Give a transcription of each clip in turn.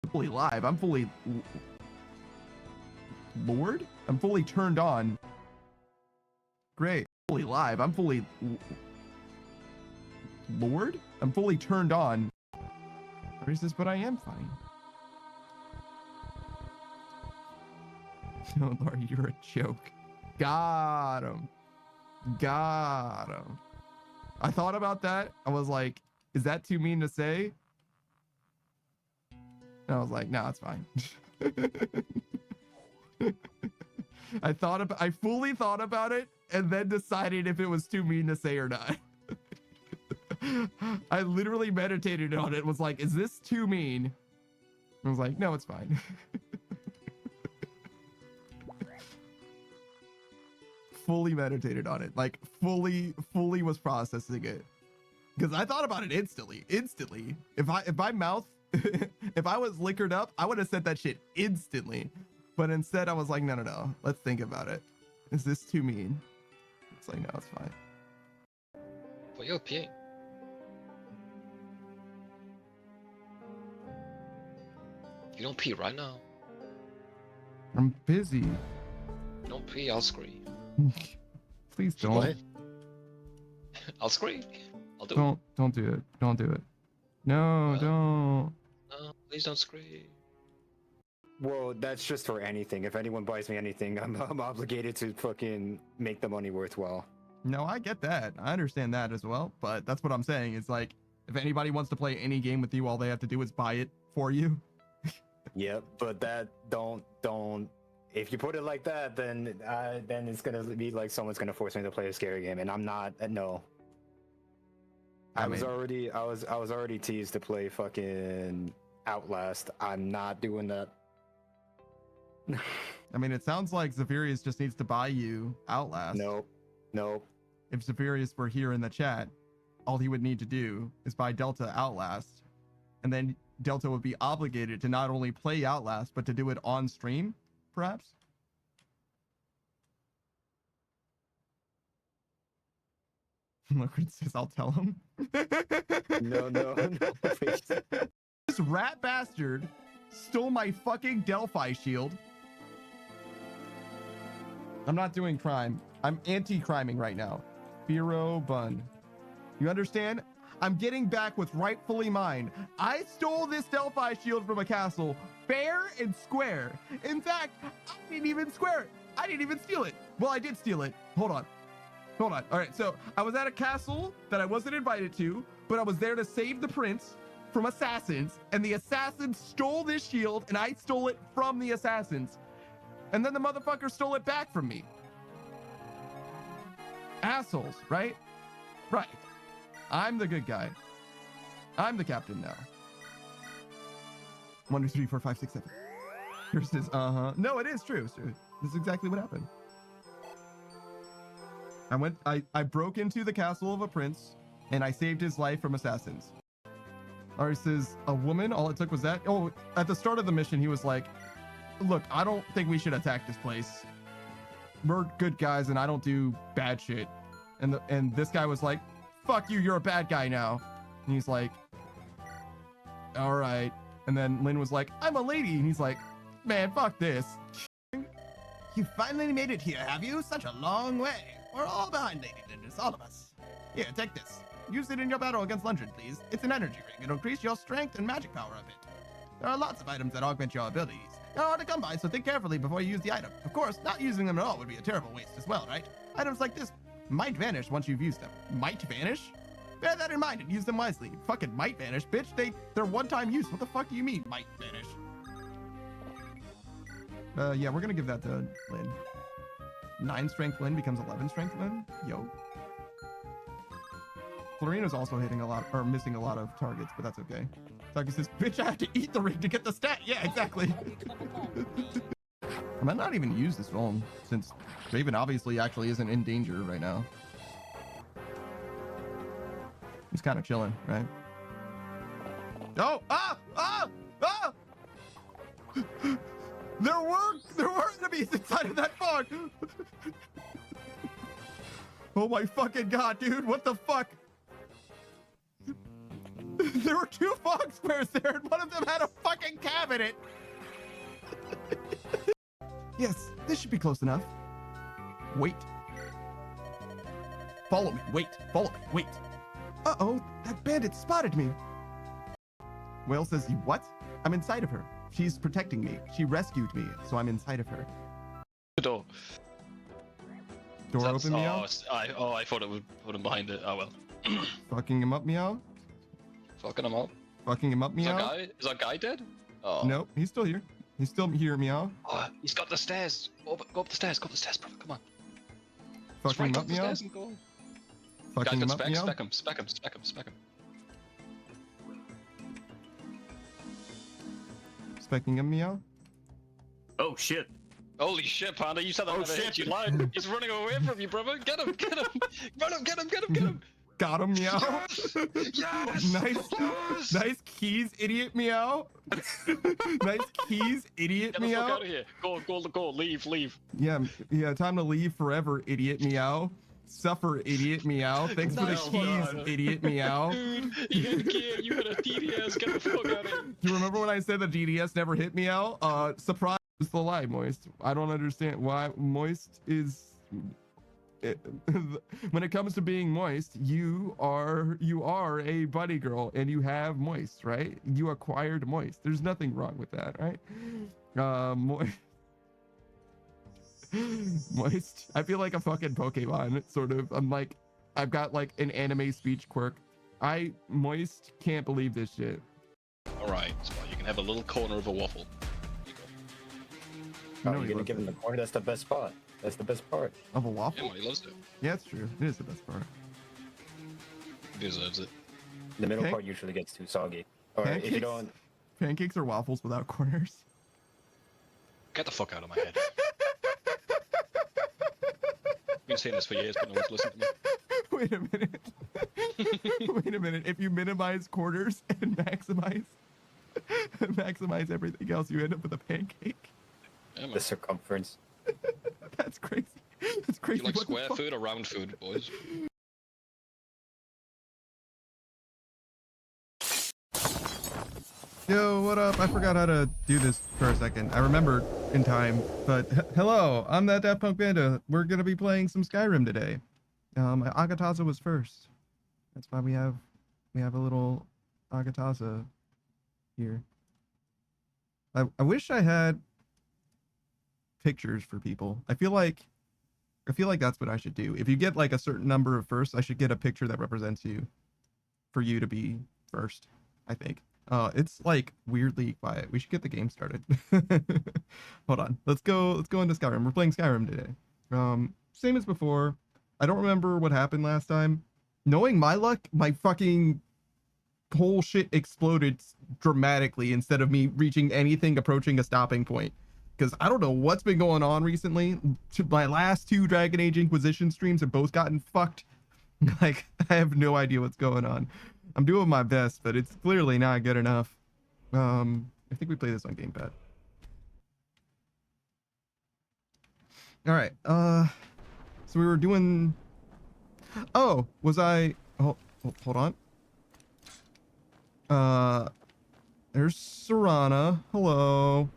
fully live. I'm fully Lord. I'm fully turned on. Great. Fully live. I'm fully Lord. I'm fully turned on. Racist, but I am fine. Oh, Lord, you're a joke. Got him. Got him. I thought about that. I was like, is that too mean to say? And I was like, no, it's fine. I fully thought about it and then decided if it was too mean to say or not. I literally meditated on it. Was like, is this too mean? I was like, no, it's fine. Fully meditated on it, like fully was processing it, because I thought about it instantly. If my mouth if I was liquored up, I would have said that shit instantly, but instead I was like, no, let's think about it. Is this too mean? It's like, no, it's fine. Well, you're peeing. You don't pee right now. I'm busy. You don't pee, I'll scream. Please don't. What? I'll scream. I'll do it. Don't do it. Don't do it. No, don't. No, please don't scream. Well, that's just for anything. If anyone buys me anything, I'm obligated to fucking make the money worthwhile. No, I get that. I understand that as well. But that's what I'm saying. It's like, if anybody wants to play any game with you, all they have to do is buy it for you. Yep, but that don't. If you put it like that, then it's gonna be like someone's gonna force me to play a scary game, and I'm not. No. I was already teased to play fucking Outlast. I'm not doing that. I mean, it sounds like Zephyrius just needs to buy you Outlast. Nope. If Zephyrius were here in the chat, all he would need to do is buy Delta Outlast, and then Delta would be obligated to not only play Outlast, but to do it on stream, perhaps? Look, it says, I'll tell him. No, please. This rat bastard stole my fucking Delphi shield. I'm not doing crime. I'm anti-criming right now. Firo Bun. You understand? I'm getting back what's rightfully mine. I stole this Delphi shield from a castle, fair and square. In fact, I didn't even square it. I didn't even steal it. Well, I did steal it. Hold on. All right, so I was at a castle that I wasn't invited to, but I was there to save the prince from assassins, and the assassins stole this shield, and I stole it from the assassins. And then the motherfucker stole it back from me. Assholes, right? Right. I'm the good guy. I'm the captain now. 1, 2, 3, 4, 5, 6, 7. Here's this. No, it is true. It's true. This is exactly what happened. I broke into the castle of a prince, and I saved his life from assassins. Or says a woman. All it took was that. Oh, at the start of the mission, he was like, "Look, I don't think we should attack this place. We're good guys, and I don't do bad shit." And this guy was like, "Fuck you, you're a bad guy now." And he's like, "All right." And then Lynn was like, "I'm a lady," and he's like, "Man, fuck this." You finally made it here, have you? Such a long way. We're all behind Lady Linders, all of us. Here, take this. Use it in your battle against Lundgren, please. It's an energy ring. It'll increase your strength and magic power a bit. There are lots of items that augment your abilities. They're hard to come by, so think carefully before you use the item. Of course, not using them at all would be a terrible waste as well, right? Items like this might vanish once you've used them. Might vanish? Bear that in mind and use them wisely. Fucking might vanish, bitch. They're one-time use. What the fuck do you mean, might vanish? Yeah, we're gonna give that to Lynn. 9 strength Lynn becomes 11 strength Lynn. Yo. Florina's also hitting a lot, or missing a lot of targets, but that's okay. Taki says, "Bitch, I have to eat the ring to get the stat." Yeah, exactly. I might not even use this phone, since Raven obviously actually isn't in danger right now. He's kind of chilling, right? Oh! There were enemies inside of that fog! Oh my fucking god, dude, what the fuck? There were 2 fog squares there, and one of them had a fucking fucking cabinet. Yes, this should be close enough. Wait. Follow me. Wait. Follow me. Wait. Uh-oh, that bandit spotted me. Whale says, you what? I'm inside of her. She's protecting me. She rescued me, so I'm inside of her. The door. Door That's- open, meow? I thought it would put him behind it. Oh well. Fucking him up, meow? Fucking him up. Fucking him up, meow? Is our guy dead? Oh. Nope, he's still here. He's still here, meow. Oh, he's got the stairs. Go up the stairs. Go up the stairs, brother. Come on. Fucking him Right up, up the meow? stairs and go. Fucking him up, meow? Spec him. Spec him. Spec him. Spec him. Specking him, meow? Oh shit. Holy shit, Panda! You said that Oh, never hit shit. you. Lied. He's running away from you, brother. Get him! Get him! Run him! Get him! Get him! Get him! Got him, meow. Yes! Nice, Yes! nice keys, idiot, meow. Nice keys, idiot, Get the fuck meow. out of here! Go! Leave! Yeah, time to leave forever, idiot, meow. Suffer, idiot, meow. Thanks for the Nice keys, one. idiot, meow. Dude, you hit a kid. You hit a DDS. Get the fuck out of here! Do you remember when I said the DDS never hit meow? Surprise is the lie, Moist. I don't understand why Moist is... when it comes to being moist, you are a buddy girl and you have moist, right? You acquired moist. There's nothing wrong with that, right? Moist. I feel like a fucking Pokemon, sort of. I've got like an anime speech quirk. Moist can't believe this shit. Alright, so you can have a little corner of a waffle. Here you go. You know Oh, he you're gonna loves give him it. the corner. That's the best spot. That's the best part. Of a Yeah, waffle? well, he loves it. Yeah, it's true. It is the best part. He deserves it. The middle Pan- part usually gets too soggy. Or if you Pancakes? don't, Pancakes or waffles without corners? Get the fuck out of my head. Been saying this for years, but no one's listened to me. Wait a minute. Wait a minute. If you minimize corners and maximize everything else, you end up with a pancake. Yeah, man. the circumference. That's crazy. That's Do crazy. you like What the square fuck? food or round food, boys? Yo, what up? I forgot how to do this for a second. I remembered in time, but hello, I'm that Daft Punk Panda. We're gonna be playing some Skyrim today. Agataza was first. That's why we have a little Agataza here. I wish I had pictures for people. I feel like that's what I should do. If you get like a certain number of firsts, I should get a picture that represents you for you to be first, I think. It's like weirdly quiet. We should get the game started. Hold on. Let's go into Skyrim. We're playing Skyrim today. Same as before. I don't remember what happened last time. Knowing my luck, my fucking whole shit exploded dramatically instead of me reaching anything approaching a stopping point. Because I don't know what's been going on recently. My last two Dragon Age Inquisition streams have both gotten fucked. Like, I have no idea what's going on. I'm doing my best, but it's clearly not good enough. I think we play this on Gamepad. All right. So we were doing. Oh, was I? Oh, hold on. There's Serana. Hello.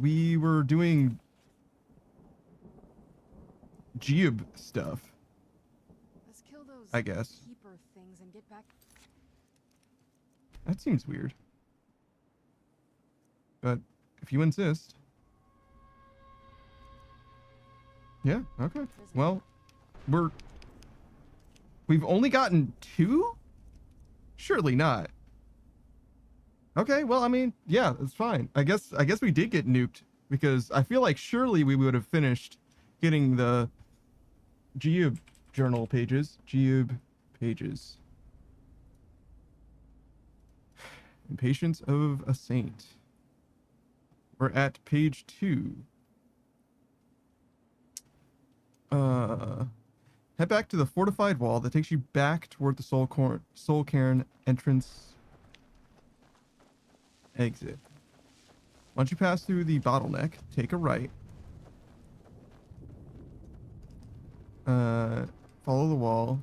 We were doing Geob stuff, Let's kill those I guess. keeper things and get back. That seems weird. But if you insist. Yeah, okay. Well, we've only gotten 2? Surely not. Okay, well, I mean, yeah, that's fine. I guess we did get nuked because I feel like surely we would have finished getting the Geob journal pages. Geob pages. Impatience of a Saint. We're at page 2. Head back to the fortified wall that takes you back toward the Soul Cairn entrance exit. Once you pass through the bottleneck, take a right. Follow the wall.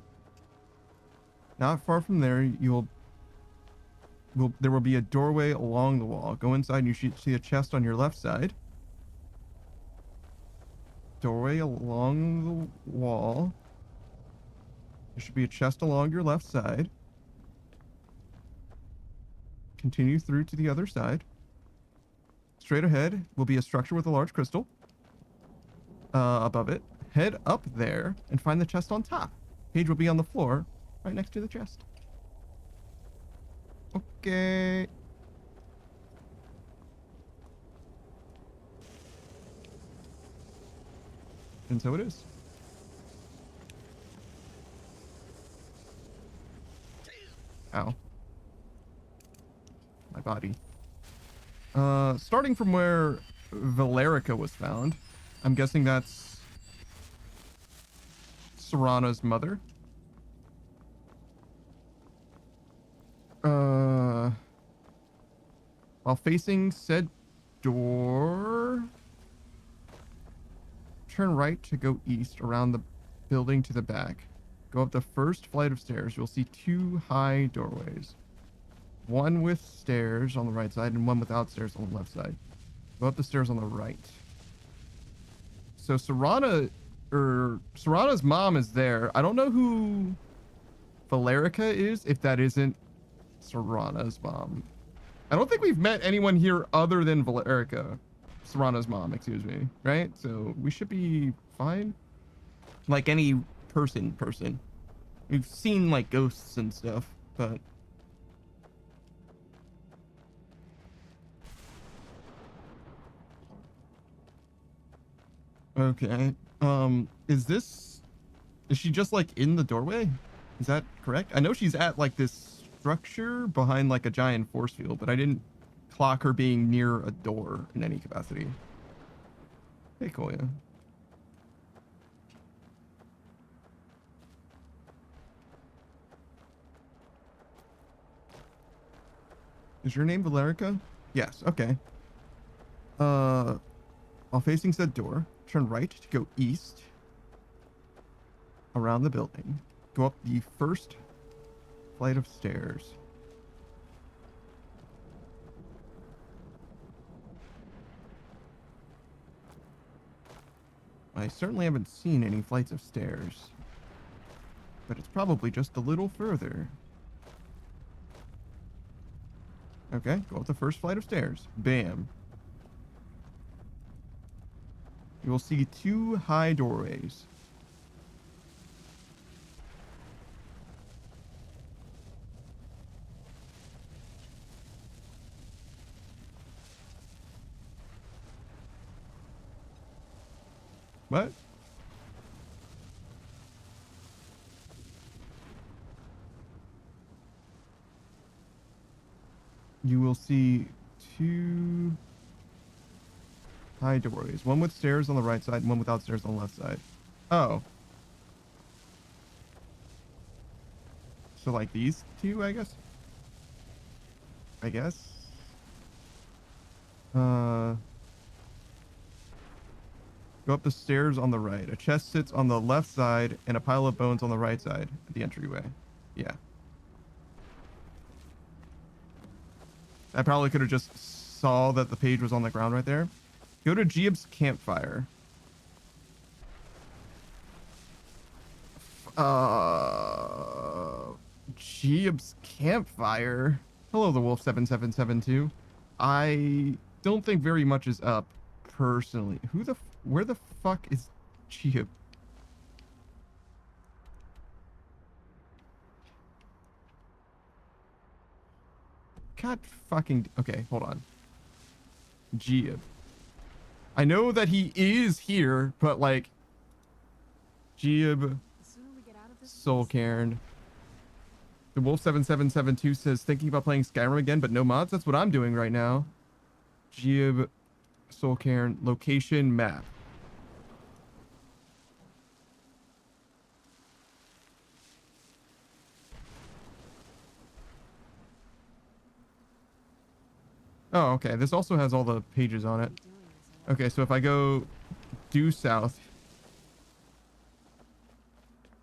Not far from there, you'll there will be a doorway along the wall. Go inside and you should see a chest on your left side. Doorway along the wall. There should be a chest along your left side. Continue through to the other side. Straight ahead will be a structure with a large crystal above it. Head up there and find the chest on top. Page will be on the floor right next to the chest. Okay. And so it is. Ow. My body. Starting from where Valerica was found, I'm guessing that's Serana's mother. While facing said door, turn right to go east around the building to the back. Go up the first flight of stairs. You'll see 2 high doorways. One with stairs on the right side and one without stairs on the left side. Go up the stairs on the right. So Serana's mom is there. I don't know who Valerica is, if that isn't Serana's mom. I don't think we've met anyone here other than Valerica. Serana's mom, excuse me. Right? So we should be fine. Like any person. We've seen like ghosts and stuff, but okay. Is she just like in the doorway? Is that correct? I know she's at like this structure behind like a giant force field, but I didn't clock her being near a door in any capacity. Hey, Koya. Is your name Valerica? Yes, okay. While facing said door, turn right to go east around the building. Go up the first flight of stairs. I certainly haven't seen any flights of stairs, but it's probably just a little further. Okay, go up the first flight of stairs. Bam. You will see 2 high doorways. What? You will see 2 high doorways. One with stairs on the right side and one without stairs on the left side. Oh. So like these 2, I guess? Go up the stairs on the right. A chest sits on the left side and a pile of bones on the right side at the entryway. Yeah. I probably could have just saw that the page was on the ground right there. Go to Jeeb's campfire. Jeeb's campfire. Hello, the Wolf 7772. I don't think very much is up personally. Where the fuck is Jeeb? God fucking... Okay, hold on. Jeeb. I know that he is here, but like... Jeeb... Soul Cairn. The Wolf 7772 says, thinking about playing Skyrim again, but no mods? That's what I'm doing right now. Jeeb... Soul Cairn. Location map. Oh, okay. This also has all the pages on it. Okay, so if I go due south,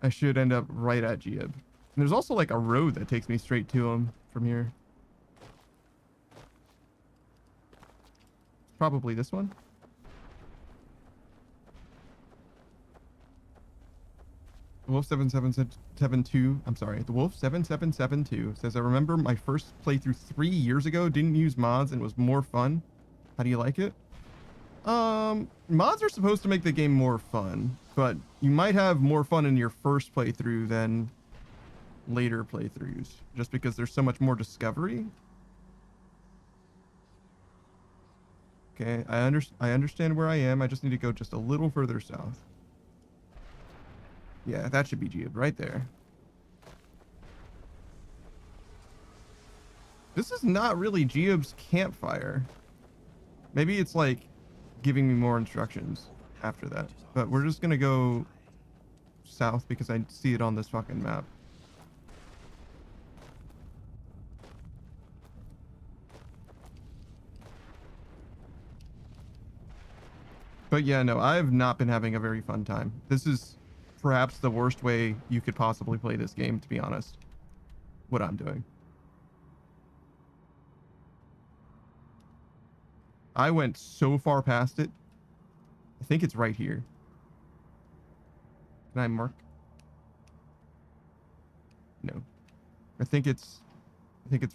I should end up right at Jeeb. And there's also like a road that takes me straight to him from here. Probably this one. The Wolf 7772. I'm sorry. The Wolf 7772 says, I remember my first playthrough 3 years ago. Didn't use mods and was more fun. How do you like it? Mods are supposed to make the game more fun, but you might have more fun in your first playthrough than later playthroughs, just because there's so much more discovery. Okay, I understand where I am. I just need to go just a little further south. Yeah, that should be Geode right there. This is not really Geobe's campfire. Maybe it's like giving me more instructions after that. But we're just gonna go south because I see it on this fucking map. But yeah, no, I have not been having a very fun time. This is perhaps the worst way you could possibly play this game, to be honest. What I'm doing. I went so far past it. I think it's right here. Can I mark? No. I think it's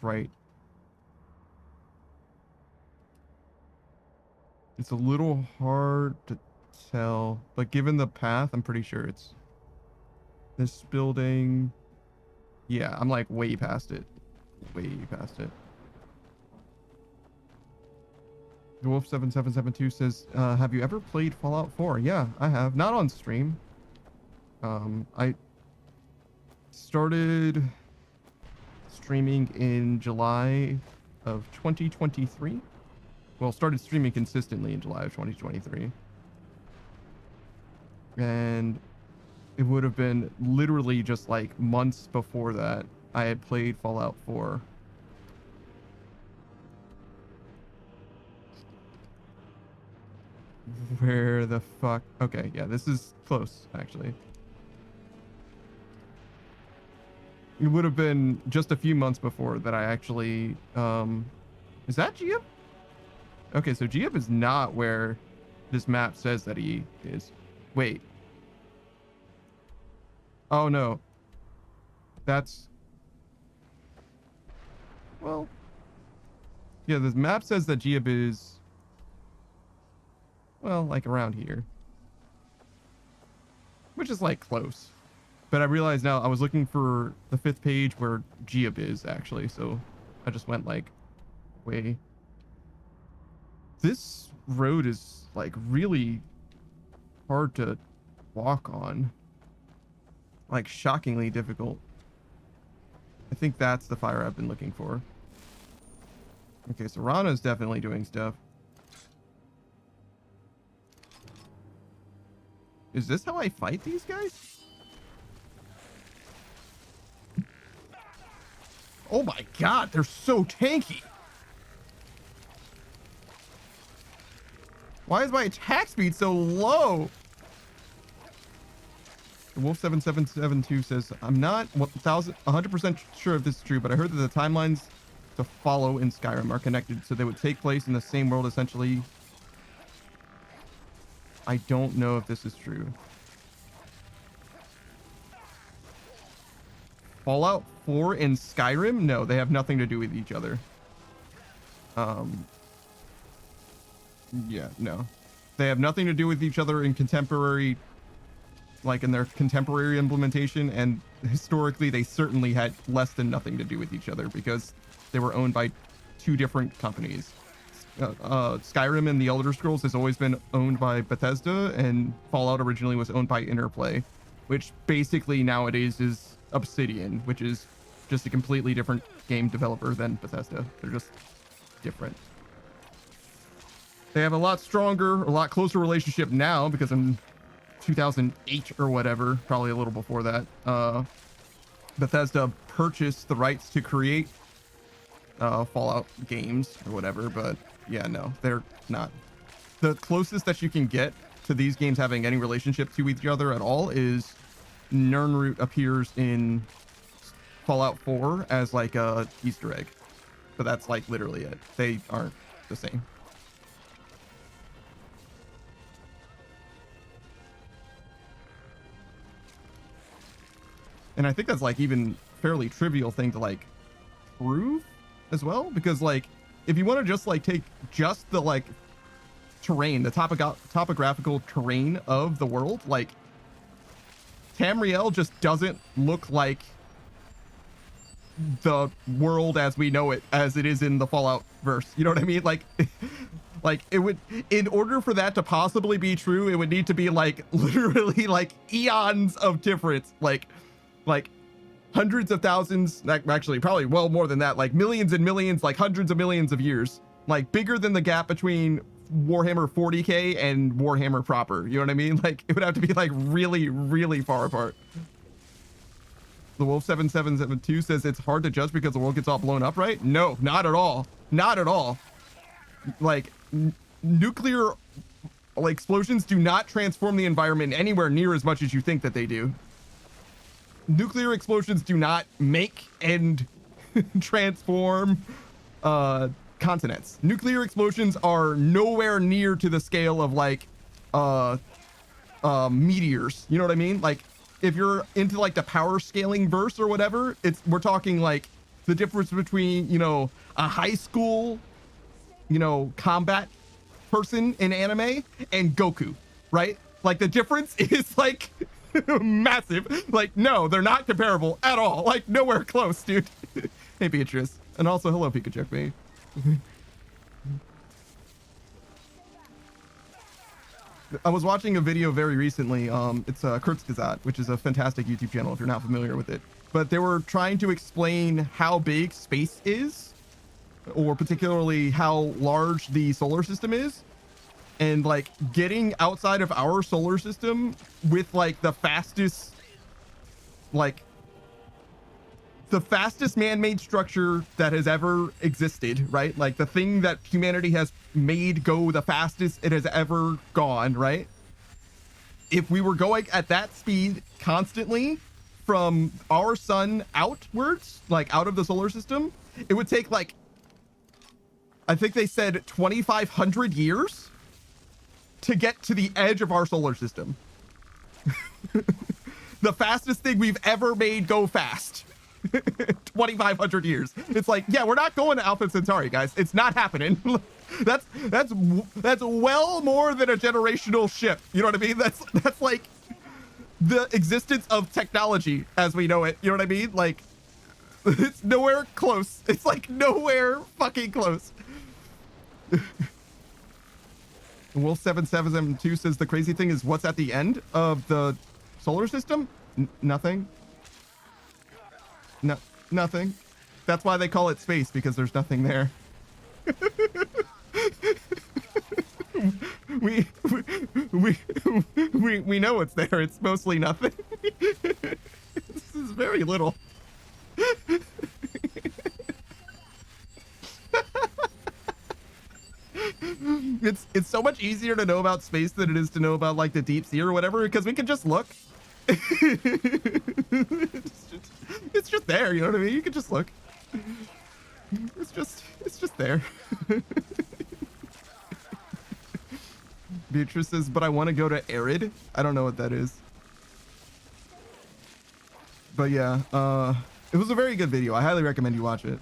right. It's a little hard to tell, but given the path, I'm pretty sure it's this building. Yeah, I'm like way past it. Way past it. The Wolf 7772 says, have you ever played Fallout 4? Yeah, I have. Not on stream. I started streaming in July of 2023. Well, started streaming consistently in July of 2023. And it would have been literally just like months before that I had played Fallout 4. Where the fuck? Okay, yeah, this is close, actually. It would have been just a few months before that I actually, is that Geob? Okay, so Geob is not where this map says that he is. Wait. Oh, no. That's... Well... Yeah, the map says that Geob is... Well, like around here. Which is like close. But I realize now I was looking for the 5th page where Geob is, actually, so I just went like way... This road is like really hard to walk on. Like shockingly difficult. I think that's the fire I've been looking for. Okay, so Rana's definitely doing stuff. Is this how I fight these guys? Oh my god, they're so tanky. Why is my attack speed so low? The Wolf 7772 says, I'm not 100% sure if this is true, but I heard that the timelines to follow in Skyrim are connected, so they would take place in the same world essentially. I don't know if this is true. Fallout 4 and Skyrim? No, they have nothing to do with each other. Yeah, no. They have nothing to do with each other in contemporary, like in their contemporary implementation, and historically they certainly had less than nothing to do with each other because they were owned by 2 different companies. Skyrim and the Elder Scrolls has always been owned by Bethesda, and Fallout originally was owned by Interplay, which basically nowadays is Obsidian, which is just a completely different game developer than Bethesda. They're just different. They have a lot stronger, a lot closer relationship now because in 2008 or whatever, probably a little before that, Bethesda purchased the rights to create Fallout games or whatever, but yeah, no, they're not. The closest that you can get to these games having any relationship to each other at all is Nirnroot appears in Fallout 4 as like a Easter egg, but that's like literally it. They aren't the same. And I think that's like even fairly trivial thing to like prove as well, because like if you want to just like take just the like terrain, the topographical terrain of the world, like Tamriel just doesn't look like the world as we know it, as it is in the Fallout verse. You know what I mean? Like like it would, in order for that to possibly be true, it would need to be like literally like eons of difference, like hundreds of thousands, actually probably well more than that, like millions and millions, like hundreds of millions of years, like bigger than the gap between Warhammer 40k and Warhammer proper. You know what I mean? Like it would have to be like really, really far apart. The Wolf 7772 says it's hard to judge because the world gets all blown up, right? No, not at all. Not at all. Like nuclear like explosions do not transform the environment anywhere near as much as you think that they do. Nuclear explosions do not make and transform continents. Nuclear explosions are nowhere near to the scale of like meteors. You know what I mean? Like if you're into like the power scaling verse or whatever, we're talking like the difference between, you know, a high school, you know, combat person in anime and Goku, right? Like the difference is like massive. Like no, they're not comparable at all. Like nowhere close, dude. Hey Beatrice, and also hello Pikachu me. I was watching a video very recently. It's Kurzgesagt, which is a fantastic YouTube channel if you're not familiar with it. But they were trying to explain how big space is, or particularly how large the solar system is, and like getting outside of our solar system with like the fastest man-made structure that has ever existed, right? Like the thing that humanity has made go the fastest it has ever gone, right? If we were going at that speed constantly from our sun outwards, like out of the solar system, it would take like, I think they said 2,500 years to get to the edge of our solar system. The fastest thing we've ever made go fast. 2,500 years. It's like, yeah, we're not going to Alpha Centauri, guys. It's not happening. that's well more than a generational ship. You know what I mean? That's like the existence of technology as we know it. You know what I mean? Like it's nowhere close. It's like nowhere fucking close. Wolf 7772 says the crazy thing is what's at the end of the solar system? Nothing. No, nothing. That's why they call it space, because there's nothing there. we know it's there. It's mostly nothing. This is very little. It's so much easier to know about space than it is to know about like the deep sea or whatever, because we can just look. It's just there, you know what I mean? You can just look. It's just there. Beatrice says, but I want to go to Arid. I don't know what that is. But yeah, it was a very good video. I highly recommend you watch it.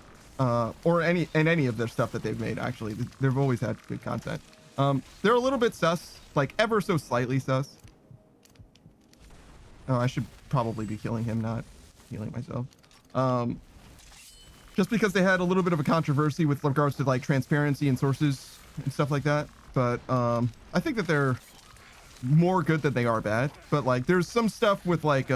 Or any of their stuff that they've made, actually. They've always had good content. They're a little bit sus, like ever so slightly sus. Oh, I should probably be killing him, not healing myself. Just because they had a little bit of a controversy with regards to like transparency and sources and stuff like that. But I think that they're more good than they are bad. But like there's some stuff with like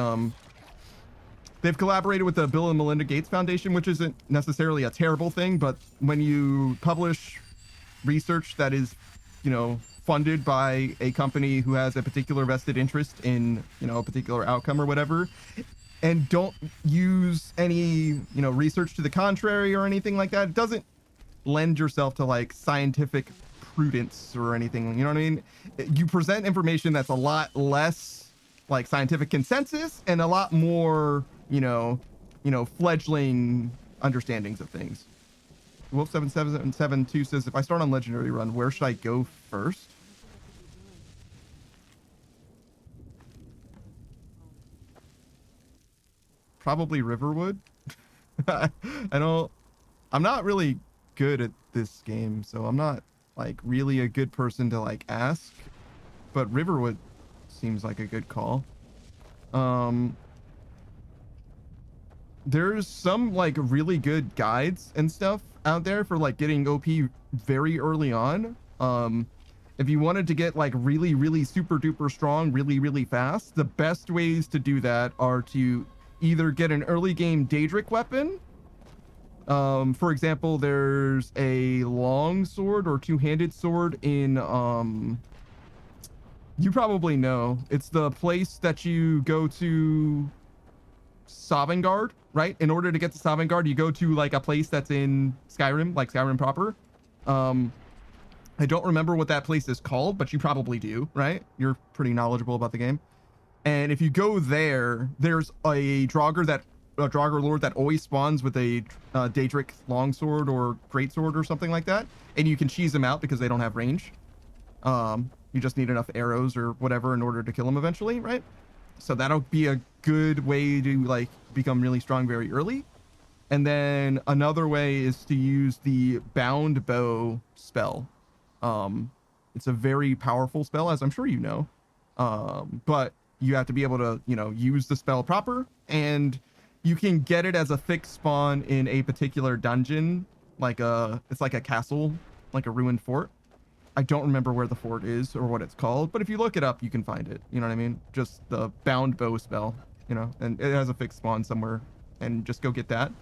they've collaborated with the Bill and Melinda Gates Foundation, which isn't necessarily a terrible thing, but when you publish research that is, you know, funded by a company who has a particular vested interest in, you know, a particular outcome or whatever, and don't use any, you know, research to the contrary or anything like that, it doesn't lend yourself to like scientific prudence or anything. You know what I mean? You present information that's a lot less like scientific consensus and a lot more, you know, fledgling understandings of things. Wolf 7772 says, if I start on Legendary Run, where should I go first? probably Riverwood. I don't. I'm not really good at this game, so I'm not like really a good person to like ask. But Riverwood seems like a good call. There's some like really good guides and stuff out there for like getting OP very early on. If you wanted to get like really, really super duper strong, really, really fast, the best ways to do that are to either get an early game Daedric weapon. For example, there's a long sword or two-handed sword in, you probably know. It's the place that you go to Sovngarde, right? In order to get to Sovngarde, you go to like a place that's in Skyrim, like Skyrim proper. I don't remember what that place is called, but you probably do, right? You're pretty knowledgeable about the game. And if you go there, there's a Draugr lord that always spawns with a Daedric longsword or greatsword or something like that, and you can cheese them out because they don't have range. You just need enough arrows or whatever in order to kill them eventually, right? So that'll be a good way to like become really strong very early. And then another way is to use the bound bow spell. It's a very powerful spell, as I'm sure you know. But you have to be able to, you know, use the spell proper, and you can get it as a fixed spawn in a particular dungeon, like it's like a castle, like a ruined fort. I don't remember where the fort is or what it's called, but if you look it up, you can find it. You know what I mean? Just the bound bow spell, you know, and it has a fixed spawn somewhere, and just go get that.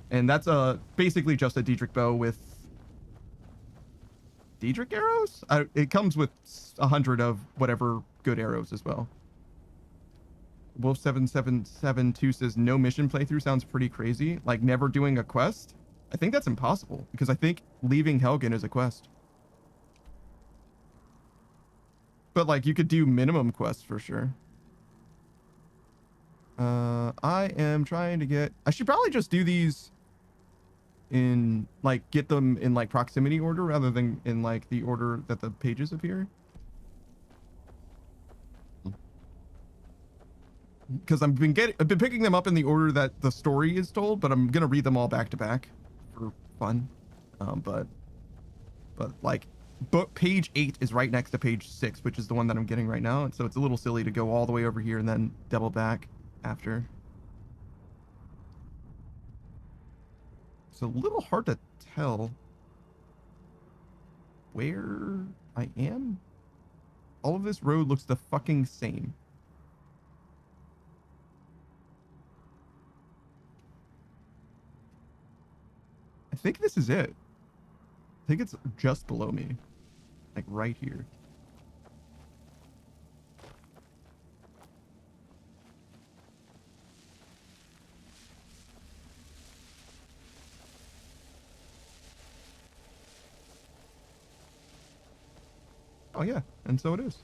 And that's basically just a Daedric bow with Daedric arrows? It comes with 100 of whatever good arrows as well. Wolf777 says no mission playthrough sounds pretty crazy. Like never doing a quest? I think that's impossible because I think leaving Helgen is a quest. But like you could do minimum quests for sure. I am trying to get... I should probably just do these in like get them in like proximity order rather than in like the order that the pages appear. Because I've been picking them up in the order that the story is told, but I'm gonna read them all back to back for fun. But like page 8 is right next to page 6, which is the one that I'm getting right now, and so it's a little silly to go all the way over here and then double back after. It's a little hard to tell where I am. All of this road looks the fucking same. I think this is it. I think it's just below me. Like right here. Oh yeah, and so it is.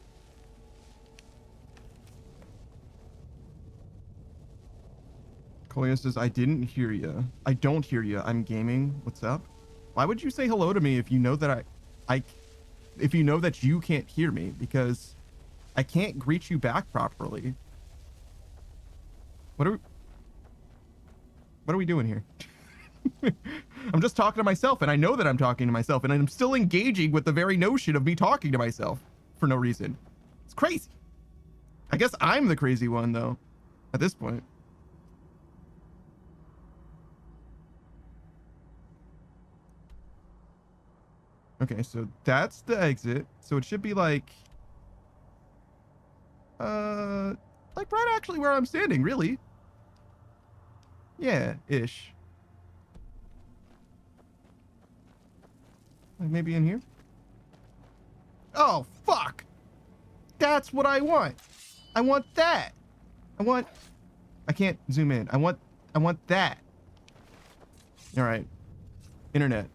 Koya says, I didn't hear you. I don't hear you. I'm gaming. What's up? Why would you say hello to me if you know that if you know that you can't hear me? Because I can't greet you back properly. What are we doing here? I'm just talking to myself, and I know that I'm talking to myself, and I'm still engaging with the very notion of me talking to myself for no reason. It's crazy. I guess I'm the crazy one, though, at this point. Okay, so that's the exit. So it should be like right actually where I'm standing, really. Yeah, ish. Like maybe in here? Oh, fuck! That's what I want! I want that! I can't zoom in. I want that. Alright. Internet.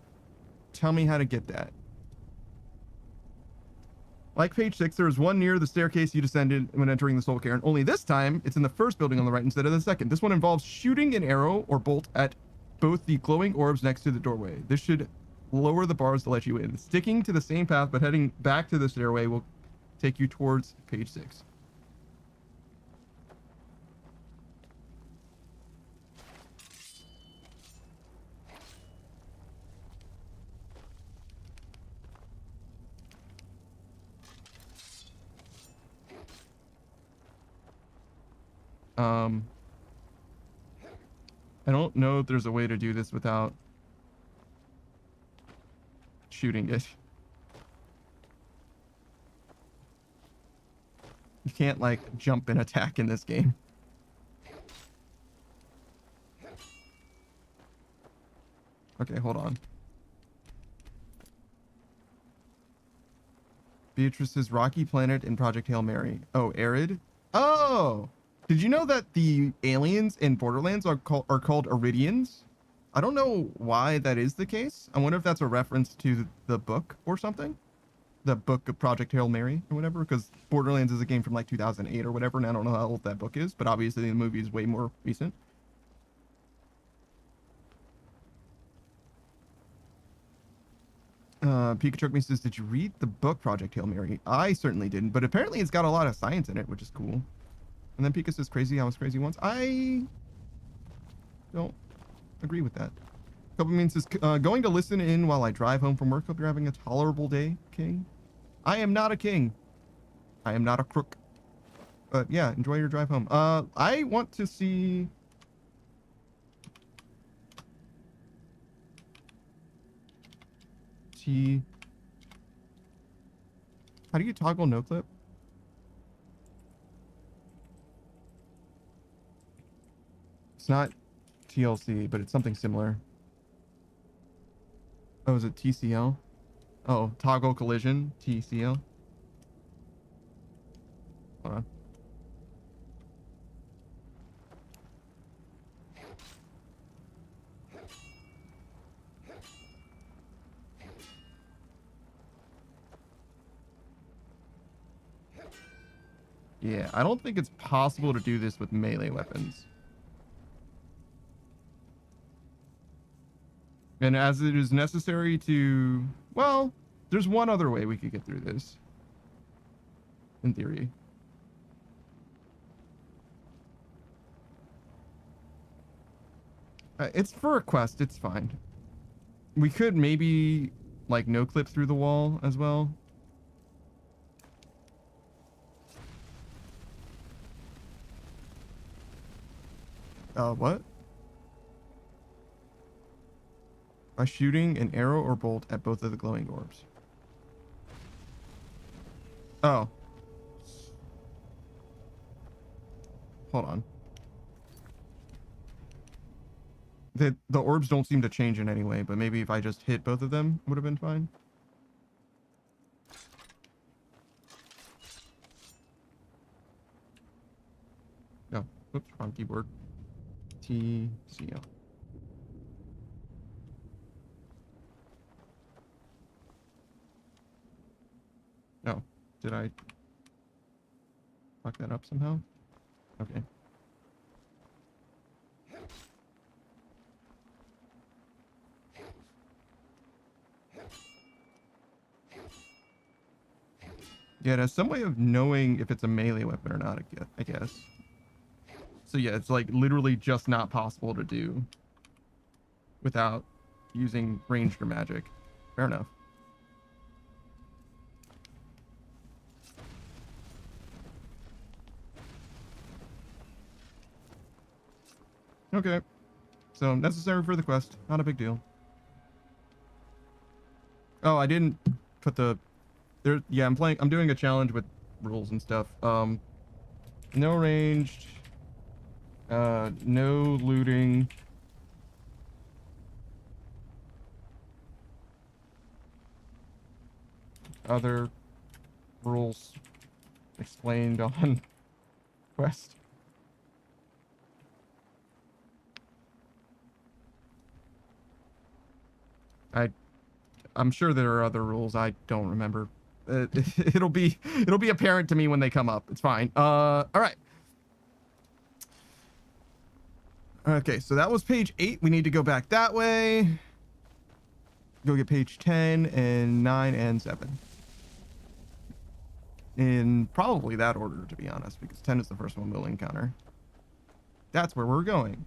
Tell me how to get that. Like page 6, there is one near the staircase you descended when entering the Soul Cairn. Only this time, it's in the first building on the right instead of the second. This one involves shooting an arrow or bolt at both the glowing orbs next to the doorway. This should lower the bars to let you in. Sticking to the same path but heading back to the stairway will take you towards page 6. I don't know if there's a way to do this without shooting it. You can't like jump and attack in this game. Okay, hold on. Beatrice's rocky planet in Project Hail Mary. Oh, arid? Oh! Did you know that the aliens in Borderlands are called Iridians? I don't know why that is the case. I wonder if that's a reference to the book or something. The book of Project Hail Mary or whatever, because Borderlands is a game from like 2008 or whatever, and I don't know how old that book is, but obviously the movie is way more recent. Pikachu me says, did you read the book Project Hail Mary? I certainly didn't, but apparently it's got a lot of science in it, which is cool. And then Pika says, crazy, I was crazy once. I don't agree with that. Couple means says, going to listen in while I drive home from work. Hope you're having a tolerable day, King. I am not a king. I am not a crook. But yeah, enjoy your drive home. I want to see... How do you toggle no clip? It's not TLC, but it's something similar. Oh, is it TCL? Oh, toggle collision, TCL. Hold on. Yeah, I don't think it's possible to do this with melee weapons. And as it is necessary to... Well, there's one other way we could get through this. In theory. It's for a quest, it's fine. We could maybe, like, no-clip through the wall as well. What? By shooting an arrow or bolt at both of the glowing orbs. Oh. Hold on. The orbs don't seem to change in any way, but maybe if I just hit both of them, would have been fine. Oh, oops, wrong keyboard. TCL. Oh, did I fuck that up somehow? Okay. Yeah, there's some way of knowing if it's a melee weapon or not, I guess. So yeah, it's like literally just not possible to do without using ranged or magic. Fair enough. Okay. So necessary for the quest. Not a big deal. Oh, I didn't put the... There. Yeah, I'm doing a challenge with rules and stuff. No ranged... no looting. Other rules explained on quest. I'm sure there are other rules. I don't remember. It'll be apparent to me when they come up. It's fine. All right. Okay, so that was page 8. We need to go back that way. Go get page 10 and 9 and 7. In probably that order, to be honest, because 10 is the first one we'll encounter. That's where we're going.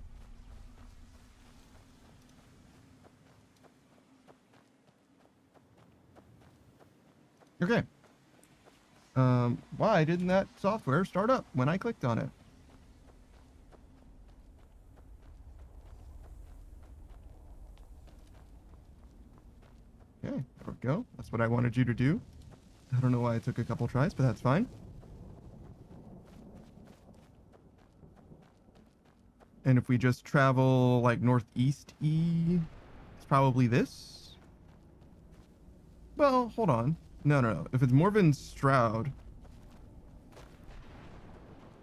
Okay. Why didn't that software start up when I clicked on it? go. That's what I wanted you to do. I don't know why it took a couple tries, but that's fine. And if we just travel like northeast-y, it's probably this. Well, hold on. No. If it's Morven Stroud,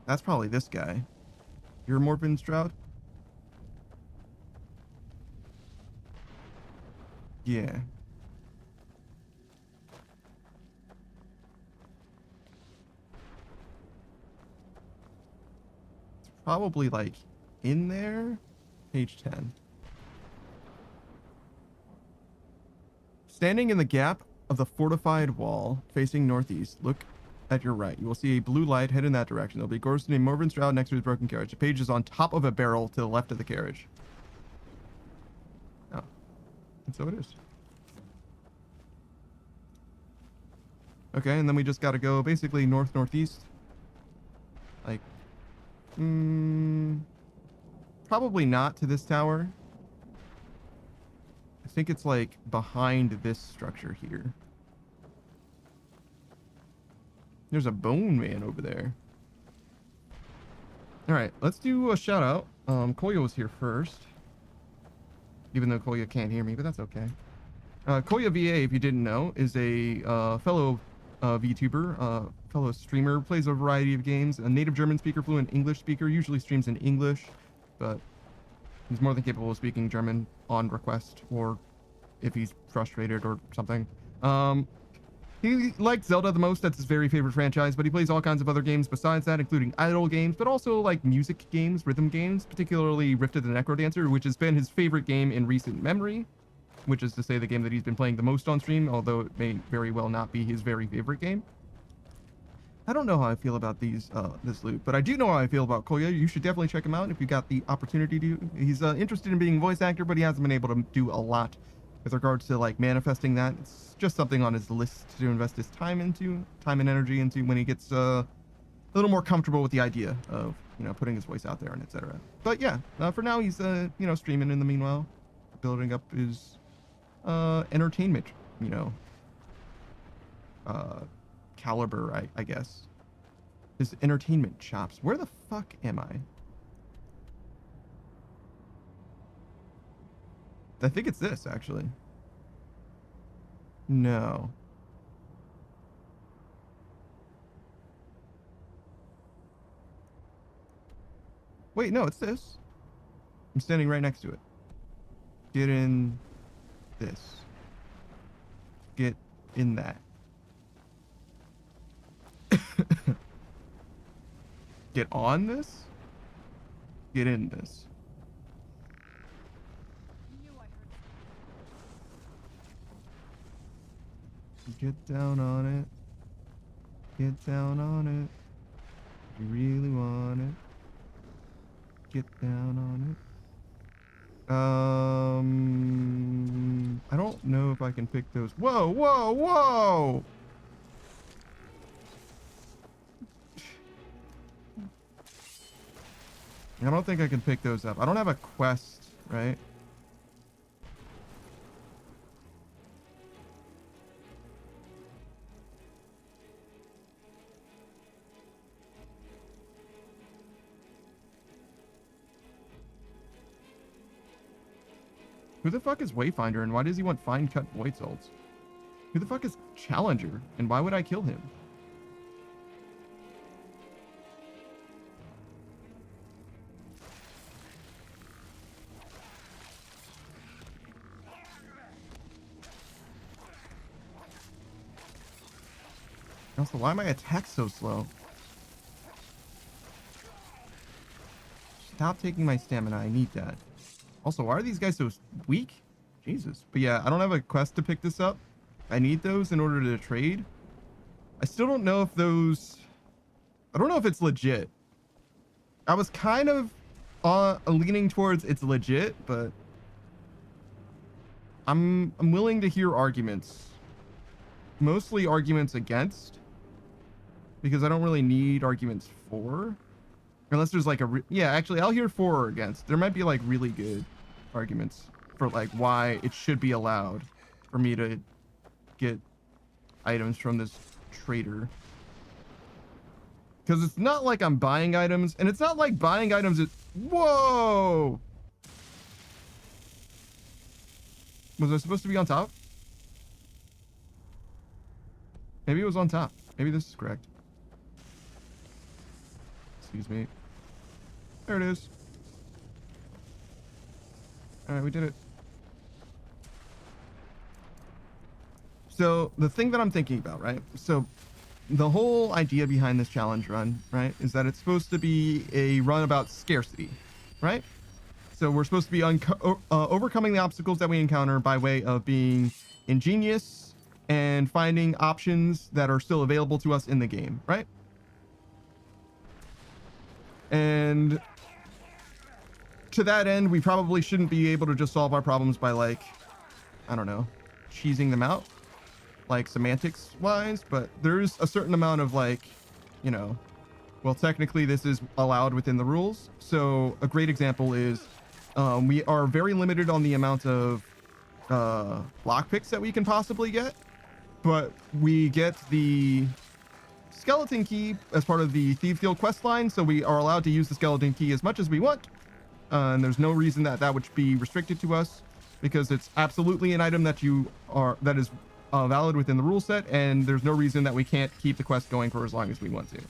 that's probably this guy. You're Morven Stroud? Yeah. It's probably like in there. Page 10. Standing in the gap of the fortified wall facing northeast, look at your right. You will see a blue light. Head in that direction. There'll be a ghost named Morven Stroud next to his broken carriage. The page is on top of a barrel to the left of the carriage. Oh. And so it is. Okay, and then we just gotta go basically north-northeast. Like, probably not to this tower. I think it's like behind this structure here. There's a bone man over there. All right, let's do a shout out. Koya was here first. Even though Koya can't hear me, but that's okay. Koya VA, if you didn't know, is a fellow VTuber, fellow streamer, plays a variety of games, a native German speaker, fluent English speaker, usually streams in English, but he's more than capable of speaking German on request or if he's frustrated or something. He likes Zelda the most. That's his very favorite franchise, but he plays all kinds of other games besides that, including idle games, but also like music games, rhythm games, particularly Rifted the Necrodancer, which has been his favorite game in recent memory, which is to say the game that he's been playing the most on stream, although it may very well not be his very favorite game. I don't know how I feel about these this loot, but I do know how I feel about Koya. You should definitely check him out if you got the opportunity to. He's interested in being a voice actor, but he hasn't been able to do a lot with regards to like manifesting that. It's just something on his list to invest his time and energy into when he gets a little more comfortable with the idea of, you know, putting his voice out there and etc. But yeah, for now he's you know, streaming in the meanwhile, building up his entertainment, you know, caliber, I guess. His entertainment chops. Where the fuck am I? I think it's this, actually. No. Wait, no, it's this. I'm standing right next to it. Get in this. Get in that. Get on this? Get in this. Get down on it. Get down on it. If you really want it. Get down on it. I don't know if I can pick those. Whoa, whoa, whoa! I don't think I can pick those up. I don't have a quest, right? Who the fuck is Wayfinder and why does he want fine cut void souls? Who the fuck is Challenger and why would I kill him? Also, why are my attacks so slow? Stop taking my stamina. I need that. Also, why are these guys so weak? Jesus. But yeah, I don't have a quest to pick this up. I need those in order to trade. I still don't know if those... I don't know if it's legit. I was kind of leaning towards it's legit, but... I'm willing to hear arguments. Mostly arguments against. Because I don't really need arguments for. Unless there's like a... yeah, actually, I'll hear for or against. There might be like really good arguments for like why it should be allowed for me to get items from this trader. Because it's not like I'm buying items, and it's not like buying items is... Whoa! Was I supposed to be on top? Maybe it was on top. Maybe this is correct. Excuse me. There it is. Alright, we did it. So, the thing that I'm thinking about, right? So, the whole idea behind this challenge run, right, is that it's supposed to be a run about scarcity, right? So we're supposed to be overcoming the obstacles that we encounter by way of being ingenious and finding options that are still available to us in the game, right? And to that end, we probably shouldn't be able to just solve our problems by, like, I don't know, cheesing them out, like semantics wise, but there's a certain amount of, like, you know, well, technically this is allowed within the rules. So a great example is we are very limited on the amount of lockpicks that we can possibly get, but we get the skeleton key as part of the Thief Guild quest line, so we are allowed to use the skeleton key as much as we want, and there's no reason that that would be restricted to us, because it's absolutely an item that is valid within the rule set, and there's no reason that we can't keep the quest going for as long as we want to.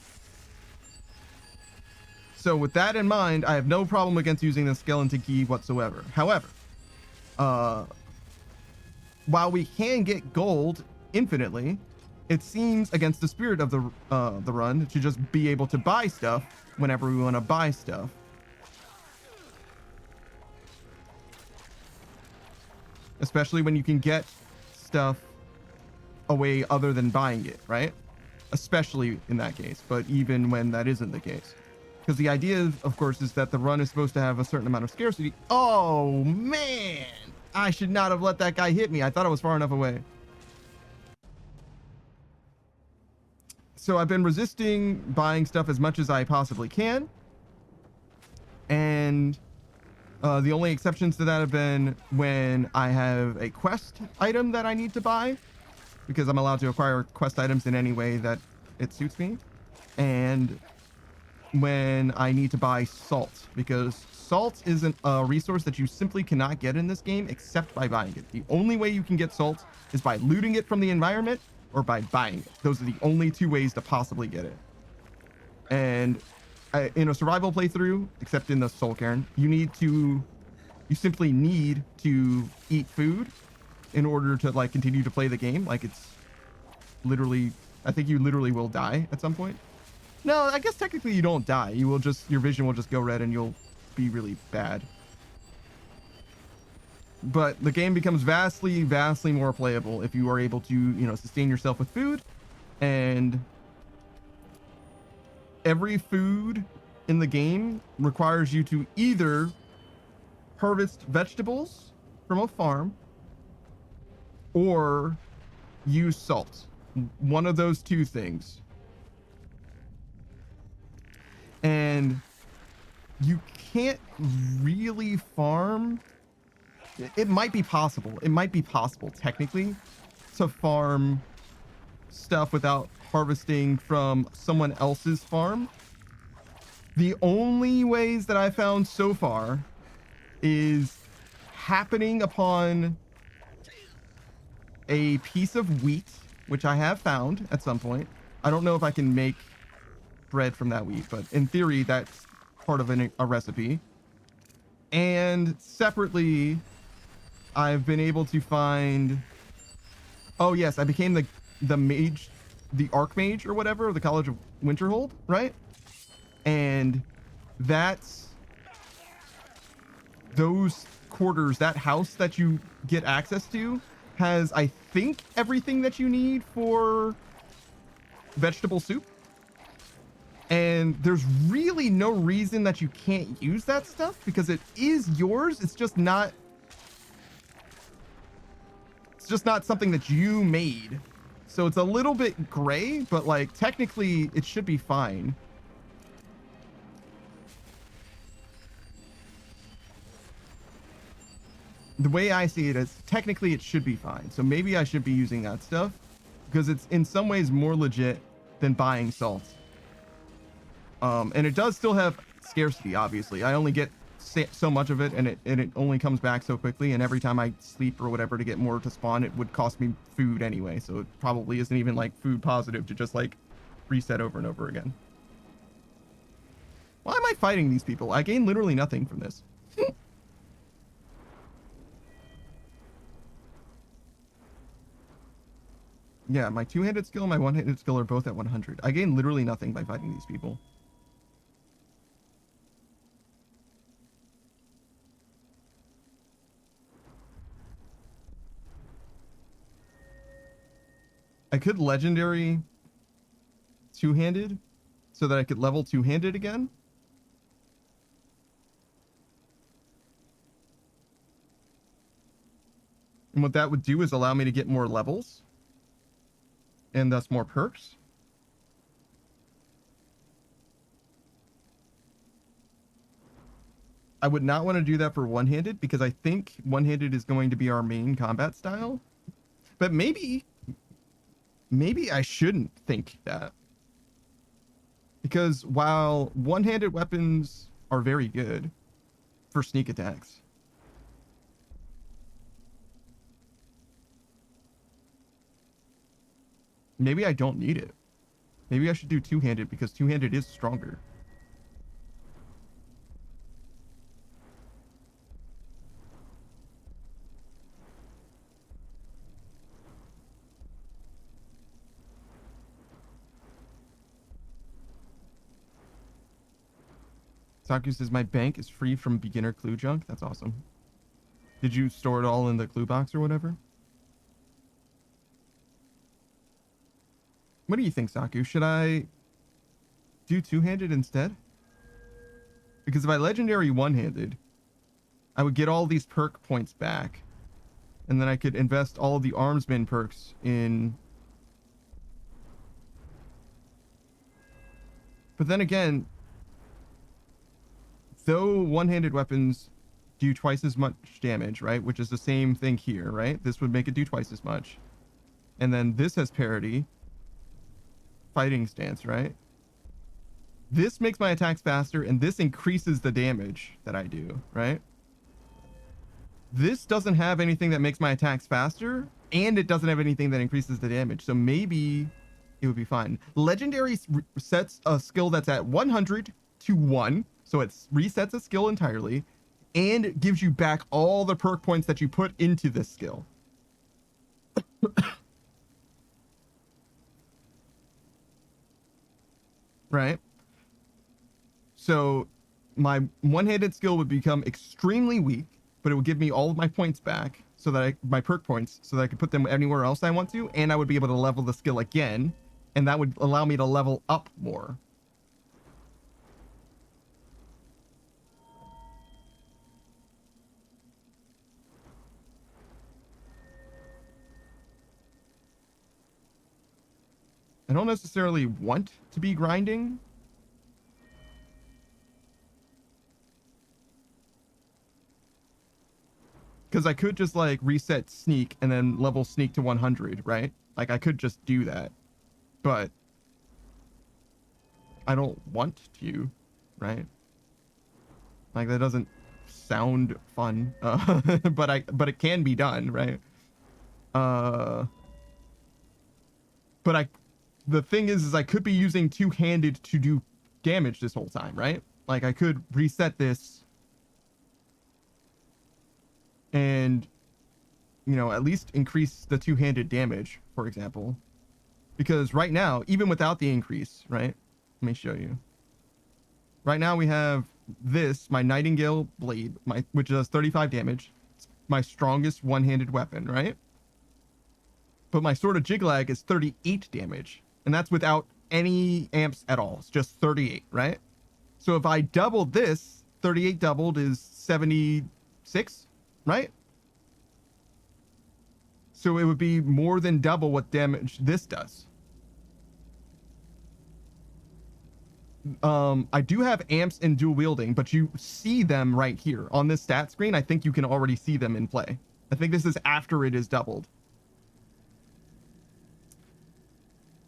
So with that in mind, I have no problem against using the skeleton key whatsoever. However, while we can get gold infinitely, it seems against the spirit of the run to just be able to buy stuff whenever we want to buy stuff. Especially when you can get stuff a way other than buying it, right? Especially in that case, but even when that isn't the case. Because the idea, of course, is that the run is supposed to have a certain amount of scarcity. Oh, man! I should not have let that guy hit me. I thought I was far enough away. So I've been resisting buying stuff as much as I possibly can. And the only exceptions to that have been when I have a quest item that I need to buy, because I'm allowed to acquire quest items in any way that it suits me. And when I need to buy salt, because salt isn't a resource that you simply cannot get in this game except by buying it. The only way you can get salt is by looting it from the environment or by buying it. Those are the only two ways to possibly get it. And in a survival playthrough, except in the Soul Cairn, you simply need to eat food in order to, like, continue to play the game. Like, it's literally, I think you literally will die at some point. No, I guess technically you don't die. You will just, your vision will just go red and you'll be really bad. But the game becomes vastly, vastly more playable if you are able to, you know, sustain yourself with food. And every food in the game requires you to either harvest vegetables from a farm or use salt. One of those two things. And you can't really farm. It might be possible. It might be possible technically to farm stuff without harvesting from someone else's farm. The only ways that I found so far is happening upon a piece of wheat, which I have found at some point. I don't know if I can make bread from that wheat, but in theory that's part of a recipe. And separately, I've been able to find, oh yes, I became the mage, the archmage or whatever of the College of Winterhold, right? And that's those quarters, that house that you get access to has, I think, everything that you need for vegetable soup. And there's really no reason that you can't use that stuff because it is yours. It's just not something that you made. So it's a little bit gray, but like technically it should be fine. the way I see it is technically it should be fine. So maybe I should be using that stuff because it's in some ways more legit than buying salt. And it does still have scarcity, obviously. I only get so much of it, and it only comes back so quickly, and every time I sleep or whatever to get more to spawn, it would cost me food anyway, so it probably isn't even like food positive to just like reset over and over again. Why am I fighting these people? I gain literally nothing from this. Yeah, my two-handed skill and my one-handed skill are both at 100. I gain literally nothing by fighting these people. I could legendary two-handed so that I could level two-handed again. And what that would do is allow me to get more levels and thus more perks. I would not want to do that for one-handed because I think one-handed is going to be our main combat style. But maybe I shouldn't think that. Because while one-handed weapons are very good for sneak attacks, maybe I don't need it. Maybe I should do two-handed because two-handed is stronger. Saku says, my bank is free from beginner clue junk. That's awesome. Did you store it all in the clue box or whatever? What do you think, Saku? Should I do two-handed instead? Because if I legendary one-handed, I would get all these perk points back. And then I could invest all of the armsman perks in... But then again, though one-handed weapons do twice as much damage, right? Which is the same thing here, right? This would make it do twice as much. And then this has parity. Fighting stance, right? This makes my attacks faster, and this increases the damage that I do, right? This doesn't have anything that makes my attacks faster, and it doesn't have anything that increases the damage. So maybe it would be fine. Legendary sets a skill that's at 100 to 1. So it resets a skill entirely and gives you back all the perk points that you put into this skill. Right? So my one-handed skill would become extremely weak, but it would give me all of my points back so that my perk points so that I could put them anywhere else I want to, and I would be able to level the skill again, and that would allow me to level up more. I don't necessarily want to be grinding. Because I could just like reset sneak and then level sneak to 100, right? Like I could just do that. But I don't want to, right? Like that doesn't sound fun. But it can be done, right? But the thing is I could be using two-handed to do damage this whole time, right? Like I could reset this and, you know, at least increase the two-handed damage, for example. Because right now, even without the increase, right? Let me show you. Right now we have this, my Nightingale Blade, which does 35 damage. It's my strongest one-handed weapon, right? But my Sword of Jiglag is 38 damage. And that's without any amps at all. It's just 38, right? So if I doubled this, 38 doubled is 76, right? So it would be more than double what damage this does. I do have amps and dual wielding, but you see them right here on this stat screen. I think you can already see them in play. I think this is after it is doubled.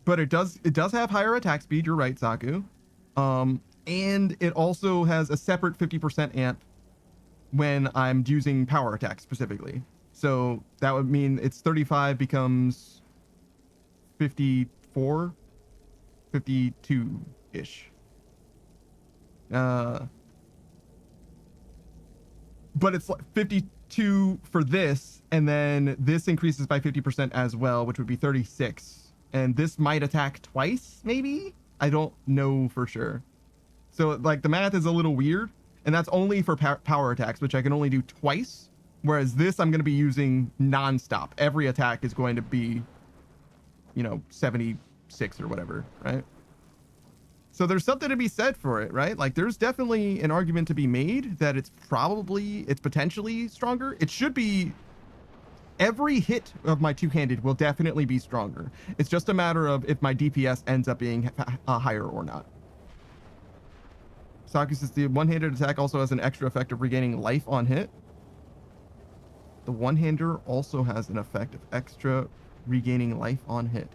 But it does have higher attack speed. You're right, Saku. And it also has a separate 50% amp when I'm using power attack specifically. So that would mean it's 35 becomes 54, 52-ish. But it's like 52 for this, and then this increases by 50% as well, which would be 36. And this might attack twice, maybe? I don't know for sure. So like the math is a little weird, and that's only for power attacks, which I can only do twice. Whereas this, I'm going to be using nonstop. Every attack is going to be, 76 or whatever, right? So there's something to be said for it, right? Like there's definitely an argument to be made that it's potentially stronger. It should be, every hit of my two-handed will definitely be stronger. It's just a matter of if my DPS ends up being higher or not. Saku says the one-handed attack also has an extra effect of regaining life on hit. The one-hander also has an effect of extra regaining life on hit.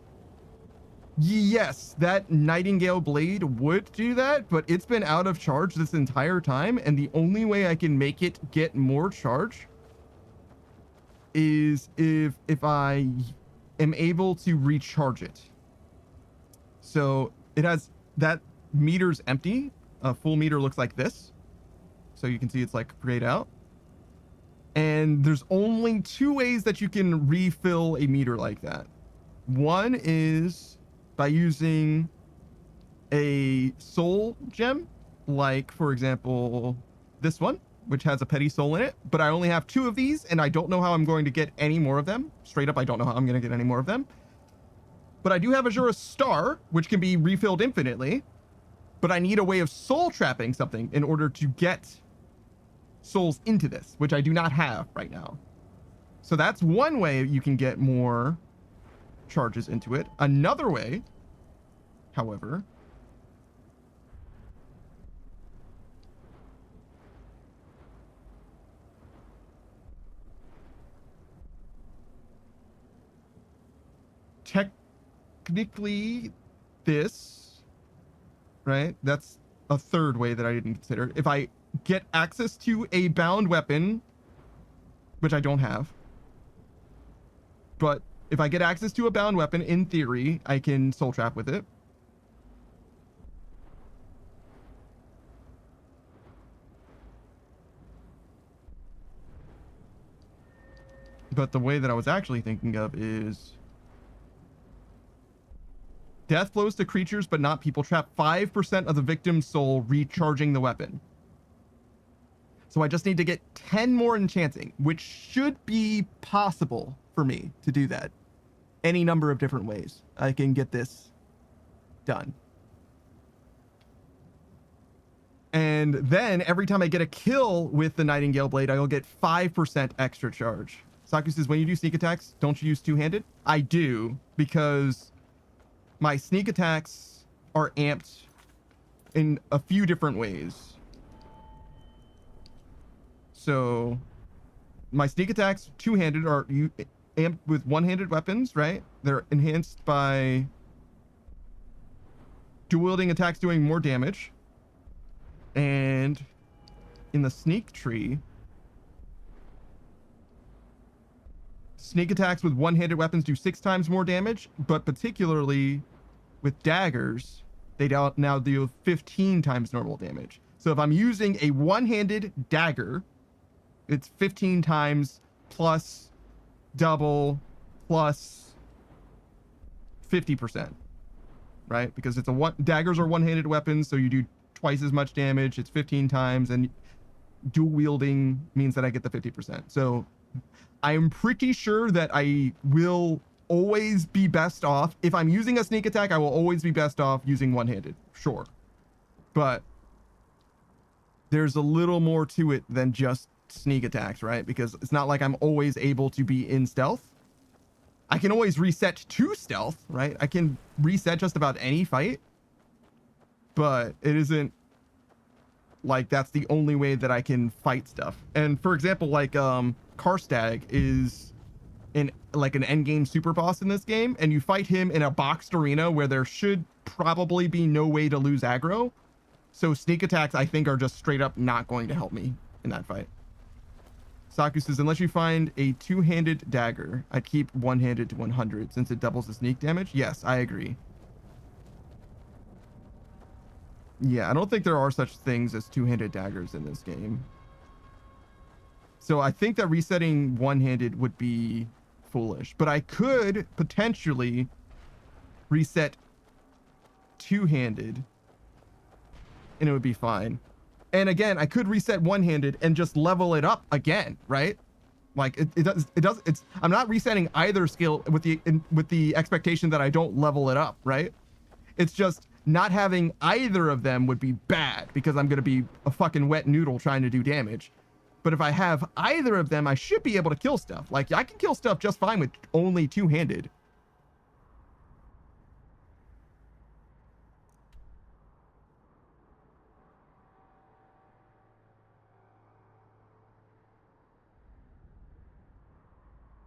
Yes, that Nightingale blade would do that, but it's been out of charge this entire time, and the only way I can make it get more charge is if I am able to recharge it. So it has, that meter's empty. A full meter looks like this. So you can see it's like grayed out. And there's only two ways that you can refill a meter like that. One is by using a soul gem, like for example, this one, which has a petty soul in it, but I only have 2 of these and I don't know how I'm going to get any more of them. Straight up, I don't know how I'm going to get any more of them. But I do have Azura's Star, which can be refilled infinitely, but I need a way of soul trapping something in order to get souls into this, which I do not have right now. So that's one way you can get more charges into it. Another way, however, technically this, right? That's a third way that I didn't consider. If I get access to a bound weapon, which I don't have, but if I get access to a bound weapon, in theory, I can soul trap with it. But the way that I was actually thinking of is death blows to creatures, but not people. Trap 5% of the victim's soul, recharging the weapon. So I just need to get 10 more enchanting, which should be possible for me to do that. Any number of different ways I can get this done. And then every time I get a kill with the Nightingale Blade, I'll get 5% extra charge. Saku says, when you do sneak attacks, don't you use two-handed? I do, because my sneak attacks are amped in a few different ways. So my sneak attacks, two-handed, are amped with one-handed weapons, right? They're enhanced by dual-wielding attacks doing more damage. And in the sneak tree, sneak attacks with one-handed weapons do 6 times more damage, but particularly with daggers, they now do 15 times normal damage. So if I'm using a one-handed dagger, it's 15 times plus double plus 50%, right? Because it's daggers are one-handed weapons, so you do twice as much damage. It's 15 times, and dual wielding means that I get the 50%. So I'm pretty sure that I will always be best off. If I'm using a sneak attack, I will always be best off using one-handed, sure. But there's a little more to it than just sneak attacks, right? Because it's not like I'm always able to be in stealth. I can always reset to stealth, right? I can reset just about any fight. but it isn't like that's the only way that I can fight stuff. And for example, like Karstag is an endgame super boss in this game, and you fight him in a boxed arena where there should probably be no way to lose aggro. So sneak attacks, I think, are just straight up not going to help me in that fight. Saku says, unless you find a two-handed dagger, I'd keep one-handed to 100 since it doubles the sneak damage. Yes, I agree. Yeah, I don't think there are such things as two-handed daggers in this game. So I think that resetting one-handed would be foolish, but I could potentially reset two-handed and it would be fine. And again, I could reset one-handed and just level it up again, right? Like I'm not resetting either skill with the expectation that I don't level it up, right? It's just not having either of them would be bad because I'm going to be a fucking wet noodle trying to do damage. But if I have either of them, I should be able to kill stuff. Like I can kill stuff just fine with only two-handed.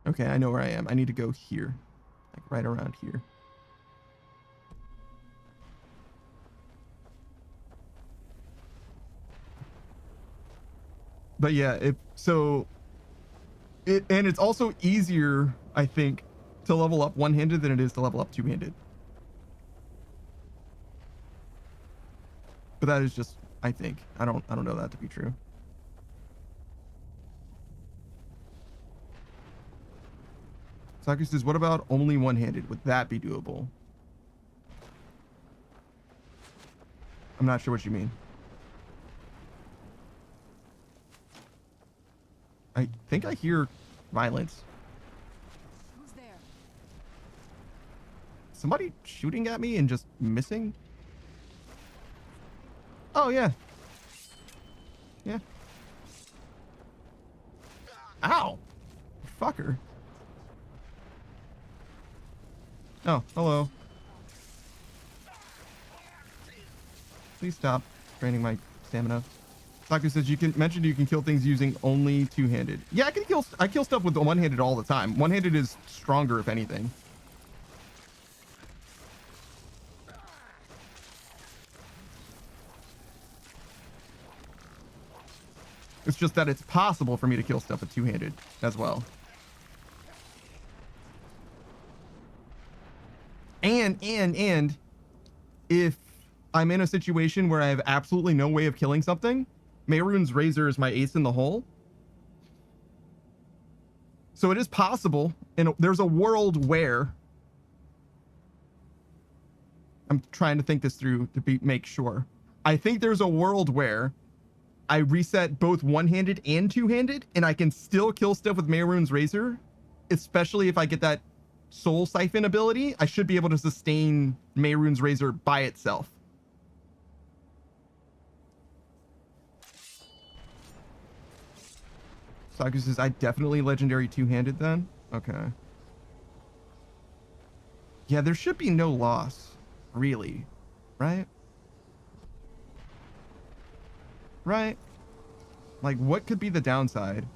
Okay, I know where I am. I need to go here, like right around here. But yeah, and it's also easier, I think, to level up one-handed than it is to level up two-handed. But that is just, I think. I don't know that to be true. Saku says, what about only one-handed? Would that be doable? I'm not sure what you mean. I think I hear violence. Who's there? Somebody shooting at me and just missing? Oh, yeah. Yeah. Ow! Fucker. Oh, hello. Please stop draining my stamina. Saku says you can kill things using only two-handed. Yeah, I kill stuff with the one-handed all the time. One-handed is stronger if anything. It's just that it's possible for me to kill stuff with two-handed as well. And if I'm in a situation where I have absolutely no way of killing something, Mehrunes Razor is my ace in the hole. So it is possible, and there's a world where I'm trying to think this through to make sure. I think there's a world where I reset both one-handed and two-handed, and I can still kill stuff with Mehrunes Razor, especially if I get that Soul Siphon ability. I should be able to sustain Mehrunes Razor by itself. Saku says, I definitely legendary two-handed then? Okay. Yeah, there should be no loss, really, right? Right? Like, what could be the downside?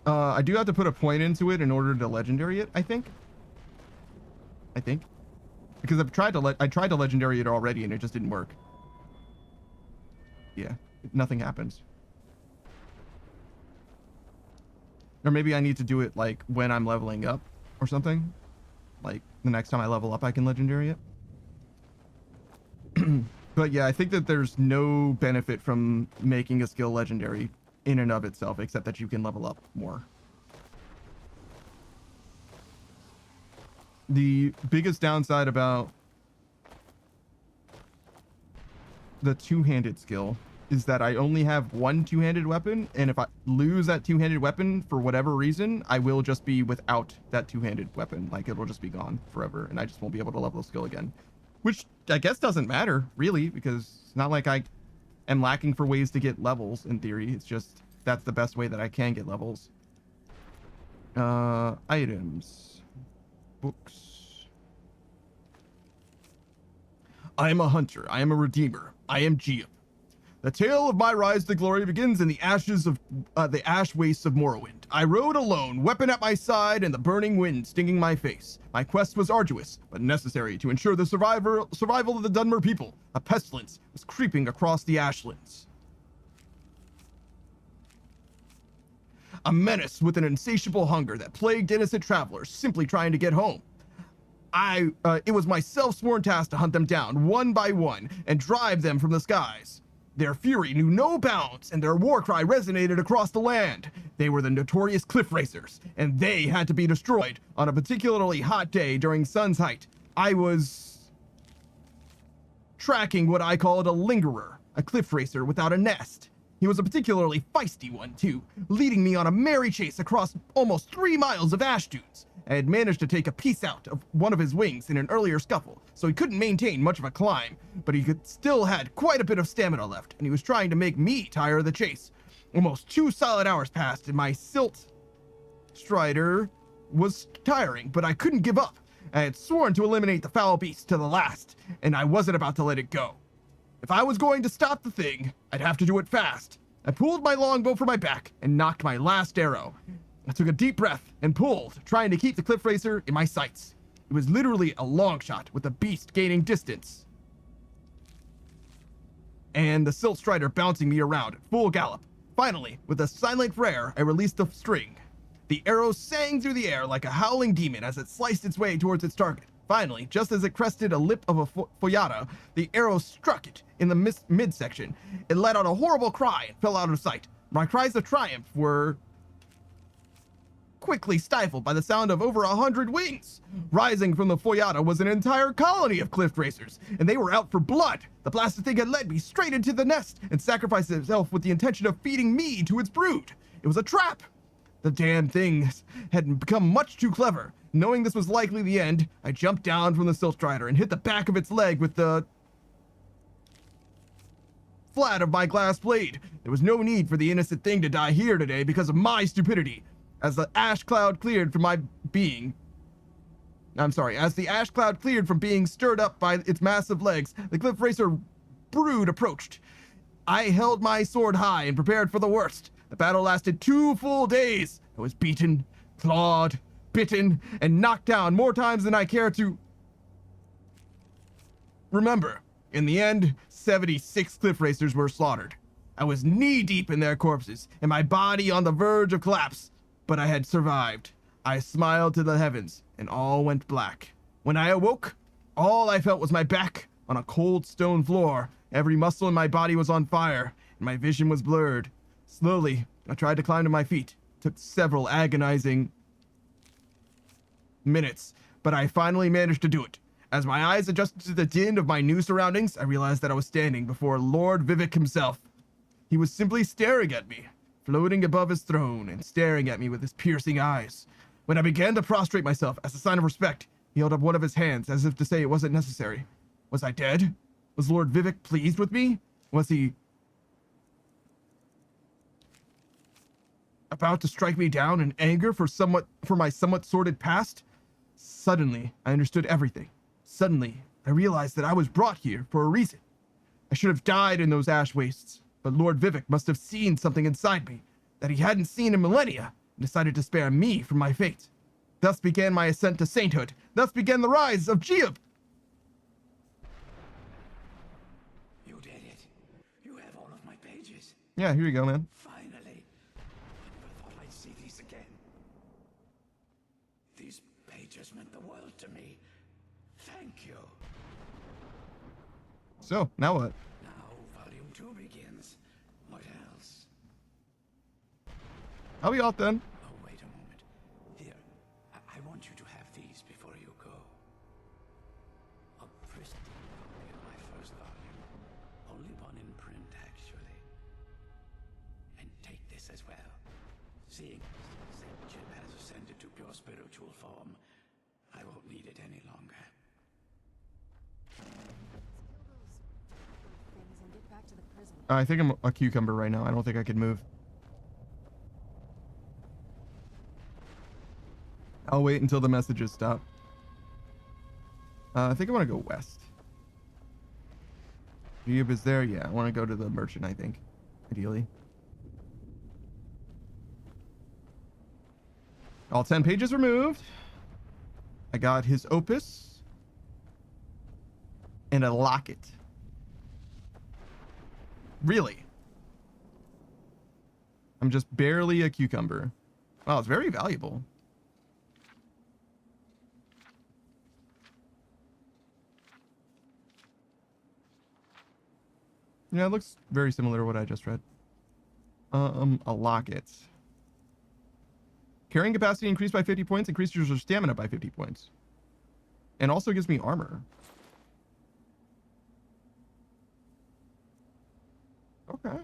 I do have to put a point into it in order to legendary it, I think. Because I tried to legendary it already and it just didn't work. Yeah, nothing happens. Or maybe I need to do it like when I'm leveling up or something. Like the next time I level up, I can legendary it. But yeah, I think that there's no benefit from making a skill legendary in and of itself, except that you can level up more. The biggest downside about the two-handed skill is that I only have one two-handed weapon, and if I lose that two-handed weapon for whatever reason, I will just be without that two-handed weapon. Like, it'll just be gone forever, and I just won't be able to level the skill again. Which I guess doesn't matter, really, because it's not like I am lacking for ways to get levels, in theory. It's just that's the best way that I can get levels. Items. Books. I am a hunter. I am a redeemer. I am Geop. The tale of my rise to glory begins in the ashes of the ash wastes of Morrowind. I rode alone, weapon at my side, and the burning wind stinging my face. My quest was arduous, but necessary to ensure the survival of the Dunmer people. A pestilence was creeping across the ashlands. A menace with an insatiable hunger that plagued innocent travelers simply trying to get home. It was my self-sworn task to hunt them down one by one and drive them from the skies. Their fury knew no bounds, and their war cry resonated across the land. They were the notorious cliff racers, and they had to be destroyed on a particularly hot day during sun's height. I was tracking what I called a lingerer, a cliff racer without a nest. He was a particularly feisty one, too, leading me on a merry chase across almost 3 miles of ash dunes. I had managed to take a piece out of one of his wings in an earlier scuffle, so he couldn't maintain much of a climb, but he still had quite a bit of stamina left, and he was trying to make me tire of the chase. Almost 2 solid hours passed, and my silt strider was tiring, but I couldn't give up. I had sworn to eliminate the foul beast to the last, and I wasn't about to let it go. If I was going to stop the thing, I'd have to do it fast. I pulled my longbow from my back and knocked my last arrow. I took a deep breath and pulled, trying to keep the cliff racer in my sights. It was literally a long shot with the beast gaining distance, and the silt strider bouncing me around at full gallop. Finally, with a silent prayer, I released the string. The arrow sang through the air like a howling demon as it sliced its way towards its target. Finally, just as it crested a lip of a foyata, the arrow struck it in the midsection. It let out a horrible cry and fell out of sight. My cries of triumph were quickly stifled by the sound of over 100 wings. Rising from the foyata was an entire colony of cliff racers, and they were out for blood. The blasted thing had led me straight into the nest and sacrificed itself with the intention of feeding me to its brood. It was a trap. The damn thing had become much too clever. Knowing this was likely the end, I jumped down from the silt strider and hit the back of its leg with the flat of my glass blade. There was no need for the innocent thing to die here today because of my stupidity. As the ash cloud cleared from being stirred up by its massive legs, the cliff racer brood approached. I held my sword high and prepared for the worst. The battle lasted 2 full days. I was beaten, clawed, bitten, and knocked down more times than I care to remember. In the end, 76 cliff racers were slaughtered. I was knee-deep in their corpses, and my body on the verge of collapse. But I had survived. I smiled to the heavens, and all went black. When I awoke, all I felt was my back on a cold stone floor. Every muscle in my body was on fire, and my vision was blurred. Slowly, I tried to climb to my feet. It took several agonizing minutes, but I finally managed to do it. As my eyes adjusted to the din of my new surroundings, I realized that I was standing before Lord Vivek himself. He was simply staring at me, floating above his throne and staring at me with his piercing eyes. When I began to prostrate myself as a sign of respect, he held up one of his hands as if to say it wasn't necessary. Was I dead? Was Lord Vivek pleased with me? Was he about to strike me down in anger for my somewhat sordid past? Suddenly, I understood everything. Suddenly, I realized that I was brought here for a reason. I should have died in those ash wastes, but Lord Vivek must have seen something inside me that he hadn't seen in millennia and decided to spare me from my fate. Thus began my ascent to sainthood. Thus began the rise of Geop. You did it. You have all of my pages. Yeah, here you go, man. Finally. I never thought I'd see these again. These pages meant the world to me. Thank you. So, now what? Now, Volume 2 begins. What else? I'll be off then. Oh, wait a moment. Here, I want you to have these before you go. A pristine copy of my first volume. Only one in print, actually. And take this as well. Seeing Saint Jim has ascended to pure spiritual form, I won't need it any longer. Things and get back to the prison. I think I'm a cucumber right now. I don't think I could move. I'll wait until the messages stop. I think I want to go west. Yub is there. Yeah, I want to go to the merchant, I think, ideally. All 10 pages removed. I got his opus and a locket. Really? I'm just barely a cucumber. Wow, it's very valuable. Yeah, it looks very similar to what I just read. A locket. Carrying capacity increased by 50 points, increases your stamina by 50 points. And also gives me armor. Okay.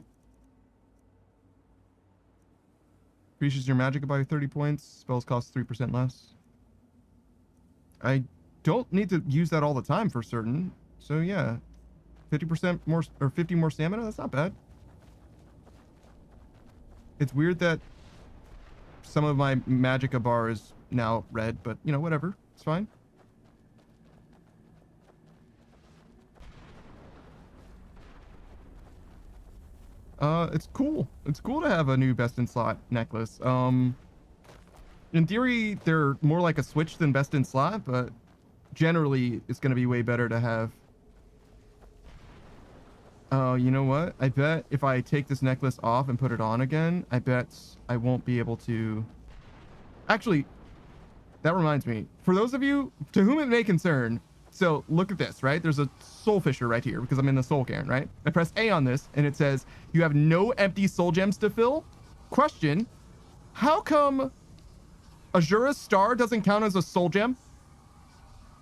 Increases your magic by 30 points. Spells cost 3% less. I don't need to use that all the time for certain. So yeah. 50% more, or 50 more stamina? That's not bad. It's weird that some of my magicka bar is now red, but you know, whatever. It's fine. It's cool. It's cool to have a new best in slot necklace. In theory, they're more like a switch than best in slot, but generally it's going to be way better to have. Oh, you know what? I bet if I take this necklace off and put it on again, I bet I won't be able to. Actually, that reminds me. For those of you to whom it may concern, so look at this, right? There's a soul fisher right here because I'm in the soul cairn, right? I press A on this and it says you have no empty soul gems to fill. Question: how come Azura's star doesn't count as a soul gem?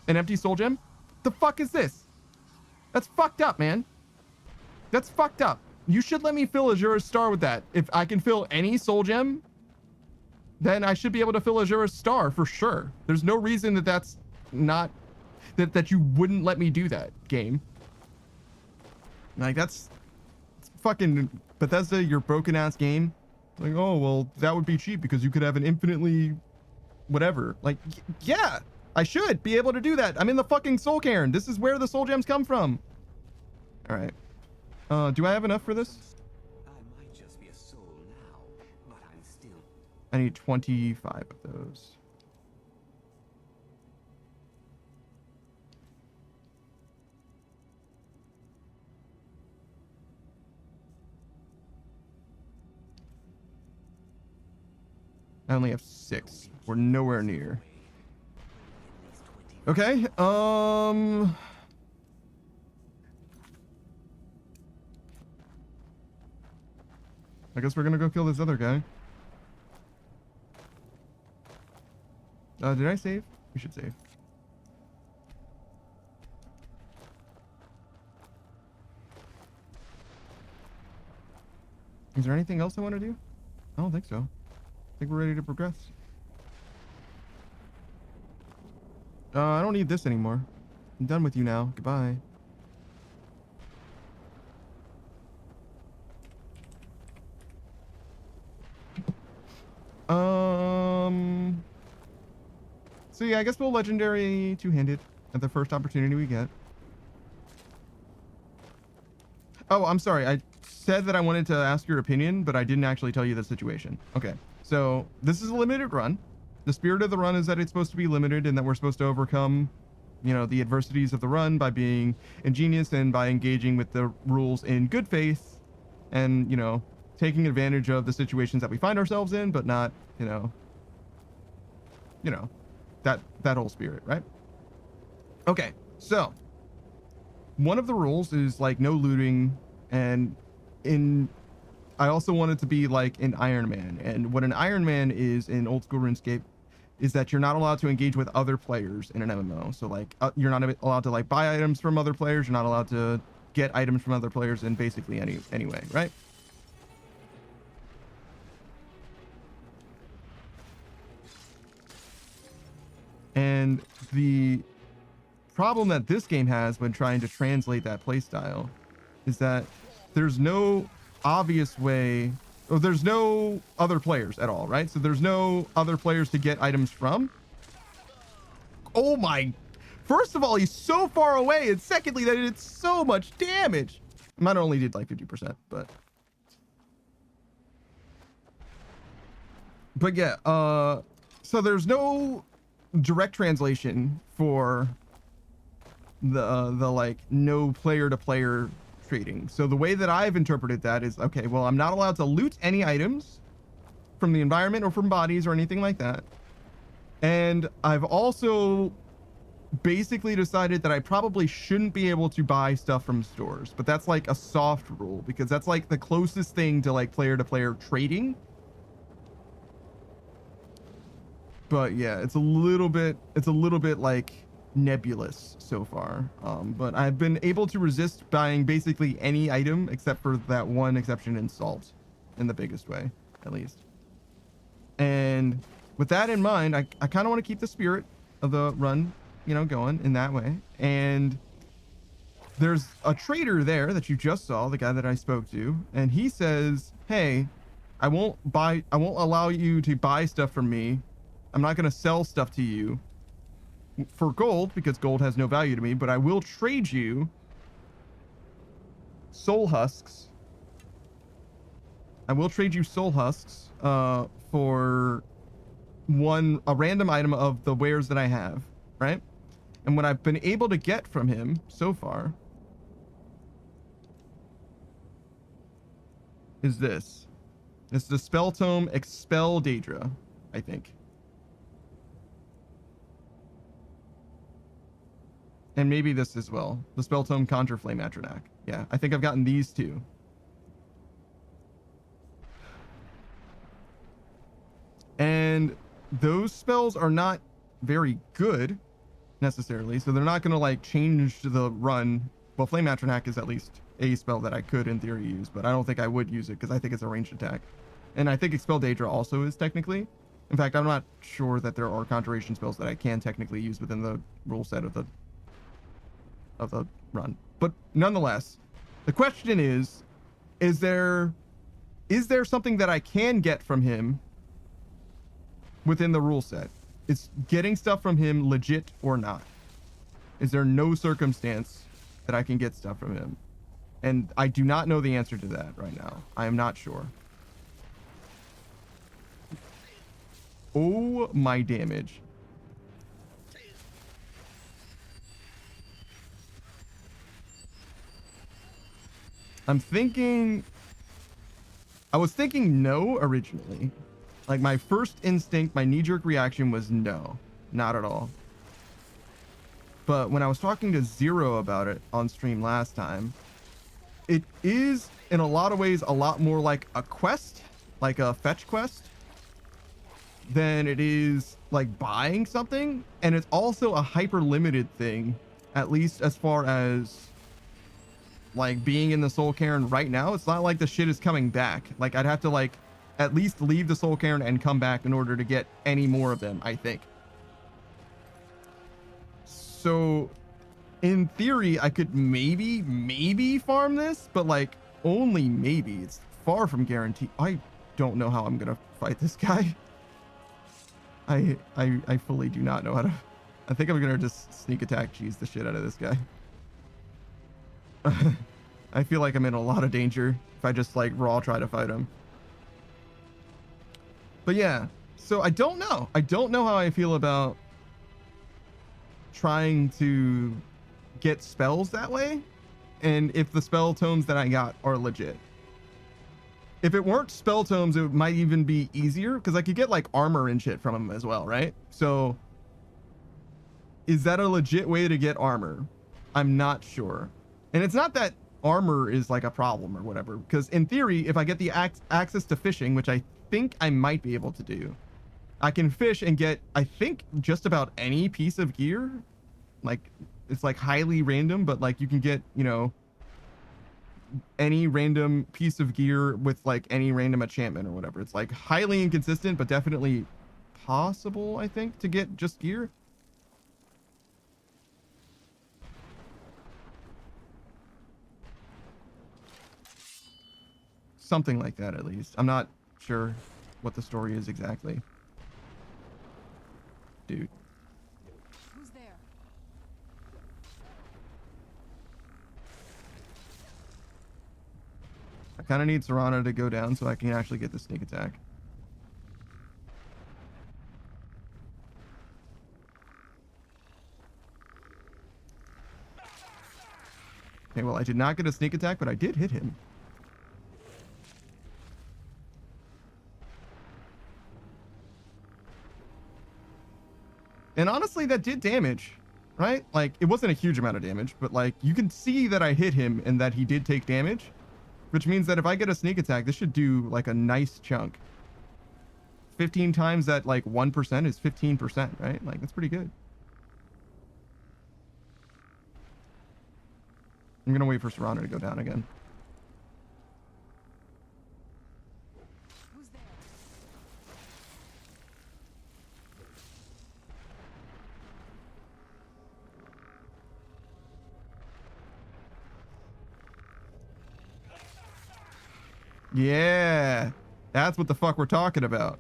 An empty soul gem? The fuck is this? That's fucked up, man. That's fucked up. You should let me fill Azura's star with that. If I can fill any soul gem, then I should be able to fill Azura's star for sure. There's no reason that that's not, that you wouldn't let me do that, game. Like, that's fucking Bethesda, your broken ass game. Like, oh, well, that would be cheap because you could have an infinitely whatever. Like, yeah, I should be able to do that. I'm in the fucking soul cairn. This is where the soul gems come from. All right. Do I have enough for this? I might just be a soul now, but I'm still. I need 25 of those. I only have 6. We're nowhere near. Okay, I guess we're gonna go kill this other guy. Did I save? We should save. Is there anything else I want to do? I don't think so. I think we're ready to progress. I don't need this anymore. I'm done with you now. Goodbye. So yeah, I guess we'll legendary two-handed at the first opportunity we get. Oh, I'm sorry. I said that I wanted to ask your opinion, but I didn't actually tell you the situation. Okay. So this is a limited run. The spirit of the run is that it's supposed to be limited and that we're supposed to overcome, you know, the adversities of the run by being ingenious and by engaging with the rules in good faith and, you know, taking advantage of the situations that we find ourselves in, but not, you know, that whole spirit, right? Okay, so one of the rules is like no looting, and I also want it to be like an Iron Man, and what an Iron Man is in old school RuneScape is that you're not allowed to engage with other players in an MMO. So like you're not allowed to like buy items from other players, you're not allowed to get items from other players in basically any way, right? And the problem that this game has when trying to translate that playstyle is that there's no obvious way, or there's no other players at all, right? So there's no other players to get items from. Oh my, first of all, he's so far away, and secondly, that it did so much damage. Mine only did like 50%, but yeah, so there's no direct translation for the like no player to player trading. So the way that I've interpreted that is, okay, well, I'm not allowed to loot any items from the environment or from bodies or anything like that. And I've also basically decided that I probably shouldn't be able to buy stuff from stores, but that's like a soft rule because that's like the closest thing to like player to player trading. But yeah, it's a little bit like nebulous so far. But I've been able to resist buying basically any item except for that one exception in salt, in the biggest way, at least. And with that in mind, I kind of want to keep the spirit of the run, you know, going in that way. And there's a trader there that you just saw, the guy that I spoke to, and he says, hey, I won't allow you to buy stuff from me. I'm not going to sell stuff to you for gold because gold has no value to me, but I will trade you soul husks. I will trade you soul husks for a random item of the wares that I have, right? And what I've been able to get from him so far is this. It's the spell tome Expel Daedra, I think. And maybe this as well. The spell tome Conjure Flame Atronak. Yeah, I think I've gotten these two. And those spells are not very good necessarily, so they're not going to like change the run. Well, Flame Atronak is at least a spell that I could in theory use, but I don't think I would use it because I think it's a ranged attack. And I think Expel Daedra also is technically. In fact, I'm not sure that there are conjuration spells that I can technically use within the rule set of the run. But nonetheless, the question is there something that I can get from him within the rule set? Is getting stuff from him legit or not? Is there no circumstance that I can get stuff from him? And I do not know the answer to that right now. I am not sure. Oh, my damage. I was thinking no originally. Like my first instinct, my knee-jerk reaction was no, not at all. But when I was talking to Zero about it on stream last time, it is in a lot of ways a lot more like a quest, like a fetch quest, than it is like buying something. And it's also a hyper limited thing, at least as far as like being in the Soul Cairn right now. It's not like the shit is coming back. Like I'd have to like at least leave the Soul Cairn and come back in order to get any more of them, I think. So in theory, I could maybe farm this, but like only maybe. It's far from guaranteed. I don't know how I'm gonna fight this guy. I fully do not know how to. I think I'm gonna just sneak attack cheese the shit out of this guy. I feel like I'm in a lot of danger if I just like raw try to fight him. But yeah, so I don't know. I don't know how I feel about trying to get spells that way, and if the spell tomes that I got are legit. If it weren't spell tomes, it might even be easier because I could get like armor and shit from them as well, right? So is that a legit way to get armor? I'm not sure. And it's not that armor is like a problem or whatever, because in theory, if I get the access to fishing, which I think I might be able to do, I can fish and get, I think, just about any piece of gear. Like it's like highly random, but like you can get, you know, any random piece of gear with like any random enchantment or whatever. It's like highly inconsistent, but definitely possible, I think, to get just gear. Something like that, at least. I'm not sure what the story is exactly. Dude. Who's there? kind of need Serrano to go down so I can actually get the sneak attack. Okay, well, I did not get a sneak attack, but I did hit him. And honestly, that did damage, right? Like, it wasn't a huge amount of damage, but like, you can see that I hit him and that he did take damage, which means that if I get a sneak attack, this should do like a nice chunk. 15 times that like 1% is 15%, right? Like, that's pretty good. I'm gonna wait for Serrano to go down again. Who's there? Yeah, that's what the fuck we're talking about.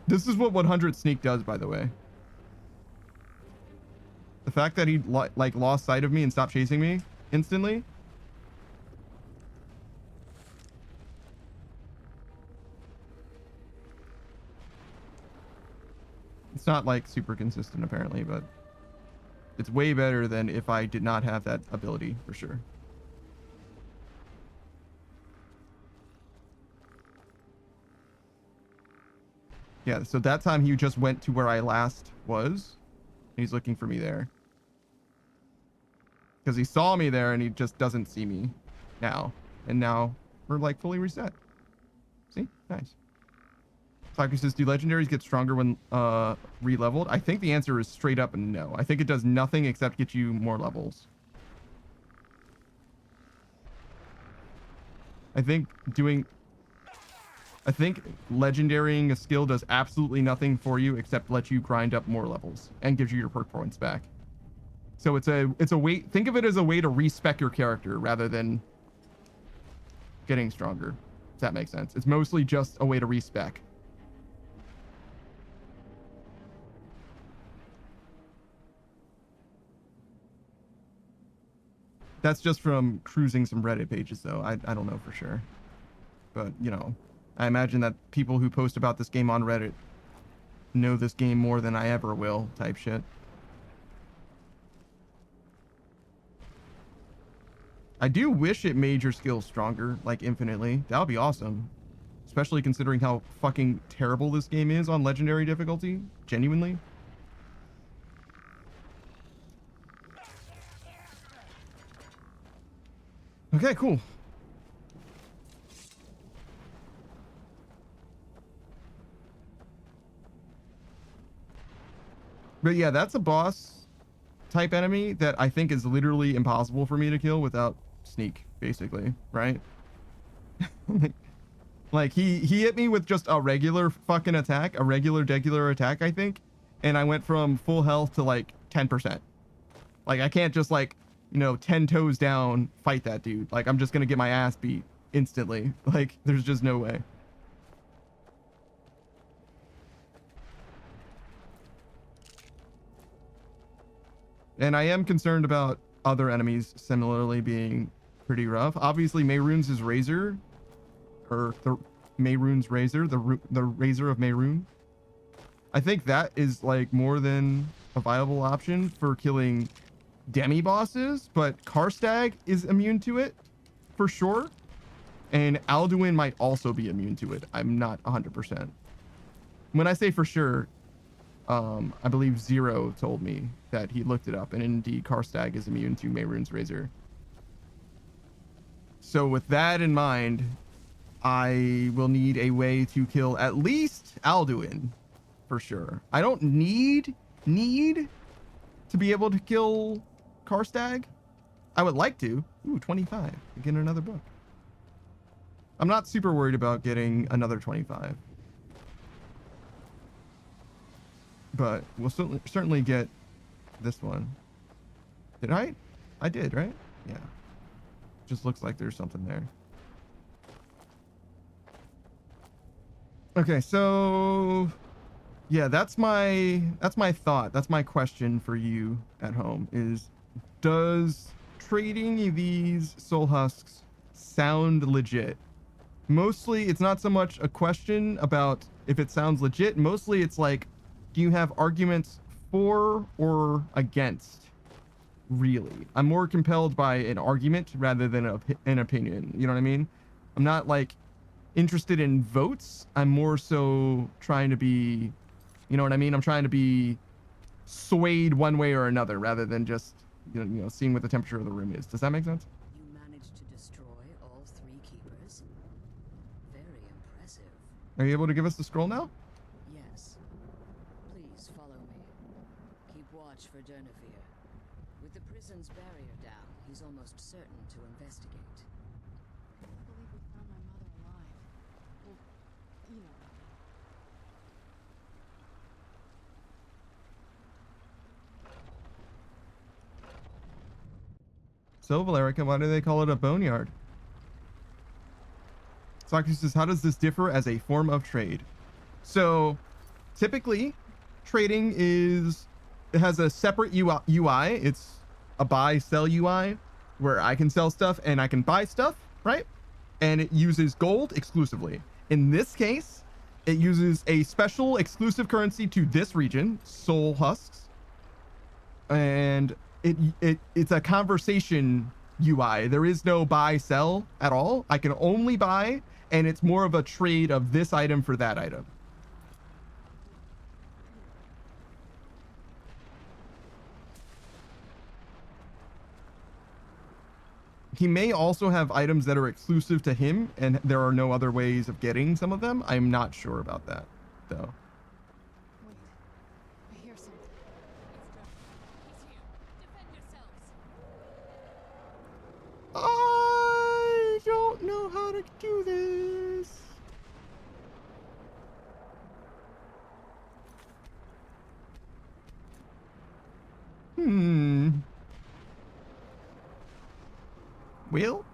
This is what 100 sneak does, by the way. The fact that he like lost sight of me and stopped chasing me instantly. It's not like super consistent apparently, but it's way better than if I did not have that ability for sure. Yeah, so that time he just went to where I last was. He's looking for me there. Because he saw me there and he just doesn't see me now. And now we're like fully reset. See? Nice. Saki says, do legendaries get stronger when re-leveled? I think the answer is straight up no. I think it does nothing except get you more levels. I think legendarying a skill does absolutely nothing for you except let you grind up more levels and gives you your perk points back. So it's a way, think of it as a way to respec your character rather than getting stronger. If that makes sense. It's mostly just a way to respec. That's just from cruising some Reddit pages though. I don't know for sure. But, you know, I imagine that people who post about this game on Reddit know this game more than I ever will type shit. I do wish it made your skills stronger, like infinitely. That would be awesome. Especially considering how fucking terrible this game is on legendary difficulty. Genuinely. Okay, cool. But yeah, that's a boss type enemy that I think is literally impossible for me to kill without sneak, basically, right? Like he hit me with just a regular fucking attack, a regular attack, I think, and I went from full health to like 10%. Like I can't just like, you know, 10 toes down fight that dude. Like I'm just gonna get my ass beat instantly. Like there's just no way. And I am concerned about other enemies similarly being pretty rough. Obviously, Mehrunes' Razor, or the Mehrunes' Razor, the Razor of Mehrun. I think that is like more than a viable option for killing demi-bosses, but Karstag is immune to it for sure. And Alduin might also be immune to it. I'm not 100%. When I say for sure, I believe Zero told me that he looked it up, and indeed Karstag is immune to Mehrunes' Razor. So with that in mind, I will need a way to kill at least Alduin, for sure. I don't need to be able to kill Karstag. I would like to. Ooh, 25. Again, another book. I'm not super worried about getting another 25. But we'll certainly get this one. Did I? I did, right? Yeah. Just looks like there's something there. Okay, so yeah, that's my thought. That's my question for you at home is Does trading these soul husks sound legit? Mostly, it's not so much a question about if it sounds legit. Mostly, it's like, do you have arguments for or against? Really, I'm more compelled by an argument rather than an opinion. You know what I mean? I'm not like interested in votes. I'm more so trying to be, you know what I mean? I'm trying to be swayed one way or another rather than just, seeing what the temperature of the room is. Does that make sense? You managed to destroy all 3 keepers? Very impressive. Are you able to give us the scroll now? Yes. Please follow me. Keep watch for Durnafir. With the prison's barrier down, he's almost certain to investigate. I can't believe we found my mother alive. Well, you know. So, Valerica, why do they call it a boneyard? Socrates says, how does this differ as a form of trade? So, typically, trading it has a separate UI. It's a buy-sell UI where I can sell stuff and I can buy stuff, right? And it uses gold exclusively. In this case, it uses a special exclusive currency to this region, soul husks. And it's a conversation UI. There is no buy sell at all. I can only buy, and it's more of a trade of this item for that item. He may also have items that are exclusive to him, and there are no other ways of getting some of them. I'm not sure about that, though. Wait. I hear something. He's here. Defend yourselves. I don't know how to do this. Well,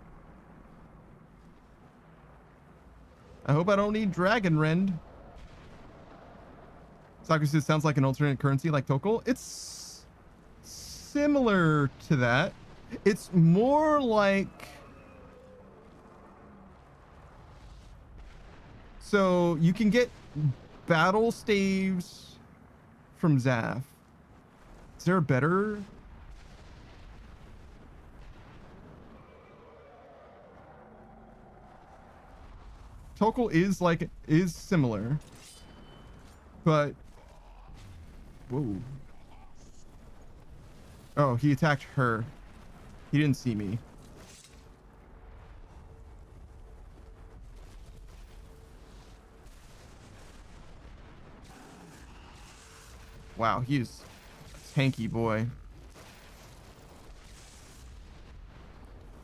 I hope I don't need Dragon Rend. Socrates sounds like an alternate currency like Tokal. It's similar to that. It's more like... So you can get battle staves from Zaf. Is there a better... Tokal is similar, but whoa. Oh, he attacked her. He didn't see me. Wow, he's a tanky boy.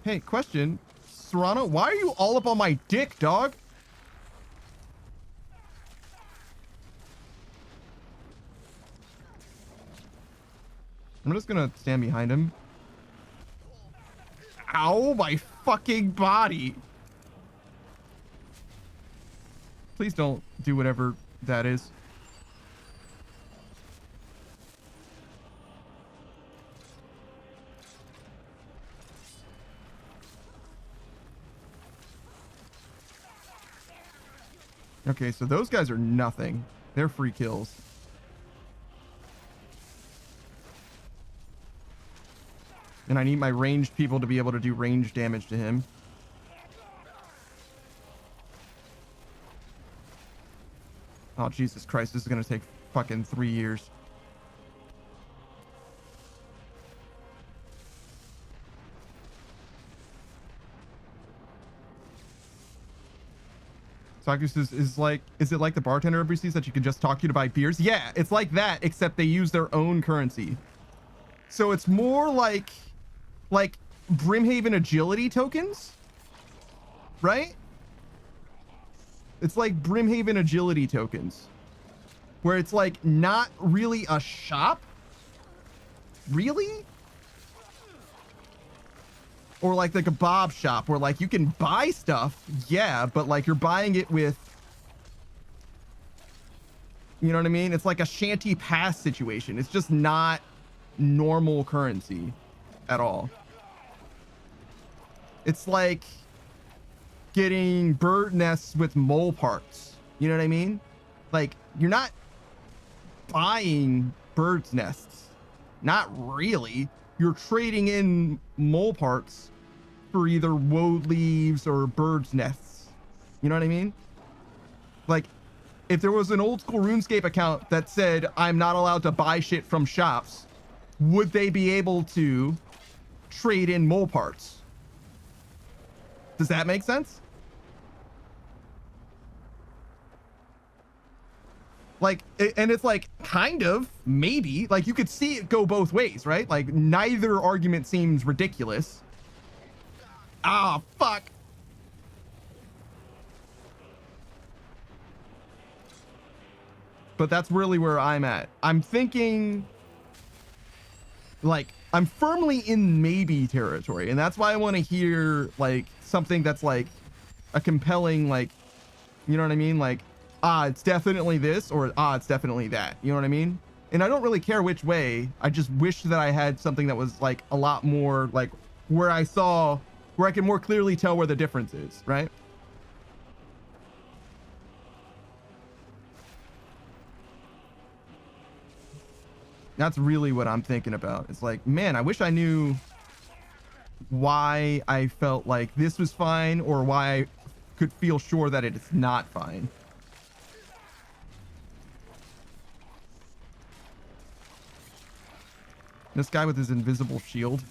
Hey, question. Serrano, why are you all up on my dick, dog? I'm just gonna stand behind him. Ow, my fucking body. Please don't do whatever that is. Okay, so those guys are nothing. They're free kills. And I need my ranged people to be able to do range damage to him. Oh, Jesus Christ. This is going to take fucking 3 years. Socrates is it like the bartender NPCs that you can just talk to buy beers? Yeah, it's like that, except they use their own currency. So it's more like Brimhaven agility tokens, right? It's like Brimhaven agility tokens, where it's like not really a shop, really? Or like the kebab shop where like you can buy stuff, yeah, but like you're buying it with, you know what I mean? It's like a shanty pass situation. It's just not normal currency. at all. It's like getting bird nests with mole parts. You know what I mean? Like, you're not buying birds' nests. Not really. You're trading in mole parts for either woad leaves or birds' nests. You know what I mean? Like, if there was an old school RuneScape account that said, I'm not allowed to buy shit from shops, would they be able to trade in mole parts? Does that make sense? Like, and it's like, kind of, maybe, like you could see it go both ways, right? Like neither argument seems ridiculous. Ah, fuck. But that's really where I'm at. I'm thinking, like, I'm firmly in maybe territory, and that's why I want to hear like something that's like a compelling, like, you know what I mean? Like, it's definitely this, or it's definitely that. You know what I mean? And I don't really care which way. I just wish that I had something that was like a lot more like where I can more clearly tell where the difference is, right? That's really what I'm thinking about. It's like, man, I wish I knew why I felt like this was fine or why I could feel sure that it is not fine. This guy with his invisible shield.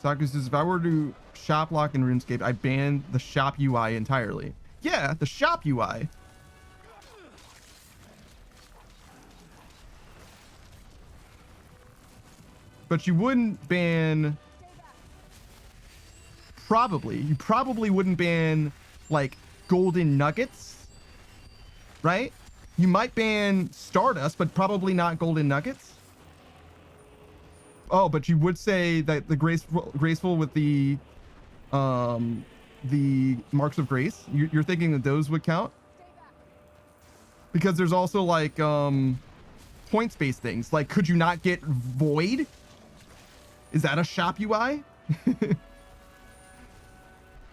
Saku says, if I were to shop lock in RuneScape, I banned the shop UI entirely. Yeah, the shop UI. But you wouldn't ban... You probably wouldn't ban, like, golden nuggets, right? You might ban Stardust, but probably not golden nuggets. Oh, but you would say that the graceful with the marks of grace, you're thinking that those would count? Because there's also like points-based things. Like, could you not get void? Is that a shop UI?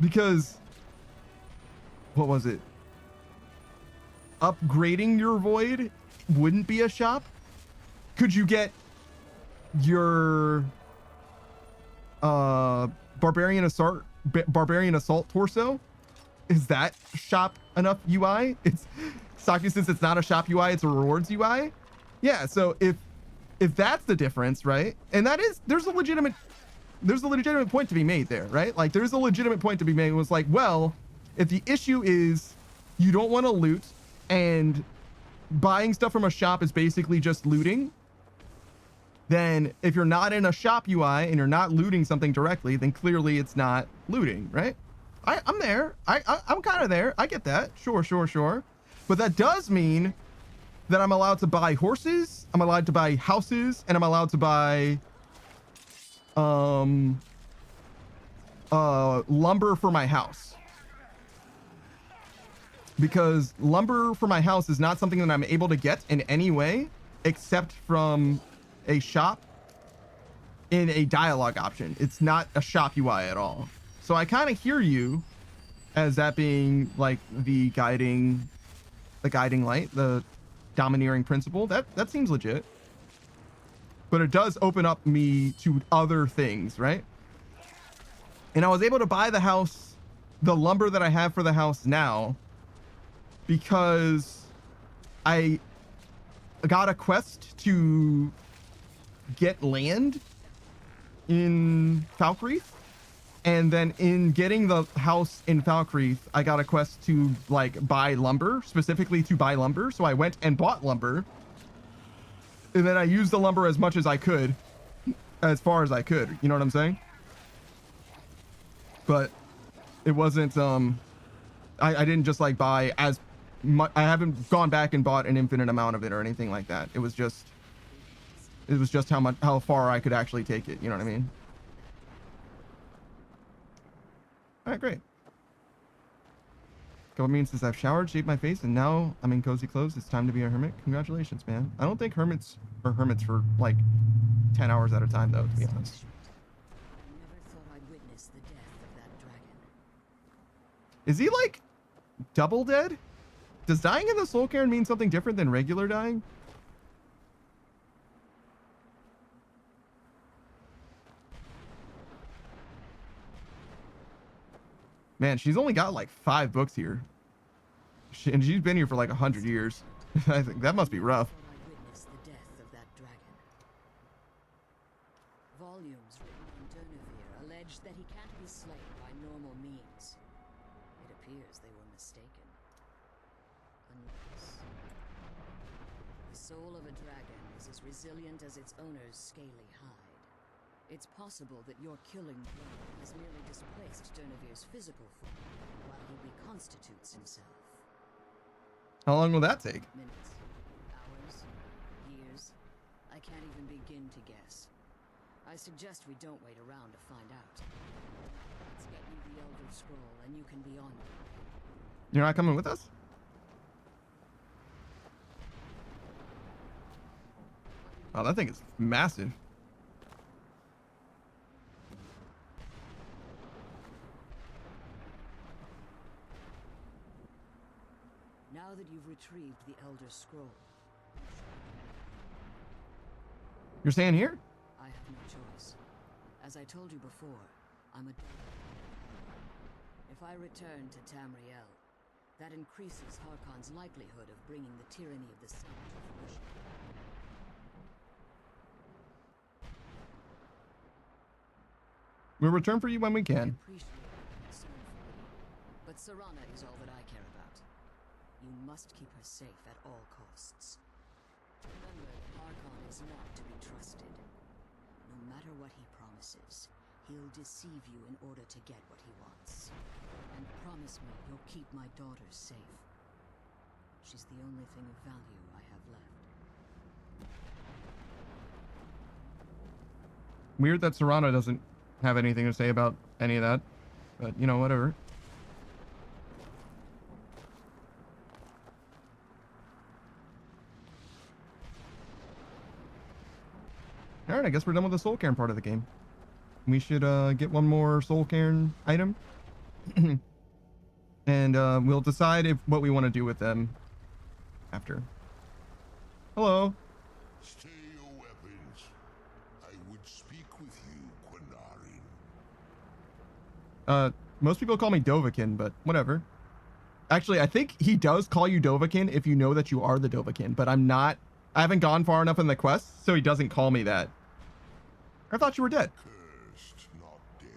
Because what was it? Upgrading your void wouldn't be a shop? Could you get your barbarian assault torso? Is that shop enough UI? It's Saki, since it's not a shop UI, it's a rewards UI. Yeah, so if that's the difference, right? And that is, there's a legitimate point to be made there, right? Like, there's a legitimate point to be made. It was like, well, if the issue is you don't want to loot and buying stuff from a shop is basically just looting, then if you're not in a shop UI and you're not looting something directly, then clearly it's not looting, right? I'm there. I'm kind of there. I get that. Sure. But that does mean that I'm allowed to buy horses, I'm allowed to buy houses, and I'm allowed to buy lumber for my house. Because lumber for my house is not something that I'm able to get in any way except from a shop in a dialogue option. It's not a shop UI at all. So I kind of hear you as that being like the guiding light, the domineering principle. That seems legit. But it does open up me to other things, right? And I was able to buy the lumber that I have for the house now, because I got a quest to get land in Falkreath, and then in getting the house in Falkreath, I got a quest to like buy lumber, specifically to buy lumber. So I went and bought lumber, and then I used the lumber as much as I could, as far as I could. You know what I'm saying? But it wasn't I didn't just like buy as much. I haven't gone back and bought an infinite amount of it or anything like that. It was just how far I could actually take it. You know what I mean? All right, great. Couple minutes since I've showered, shaved my face, and now I'm in cozy clothes. It's time to be a hermit. Congratulations, man. I don't think hermits are hermits for like 10 hours at a time, though, to be honest. I never thought I'd witness the death of that dragon. Is he like double dead? Does dying in the soul cairn mean something different than regular dying? Man, she's only got like 5 books here. And she's been here for like 100 years. I think that must be rough. I thought I'd witness the death of that dragon. Volumes written on Durnevere allege that he can't be slain by normal means. It appears they were mistaken. Unless the soul of a dragon is as resilient as its owner's scaly hide. It's possible that your killing blow has merely displaced Durnevere's physical form while he reconstitutes himself. How long will that take? Minutes, hours, years. I can't even begin to guess. I suggest we don't wait around to find out. Let's get you the Elder Scroll and you can be on your way. You're not coming with us? Oh, that thing is massive. Now that you've retrieved the Elder Scroll, You're staying here? I have no choice. As I told you before, I'm a... If I return to Tamriel, that increases Harkon's likelihood of bringing the tyranny of the sun to fruition. We'll return for you when we I can. appreciate your concern for me, but Serana is all that I care about. You must keep her safe at all costs. Remember that Harkon is not to be trusted. No matter what he promises, he'll deceive you in order to get what he wants. And promise me you'll keep my daughter safe. She's the only thing of value I have left. Weird that Serana doesn't have anything to say about any of that. But, you know, whatever. Alright, I guess we're done with the soul cairn part of the game. We should get one more soul cairn item. And we'll decide what we want to do with them after. Hello. Stay your weapons. I would speak with you, Quinarin. Most people call me Dovahkiin, but whatever. Actually, I think he does call you Dovahkiin if you know that you are the Dovahkiin, but I'm not. I haven't gone far enough in the quest, so he doesn't call me that. I thought you were dead. Cursed, not dead.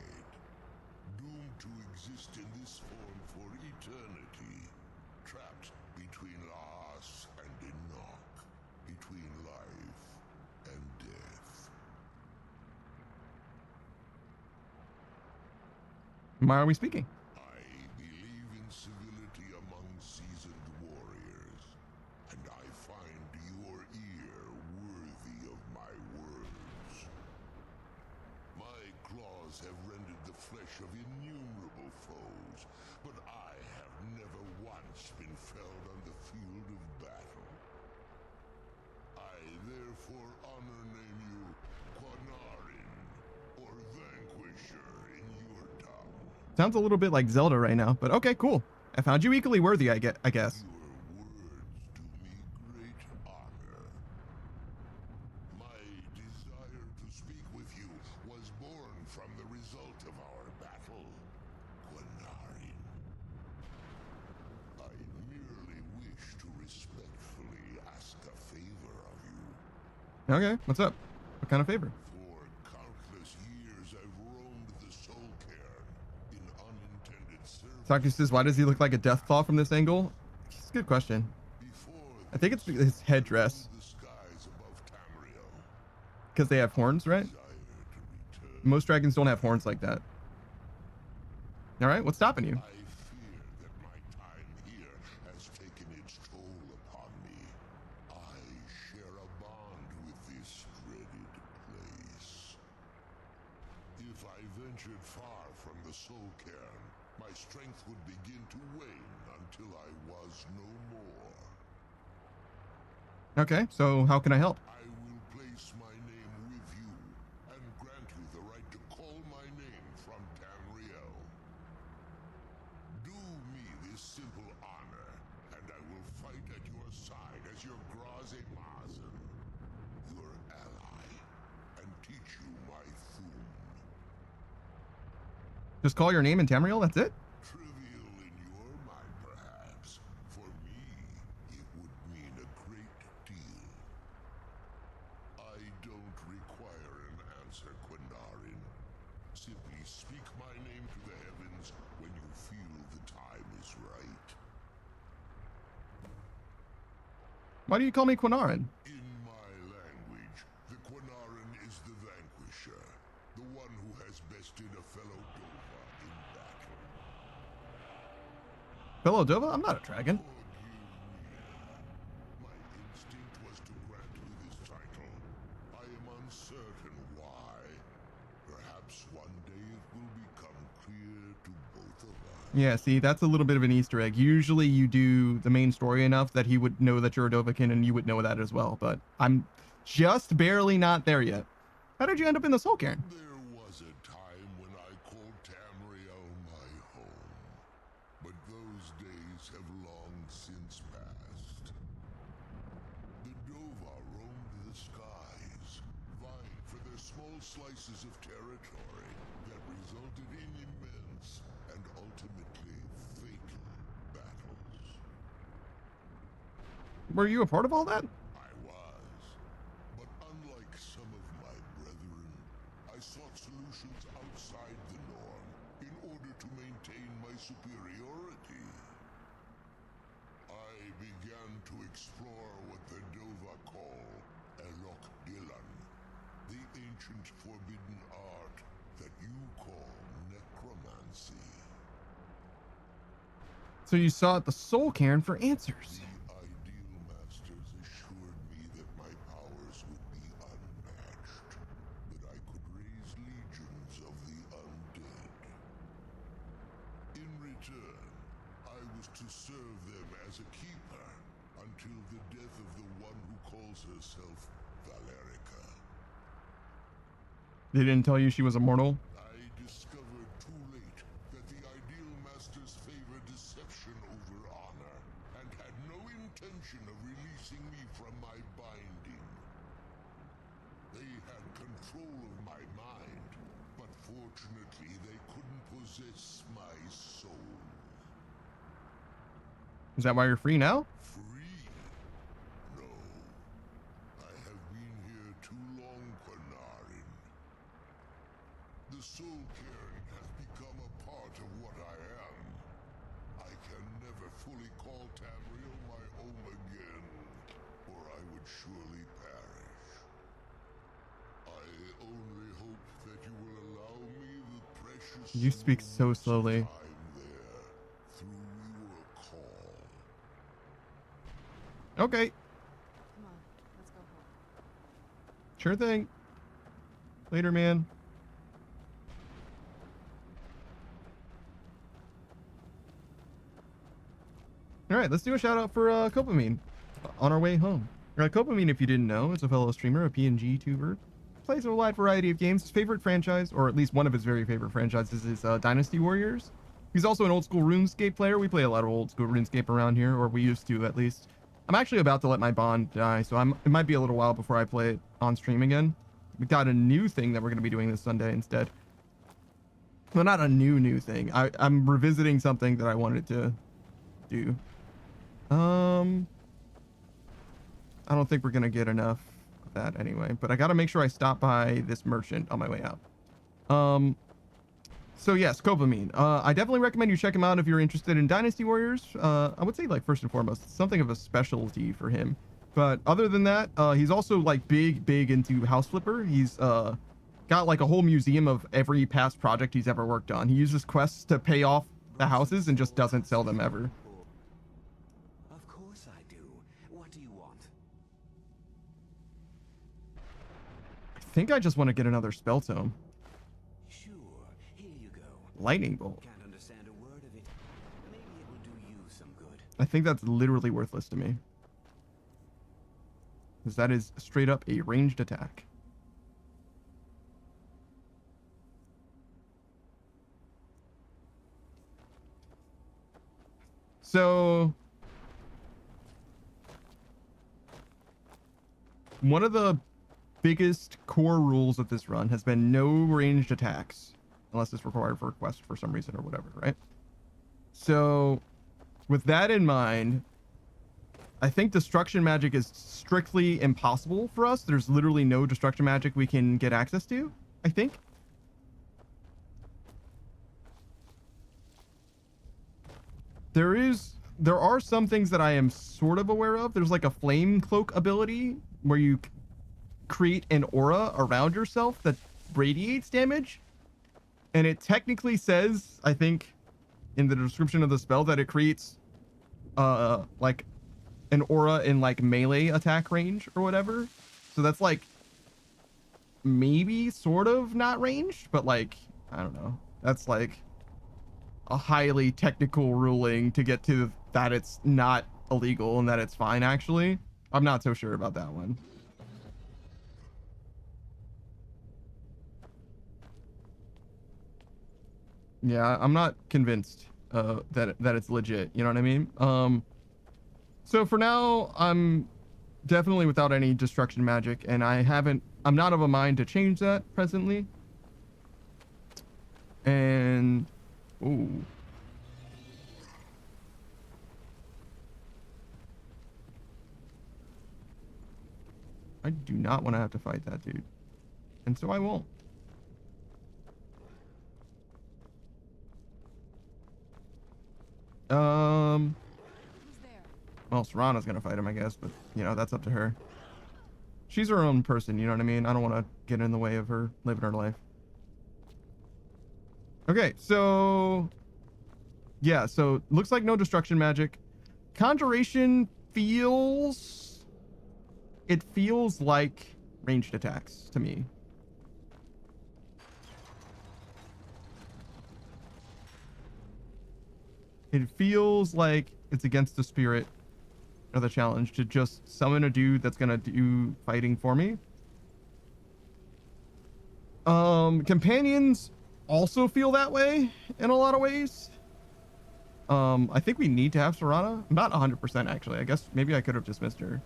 Doomed to exist in this form for eternity. Trapped between Laas and Enoch. Between life and death. Why are we speaking? I believe in civility among seasoned warriors, and I find your ear worthy of my words. My claws have rended the flesh of innumerable foes, but I have never once been felled on the field of battle. I therefore honor name you Quinarin, or Vanquisher in your tongue. Sounds a little bit like Zelda right now, but okay, cool. I found you equally worthy, I guess. Your words do me great honor. My desire to speak with you was born from the result of our battle, Quinarin. I merely wish to respectfully ask a favor of you. Okay, what's up? What kind of favor? For countless years I've roamed the Soul Cairn in unintended service. Doctor says, why does he look like a Deathclaw from this angle? It's a good question. Before I think it's his headdress, the skies above Tamriel, because they have horns, right? desire to return. Most dragons don't have horns like that. All right, what's stopping you? I fear that my time here has taken its toll upon me. I share a bond with this dreaded place. If I ventured far from the soul cairn, my strength would begin to wane until I was no more. Okay, so how can I help? I will place my name with you and grant you the right to call my name from Tamriel. Do me this simple honor, and I will fight at your side as your Graze Mazen, your ally, and teach you my Thum. Just call your name in Tamriel, that's it? Trivial in your mind, perhaps. For me, it would mean a great deal. I don't require an answer, Quinarin. Simply speak my name to the heavens when you feel the time is right. Why do you call me Quinarin? In my language, the Quinarin is the vanquisher, the one who has bested a fellow Dova in battle. Fellow Dova? I'm not a dragon. Forgive me. My instinct was to grant you this title. I am uncertain why. Perhaps one day it will become clear to both of us. Yeah, see, that's a little bit of an Easter egg. Usually you do the main story enough that he would know that you're a Dovahkiin and you would know that as well, but I'm just barely not there yet. How did you end up in the Soul Cairn? There was a time when I called Tamriel my home, but those days have long since passed. The Dova roamed the skies, vying for their small slices of territory that resulted in immense and ultimately fatal battles. Were you a part of all that? I was, but unlike some of my brethren, I sought solutions outside the norm in order to maintain my superiority. I began to explore what the Dova call Elok Dilan, the ancient forbidden art that you call necromancy. So you sought the Soul Cairn for answers. The Ideal Masters assured me that my powers would be unmatched, that I could raise legions of the undead. In return, I was to serve them as a keeper until the death of the one who calls herself Valerica. They didn't tell you she was immortal? I discovered too late that the Ideal Masters favor deception over honor, and had no intention of releasing me from my binding. They had control of my mind, but fortunately they couldn't possess my soul. Is that why you're free now? Free? No. I have been here too long, Quinarin. The Soul Cairn has become a part of what I am. I can never fully call Tamriel my own again, or I would surely perish. I only hope that you will allow me the precious You speak so slowly. time there through your call. Okay, Come on, let's go home. sure thing. Later, man. All right, let's do a shout out for Copamine on our way home. Copamine, if you didn't know, is a fellow streamer, a PNG tuber. Plays a wide variety of games. His favorite franchise, or at least one of his very favorite franchises, is Dynasty Warriors. He's also an old school RuneScape player. We play a lot of old school RuneScape around here, or we used to at least. I'm actually about to let my bond die, so it might be a little while before I play it on stream again. We got a new thing that we're going to be doing this Sunday instead. Well, not a new thing. I'm revisiting something that I wanted to do. I don't think we're gonna get enough of that anyway, but I gotta make sure I stop by this merchant on my way out. So yes, Copamine. I definitely recommend you check him out if you're interested in Dynasty Warriors. I would say, like, first and foremost, it's something of a specialty for him. But other than that, he's also like big into House Flipper. He's got like a whole museum of every past project he's ever worked on. He uses quests to pay off the houses and just doesn't sell them ever. Of course I do. What do you want? I think I just want to get another spell tome. Sure. Lightning bolt. Can't understand a word of it. Maybe it will do you some good. I think that's literally worthless to me. Because that is straight up a ranged attack. So one of the biggest core rules of this run has been no ranged attacks unless it's required for a quest for some reason or whatever, right? So with that in mind, I think destruction magic is strictly impossible for us. There's literally no destruction magic we can get access to, I think. There are some things that I am sort of aware of. There's like a flame cloak ability where you create an aura around yourself that radiates damage. And it technically says, I think, in the description of the spell that it creates like an aura in like melee attack range or whatever. So that's like maybe sort of not ranged, but like, I don't know. That's like a highly technical ruling to get to that it's not illegal and that it's fine actually. I'm not so sure about that one. Yeah, I'm not convinced that it's legit, you know what I mean? So for now, I'm definitely without any destruction magic, and I'm not of a mind to change that presently. And ooh. I do not want to have to fight that dude. And so I won't. Who's there? Well, Serana's gonna fight him, I guess, but you know, that's up to her. She's her own person, you know what I mean? I don't want to get in the way of her living her life. Okay, so yeah, so looks like no destruction magic. Conjuration feels like ranged attacks to me. It feels like it's against the spirit of the challenge to just summon a dude that's gonna do fighting for me. Companions also feel that way in a lot of ways. I think we need to have Serana. I'm not 100% actually. I guess maybe I could have dismissed her.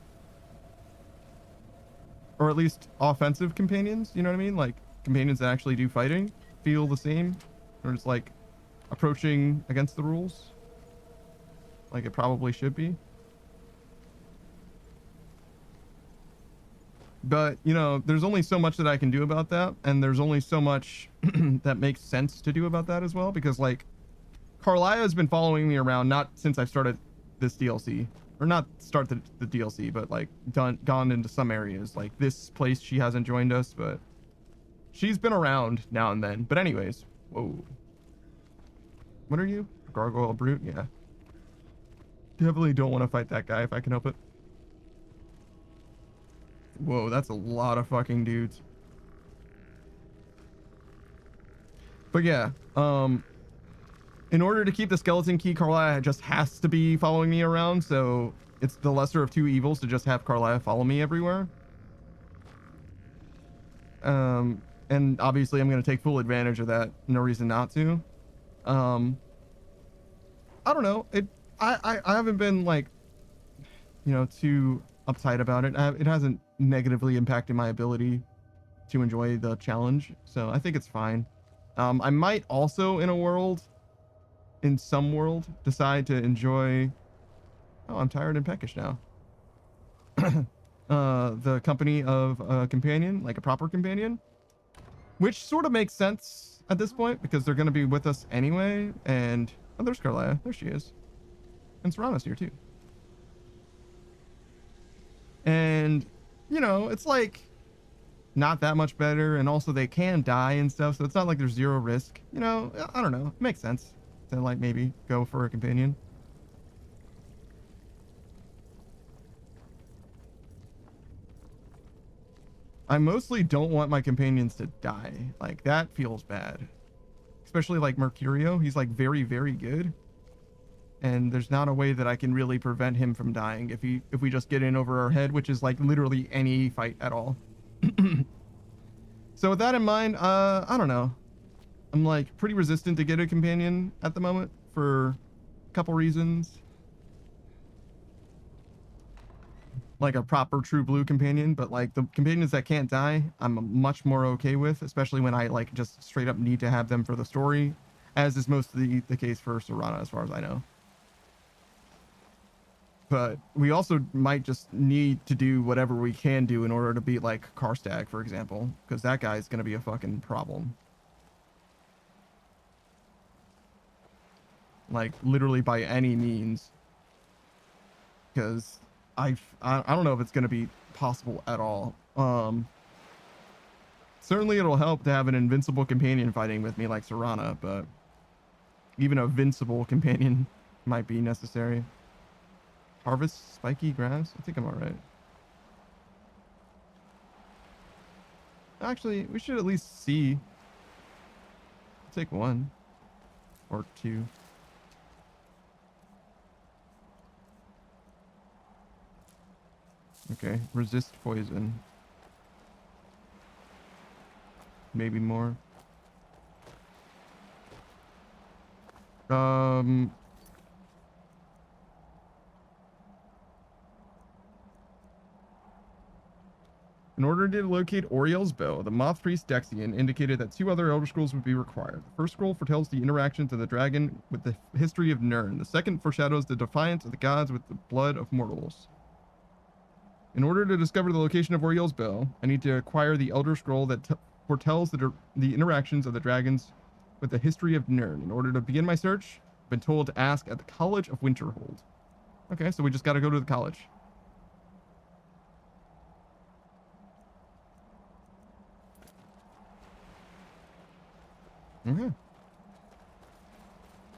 Or at least offensive companions, you know what I mean? Like companions that actually do fighting feel the same. Or just like approaching against the rules. Like it probably should be. But, you know, there's only so much that I can do about that. And there's only so much that makes sense to do about that as well. Because, like, Carlia has been following me around, not since I've started this DLC. Or not start the DLC, but, like, gone into some areas. Like, this place, she hasn't joined us, but she's been around now and then. But anyways, whoa. What are you? Gargoyle Brute? Yeah. Definitely don't want to fight that guy if I can help it. Whoa, that's a lot of fucking dudes. But yeah, in order to keep the skeleton key, Carlia just has to be following me around, so it's the lesser of two evils to just have Carlia follow me everywhere. And obviously I'm going to take full advantage of that. No reason not to. I don't know. I haven't been like, you know, too uptight about it. It hasn't negatively impacted my ability to enjoy the challenge, so I think it's fine. I might also in some world decide to enjoy, oh, I'm tired and peckish now, the company of a companion, like a proper companion, which sort of makes sense at this point because they're going to be with us anyway. And oh, there's Carlia, there she is, and Serana's here too. And, you know, it's like not that much better. And also they can die and stuff. So it's not like there's zero risk. You know, I don't know. It makes sense to like maybe go for a companion. I mostly don't want my companions to die. Like that feels bad. especially like Mercurio. He's like very, very good. And there's not a way that I can really prevent him from dying if we just get in over our head, which is like literally any fight at all. So with that in mind, I don't know. I'm like pretty resistant to get a companion at the moment for a couple reasons. Like a proper true blue companion, but like the companions that can't die, I'm much more okay with, especially when I like just straight up need to have them for the story, as is mostly the case for Serana as far as I know. But we also might just need to do whatever we can do in order to beat like Karstag, for example, because that guy is going to be a fucking problem. Like literally by any means, because I don't know if it's going to be possible at all. Certainly it'll help to have an invincible companion fighting with me like Serana, but even a invincible companion might be necessary. Harvest spiky grass? I think I'm all right. Actually, we should at least see. I'll take one or two. Okay, resist poison. Maybe more. In order to locate Oriel's bow, the Moth Priest Dexian indicated that 2 other Elder Scrolls would be required. The first scroll foretells the interactions of the dragon with the history of Nirn. The second foreshadows the defiance of the gods with the blood of mortals. In order to discover the location of Oriel's bow, I need to acquire the Elder Scroll that foretells the interactions of the dragons with the history of Nirn. In order to begin my search, I've been told to ask at the College of Winterhold. Okay, so we just got to go to the college. Okay.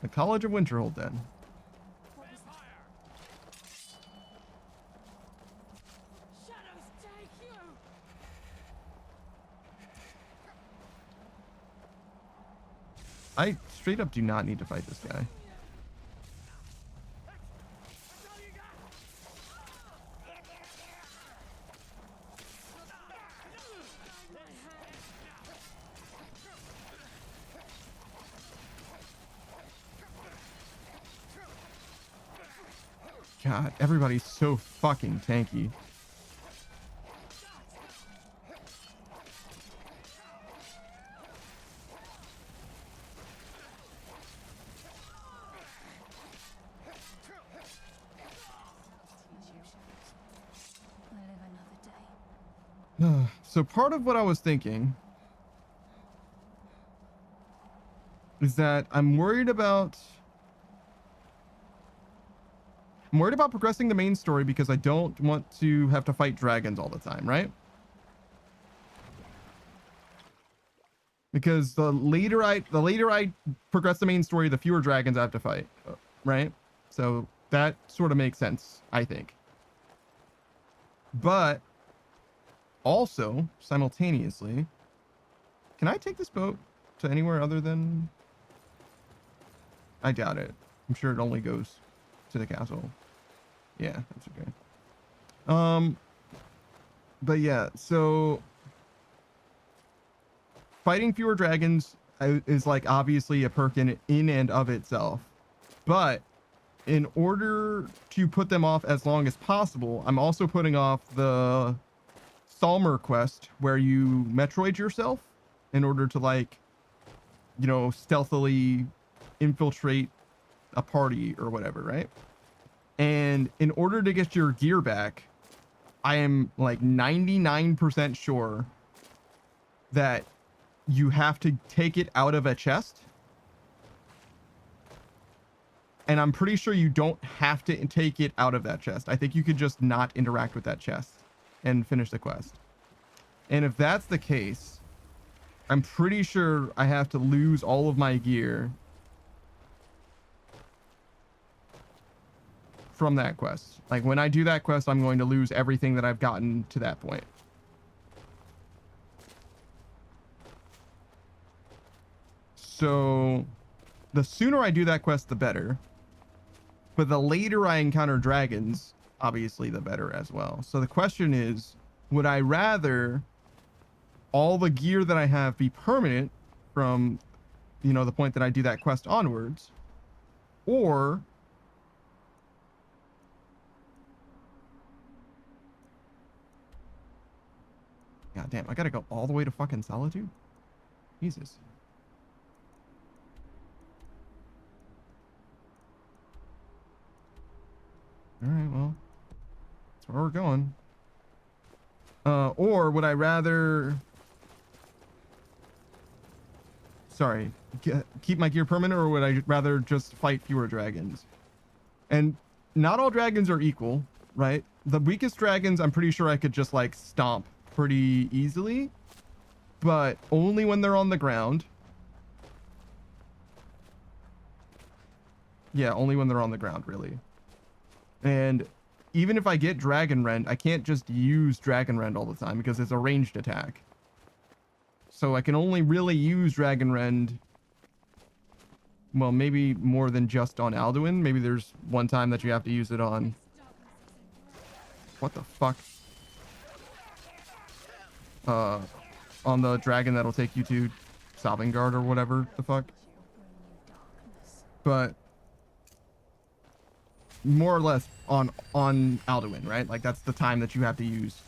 The College of Winterhold, then. Shadows take you. I straight up do not need to fight this guy. God, everybody's so fucking tanky. So part of what I was thinking is that I'm worried about progressing the main story because I don't want to have to fight dragons all the time, right? Because the later I progress the main story, the fewer dragons I have to fight, right? So that sort of makes sense, I think. But also, simultaneously, can I take this boat to anywhere other than... I doubt it. I'm sure it only goes to the castle. Yeah, that's okay. But yeah, so fighting fewer dragons is like obviously a perk in and of itself. But in order to put them off as long as possible, I'm also putting off the Salmer quest where you Metroid yourself in order to, like, you know, stealthily infiltrate a party or whatever, right? And in order to get your gear back, I am like 99% sure that you have to take it out of a chest. And I'm pretty sure you don't have to take it out of that chest. I think you could just not interact with that chest and finish the quest. And if that's the case, I'm pretty sure I have to lose all of my gear from that quest. Like when I do that quest, I'm going to lose everything that I've gotten to that point. So the sooner I do that quest, the better. But the later I encounter dragons, obviously the better as well. So the question is, would I rather all the gear that I have be permanent from, you know, the point that I do that quest onwards, or God damn, I gotta go all the way to fucking Solitude? Jesus. Alright, well, that's where we're going. Or would I rather... Sorry, keep my gear permanent, or would I rather just fight fewer dragons? And not all dragons are equal, right? The weakest dragons, I'm pretty sure I could just, like, stomp pretty easily, but only when they're on the ground. Yeah, only when they're on the ground, really. And even if I get Dragon Rend, I can't just use Dragon Rend all the time because it's a ranged attack. So I can only really use Dragon Rend, well, maybe more than just on Alduin. Maybe there's one time that you have to use it on... What the fuck? On the dragon that'll take you to Sovngarde or whatever the fuck. But more or less on Alduin, right? Like that's the time that you have to use.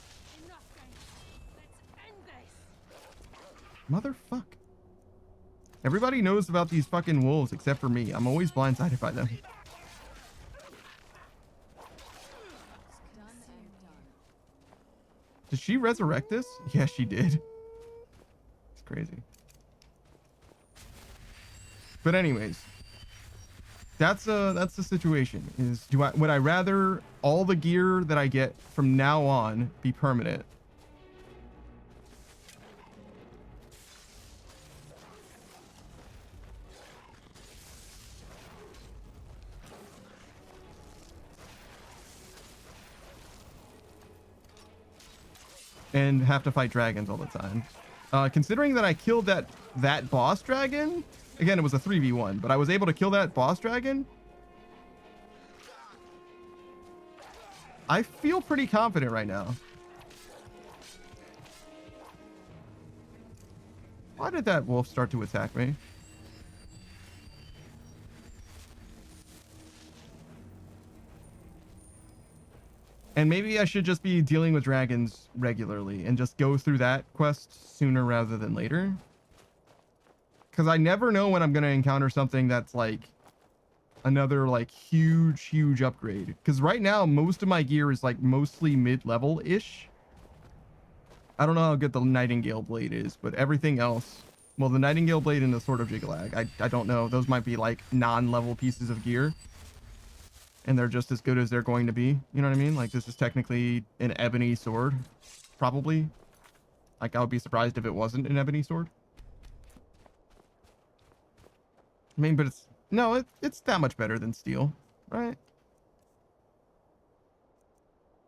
Motherfuck. Everybody knows about these fucking wolves except for me. I'm always blindsided by them. Did she resurrect this? Yeah, she did. It's crazy. But anyways, that's the situation. Is would I rather all the gear that I get from now on be permanent? And have to fight dragons all the time. Considering that I killed that boss dragon, again, it was a 3v1, but I was able to kill that boss dragon. I feel pretty confident right now. Why did that wolf start to attack me? And maybe I should just be dealing with dragons regularly and just go through that quest sooner rather than later. Because I never know when I'm going to encounter something that's like another like huge upgrade. Because right now, most of my gear is like mostly mid-level-ish. I don't know how good the Nightingale Blade is, but everything else... Well, the Nightingale Blade and the Sword of Jiggalag, I don't know. Those might be like non-level pieces of gear. And they're just as good as they're going to be. You know what I mean? Like, this is technically an ebony sword. Probably. Like, I would be surprised if it wasn't an ebony sword. I mean, but it's... No, it's that much better than steel. Right?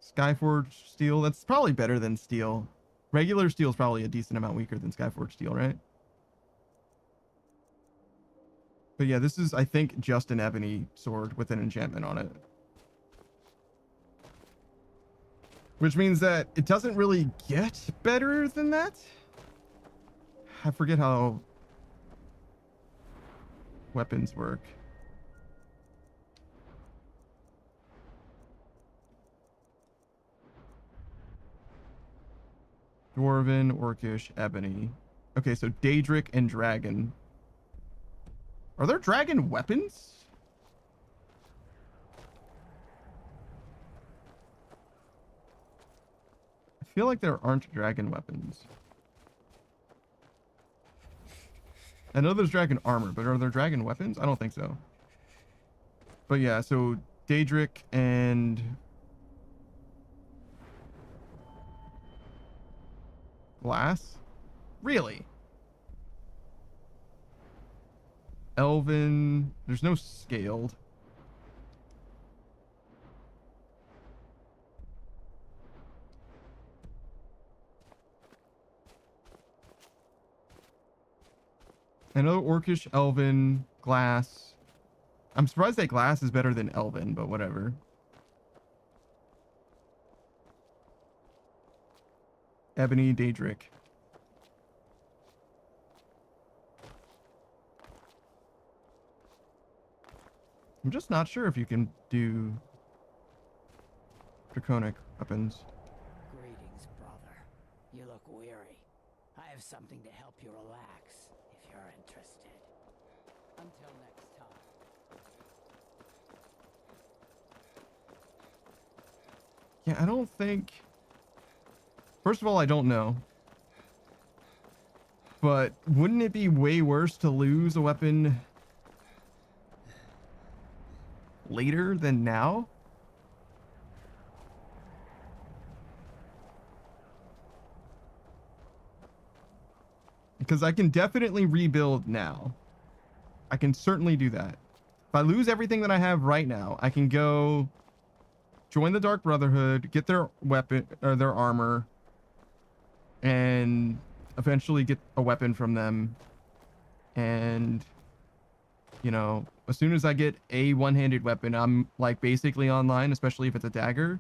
Skyforged steel. That's probably better than steel. Regular steel is probably a decent amount weaker than Skyforged steel, right? But yeah, this is, I think, just an ebony sword with an enchantment on it. Which means that it doesn't really get better than that. I forget how weapons work. Dwarven, Orcish, Ebony. Okay, so Daedric and Dragon. Are there dragon weapons? I feel like there aren't dragon weapons. I know there's dragon armor, but are there dragon weapons? I don't think so. But yeah, so Daedric and... Glass? Really? Elven. There's no scaled. I know Orcish, Elven, Glass. I'm surprised that Glass is better than Elven, but whatever. Ebony, Daedric. I'm just not sure if you can do draconic weapons. Greetings, brother. You look weary. I have something to help you relax, if you're interested. Until next time. Yeah, I don't think... First of all, I don't know. But wouldn't it be way worse to lose a weapon later than now? Because I can definitely rebuild now. I can certainly do that. If I lose everything that I have right now, I can go join the Dark Brotherhood, get their weapon or their armor, and eventually get a weapon from them. And, you know, as soon as I get a one-handed weapon, I'm like basically online, especially if it's a dagger.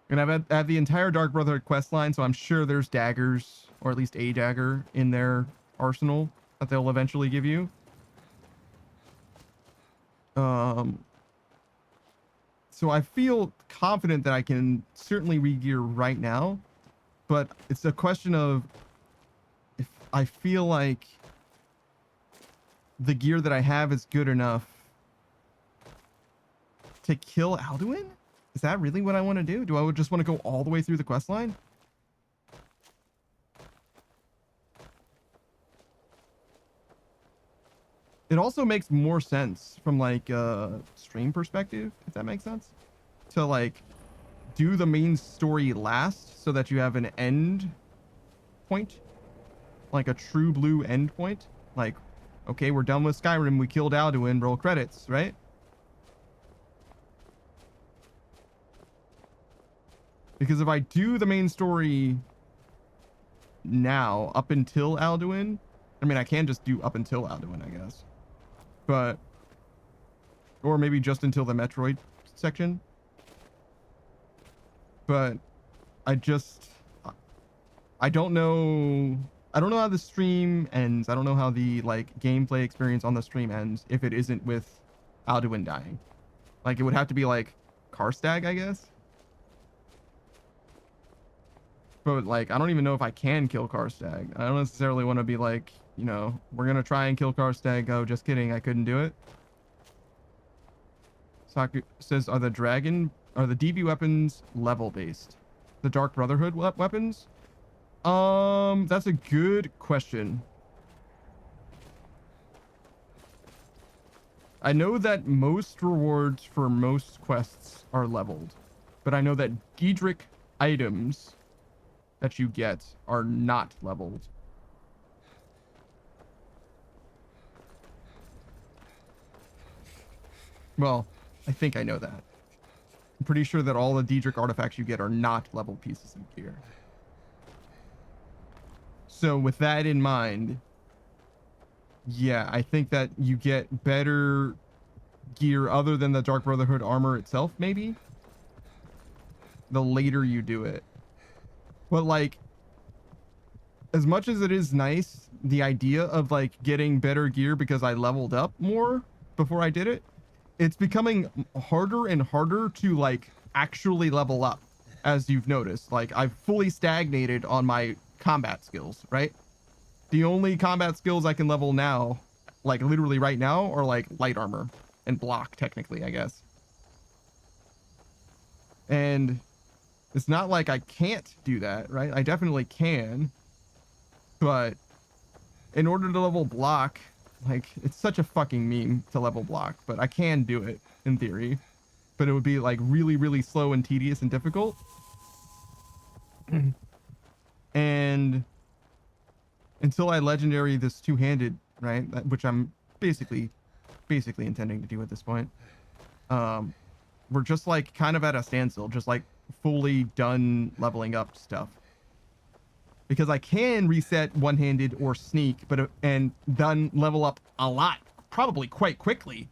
And I have the entire Dark Brotherhood quest line, so I'm sure there's daggers, or at least a dagger in their arsenal that they'll eventually give you. So I feel confident that I can certainly regear right now, but it's a question of if I feel like the gear that I have is good enough to kill Alduin? Is that really what I want to do? Do I just want to go all the way through the quest line? It also makes more sense from like a stream perspective, if that makes sense, to like do the main story last so that you have an end point, like a true blue end point. Like, okay, we're done with Skyrim. We killed Alduin. Roll credits, right? Because if I do the main story now up until Alduin, I mean, I can just do up until Alduin, I guess. But, or maybe just until the Metroid section. But I don't know. I don't know how the stream ends. I don't know how the like gameplay experience on the stream ends if it isn't with Alduin dying. Like it would have to be like Karstag, I guess. But like, I don't even know if I can kill Karstag. I don't necessarily want to be like, you know, we're going to try and kill Karstag. Oh, just kidding. I couldn't do it. Saku says, are the DB weapons level based? The Dark Brotherhood weapons? That's a good question. I know that most rewards for most quests are leveled, but I know that Daedric items that you get are not leveled. Well, I think I know that. I'm pretty sure that all the Daedric artifacts you get are not leveled pieces of gear. So with that in mind, yeah, I think that you get better gear other than the Dark Brotherhood armor itself, maybe, the later you do it. But like, as much as it is nice, the idea of like getting better gear because I leveled up more before I did it, it's becoming harder and harder to like actually level up, as you've noticed. Like I've fully stagnated on my combat skills, right? The only combat skills I can level now, like literally right now, are like light armor and block, technically, I guess. And it's not like I can't do that, right? I definitely can. But in order to level block, like, it's such a fucking meme to level block, but I can do it in theory. But it would be like really, really slow and tedious and difficult. And until I legendary this two-handed, right? Which I'm basically intending to do at this point. We're just like kind of at a standstill, just like fully done leveling up stuff. because I can reset one-handed or sneak, but and then level up a lot, probably quite quickly.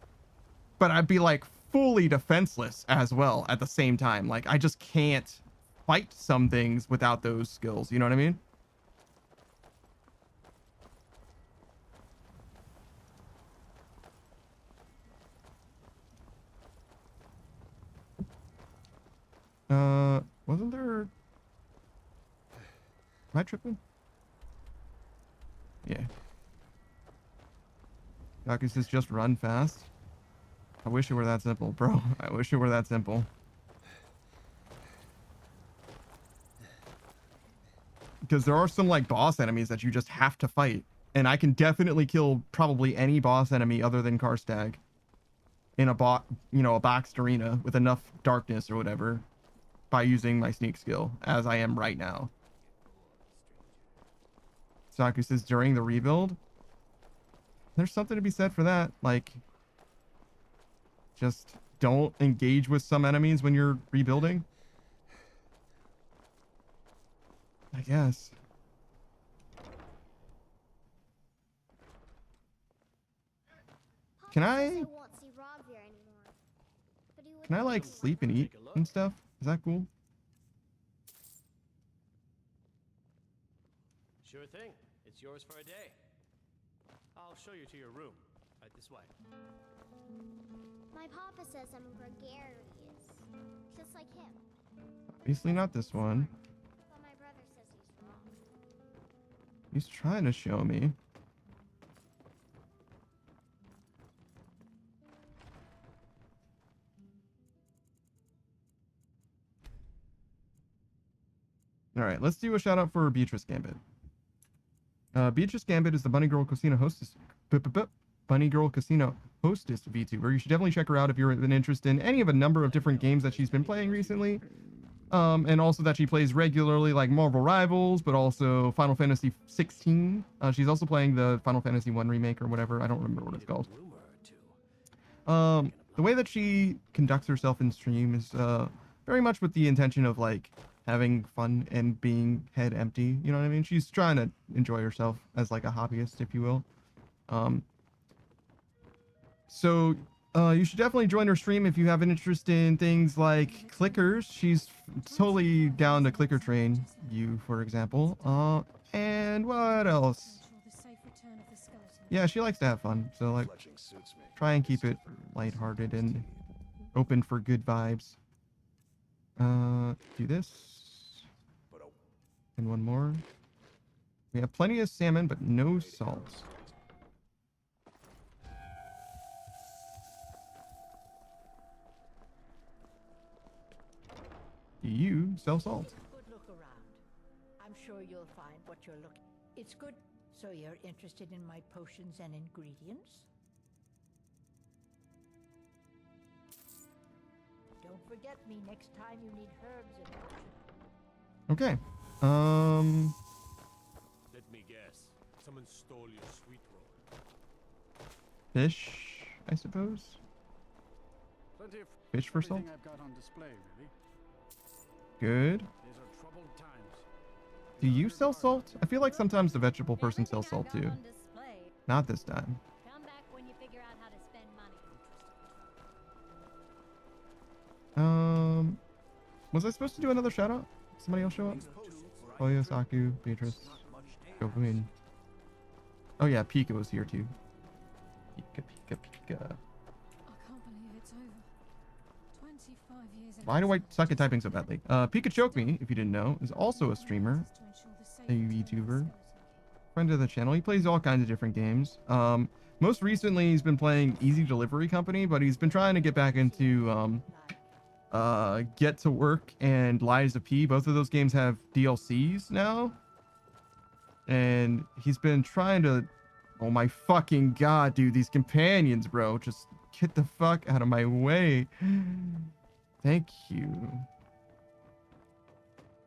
But I'd be like fully defenseless as well at the same time. Like I just can't fight some things without those skills. You know what I mean? Wasn't there... Am I tripping? Yeah. Yaku says just run fast. I wish it were that simple, bro. I wish it were that simple. Because there are some like boss enemies that you just have to fight. And I can definitely kill probably any boss enemy other than Karstag in a a boxed arena with enough darkness or whatever by using my sneak skill as I am right now. Saku says during the rebuild. There's something to be said for that. Like, just don't engage with some enemies when you're rebuilding. I guess. Can I like sleep and eat and stuff? Is that cool? Sure thing. It's yours for a day. I'll show you to your room. Right this way. My papa says I'm gregarious, just like him. Obviously not this one. But my brother says he's wrong. He's trying to show me. All right, let's do a shout out for Beatrice Gambit. Beatrice Gambit is the Bunny Girl Casino hostess. Bunny Girl Casino hostess VTuber. You should definitely check her out if you're an interest in any of a number of different games that she's been playing recently. And also that she plays regularly, like Marvel Rivals, but also Final Fantasy 16. She's also playing the Final Fantasy 1 remake or whatever. I don't remember what it's called. The way that she conducts herself in stream is very much with the intention of like having fun and being head empty. You know what I mean? She's trying to enjoy herself as like a hobbyist, if you will. So you should definitely join her stream if you have an interest in things like clickers. She's totally down to clicker train you, for example. And what else? Yeah, she likes to have fun. So like, try and keep it lighthearted and open for good vibes. Do this. And one more. We have plenty of salmon, but no salt. Do you sell salt? Good look around. I'm sure you'll find what you're looking. It's good. So you're interested in my potions and ingredients? Don't forget me next time you need herbs and potions. Okay. Let me guess. Someone stole your sweet roll. Fish, I suppose. Plenty of Fish for salt. everything I've got on display, really. Good. These are troubled times. Do you sell salt? I feel like sometimes the vegetable person sells salt too. Not this time. Come back when you figure out how to spend money. Was I supposed to do another shout out? Somebody else show up? Oh yeah, Saku, Beatrice, Gokuin. Oh yeah, Pika was here too. Pika, Pika, Pika. I can't believe it's over. 25 years. Why do I suck at typing so badly? Pika Choke Me, if you didn't know, is also a streamer, a YouTuber, friend of the channel. He plays all kinds of different games. Most recently, he's been playing Easy Delivery Company, but he's been trying to get back into Get to Work and Lies of P. Both of those games have DLCs now, and he's been trying to. Oh my fucking god, dude! These companions, bro, just get the fuck out of my way. Thank you.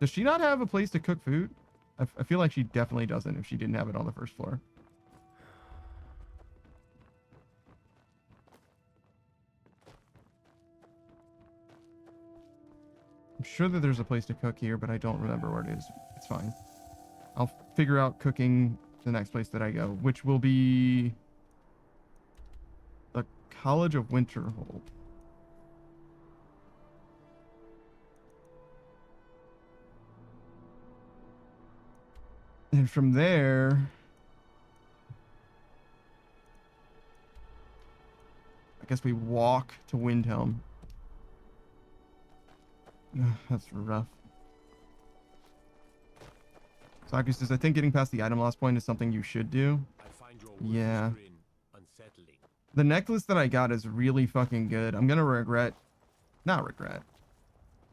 Does she not have a place to cook food? I feel like she definitely doesn't if she didn't have it on the first floor. I'm sure that there's a place to cook here, but I don't remember where it is. It's fine. I'll figure out cooking the next place that I go, which will be the College of Winterhold. And from there, I guess we walk to Windhelm. Ugh, that's rough. Saku says, I think getting past the item loss point is something you should do. Yeah. The necklace that I got is really fucking good. I'm gonna regret. Not regret.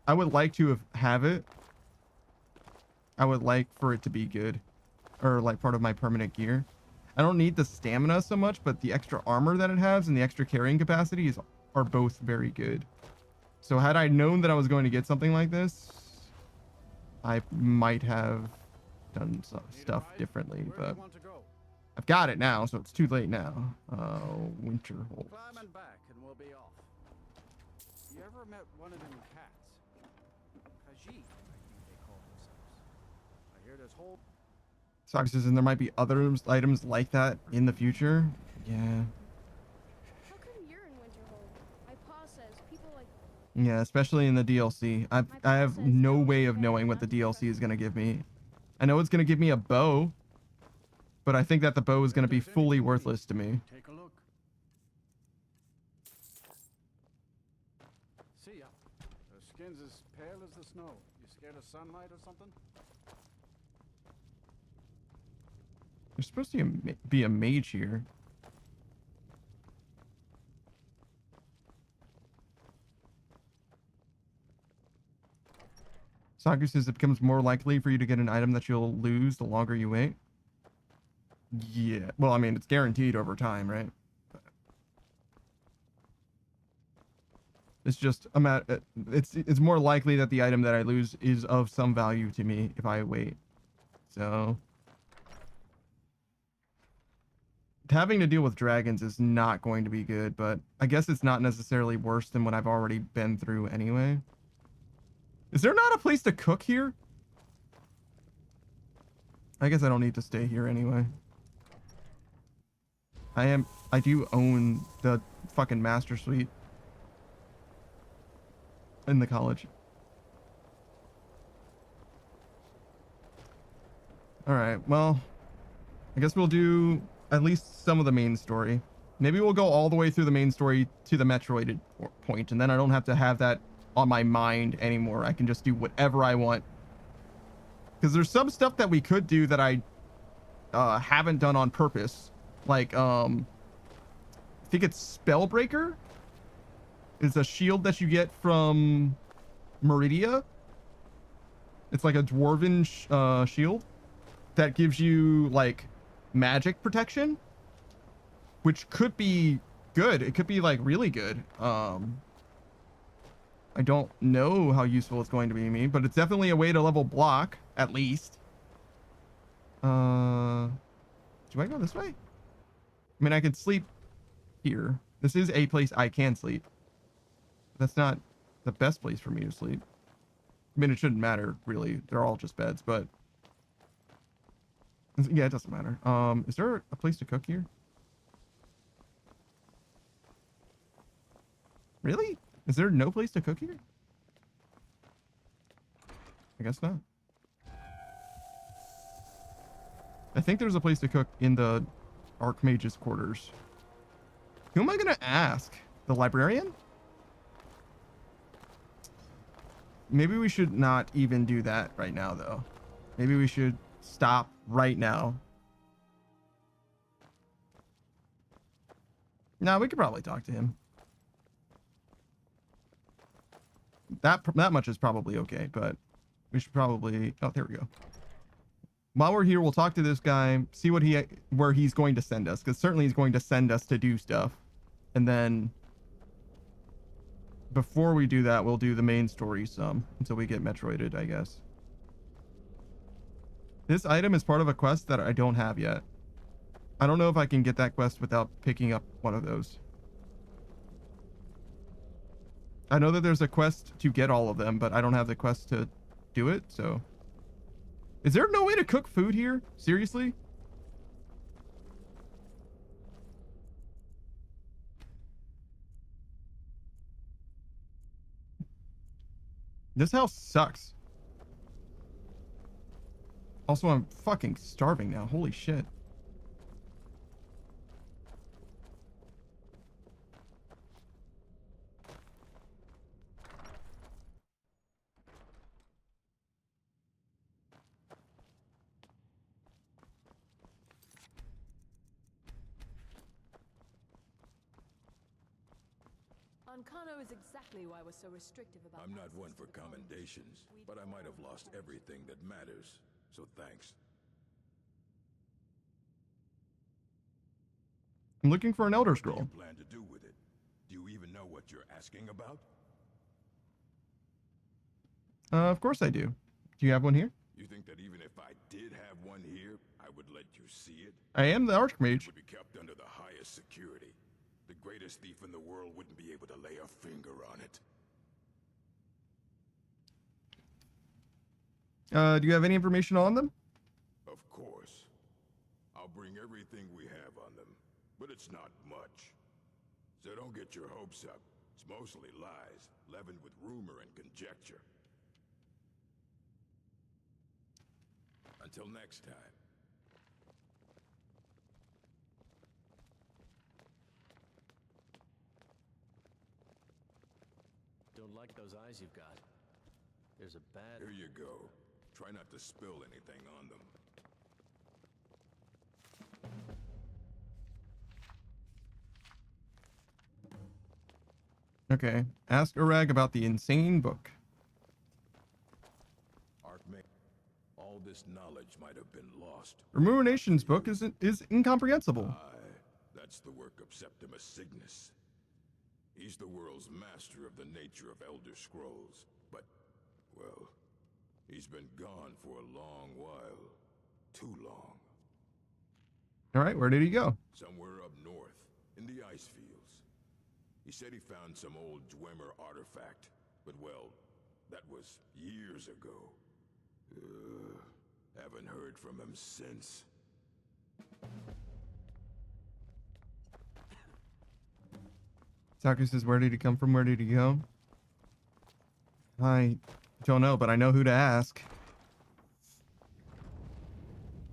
I would like to have it. I would like for it to be good. Or like part of my permanent gear. I don't need the stamina so much, but the extra armor that it has and the extra carrying capacity are both very good. So had I known that I was going to get something like this, I might have done some stuff differently, but I've got it now, so it's too late now. Winterhold. Climb and back and we'll be off. You ever met one of them cats? Khajiit, I think they call themselves. I hear there's whole... Sox says, and there might be other items like that in the future. Yeah. How come you're in Winterhold? My pa says people like... Yeah, especially in the DLC. I have no way of knowing what the DLC is going to give me. I know it's going to give me a bow, but I think that the bow is going to be fully worthless to me. Take a look. See ya. Her skin's as pale as the snow. You scared of sunlight or something? There's supposed to be a mage here. Saku says it becomes more likely for you to get an item that you'll lose the longer you wait. Yeah. Well, I mean, it's guaranteed over time, right? It's just it's more likely that the item that I lose is of some value to me if I wait. So having to deal with dragons is not going to be good, but I guess it's not necessarily worse than what I've already been through anyway. Is there not a place to cook here? I guess I don't need to stay here anyway. I do own the fucking master suite in the college. All right, well, I guess we'll do at least some of the main story. Maybe we'll go all the way through the main story to the Metroid point, and then I don't have to have that on my mind anymore. I can just do whatever I want. Because there's some stuff that we could do that I haven't done on purpose. Like, I think it's Spellbreaker. It's a shield that you get from Meridia. It's like a dwarven shield that gives you, like, magic protection, which could be good. It could be like really good. I don't know how useful it's going to be to me, but it's definitely a way to level block at least. Do I go this way? I mean, I could sleep here. This is a place I can sleep. That's not the best place for me to sleep. I mean, it shouldn't matter really. They're all just beds, but yeah, it doesn't matter. Is there a place to cook here? Really? Is there no place to cook here? I guess not. I think there's a place to cook in the Archmage's quarters. Who am I gonna ask? The librarian? Maybe we should not even do that right now, though. Maybe we should stop right now. No, we could probably talk to him. That much is probably okay, but we should probably... Oh, there we go. While we're here, we'll talk to this guy, see what where he's going to send us, because certainly he's going to send us to do stuff. And then before we do that, we'll do the main story some until we get Metroided, I guess. This item is part of a quest that I don't have yet. I don't know if I can get that quest without picking up one of those. I know that there's a quest to get all of them, but I don't have the quest to do it, so Is there no way to cook food here? Seriously? This house sucks. Also, I'm fucking starving now. Holy shit. Ancano is exactly why we're so restrictive about. I'm not one for commendations, but I might have lost everything that matters. So thanks. I'm looking for an Elder What Scroll. do you plan to do with it? Do you even know what you're asking about? Of course I do. Do you have one here? You think that even if I did have one here, I would let you see it? I am the Archmage. It would be kept under the highest security. The greatest thief in the world wouldn't be able to lay a finger on it. Do you have any information on them? Of course. I'll bring everything we have on them, but it's not much. So don't get your hopes up. It's mostly lies, leavened with rumor and conjecture. Until next time. Don't like those eyes you've got. There's a bad... Here you go. Try not to spill anything on them. Okay. Ask Urag about the insane book. Archmage, all this knowledge might have been lost. Rumination's book is incomprehensible. Aye, that's the work of Septimus Cygnus. He's the world's master of the nature of Elder Scrolls, but, well, he's been gone for a long while. Too long. All right, where did he go? Somewhere up north, in the ice fields. He said he found some old Dwemer artifact, but well, that was years ago. Haven't heard from him since. Saku says, where did he come from? Where did he go? I don't know, but I know who to ask.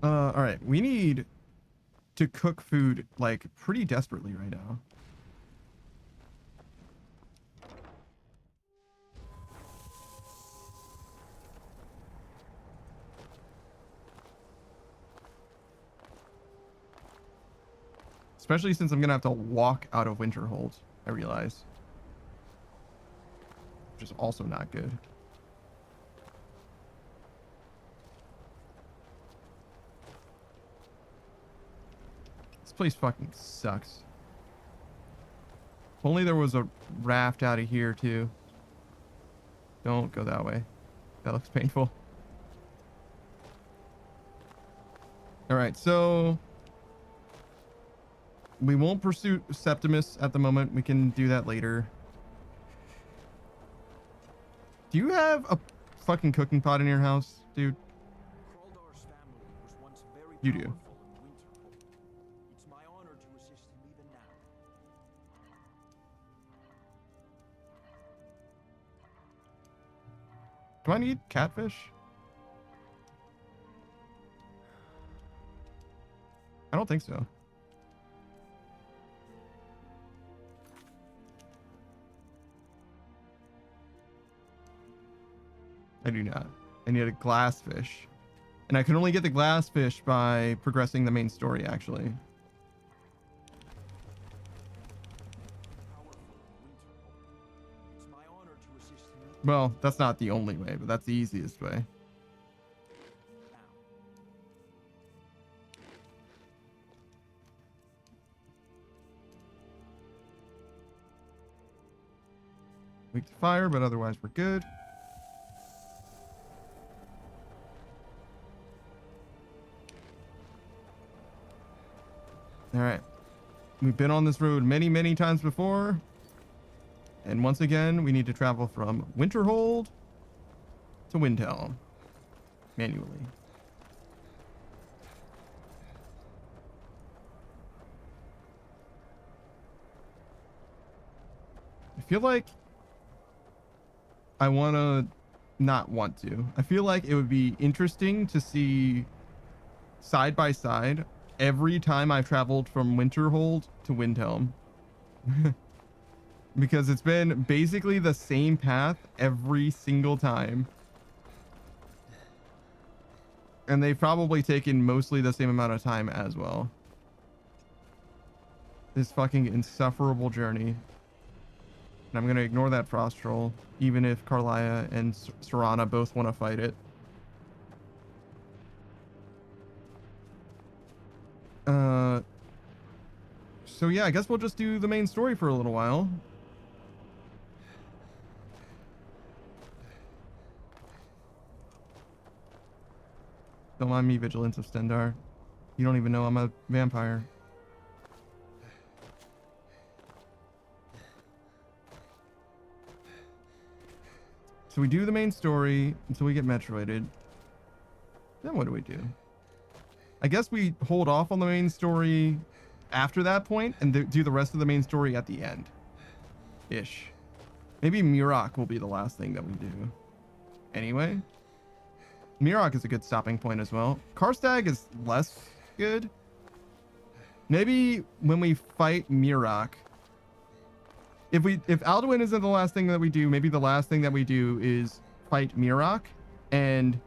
All right, we need to cook food, like, pretty desperately right now. Especially since I'm gonna have to walk out of Winterhold, I realize. Which is also not good. This place fucking sucks. If only there was a raft out of here too. Don't go that way. That looks painful. Alright, so... we won't pursue Septimus at the moment. We can do that later. Do you have a fucking cooking pot in your house, dude? You do. It's my honor to assist him even now. Do I need catfish? I don't think so. I do not. I need a glass fish. And I can only get the glass fish by progressing the main story, actually. Well, that's not the only way, but that's the easiest way. Weak to fire, but otherwise we're good. All right. We've been on this road many, many times before. And once again, we need to travel from Winterhold to Windhelm manually. feel like I want to not want to. I feel like it would be interesting to see side by side every time I've traveled from Winterhold to Windhelm. Because it's been basically the same path every single time. And they've probably taken mostly the same amount of time as well. This fucking insufferable journey. And I'm going to ignore that frost troll, even if Karlia and Serana both want to fight it. So yeah, I guess we'll just do the main story for a little while. Don't mind me, Vigilance of Stendar. You don't even know I'm a vampire. So we do the main story until we get Metroided. Then what do we do? I guess we hold off on the main story after that point and do the rest of the main story at the end. Ish. Maybe Murok will be the last thing that we do. Anyway. Murok is a good stopping point as well. Karstag is less good. Maybe when we fight Murok, if Alduin isn't the last thing that we do, maybe the last thing that we do is fight Murok. And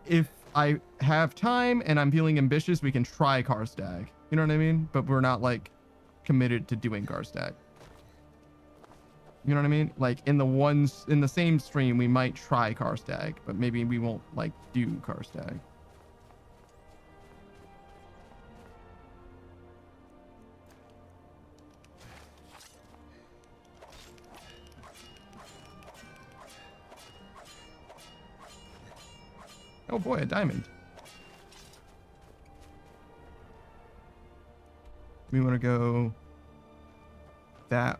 if I have time and I'm feeling ambitious, we can try Karstag. You know what I mean? But we're not like committed to doing Karstag. You know what I mean? Like in the same stream, we might try Karstag, but maybe we won't like do Karstag. Oh boy, a diamond. We want to go that.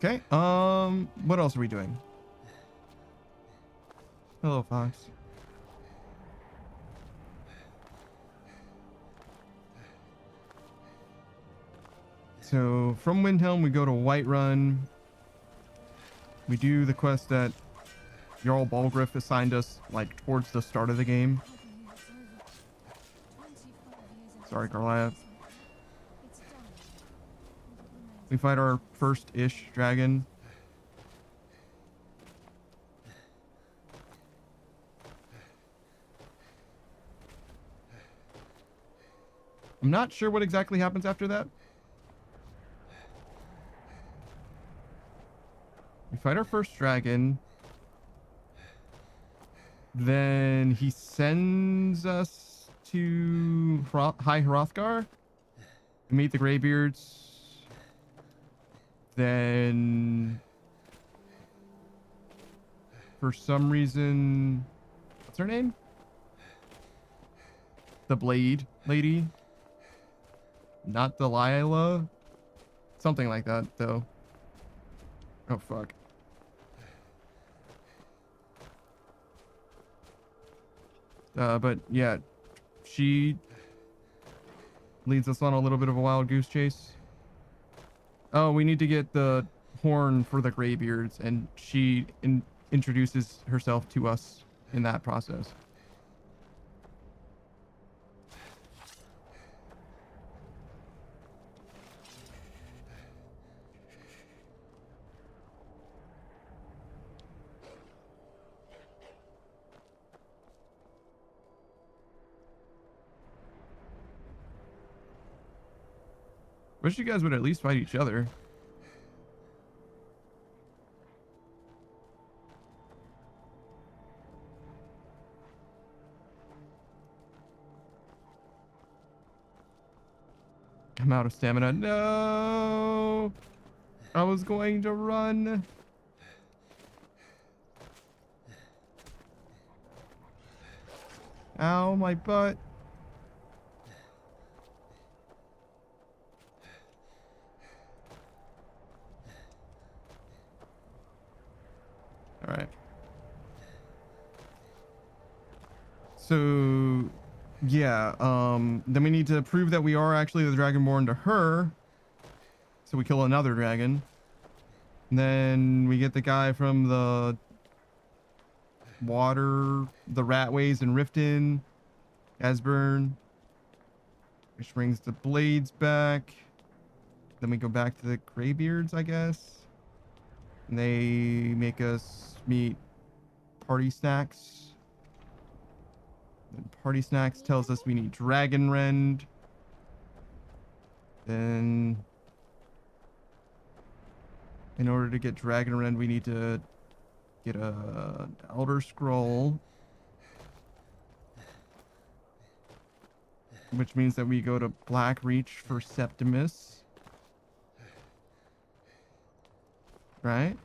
Okay, what else are we doing? Hello, Fox. So from Windhelm, we go to Whiterun. We do the quest that Jarl Balgriff assigned us, like, towards the start of the game. Sorry, Karlia. We fight our first-ish dragon. I'm not sure what exactly happens after that. We fight our first dragon. Then he sends us to High Hrothgar to meet the Greybeards. Then, for some reason, what's her name? The Blade Lady. Not Delilah. Something like that, though. Oh, fuck. But yeah, she leads us on a little bit of a wild goose chase. Oh, we need to get the horn for the Greybeards, and she introduces herself to us in that process. Wish you guys would at least fight each other. I'm out of stamina. No! I was going to run. Ow, my butt. All right. So yeah, then we need to prove that we are actually the Dragonborn to her. So we kill another dragon. And then we get the guy from the water, the Ratways in Riften, Asburn, which brings the blades back. Then we go back to the Greybeards, I guess. And they make us meet Party Snacks. Then Party Snacks tells us we need Dragon Rend. Then in order to get Dragon Rend, we need to get a Elder Scroll. Which means that we go to Blackreach for Septimus. Right?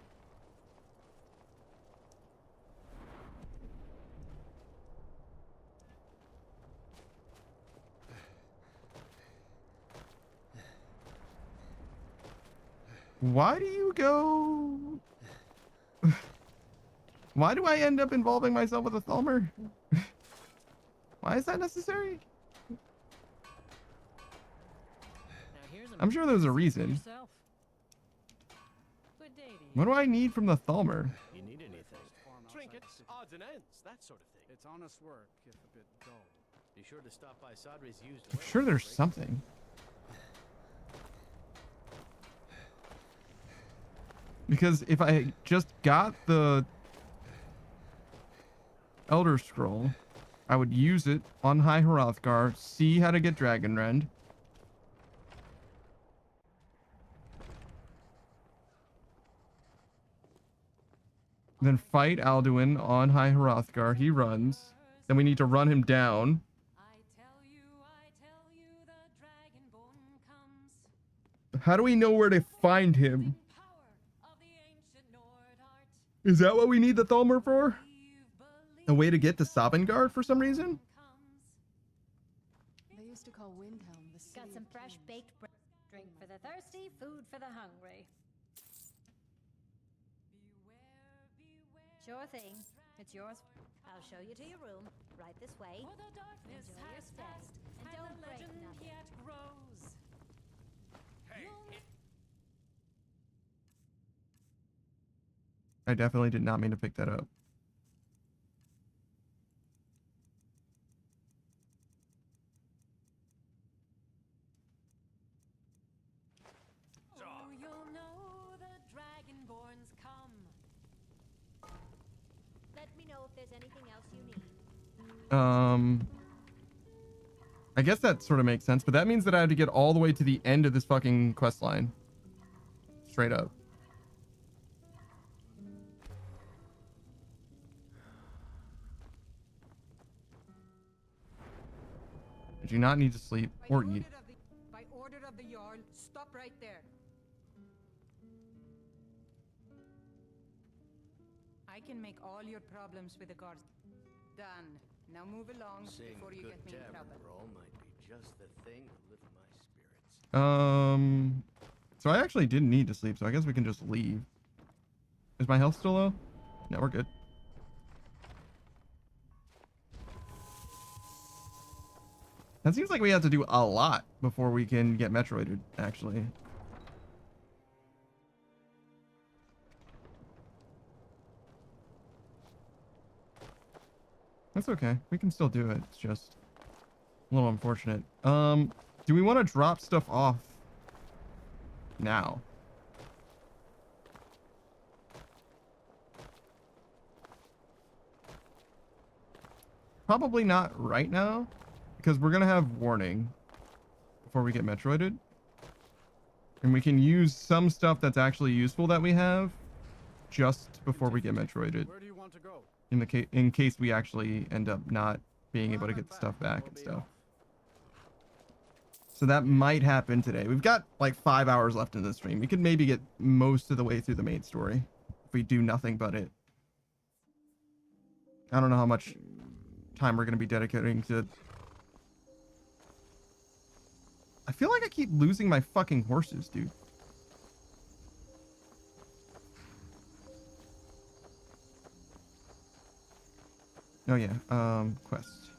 Why do you go... Why do I end up involving myself with a Thalmor? Why is that necessary? I'm sure there's a reason. What do I need from the Thalmor? You need anything? Trinkets, odds and ends, that sort of thing. It's honest work, if a bit dull. Be sure to stop by Sadri's used. I'm sure there's something. Because if I just got the Elder Scroll, I would use it on High Hrothgar, see how to get Dragon Rend. Then fight Alduin on High Hrothgar. He runs. Then we need to run him down. How do we know where to find him? Is that what we need the Thalmor for? A way to get to Sovngarde for some reason? They used to call Windhelm the city. Got some fresh baked bread. Drink for the thirsty, food for the hungry. Sure thing. It's yours. I'll show you to your room. Right this way. Enjoy your stay. And don't break nothing. I definitely did not mean to pick that up. Oh, you'll know the Dragonborns come. Let me know if there's anything else you need. I guess that sort of makes sense, but that means that I have to get all the way to the end of this fucking quest line. Straight up. I do not need to sleep or eat. By order of the Jarl, stop right there. I can make all your problems with the guards done. Now move along before you get me in trouble. Roll might be just the thing to lift my spirits. So I actually didn't need to sleep, so I guess we can just leave. Is my health still low? No, we're good. That seems like we have to do a lot before we can get Metroided, actually. That's okay. We can still do it. It's just a little unfortunate. Do we want to drop stuff off now? Probably not right now, because we're gonna have warning before we get Metroided, and we can use some stuff that's actually useful that we have just before we get Metroided. Where do you want to go? In case we actually end up not being able to get the stuff back and stuff. So that might happen today. We've got like 5 hours left in the stream. We could maybe get most of the way through the main story if we do nothing but it. I don't know how much time we're going to be dedicating to... I feel like I keep losing my fucking horses, dude. Oh yeah, quest.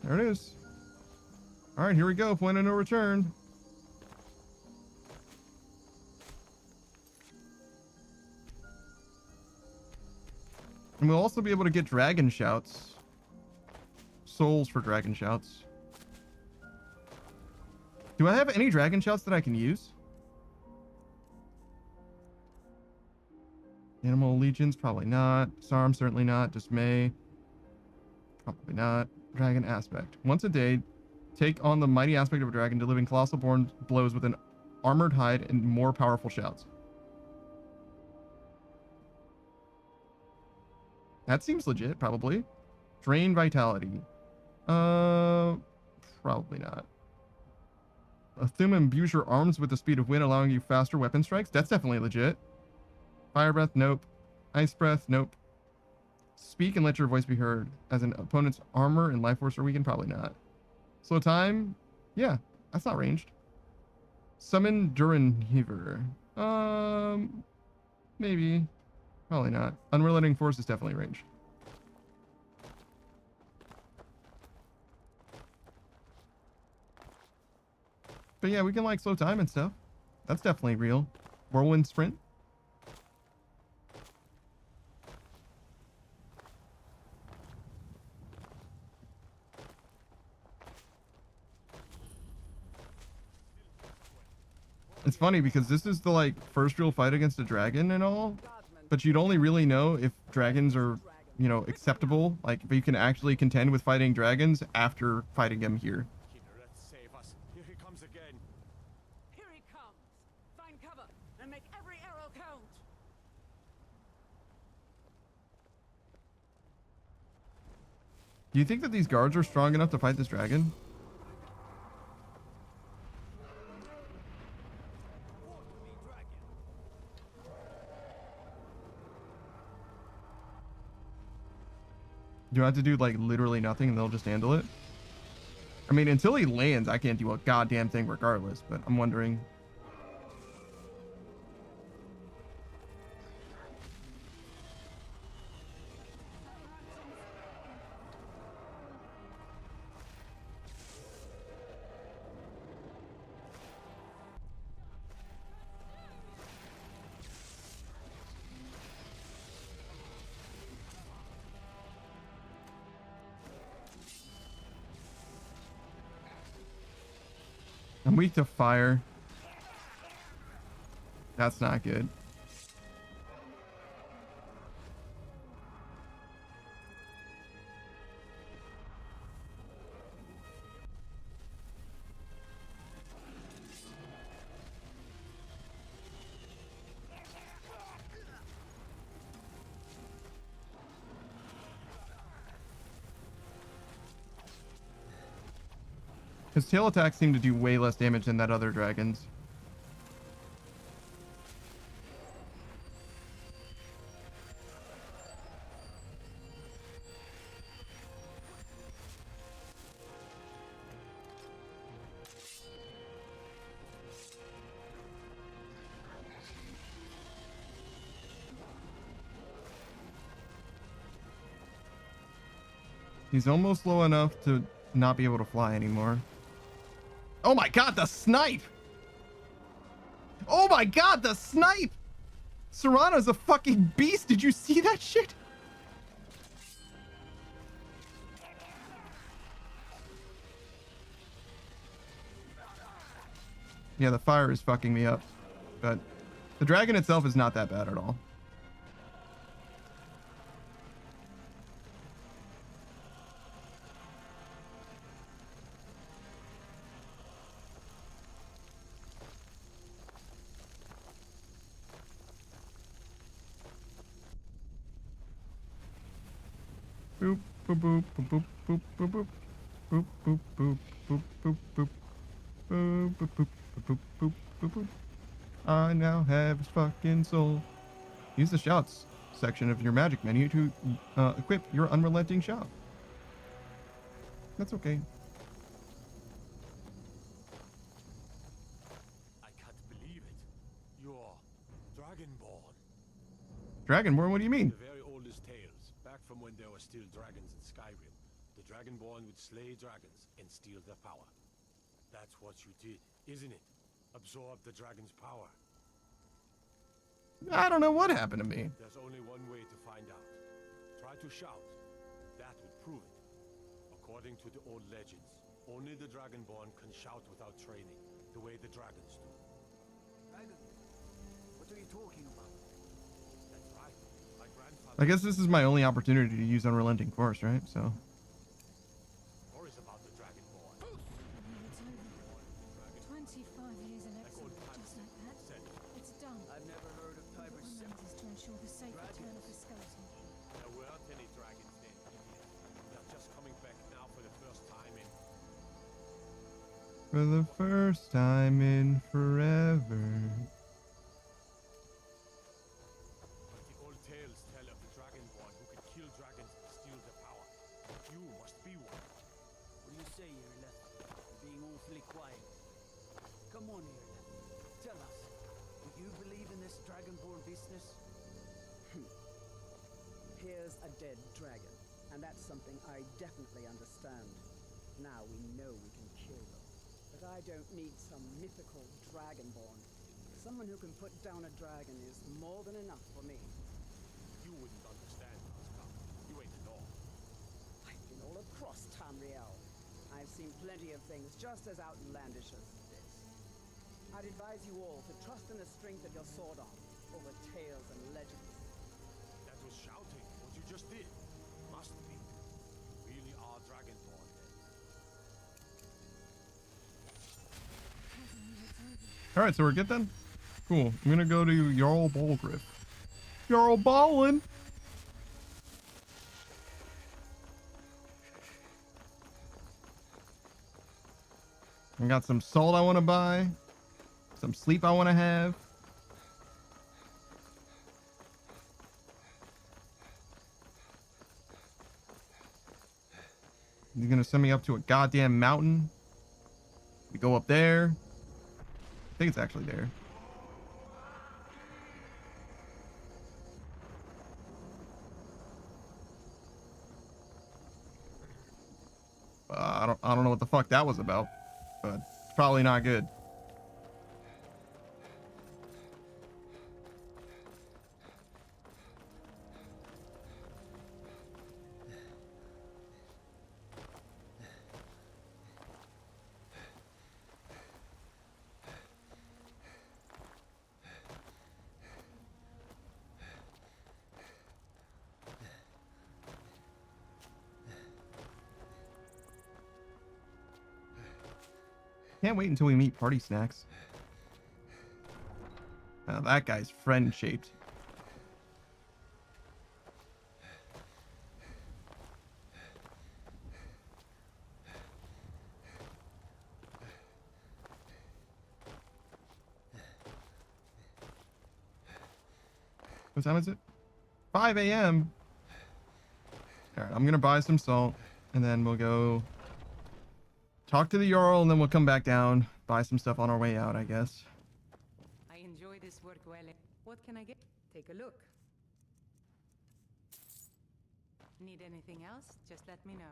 There it is. All right, here we go. Point of no return. And we'll also be able to get dragon shouts. Souls for dragon shouts. Do I have any dragon shouts that I can use? Animal allegiance, probably not. Disarm, certainly not. Dismay, probably not. Dragon aspect. Once a day, take on the mighty aspect of a dragon, delivering colossal born blows with an armored hide and more powerful shouts. That seems legit, probably. Drain vitality. Probably not. A Thum imbues your arms with the speed of wind, allowing you faster weapon strikes. That's definitely legit. Fire breath, nope. Ice breath, nope. Speak and let your voice be heard. As an opponent's armor and life force are weakened, probably not. Slow time, yeah, that's not ranged. Summon Durinheaver. Maybe. Probably not. Unrelenting force is definitely ranged. But yeah, we can like slow time and stuff. That's definitely real. Whirlwind sprint. It's funny because this is the like first real fight against a dragon and all, but you'd only really know if dragons are, you know, acceptable, like if you can actually contend with fighting dragons after fighting them here. Save us. Here he comes again. Here he comes. Find cover and make every arrow count. Do you think that these guards are strong enough to fight this dragon? Do I have to do like literally nothing and they'll just handle it? I mean, until he lands, I can't do a goddamn thing regardless, but I'm wondering. I'm weak to fire. That's not good. His tail attacks seem to do way less damage than that other dragon's. He's almost low enough to not be able to fly anymore. Oh my god, the snipe! Oh my god, the snipe! Serrano's a fucking beast. Did you see that shit? Yeah, the fire is fucking me up. But the dragon itself is not that bad at all. Boop, boop, boop, boop, boop, boop, boop, boop, boop, boop, boop, boop, boop, boop, boop, boop, boop, boop, boop, boop. I now have his fucking soul. Use the shouts section of your magic menu to equip your unrelenting shout. That's okay. I can't believe it. You're Dragonborn. Dragonborn, what do you mean? The very oldest tales, back from when there were still dragons in Skyrim. The Dragonborn would slay dragons and steal their power. That's what you did, isn't it? Absorb the dragon's power. I don't know what happened to me. There's only one way to find out. Try to shout. That would prove it. According to the old legends, only the Dragonborn can shout without training, the way the dragons do. Dragon? What are you talking about? That's right. My grandfather... I guess this is my only opportunity to use Unrelenting Force, right? So. Stories about the Dragonborn. 25 years in exile, just like that. It's done. I've never heard of Tiber's Is to ensure the safe return of the skeleton. There weren't any dragons then. They're just coming back now for the first time in... For the first time in forever. But the old tales tell of the Dragonborn who could kill dragons and steal their power. You must be one. What do you say, Irleth? You're being awfully quiet. Come on, Irleth. Tell us. Do you believe in this Dragonborn business? Here's a dead dragon, and that's something I definitely understand. Now we know we can kill them. But I don't need some mythical dragonborn. Someone who can put down a dragon is more than enough for me. You wouldn't understand, Oscar. You ain't an orc. I've been all across Tamriel. I've seen plenty of things just as outlandish as this. I'd advise you all to trust in the strength of your sword arm over tales and legends. That was shouting, what you just did. Must be. Really are Dragonborn then. Alright, so we're good then? Cool. I'm gonna go to Jarl Balgriff. Jarl Ballin! I got some salt I want to buy. Some sleep I want to have. He's gonna send me up to a goddamn mountain. We go up there. I think it's actually there. I don't know what the fuck that was about, but probably not good. Can't wait until we meet Party Snacks. Now that guy's friend shaped. What time is it? 5 a.m. All right, I'm gonna buy some salt, and then we'll go talk to the Jarl, and then we'll come back down, buy some stuff on our way out, I guess. I enjoy this work well. What can I get? Take a look. Need anything else? Just let me know.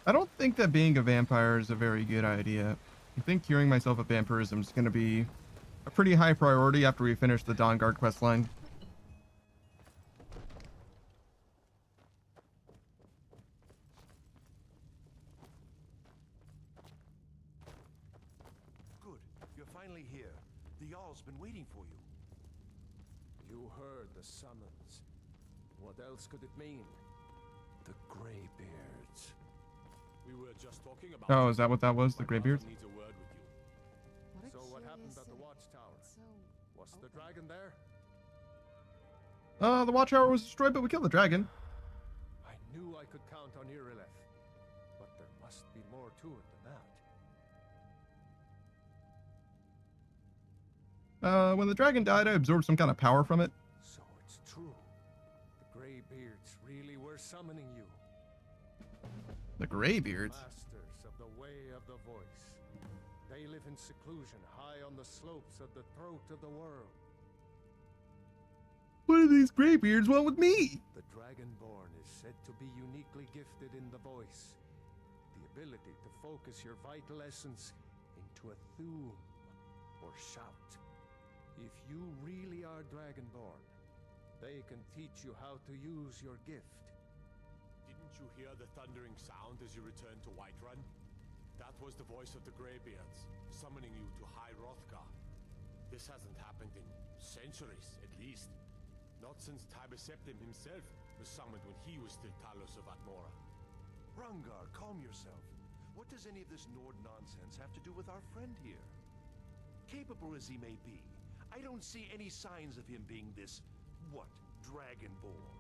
I don't think that being a vampire is a very good idea. I think curing myself of vampirism is going to be a pretty high priority after we finish the Dawnguard questline. Good. You're finally here. The Jarl's been waiting for you. You heard the summons. What else could it mean? The Greybeards. We were just talking about... Oh, is that what that was? The Greybeards? Needs a word with you. So what happened at the watchtower? Was the dragon there? The watchtower was destroyed, but we killed the dragon. I knew I could count on Irileth, but there must be more to it than When the dragon died, I absorbed some kind of power from it. So it's true. The Greybeards really were summoning you. The Greybeards? Masters of the way of the voice. They live in seclusion high on the slopes of the throat of the world. What do these Greybeards want with me? The Dragonborn is said to be uniquely gifted in the voice. The ability to focus your vital essence into a thum or shout. If you really are Dragonborn, they can teach you how to use your gift. Didn't you hear the thundering sound as you returned to Whiterun? That was the voice of the Greybeards, summoning you to High Hrothgar. This hasn't happened in centuries, at least. Not since Tiber Septim himself was summoned when he was still Talos of Atmora. Hrongar, calm yourself. What does any of this Nord nonsense have to do with our friend here? Capable as he may be, I don't see any signs of him being this, Dragonborn.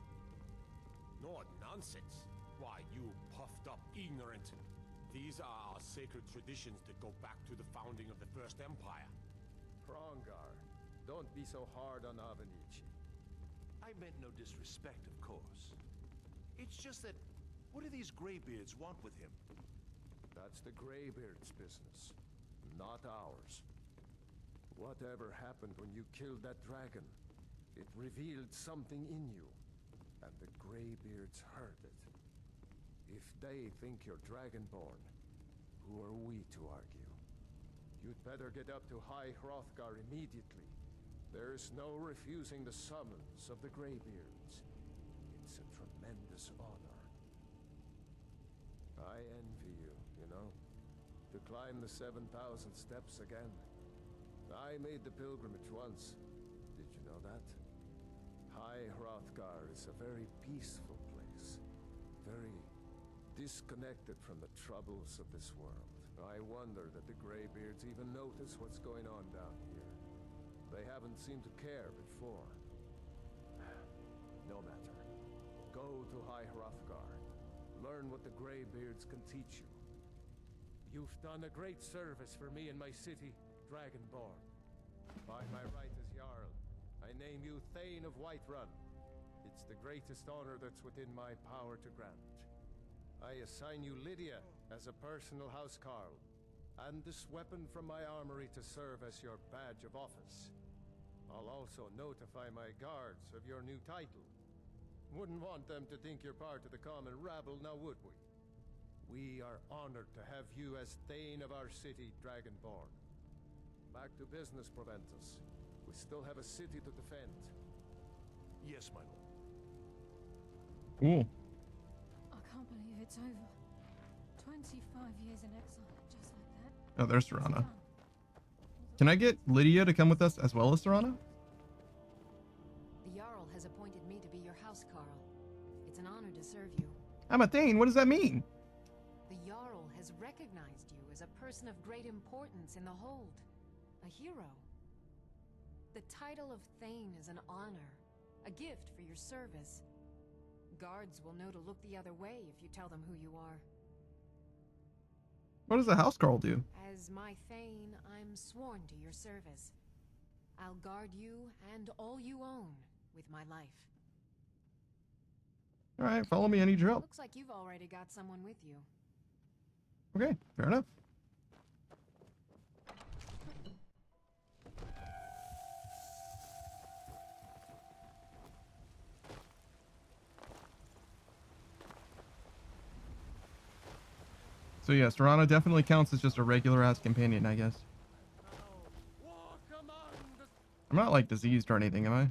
Nord nonsense? Why, you puffed up ignorant. These are our sacred traditions that go back to the founding of the First Empire. Hrongar, don't be so hard on Avenici. I meant no disrespect, of course. It's just that, what do these Greybeards want with him? That's the Greybeards' business, not ours. Whatever happened when you killed that dragon, it revealed something in you, and the Greybeards heard it. If they think you're Dragonborn, who are we to argue? You'd better get up to High Hrothgar immediately. There's no refusing the summons of the Greybeards. It's a tremendous honor. I envy you, you know, to climb the 7,000 steps again. I made the pilgrimage once. Did you know that? High Hrothgar is a very peaceful place. Very disconnected from the troubles of this world. I wonder that the Greybeards even notice what's going on down here. They haven't seemed to care before. No matter. Go to High Hrothgar. Learn what the Greybeards can teach you. You've done a great service for me and my city, Dragonborn. By my right as Jarl, I name you Thane of Whiterun. It's the greatest honor that's within my power to grant. I assign you Lydia as a personal housecarl, and this weapon from my armory to serve as your badge of office. I'll also notify my guards of your new title. Wouldn't want them to think you're part of the common rabble, now would we? We are honored to have you as Thane of our city, Dragonborn. Back to business, Proventus. We still have a city to defend. Yes, my lord. Cool. I can't believe it's over. 25 years in exile, just like that. Oh, there's Serana. Can I get Lydia to come with us as well as Serana? The Jarl has appointed me to be your housecarl. It's an honor to serve you. I'm a Thane. What does that mean? The Jarl has recognized you as a person of great importance in the Hold. A hero. The title of Thane is an honor, a gift for your service. Guards will know to look the other way if you tell them who you are. What does a housecarl do? As my Thane, I'm sworn to your service. I'll guard you and all you own with my life. All right, follow me. I need your help. Looks like you've already got someone with you. Okay, fair enough. So yeah, Serana definitely counts as just a regular ass companion, I guess. I'm not like diseased or anything, am I?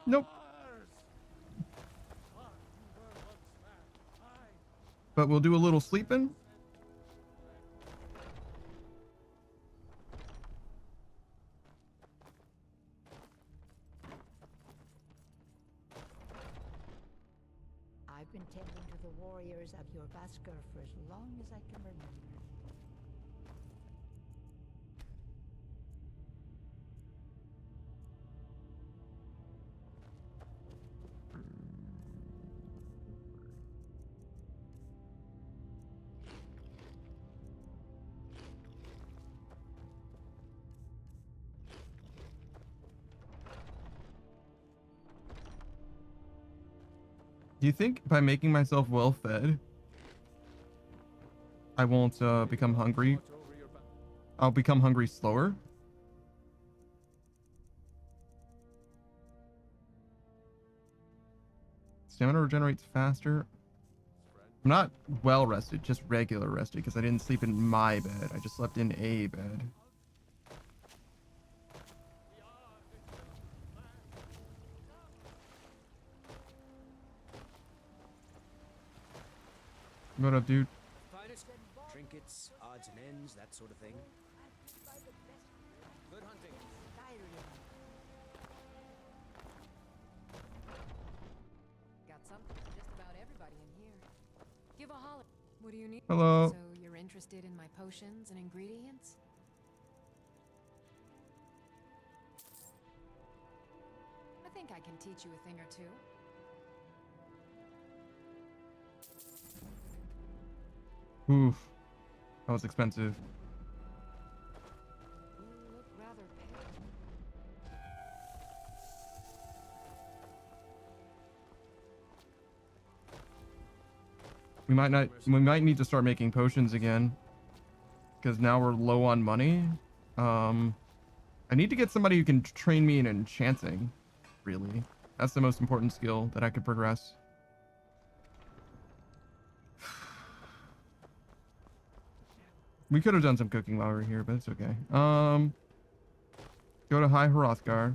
Nope. But we'll do a little sleeping. I've been tending to the warriors of your Vasker for as long as I can remember. Do you think by making myself well fed, I won't become hungry? I'll become hungry slower? Stamina regenerates faster. I'm not well rested, just regular rested, because I didn't sleep in my bed. I just slept in a bed. What up, dude? Finest trinkets, odds and ends, that sort of thing. Good hunting. Got something for just about everybody in here. Give a holler. What do you need? Hello. So you're interested in my potions and ingredients? I think I can teach you a thing or two. Oof. That was expensive. You look rather pale. We might need to start making potions again. Because now we're low on money. I need to get somebody who can train me in enchanting, really. That's the most important skill that I could progress. We could have done some cooking while we were here, but it's okay. Go to High Hrothgar.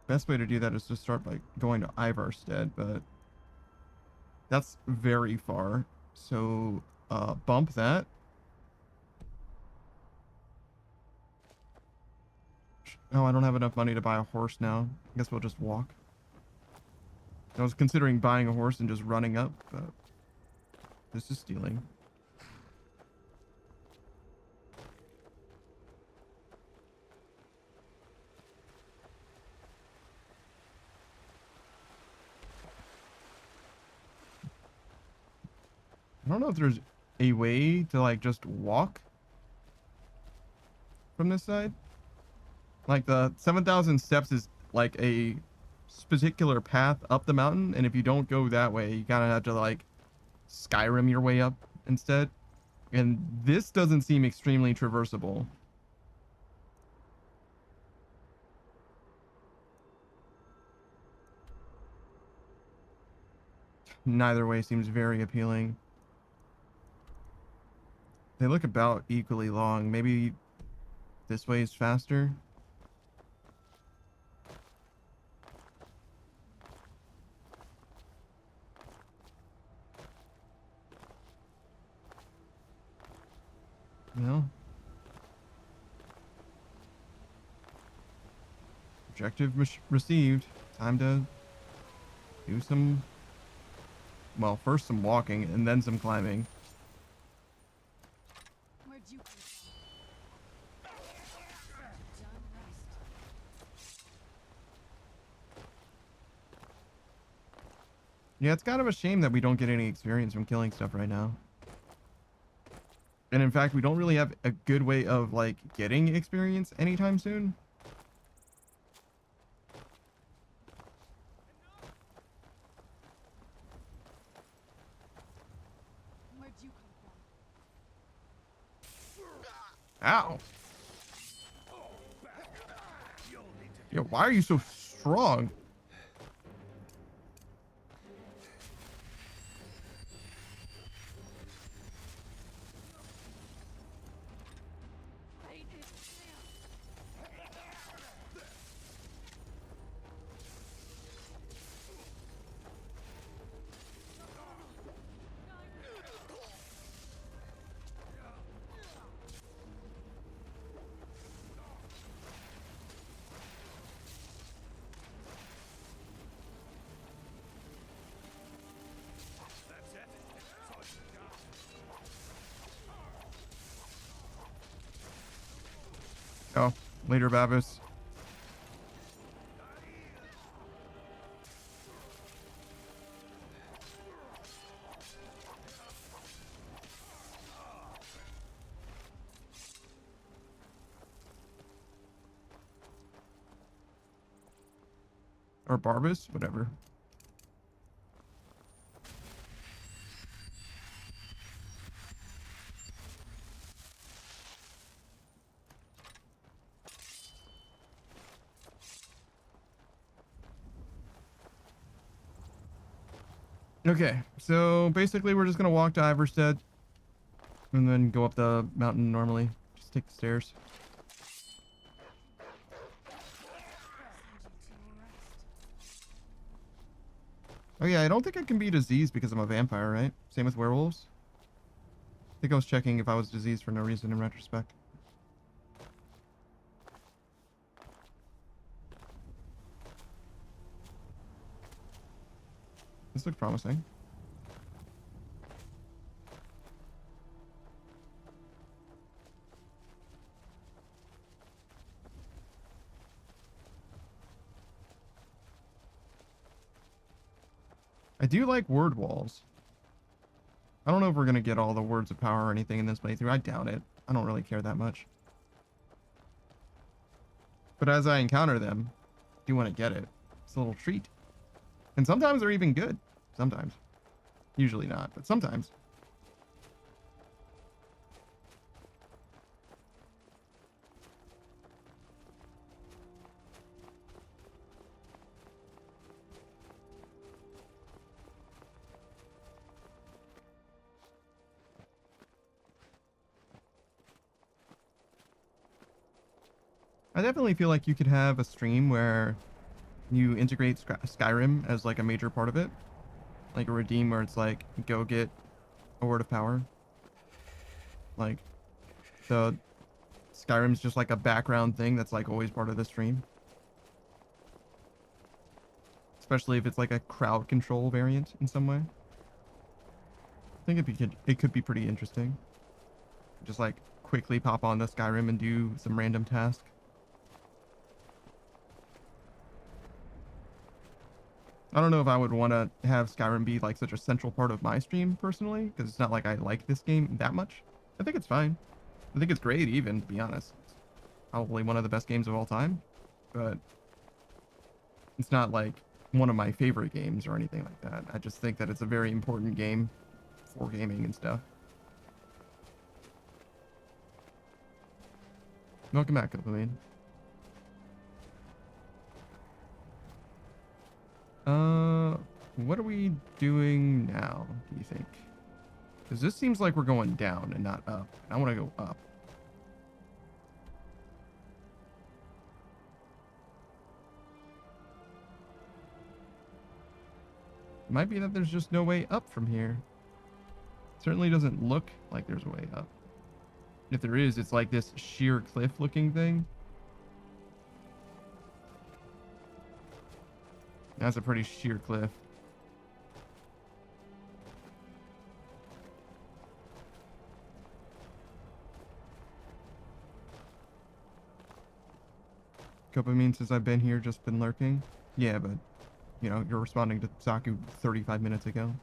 Best way to do that is to start by going to Ivarstead, but that's very far. So, bump that. Oh, I don't have enough money to buy a horse now. I guess we'll just walk. I was considering buying a horse and just running up, but this is stealing. I don't know if there's a way to like just walk from this side. Like the 7,000 steps is like a particular path up the mountain, and if you don't go that way, you kind of have to like Skyrim your way up instead. And this doesn't seem extremely traversable. Neither way seems very appealing. They look about equally long. Maybe this way is faster. No. Objective received. Time to do some, well, first some walking and then some climbing. Where'd you come from? Yeah, it's kind of a shame that we don't get any experience from killing stuff right now. And in fact, we don't really have a good way of like getting experience anytime soon. Where'd you come from? Ow. Yo, why are you so strong? Oh, later, Babus. Or Barbus, whatever. Okay, so basically we're just gonna walk to Iverstead and then go up the mountain normally. Just take the stairs. Oh yeah, I don't think I can be diseased because I'm a vampire, right? Same with werewolves. I think I was checking if I was diseased for no reason in retrospect. This looks promising. I do like word walls. I don't know if we're going to get all the words of power or anything in this playthrough. I doubt it. I don't really care that much. But as I encounter them, I do want to get it. It's a little treat. And sometimes they're even good. Sometimes. Usually not, but sometimes. I definitely feel like you could have a stream where you integrate Skyrim as like a major part of it. Like a redeem where it's like, go get a word of power. Like, the Skyrim's just like a background thing that's like always part of the stream. Especially if it's like a crowd control variant in some way. I think it could be pretty interesting. Just like quickly pop on the Skyrim and do some random task. I don't know if I would want to have Skyrim be like such a central part of my stream personally, because it's not like I like this game that much. I think it's fine. I think it's great even, to be honest. It's probably one of the best games of all time, but it's not like one of my favorite games or anything like that. I just think that it's a very important game for gaming and stuff. Welcome back, Dopamine. What are we doing now, do you think? Because this seems like we're going down and not up. I want to go up. It might be that there's just no way up from here. It certainly doesn't look like there's a way up. If there is, it's like this sheer cliff looking thing. That's a pretty sheer cliff. Dopamine says I've been here, just been lurking. Yeah, but, you know, you're responding to Saku 35 minutes ago.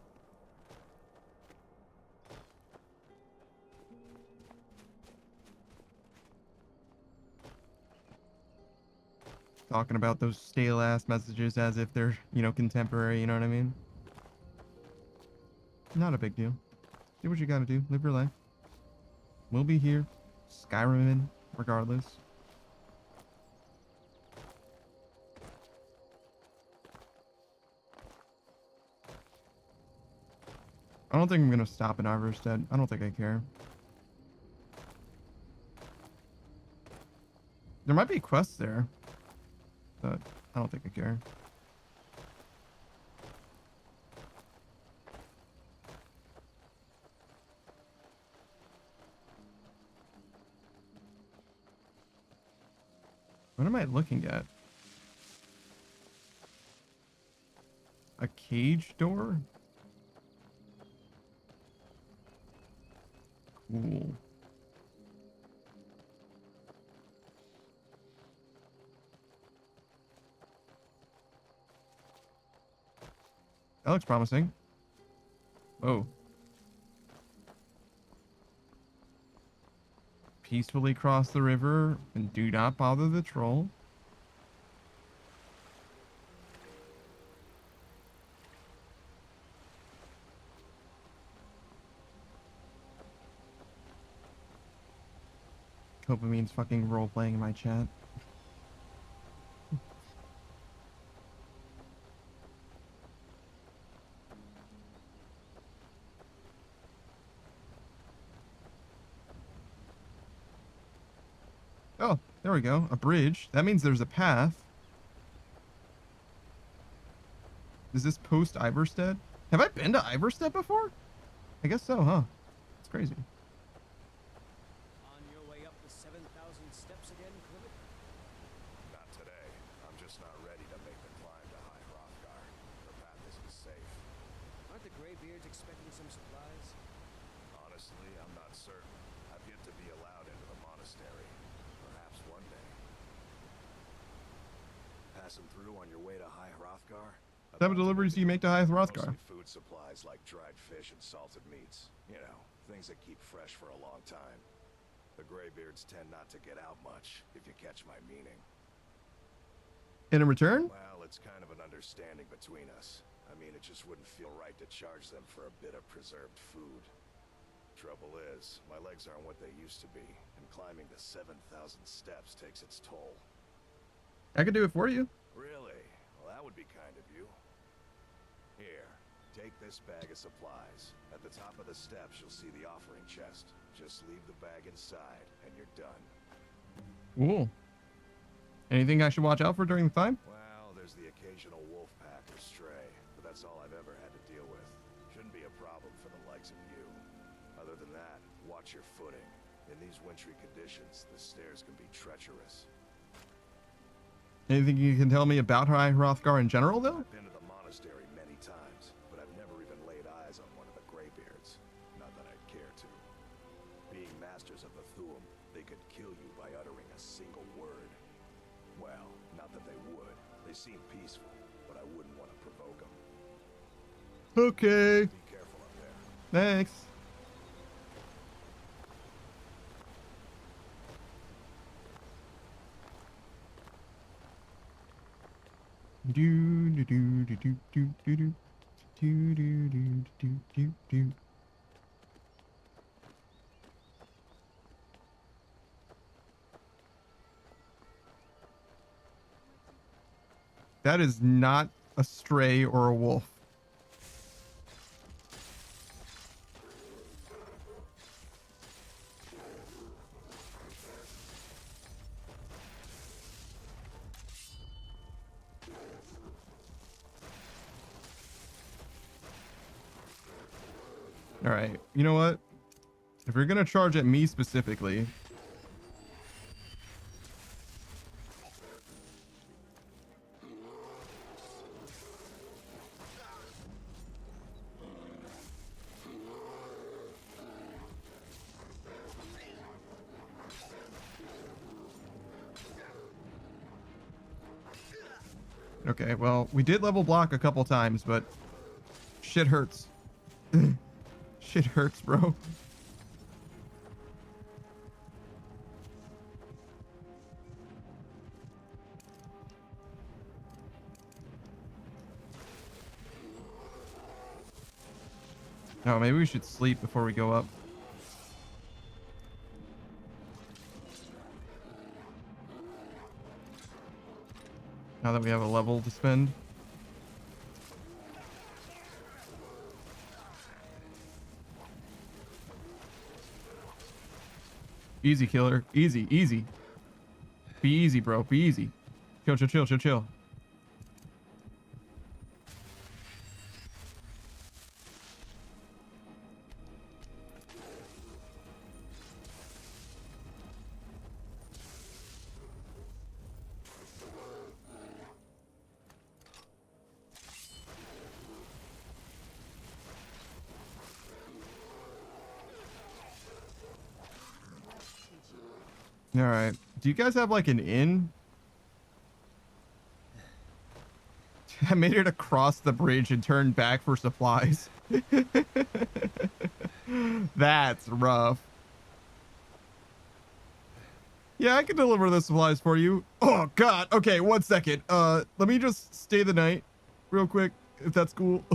Talking about those stale-ass messages as if they're, you know, contemporary, you know what I mean? Not a big deal. Do what you gotta do. Live your life. We'll be here. Skyrimin, regardless. I don't think I'm gonna stop in Iverstead. I don't think I care. There might be quests there, but I don't think I care. What am I looking at? A cage door? Cool. That looks promising. Whoa. Peacefully cross the river and do not bother the troll. Hope it means fucking role playing in my chat. Oh, there we go. A bridge. That means there's a path. Is this post Iverstead? Have I been to Iverstead before? I guess so, huh? It's crazy. On your way up the 7,000 steps again, Clement? Not today. I'm just not ready to make the climb to High Hrothgar. The path isn't safe. Aren't the Greybeards expecting some supplies? Honestly, I'm not certain. I've yet to be allowed into the monastery. Perhaps one day. Passing through on your way to High Hrothgar? What type of deliveries do you make to High Hrothgar? Mostly food supplies like dried fish and salted meats. You know, things that keep fresh for a long time. The Greybeards tend not to get out much, if you catch my meaning. In return? Well, it's kind of an understanding between us. I mean, it just wouldn't feel right to charge them for a bit of preserved food. Trouble is, my legs aren't what they used to be, and climbing the 7,000 steps takes its toll. I could do it for you. Really? Well, that would be kind of you. Here, take this bag of supplies. At the top of the steps, you'll see the offering chest. Just leave the bag inside, and you're done. Cool. Anything I should watch out for during the climb? Well, there's the occasional wolf pack or stray, but that's all I've ever had to deal with. Shouldn't be a problem for the likes of you. Other than that, watch your footing. In these wintry conditions, the stairs can be treacherous. Anything you can tell me about High Hrothgar in general, though? I've been to the monastery many times, but I've never even laid eyes on one of the Greybeards. Not that I'd care to. Being masters of the Thuum, they could kill you by uttering a single word. Well, not that they would. They seem peaceful, but I wouldn't want to provoke them. Okay. Be careful up there. Thanks. Do do do do do do do do do do do do do do. That is not a stray or a wolf. All right, you know what? If you're gonna charge at me specifically, okay, well, we did level block a couple times, but shit hurts. Shit hurts, bro. No, maybe we should sleep before we go up. Now that we have a level to spend. Easy, killer. Easy, easy. Be easy, bro. Be easy. Chill, chill, chill, chill, chill. All right. Do you guys have like an inn? I made it across the bridge and turned back for supplies. That's rough. Yeah, I can deliver the supplies for you. Oh God. Okay, 1 second. Let me just stay the night real quick, if that's cool.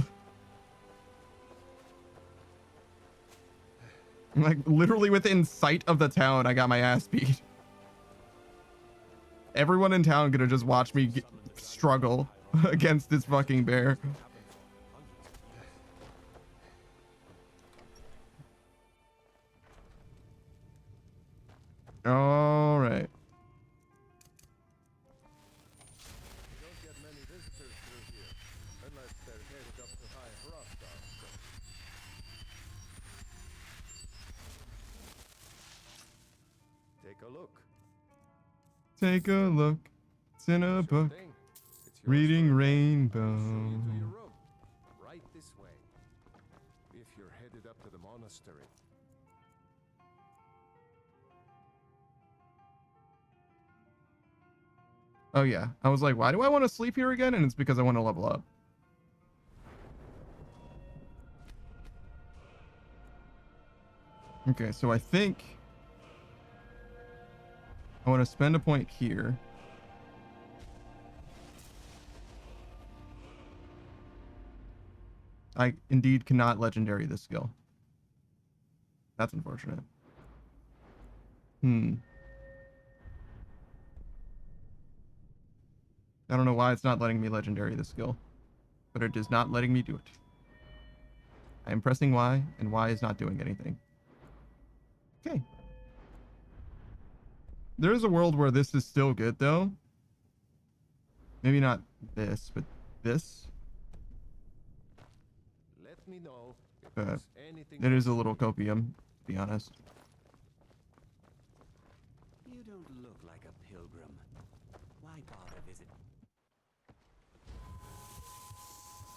Like literally within sight of the town, I got my ass beat. Everyone in town gonna just watch me struggle against this fucking bear. All right. We don't get many visitors through here, unless they're headed up to High Hrothgar. Take a look. Take a look. It's in a book. Thing. It's yours Reading for a day. Rainbow. I'll show you to your room. Right this way. If you're headed up to the monastery. Oh yeah. I was like, why do I want to sleep here again? And it's because I want to level up. Okay, so I think I want to spend a point here. I indeed cannot legendary this skill. That's unfortunate. I don't know why it's not letting me legendary this skill, but it is not letting me do it. I am pressing Y, and Y is not doing anything. Okay. There is a world where this is still good, though. Maybe not this, but this. Let me know if But there's anything it is a little copium, to be honest. You don't look like a pilgrim. Why bother visit?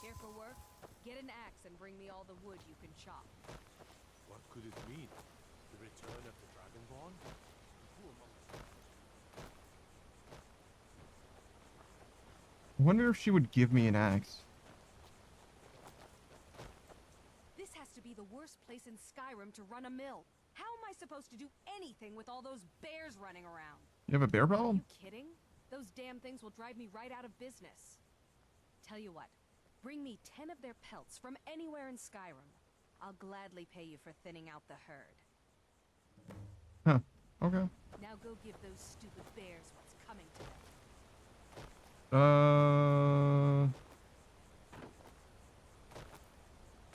Here for work? Get an axe and bring me all the wood you can chop. What could it mean? The return of the Dragonborn? Who among us? I wonder if she would give me an axe. This has to be the worst place in Skyrim to run a mill. How am I supposed to do anything with all those bears running around? You have a bear Are problem? you kidding? Those damn things will drive me right out of business. Tell you what, bring me 10 of their pelts from anywhere in Skyrim. I'll gladly pay you for thinning out the herd. Huh. Okay. Now go give those stupid bears what's coming to them.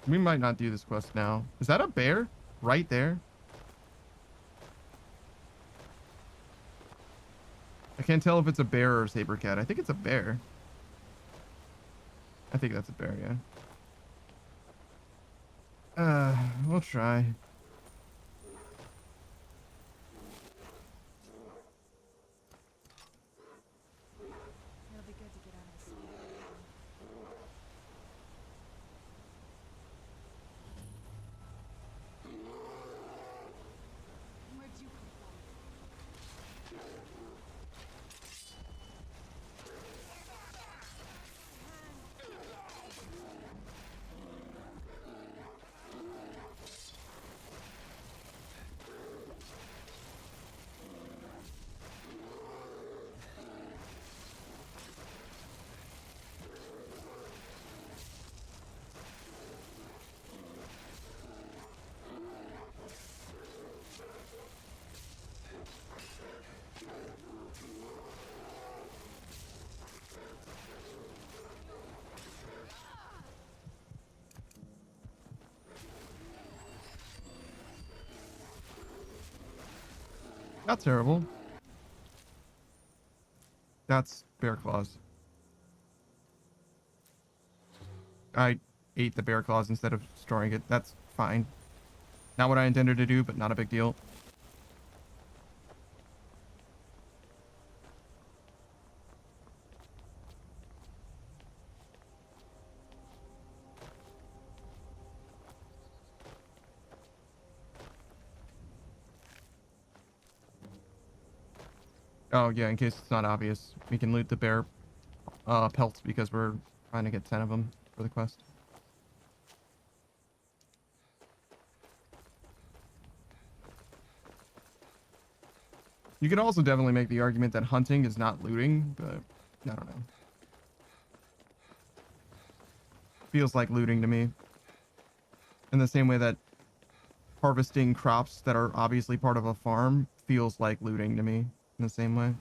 We might not do this quest now. Is that a bear? Right there? I can't tell if it's a bear or a saber cat. I think it's a bear. I think that's a bear, yeah. We'll try. It'll be good to get out of the sun. Where'd you come from? Not terrible. That's bear claws. I ate the bear claws instead of storing it. That's fine. Not what I intended to do, but not a big deal. Oh, yeah, in case it's not obvious, we can loot the bear pelts because we're trying to get 10 of them for the quest. You could also definitely make the argument that hunting is not looting, but I don't know. Feels like looting to me. In the same way that harvesting crops that are obviously part of a farm feels like looting to me in the same way.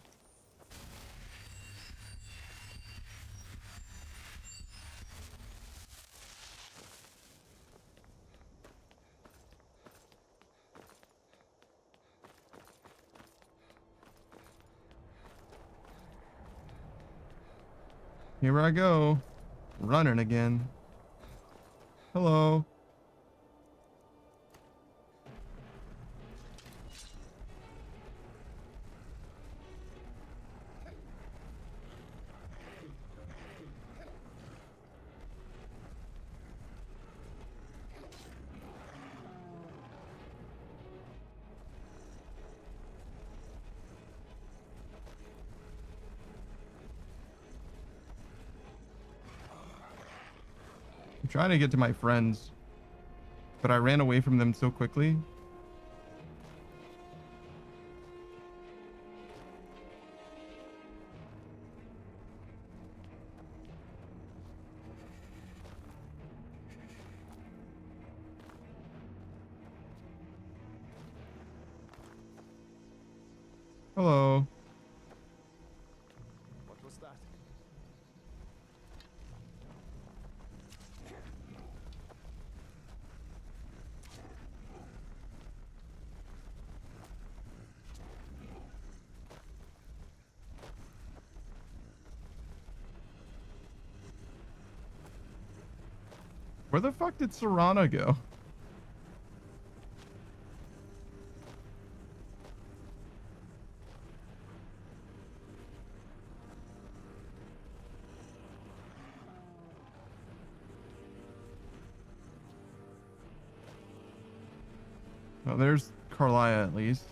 Here I go. Running again. Hello. I'm trying to get to my friends, but I ran away from them so quickly. Hello. What was that? Where the fuck did Serana go? Well, there's Carlia at least.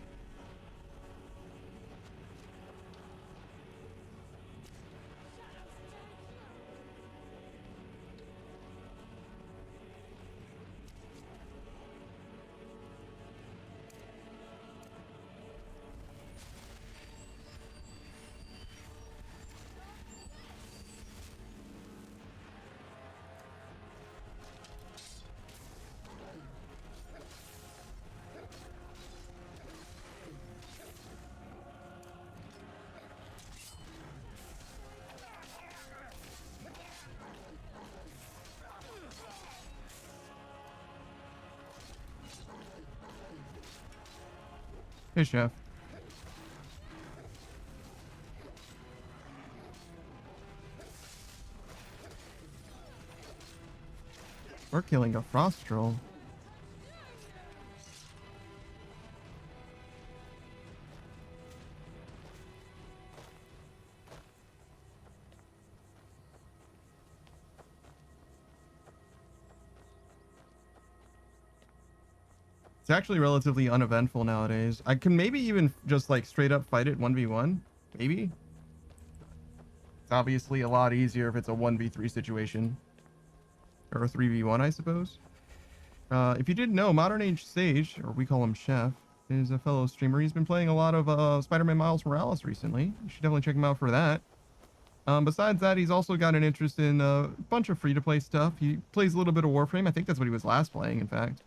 Hey, Chef. We're killing a frost troll. It's actually relatively uneventful nowadays. I can maybe even just like straight up fight it 1v1. Maybe. It's obviously a lot easier if it's a 1v3 situation. Or a 3v1, I suppose. If you didn't know, Modern Age Sage, or we call him Chef, is a fellow streamer. He's been playing a lot of Spider-Man Miles Morales recently. You should definitely check him out for that. Besides that, he's also got an interest in a bunch of free-to-play stuff. He plays a little bit of Warframe. I think that's what he was last playing, in fact.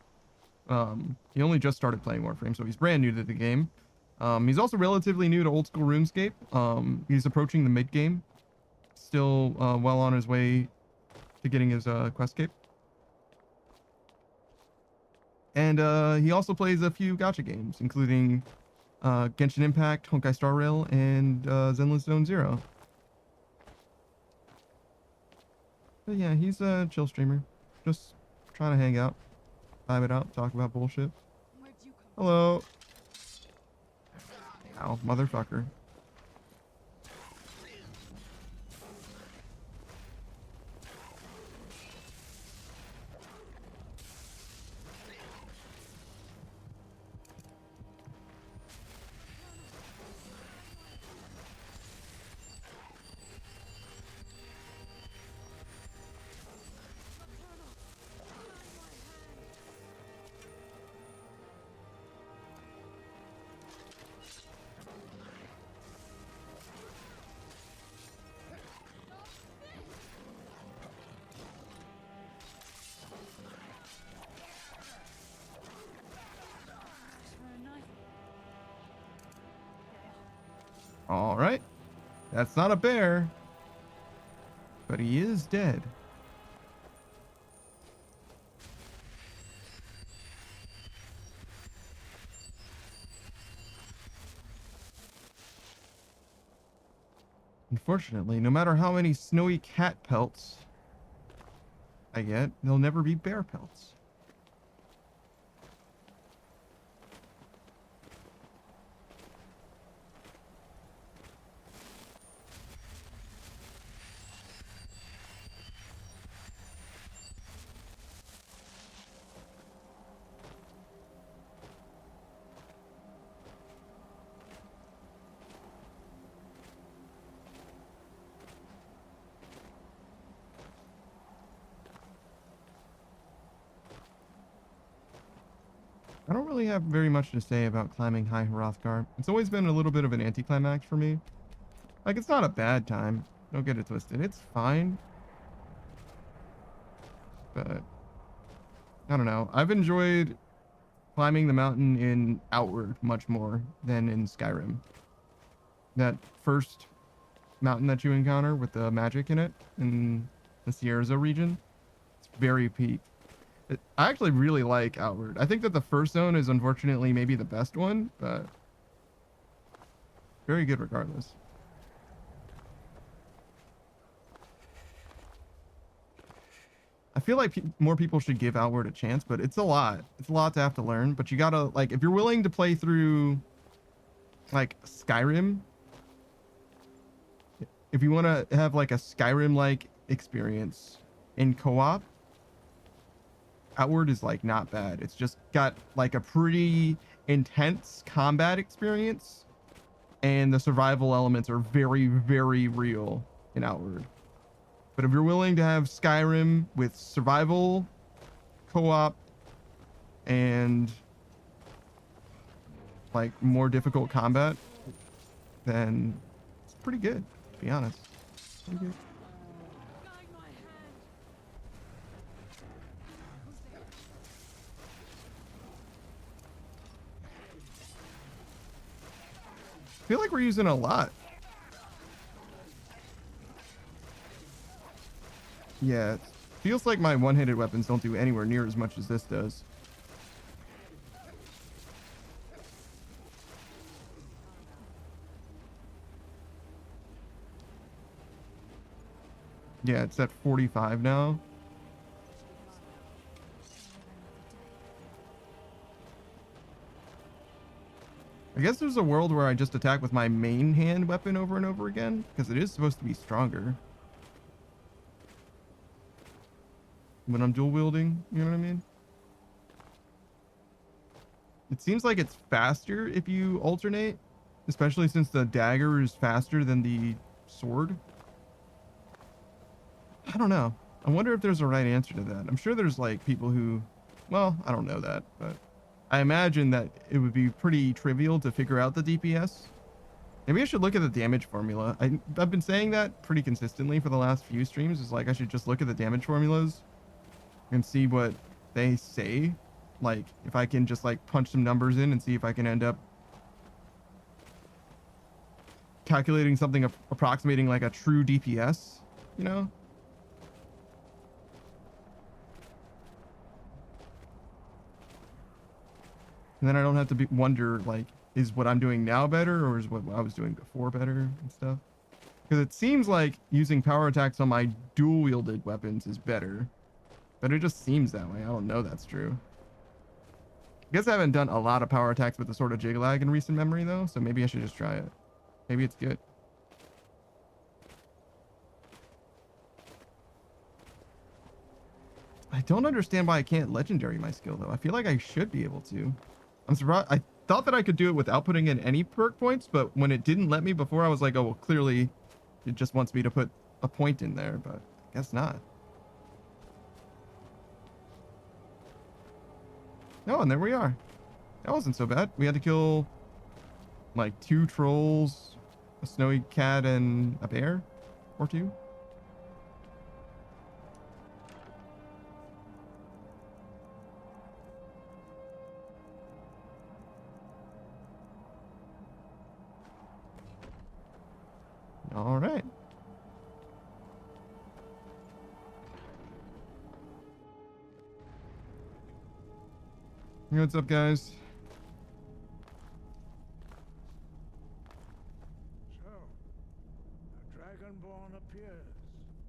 He only just started playing Warframe, so he's brand new to the game. He's also relatively new to old school RuneScape. He's approaching the mid game. Still well on his way to getting his quest cape. And he also plays a few gacha games, including Genshin Impact, Honkai Star Rail, and Zenless Zone Zero. But yeah, he's a chill streamer. Just trying to hang out, vibe it out, talk about bullshit. Hello. Ow, motherfucker. All right. That's not a bear, but he is dead. Unfortunately, no matter how many snowy cat pelts I get, they'll never be bear pelts. I don't really have very much to say about climbing High Hrothgar. It's always been a little bit of an anticlimax for me. Like, it's not a bad time. Don't get it twisted. It's fine. But, I don't know. I've enjoyed climbing the mountain in Outward much more than in Skyrim. That first mountain that you encounter with the magic in it, in the Sierra region, it's very peak. I actually really like Outward. I think that the first zone is unfortunately maybe the best one, but very good regardless. I feel like more people should give Outward a chance, but it's a lot. It's a lot to have to learn, but you gotta, like, if you're willing to play through, like, Skyrim, if you want to have, like, a Skyrim-like experience in co-op, Outward is, like, not bad. It's just got, like, a pretty intense combat experience, and the survival elements are very, very real in Outward. But if you're willing to have Skyrim with survival, co-op, and, like, more difficult combat, then it's pretty good, to be honest. Pretty good. I feel like we're using a lot. Yeah, it feels like my one-handed weapons don't do anywhere near as much as this does. Yeah, it's at 45 now. I guess there's a world where I just attack with my main hand weapon over and over again, because it is supposed to be stronger when I'm dual wielding, you know what I mean? It seems like it's faster if you alternate, especially since the dagger is faster than the sword. I don't know. I wonder if there's a right answer to that. I'm sure there's, like, people who, well, I don't know that, but I imagine that it would be pretty trivial to figure out the DPS. Maybe I should look at the damage formula. I've been saying that pretty consistently for the last few streams. Is like I should just look at the damage formulas and see what they say. Like, if I can just, like, punch some numbers in and see if I can end up calculating something approximating, like, a true DPS, you know? And then I don't have to wonder, like, is what I'm doing now better, or is what I was doing before better and stuff? Because it seems like using power attacks on my dual-wielded weapons is better. But it just seems that way. I don't know that's true. I guess I haven't done a lot of power attacks with the Sword of Jiglag in recent memory, though, so maybe I should just try it. Maybe it's good. I don't understand why I can't legendary my skill, though. I feel like I should be able to. I'm surprised. I thought that I could do it without putting in any perk points, but when it didn't let me before, I was like, oh, well, clearly it just wants me to put a point in there, but I guess not. Oh, and there we are. That wasn't so bad. We had to kill, like, 2 trolls, a snowy cat, and a bear or 2. All right. Hey, what's up, guys? So, a Dragonborn appears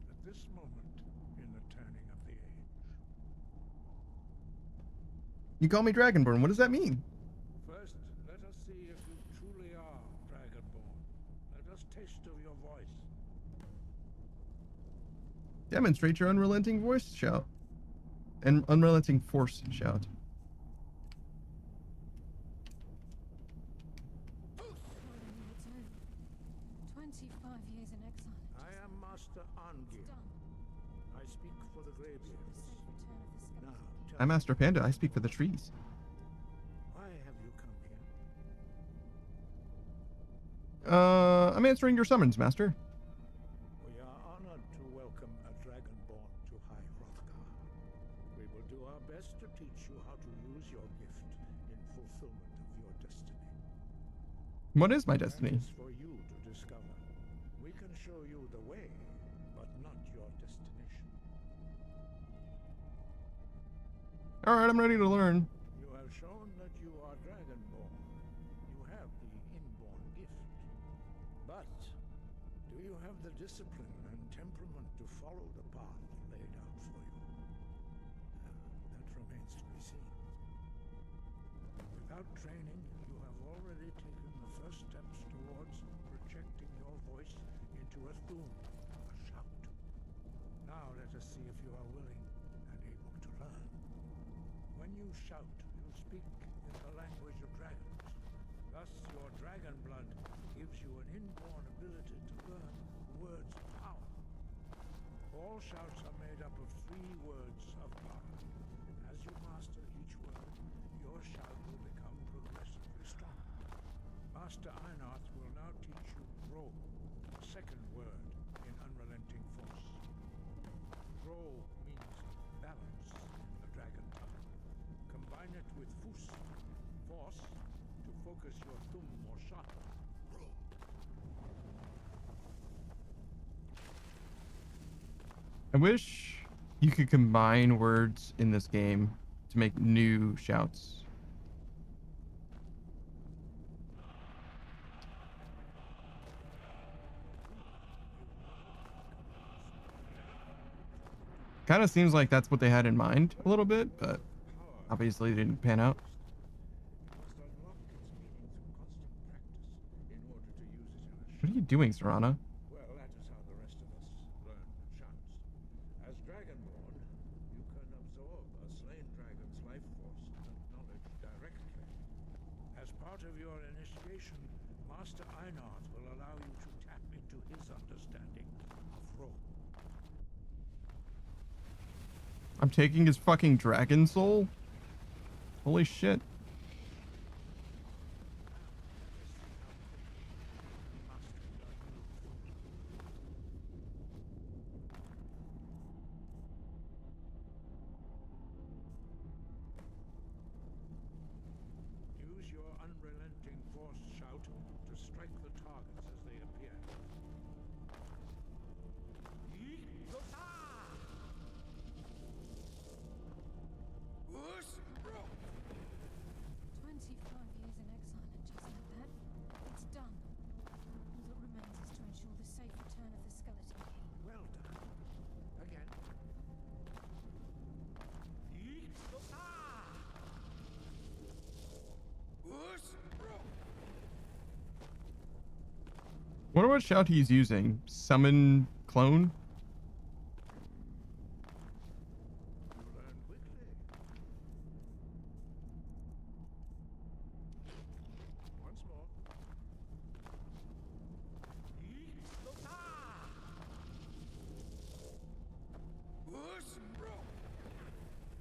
at this moment in the turning of the age. You call me Dragonborn. What does that mean? First, let us see if you truly are Dragonborn. Let us taste of your voice. Demonstrate your unrelenting voice shout. And unrelenting force shout. 25 years in exile. I am Master Angir. I speak for the Greybeards. Now, tell I'm Master Panda. I speak for the trees. why have you come here? I'm answering your summons, Master. We are honored to welcome a Dragonborn to High Hrothgar. We will do our best to teach you how to use your gift in fulfillment of your destiny. What is my destiny? That is for you to discover. We can show you the way, but not your destination. All right, I'm ready to learn. You have shown that you are Dragonborn. You have the inborn gift. But do you have the discipline and temperament to follow the path laid out for you? That remains to be seen. Without training, you have already taken the first steps towards projecting your voice into a thum, a shout. Now let us see if you are willing and able to learn. When you shout, you speak in the language of dragons. Thus, your dragon blood gives you an inborn ability to learn words of power. All shouts are made up of 3 words of power. As you master each word, your shout will become progressively stronger. Master Einarth will now teach you roll, the second word in unrelenting force. Roll means balance, the dragon tongue. Combine it with fus, force, to focus your thumb more sharply. Roll. I wish you could combine words in this game to make new shouts. Kind of seems like that's what they had in mind a little bit, but obviously it didn't pan out. What are you doing, Serana? Well, that is how the rest of us learn shouts. As Dragonborn, you can absorb a slain dragon's life force and knowledge directly. As part of your initiation, Master Einarth will allow you to tap into his understanding of roll. I'm taking his fucking dragon soul? Holy shit. Use your unrelenting force shout to strike the targets as they appear. 25 years in exile, and just like that, it's done. All that remains is to ensure the safe return of the skeleton key. Well done. Again. Wonder what shout he's using. Summon clone? Once more.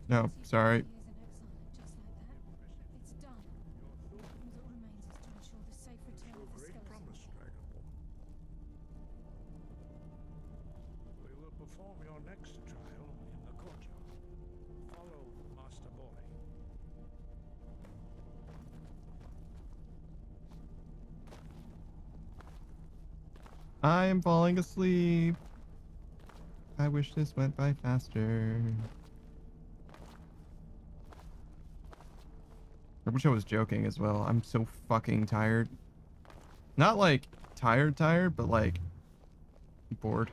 No, sorry. It's done. All that remains is to ensure the safe return of the Great skeleton promise, key. Dragonborn. We will perform your next trial in the courtyard. Follow Master Boy. I am falling asleep. I wish this went by faster. I wish I was joking as well. I'm so fucking tired. Not like tired, but like bored.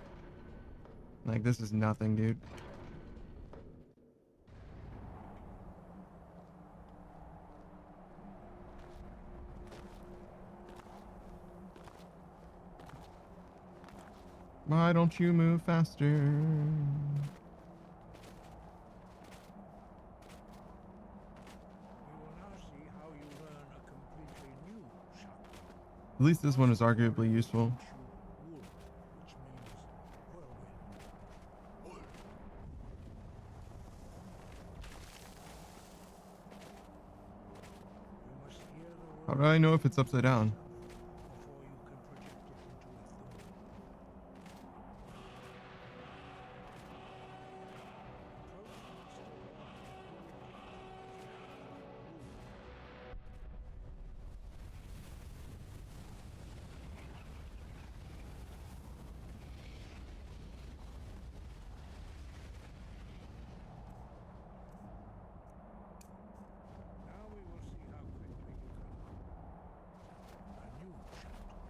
Like this is nothing, dude. Why don't you move faster? We will now see how you learn a completely new chapter. At least this one is arguably useful. Wool, which means whirlwind. You must hear the How do I know if it's upside down? before you can project it into a thumb. Now we will see how quickly you can learn a new chapter.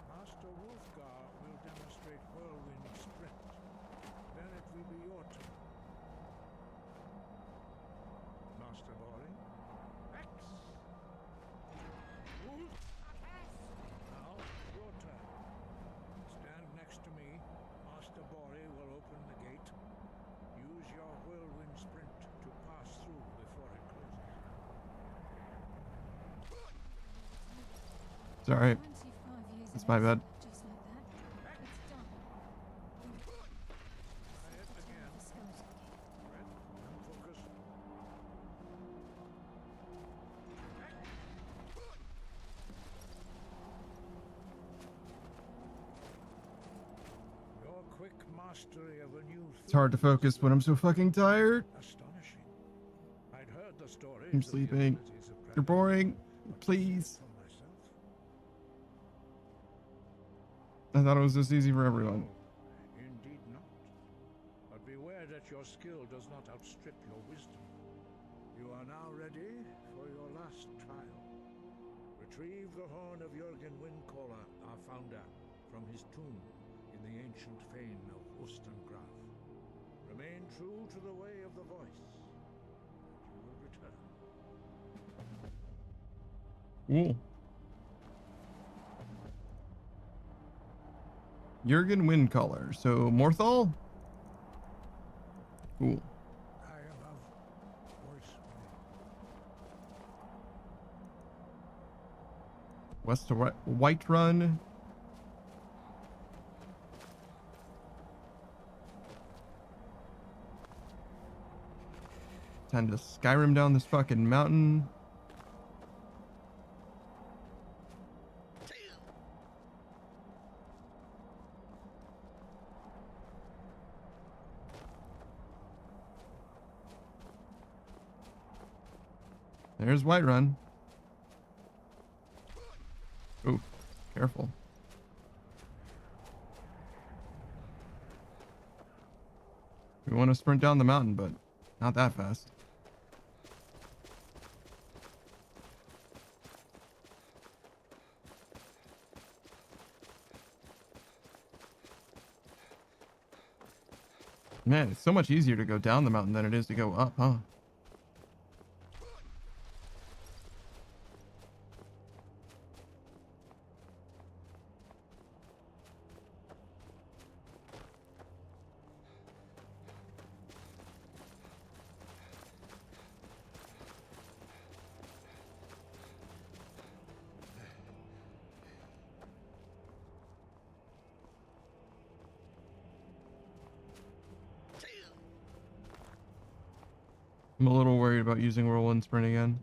Master Wolfgar will demonstrate whirlwind sprint. Then it will be your turn. Master Bori? X! Wolf! Now, your turn. Stand next to me. Master Bori will open the gate. Use your whirlwind sprint to pass through before it closes. It's alright. 25 years It's of my bad. excellence, just like that. It's done. Try it again. The skeleton gate. Red, focus. Your quick mastery of a new It's hard to focus when I'm so fucking tired. astonishing. I'd heard the stories I'm of the sleeping. abilities of You're boring. predators, Please. for myself. I thought it was this easy for everyone. No, indeed not. But beware that your skill does not outstrip your wisdom. You are now ready for your last trial. Retrieve the horn of Jürgen Windcaller, our founder, from his tomb in the ancient fane of Ustengraf. Remain true to the way of the voice, and you will return. Cool. Jürgen Windcaller. So Morthal? Cool. High above, voice West to Whiterun. Time to Skyrim down this fucking mountain. There's Whiterun. Ooh, careful. We want to sprint down the mountain, but not that fast. Man, it's so much easier to go down the mountain than it is to go up, huh? I'm a little worried about using whirlwind sprint again.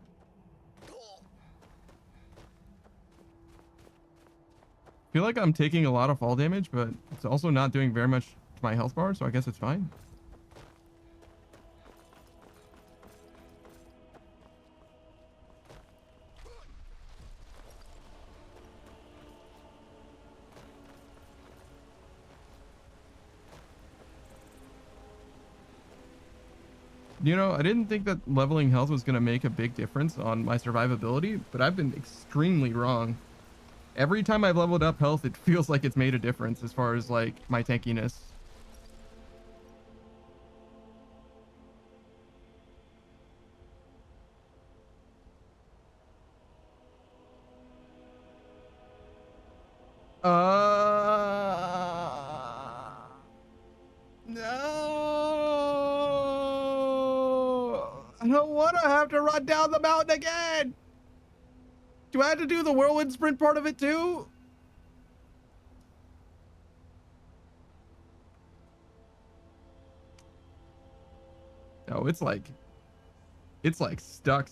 I feel like I'm taking a lot of fall damage, but it's also not doing very much to my health bar, so I guess it's fine. You know, I didn't think that leveling health was going to make a big difference on my survivability, but I've been extremely wrong. Every time I've leveled up health, it feels like it's made a difference as far as like my tankiness. No, I don't want to have to run down the mountain again. Do I have to do the whirlwind sprint part of it too? No, it's like stuck.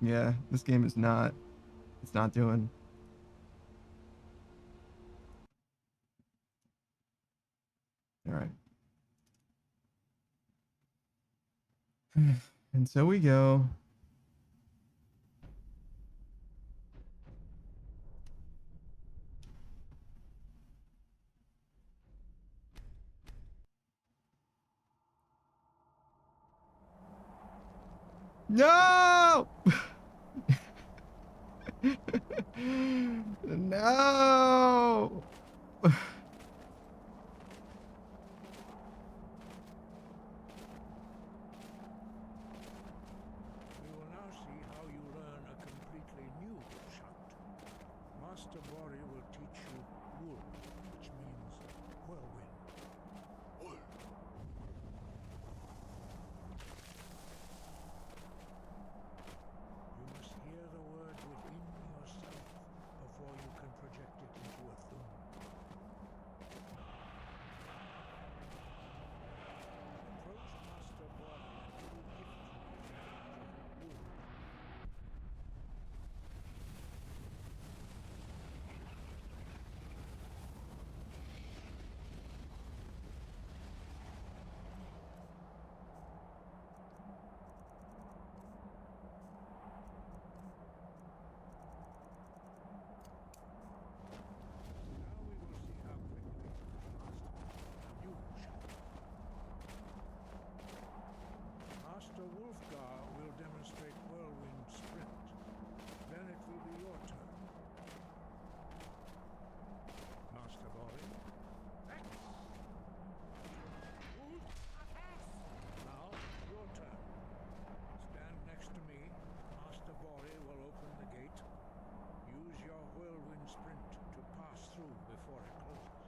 Yeah, this game is not, it's not doing. All right. And so we go. No! No! We will now see how you learn a completely new shout. Master Bori will teach you Wool, which means whirlwind. You must hear the word within yourself before you can project it into a thum. Approach Master Bori and he will gift you with Wool. Master Wolfgar will demonstrate whirlwind sprint. Then it will be your turn. Master Bori. Now, your turn. Stand next to me. Master Bori will open the gate. Use your whirlwind sprint to pass through before it closes.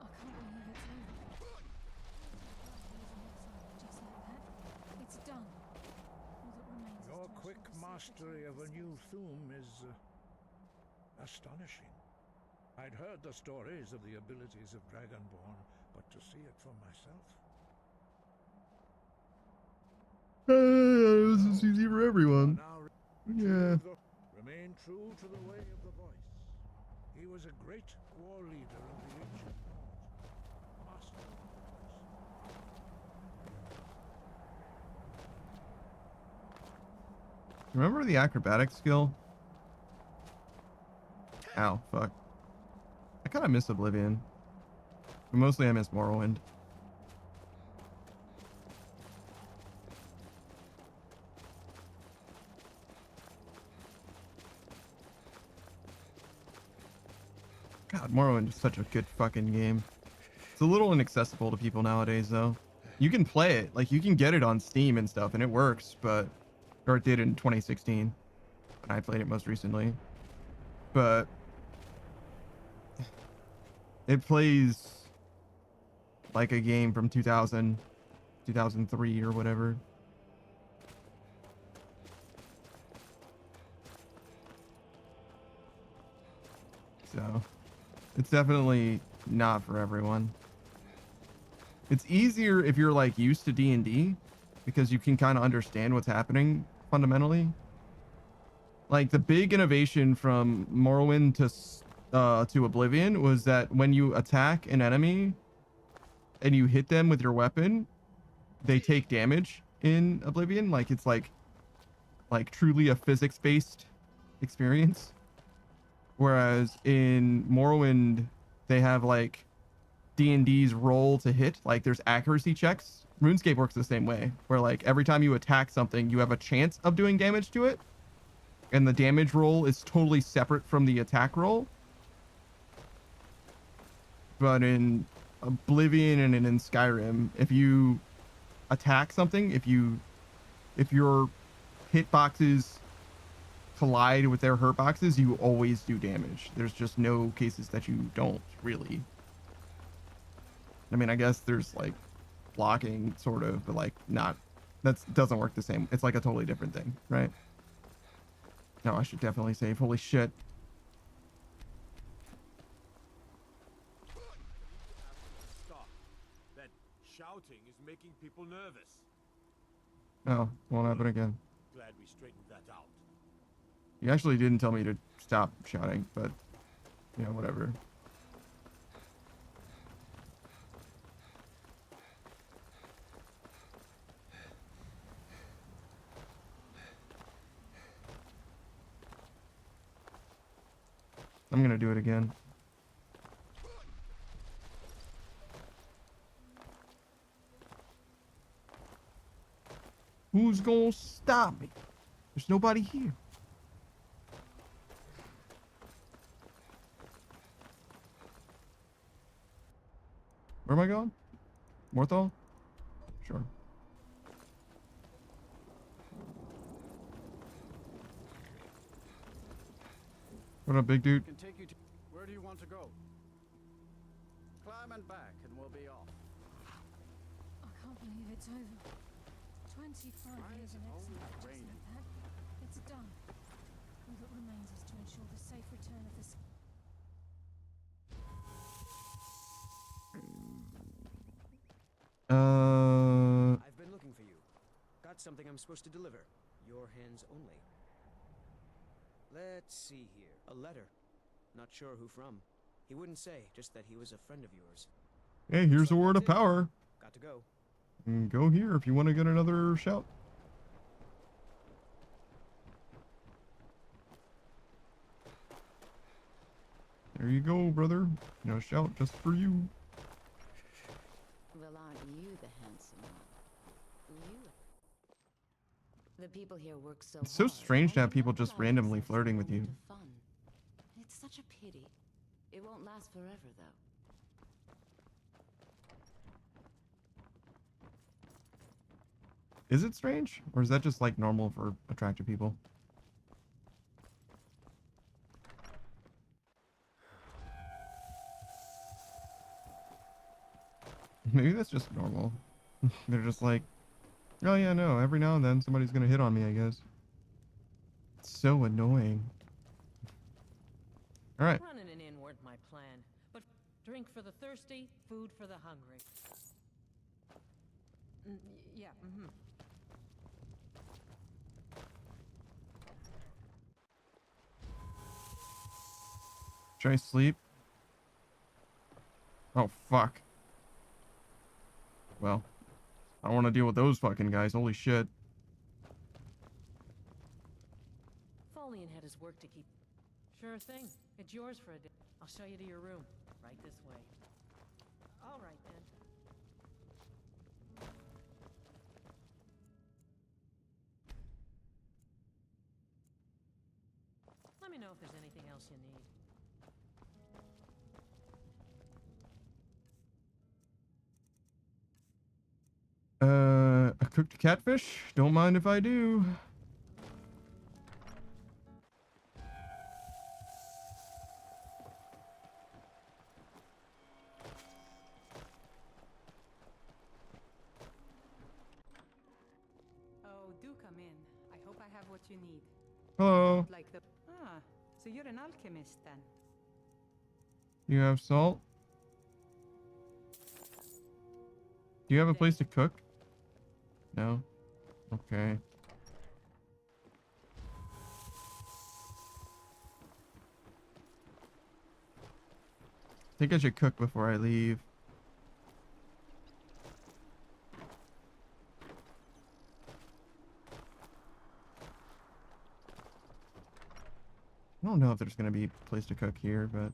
I can't believe it's over. Just like that, it's done. All that remains Your is to quick ensure the mastery of a new thum is astonishing. I'd heard the stories of the abilities of Dragonborn, but to see it for myself. This is easy for everyone. Yeah. Remain true to the way of the voice. He was a great war leader of the ancient North. Master of the voice. Remember the acrobatic skill? Ow, fuck. I kind of miss Oblivion. But mostly I miss Morrowind. God, Morrowind is such a good fucking game. It's a little inaccessible to people nowadays, though. You can play it, like you can get it on Steam and stuff, and it works, but or it did in 2016 when I played it most recently. But it plays like a game from 2000, 2003 or whatever. So it's definitely not for everyone. It's easier if you're like used to D&D because you can kind of understand what's happening fundamentally. Like the big innovation from Morrowind to Oblivion was that when you attack an enemy and you hit them with your weapon, they take damage in Oblivion. Like it's like truly a physics-based experience. Whereas in Morrowind, they have like D&D's roll to hit. Like there's accuracy checks. RuneScape works the same way, where like every time you attack something, you have a chance of doing damage to it. And the damage roll is totally separate from the attack roll. But in Oblivion and in Skyrim, if you attack something, if your hitboxes collide with their hurt boxes, you always do damage. There's just no cases that you don't, really. I mean, I guess there's like blocking sort of, but like not, that doesn't work the same. It's like a totally different thing, right? No, I should definitely save. Holy shit. Stop. That shouting is making people nervous. Oh, won't happen again. Glad we straightened that out. You actually didn't tell me to stop shouting, but yeah, whatever. I'm gonna do it again. Who's gonna stop me? There's nobody here. Where am I going? Morthal? Sure. What up, big dude? Can take you to. Where do you want to go? Climb and back, and we'll be off. I can't believe it's over. 25 years in exile, just like that. It's done. All that remains is to ensure the safe return of this. I've been looking for you. Got something I'm supposed to deliver. Your hands only. Let's see here. A letter. Not sure who from. He wouldn't say, just that he was a friend of yours. Hey, here's a word of power. Got to go. And go here if you want to get another shout. There you go, brother. No shout just for you. Well, aren't you the handsome one? You. The people here work so It's so hard, strange to and have people just allow randomly themselves a flirting with you. moment of fun. It's such a pity. It won't last forever, though. Is it strange? Or is that just like normal for attractive people? Maybe that's just normal. They're just like, oh yeah, no, every now and then somebody's gonna hit on me, I guess. It's so annoying. Alright. Running an inn weren't my plan, but drink for the thirsty, food for the hungry. Yeah, Should I sleep? Oh, fuck. Well, I don't want to deal with those fucking guys. Holy shit. Folian had his work to keep. Sure thing. It's yours for a day. I'll show you to your room. Right this way. All right, then. Let me know if there's anything else you need. A cooked catfish? Don't mind if I do. Oh, do come in. I hope I have what you need. Hello. Like the. Ah, so you're an alchemist then? You have salt? Do you have a place to cook? No? Okay. I think I should cook before I leave. if there's going to be a place to cook here, but...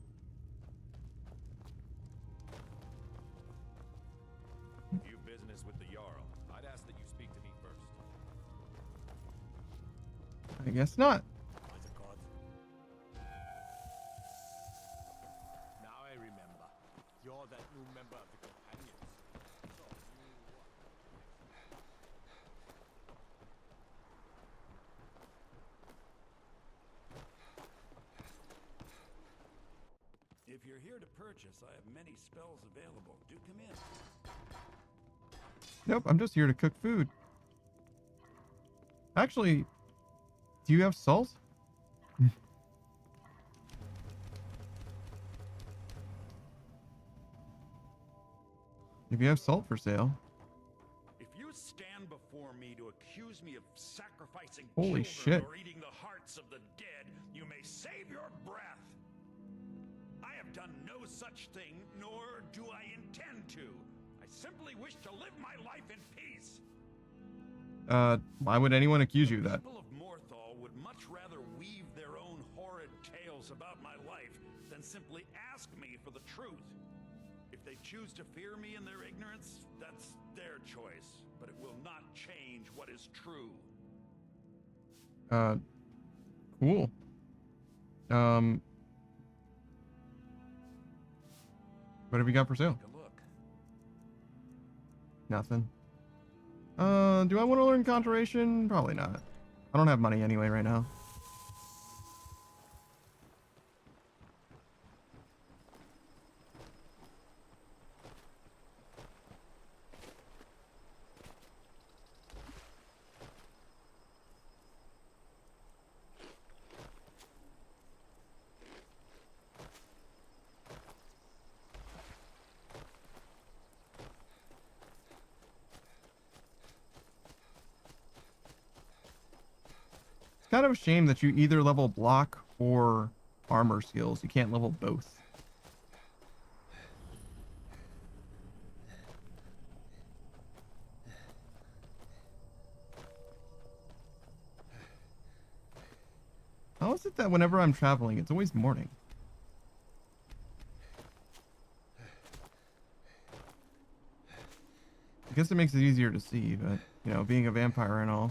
You business with the Jarl. I'd ask that you speak to me first. I guess not. Now I remember. You're that new member of the companions. So If you're here to purchase, I have many spells available. Do come in. Nope, I'm just here to cook food. Actually, do you have salt? If you have salt for sale. If you stand before me to accuse me of sacrificing Holy children shit. or eating the hearts of the dead, you may save your breath. I have done no such thing, nor do I intend to. I simply wish to live my life in peace. Why would anyone accuse you of that? People of Morthal would much rather weave their own horrid tales about my life than simply ask me for the truth. If they choose to fear me in their ignorance, that's their choice, but it will not change what is true. Cool. What have you got for sale? Take a look. Nothing. Do I want to learn Conjuration? Probably not. I don't have money anyway right now. It's kind of a shame that you either level block or armor skills. You can't level both. How is it that whenever I'm traveling, it's always morning? I guess it makes it easier to see, but, you know, being a vampire and all.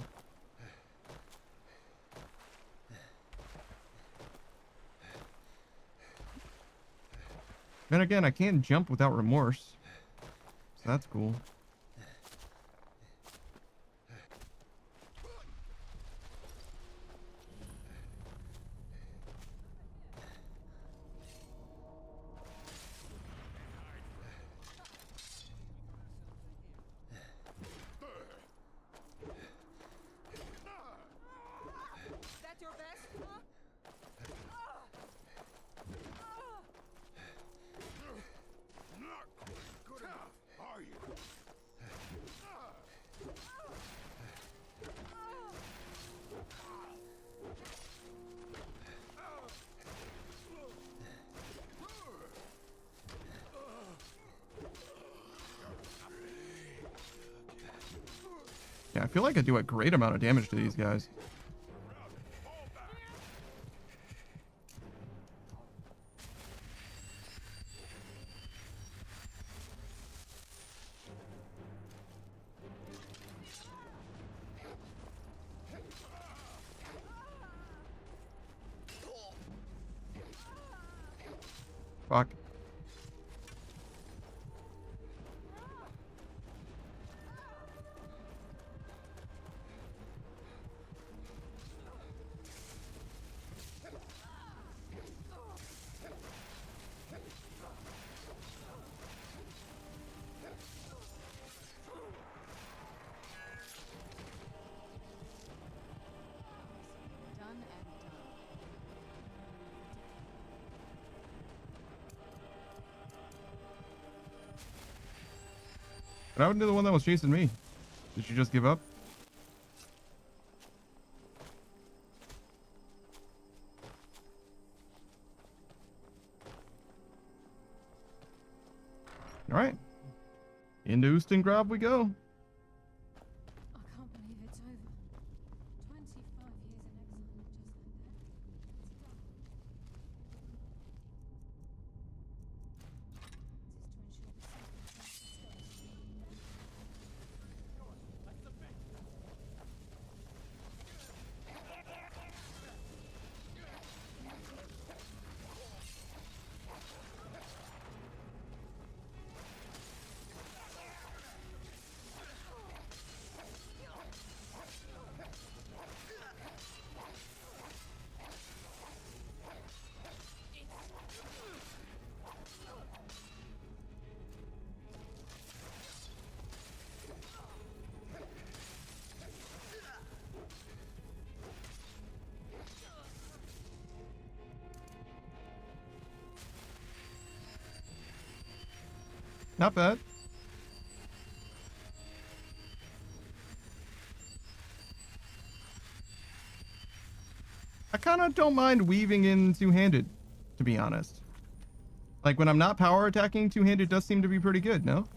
Then again, I can't jump without remorse. So that's cool. That's your best? Huh? Not good enough, are you? Yeah, I feel like I do a great amount of damage to these guys. Fuck. Done and done. What happened to the one that was chasing me? Did you just give up? Alright. Into Ustengrav we go. I can't believe it's over. 25 years in exile, just like that. It's done. Not bad. I kind of don't mind weaving in two-handed, to be honest. Like, when I'm not power attacking, two-handed does seem to be pretty good, no?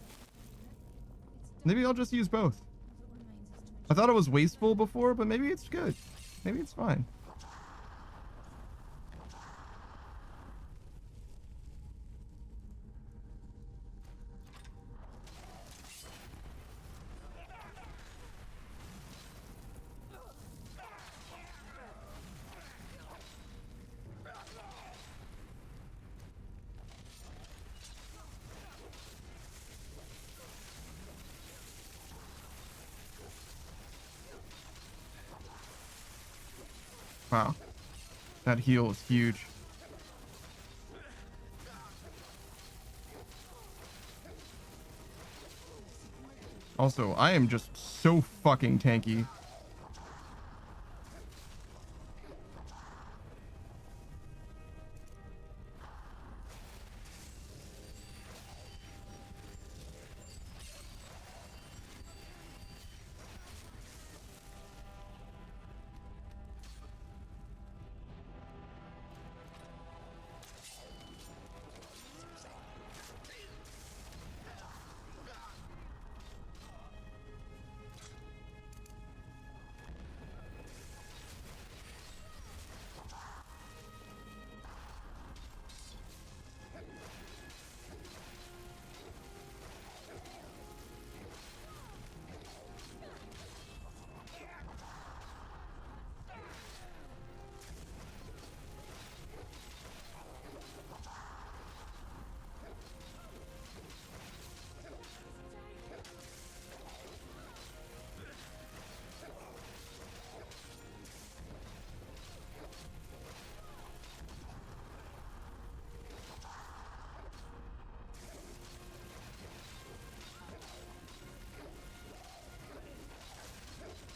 Maybe I'll just use both. I thought it was wasteful before, but maybe it's good. Maybe it's fine. Wow. That heal is huge. Also, I am just so fucking tanky.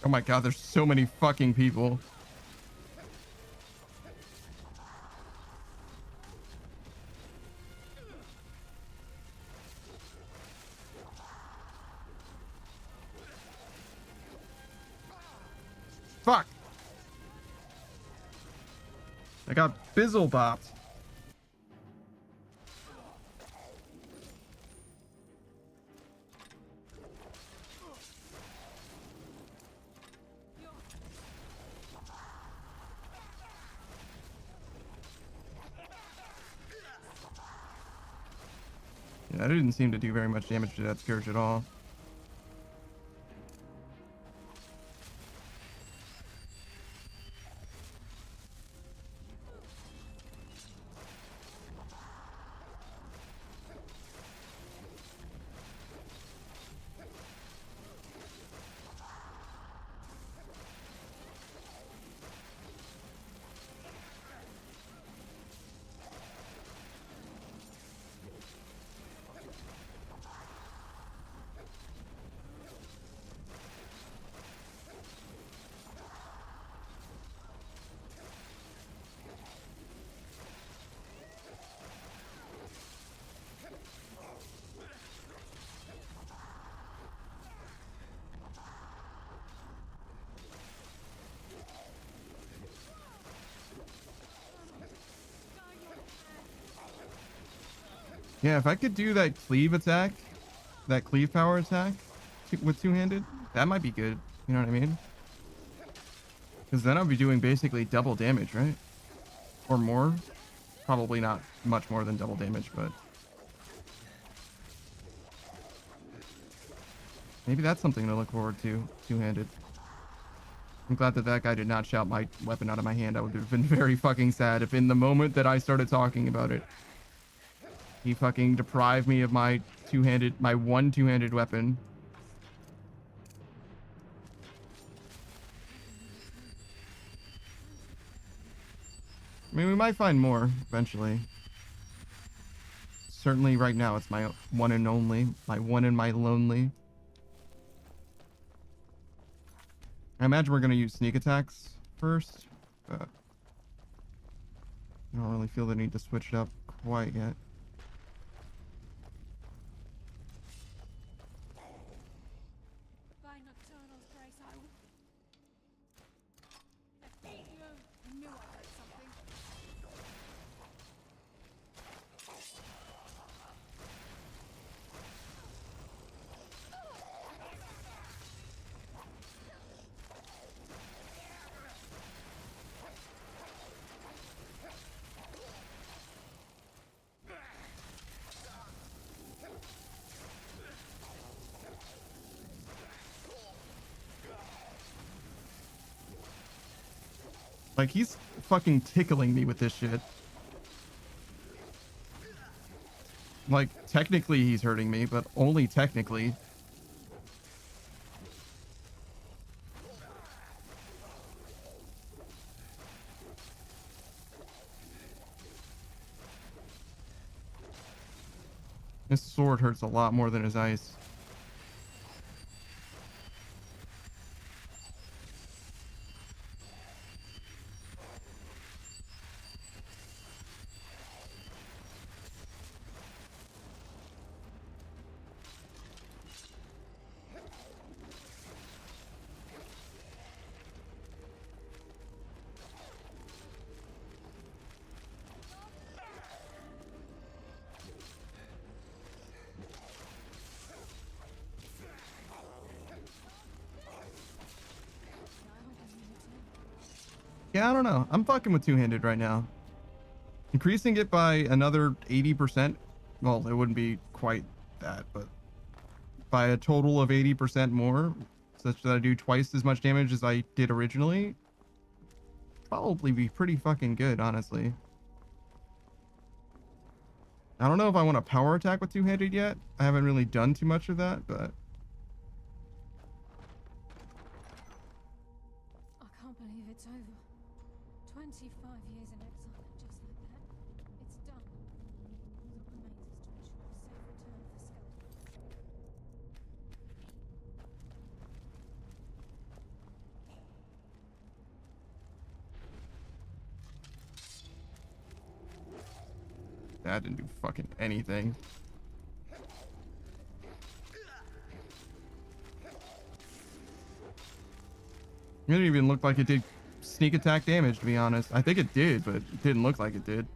Oh my god, there's so many fucking people. Fuck. I got bizzle bopped. Yeah, I didn't seem to do very much damage to that scourge at all. Yeah, if I could do that cleave attack, that cleave power attack with two-handed, that might be good. You know what I mean? Because then I'll be doing basically double damage, right? Or more. Probably not much more than double damage, but maybe that's something to look forward to, two-handed. I'm glad that that guy did not shout my weapon out of my hand. I would have been very fucking sad if in the moment that I started talking about it, he fucking deprived me of my one two-handed weapon. I mean, we might find more eventually. Certainly right now it's my one and only, my one and my lonely. I imagine we're going to use sneak attacks first, but I don't really feel the need to switch it up quite yet. Like, he's fucking tickling me with this shit. Like, technically he's hurting me, but only technically. His sword hurts a lot more than his ice. Yeah, I don't know. I'm fucking with two-handed right now. Increasing it by another 80%. Well, it wouldn't be quite that, but by a total of 80% more, such that I do twice as much damage as I did originally, probably be pretty fucking good, honestly. I don't know if I want to power attack with two-handed yet. I haven't really done too much of that, but I can't believe it's over. 25 years in exile, and just like that, it's done. All that remains is to ensure the safe return of the skeleton. that didn't do fucking anything. It didn't even look like it did sneak attack damage, to be honest. I think it did, but it didn't look like it did.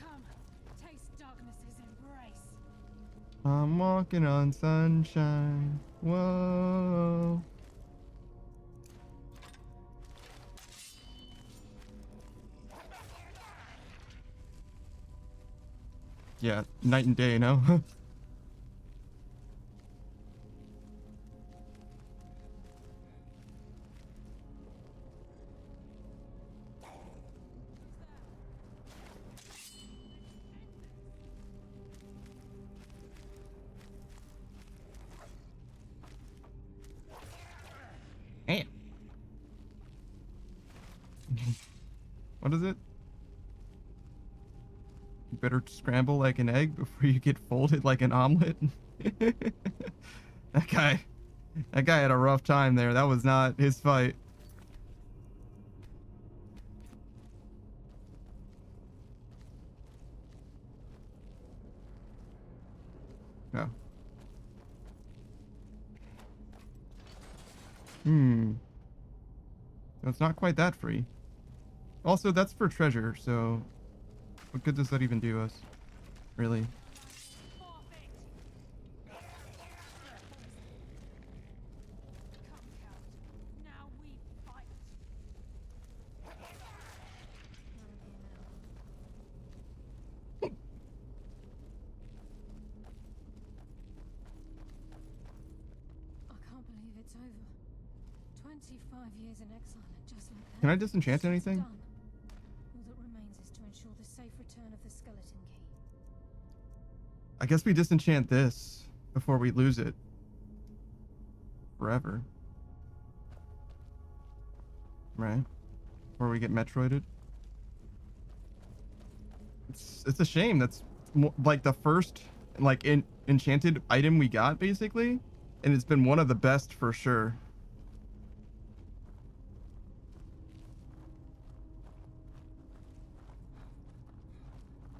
Come, taste darkness's embrace. I'm walking on sunshine. Whoa. Yeah, night and day, no? Damn. What is it? You better scramble like an egg before you get folded like an omelet. That guy had a rough time there. That was not his fight. No. It's not quite that free. Also, that's for treasure, so what good does that even do us? Really? I can't believe it's over. 25 years in exile, and just like that, Can I disenchant anything? it's done. All that remains is to ensure the safe return of the skeleton key. I guess we disenchant this before we lose it. Forever. Right? Before we get Metroided. It's a shame. That's like the first like enchanted item we got, basically. And it's been one of the best for sure.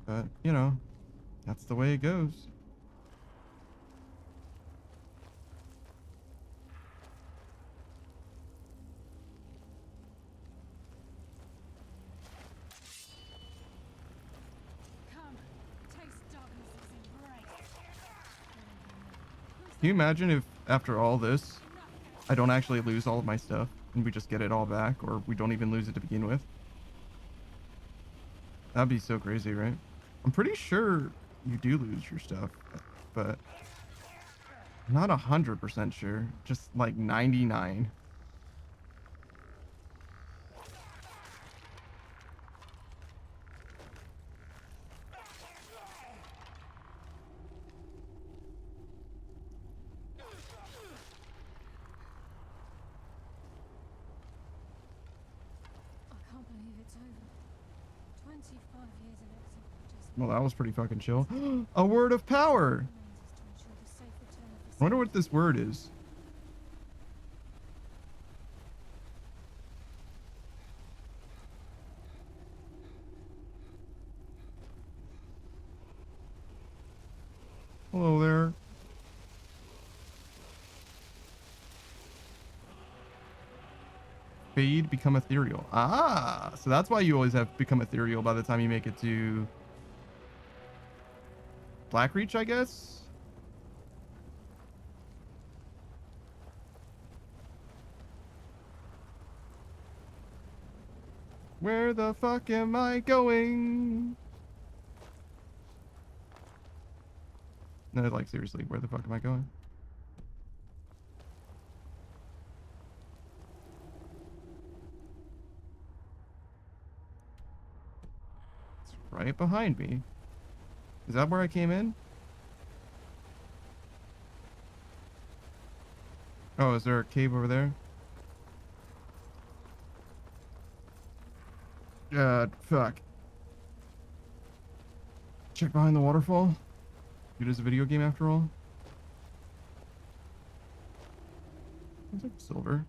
But, you know, that's the way it goes. Come, taste darkness's embrace. Can you imagine if after all this, I don't actually lose all of my stuff and we just get it all back, or we don't even lose it to begin with. That'd be so crazy, right? I'm pretty sure you do lose your stuff, but I'm not 100% sure. Just like 99. I can't believe it's over. 25 years in exile. Just Well, that was pretty fucking chill. A word of power. remains is to ensure the safe return of the I wonder what this word is. Hello there. Fade, become ethereal. Ah, so that's why you always have become ethereal by the time you make it to Blackreach, I guess. Where the fuck am I going? No, like seriously, where the fuck am I going? It's right behind me. Is that where I came in? Oh, is there a cave over there? Fuck. Check behind the waterfall. It is a video game after all. Looks like silver.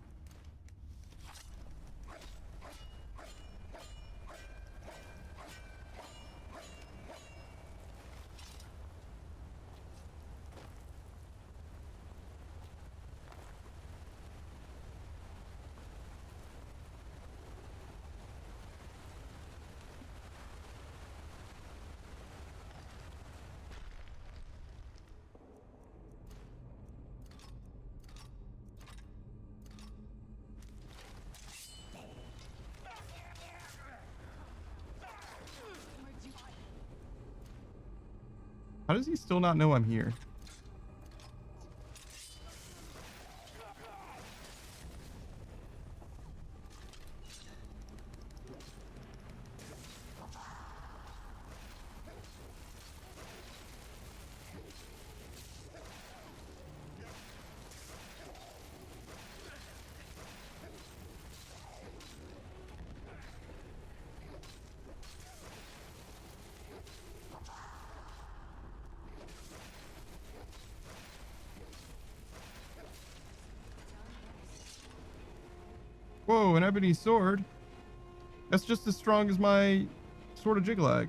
How does he still not know I'm here? Whoa, an ebony sword. That's just as strong as my sword of Jiglag.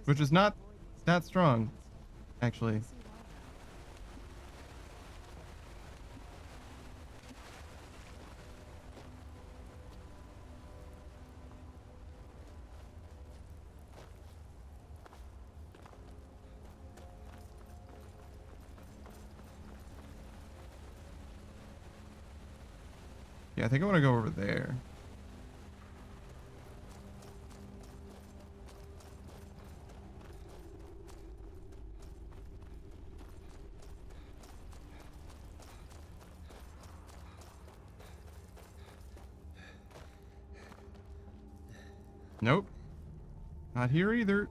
Which is not that strong, actually. Yeah, I think I want to go over there. Nope. Not here either.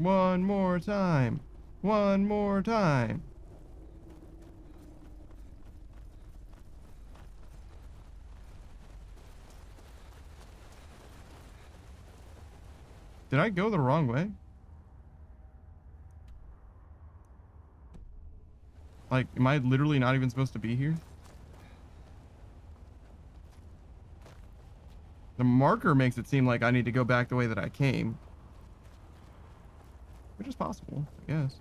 One more time. One more time. Did I go the wrong way? Like, am I literally not even supposed to be here? The marker makes it seem like I need to go back the way that I came. Which is possible, I guess.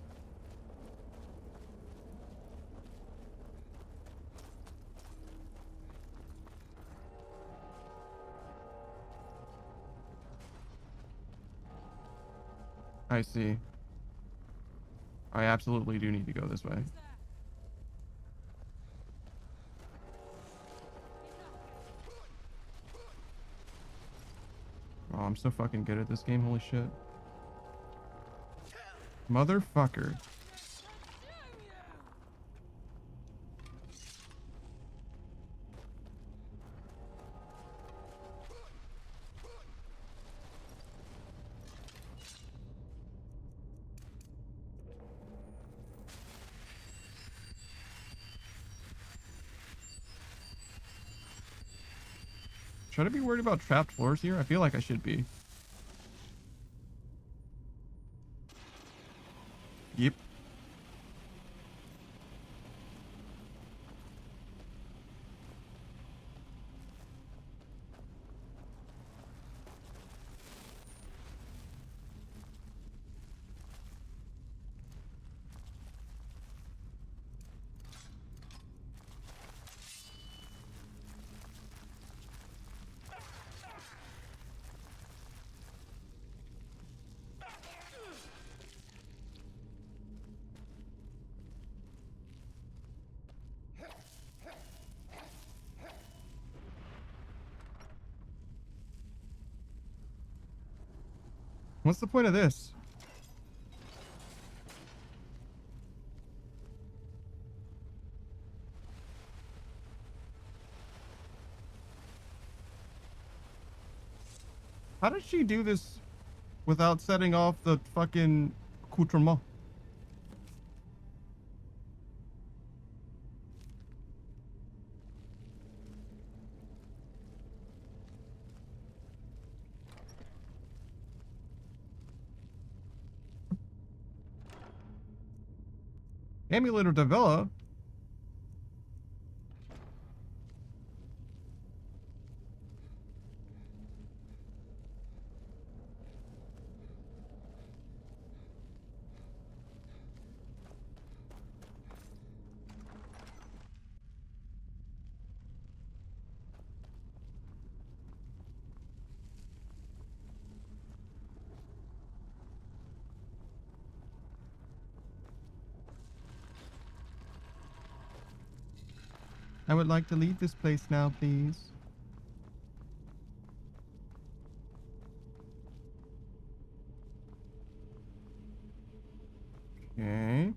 I see. I absolutely do need to go this way. Oh, I'm so fucking good at this game. Holy shit. Motherfucker. Should I be worried about trapped floors here? I feel like I should be. Yep. What's the point of this? How did she do this without setting off the fucking accoutrement? Amulet of Davila? I would like to leave this place now, please. Okay.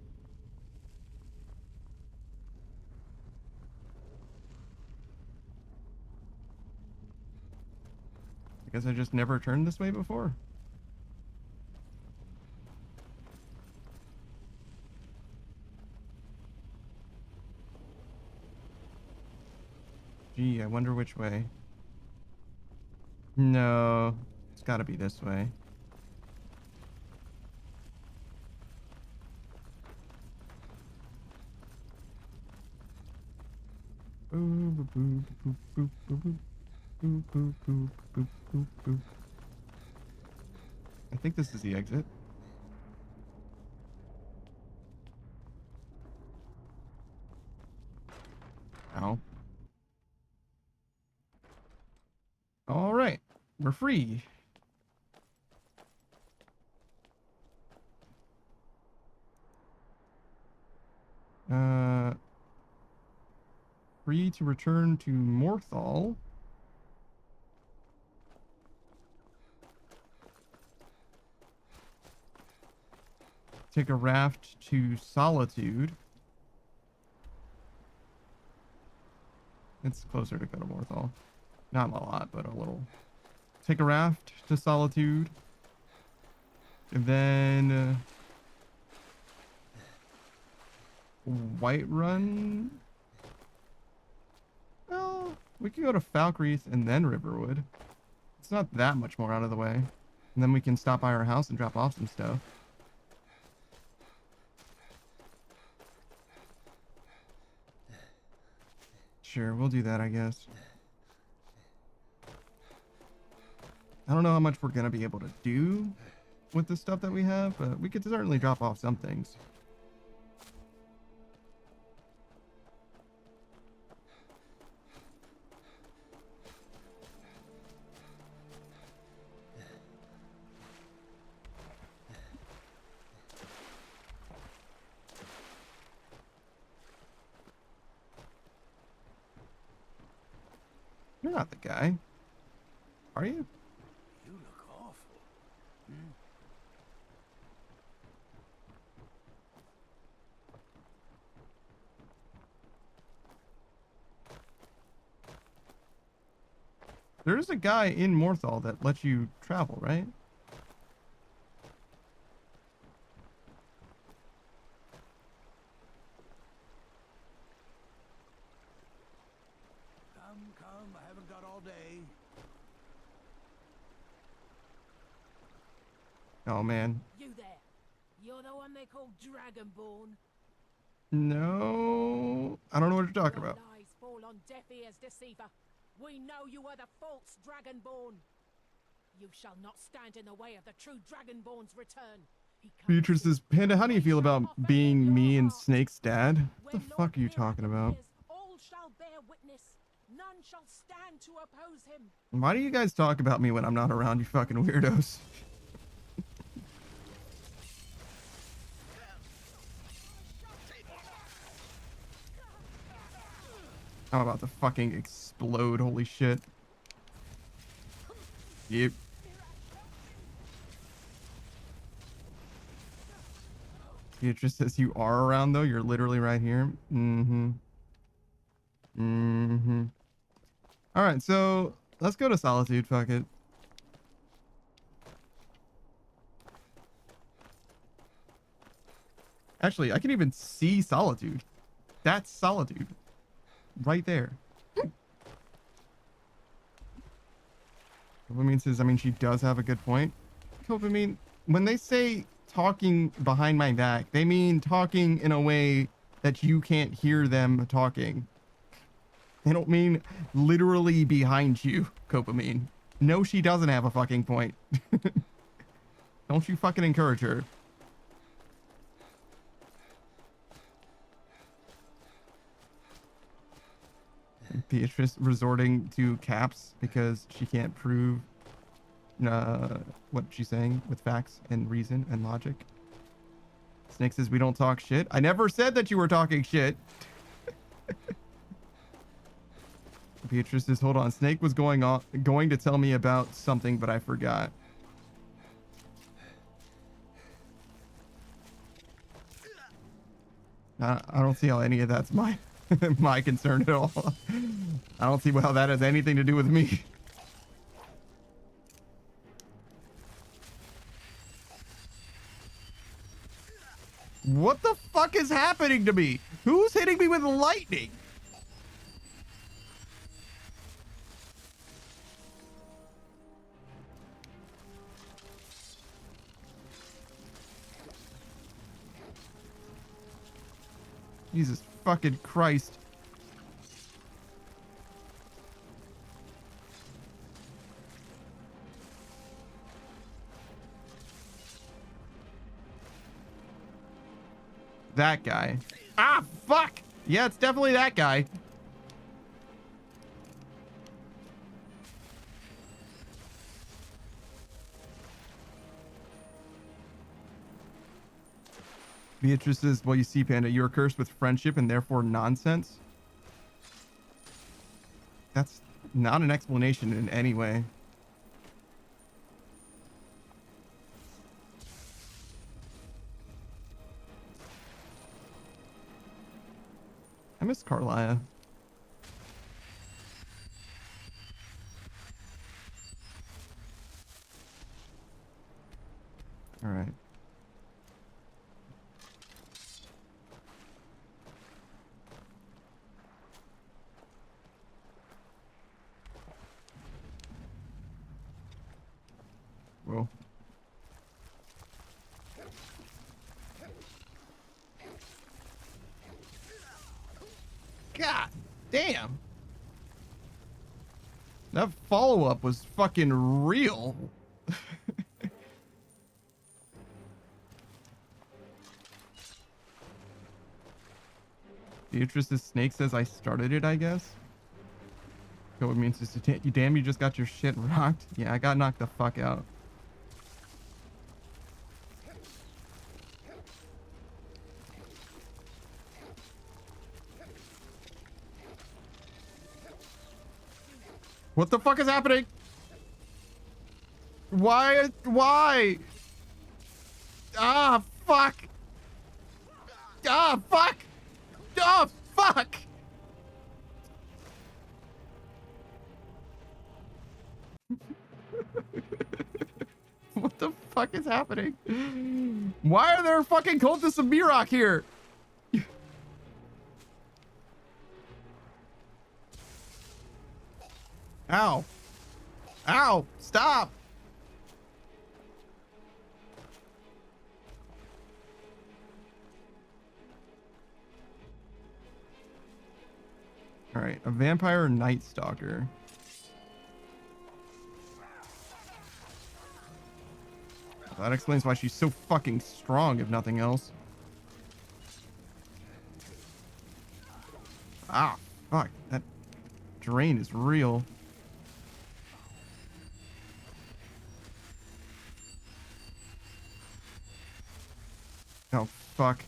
I guess I just never turned this way before. Gee, I wonder which way. No, it's gotta be this way. Boop, boop, boop, boop, boop, boop, boop, boop, boop, boop, boop, boop. I think this is the exit. Ow. All right, we're free. Free to return to Morthal. Take a raft to Solitude. It's closer to go to Morthal. Not a lot, but a little. Take a raft to Solitude. And then... Whiterun? Well, we can go to Falkreath and then Riverwood. It's not that much more out of the way. And then we can stop by our house and drop off some stuff. Sure, we'll do that, I guess. I don't know how much we're going to be able to do with the stuff that we have, but we could certainly drop off some things. You're not the guy. Are you? You look awful. Hmm? There's a guy in Morthal that lets you travel, right? Come, I haven't got all day. Oh, man. You there. You're the one they call Dragonborn. No. I don't know what you're talking Your about. lies fall on deaf ears, deceiver. We know you are the false Dragonborn. You shall not stand in the way of the true Dragonborn's return. Beatrice says, Panda, how do you feel about being me and Snake's dad? What the fuck are you talking about? All shall bear witness. None shall stand to oppose him. Why do you guys talk about me when I'm not around, you fucking weirdos? I'm about to fucking explode, holy shit. Yep. Beatrice says you are around though, you're literally right here. Mm-hmm. Mm-hmm. Alright, so let's go to Solitude, fuck it. Actually, I can even see Solitude. That's Solitude. Right there. Copamine says, I mean, she does have a good point. Copamine, when they say talking behind my back, they mean talking in a way that you can't hear them talking. They don't mean literally behind you, Copamine. No, she doesn't have a fucking point. Don't you fucking encourage her. Beatrice resorting to caps because she can't prove what she's saying with facts and reason and logic. Snake says we don't talk shit. I never said that you were talking shit. Beatrice says, hold on. Snake was going to tell me about something, but I forgot. I don't see how any of that's my my concern at all. I don't see how that has anything to do with me. What the fuck is happening to me? Who's hitting me with lightning? Jesus fucking Christ. That guy. Ah, fuck! Yeah, it's definitely that guy. Beatrice says, well, you see, Panda, you're cursed with friendship and therefore nonsense. That's not an explanation in any way. I miss Carlia. All right. Whoa. God damn. That follow-up was fucking real. Beatrice's snake says I started it, I guess. So it means just you damn, you just got your shit rocked. Yeah, I got knocked the fuck out. What the fuck is happening? Why? Why? Ah, fuck. Ah, fuck. Oh, fuck. What the fuck is happening? Why are there fucking cultists of Mirok here? Ow. Ow. Stop. All right, a vampire night stalker. That explains why she's so fucking strong, if nothing else. Ah, fuck. That drain is real. Oh, fuck.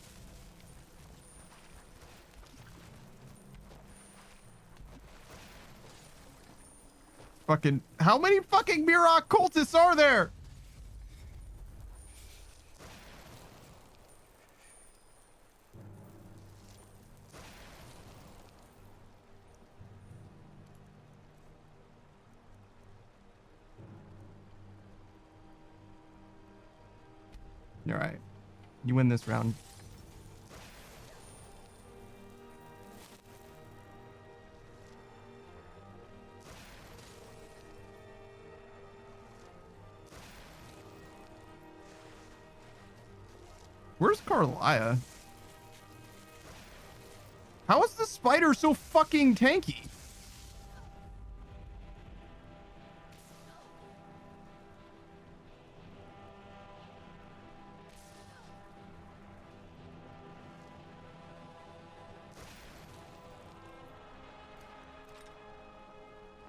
Fucking, how many fucking Mirok cultists are there? All right. You win this round. Where's Carlia? How is the spider so fucking tanky?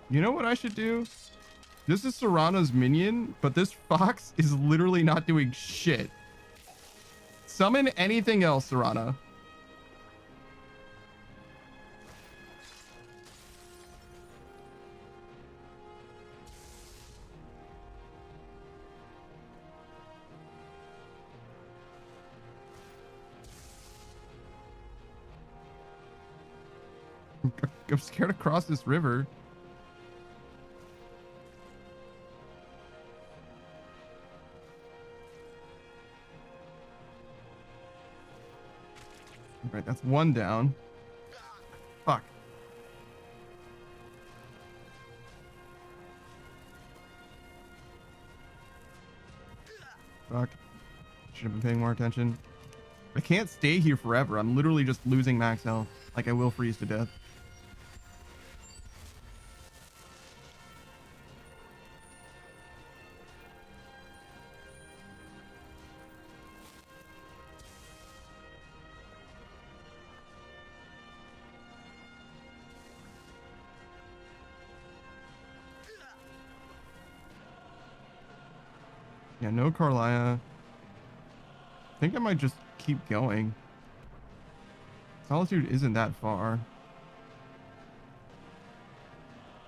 You know what I should do? This is Serana's minion, but this fox is literally not doing shit. Summon anything else, Serana. I'm scared to cross this river. All right, that's one down. Fuck. Fuck. Should have been paying more attention. I can't stay here forever. I'm literally just losing max health. Like I will freeze to death. Yeah, no Carlia. I think I might just keep going. Solitude isn't that far.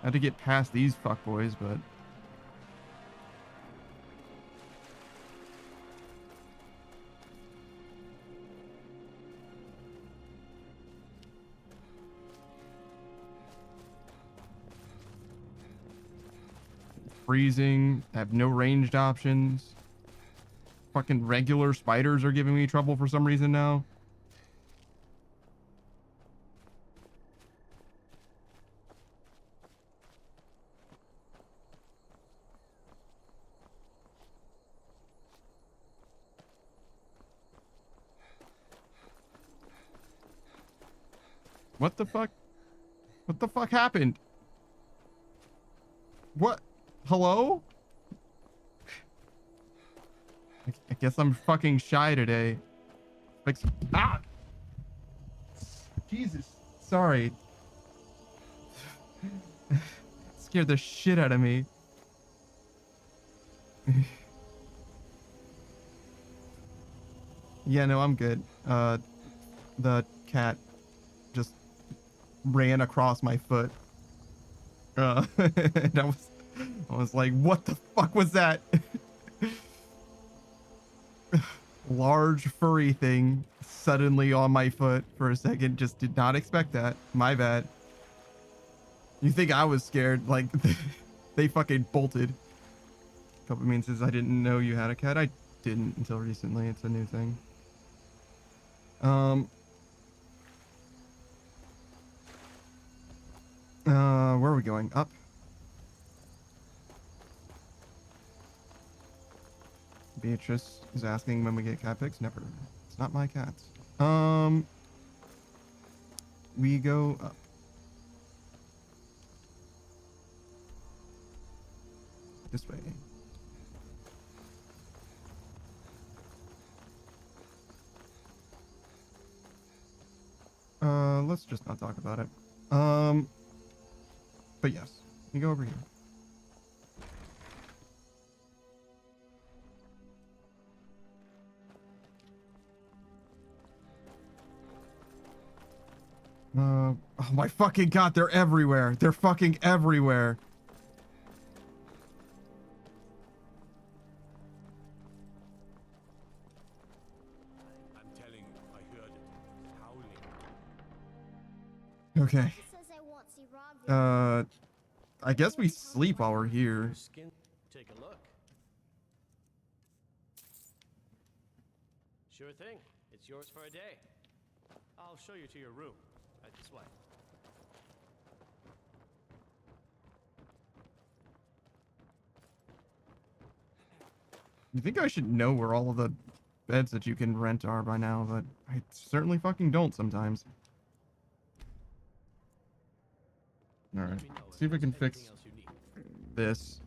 I had to get past these fuckboys, but... freezing. I have no ranged options. Fucking regular spiders are giving me trouble for some reason now. What the fuck? What the fuck happened? What? Hello? I guess I'm fucking shy today. Like, ah! Jesus. Sorry. Scared the shit out of me. Yeah, no, I'm good. The cat just ran across my foot. And I was like, what the fuck was that? Large furry thing suddenly on my foot for a second. Just did not expect that. My bad. You think I was scared? Like, they fucking bolted. Couple means says, I didn't know you had a cat. I didn't until recently. It's a new thing. Where are we going? Up? Beatrice is asking when we get cat pics. Never. It's not my cats. We go up. This way. Let's just not talk about it. But yes, we go over here. Oh my fucking god, they're everywhere. They're fucking everywhere. I'm telling you, I heard it. Howling. Okay. I guess we sleep while we're here. Take a look. Sure thing. It's yours for a day. I'll show you to your room. Right this way. You think I should know where all of the beds that you can rent are by now, but I certainly fucking don't sometimes. Alright, see if I can fix this.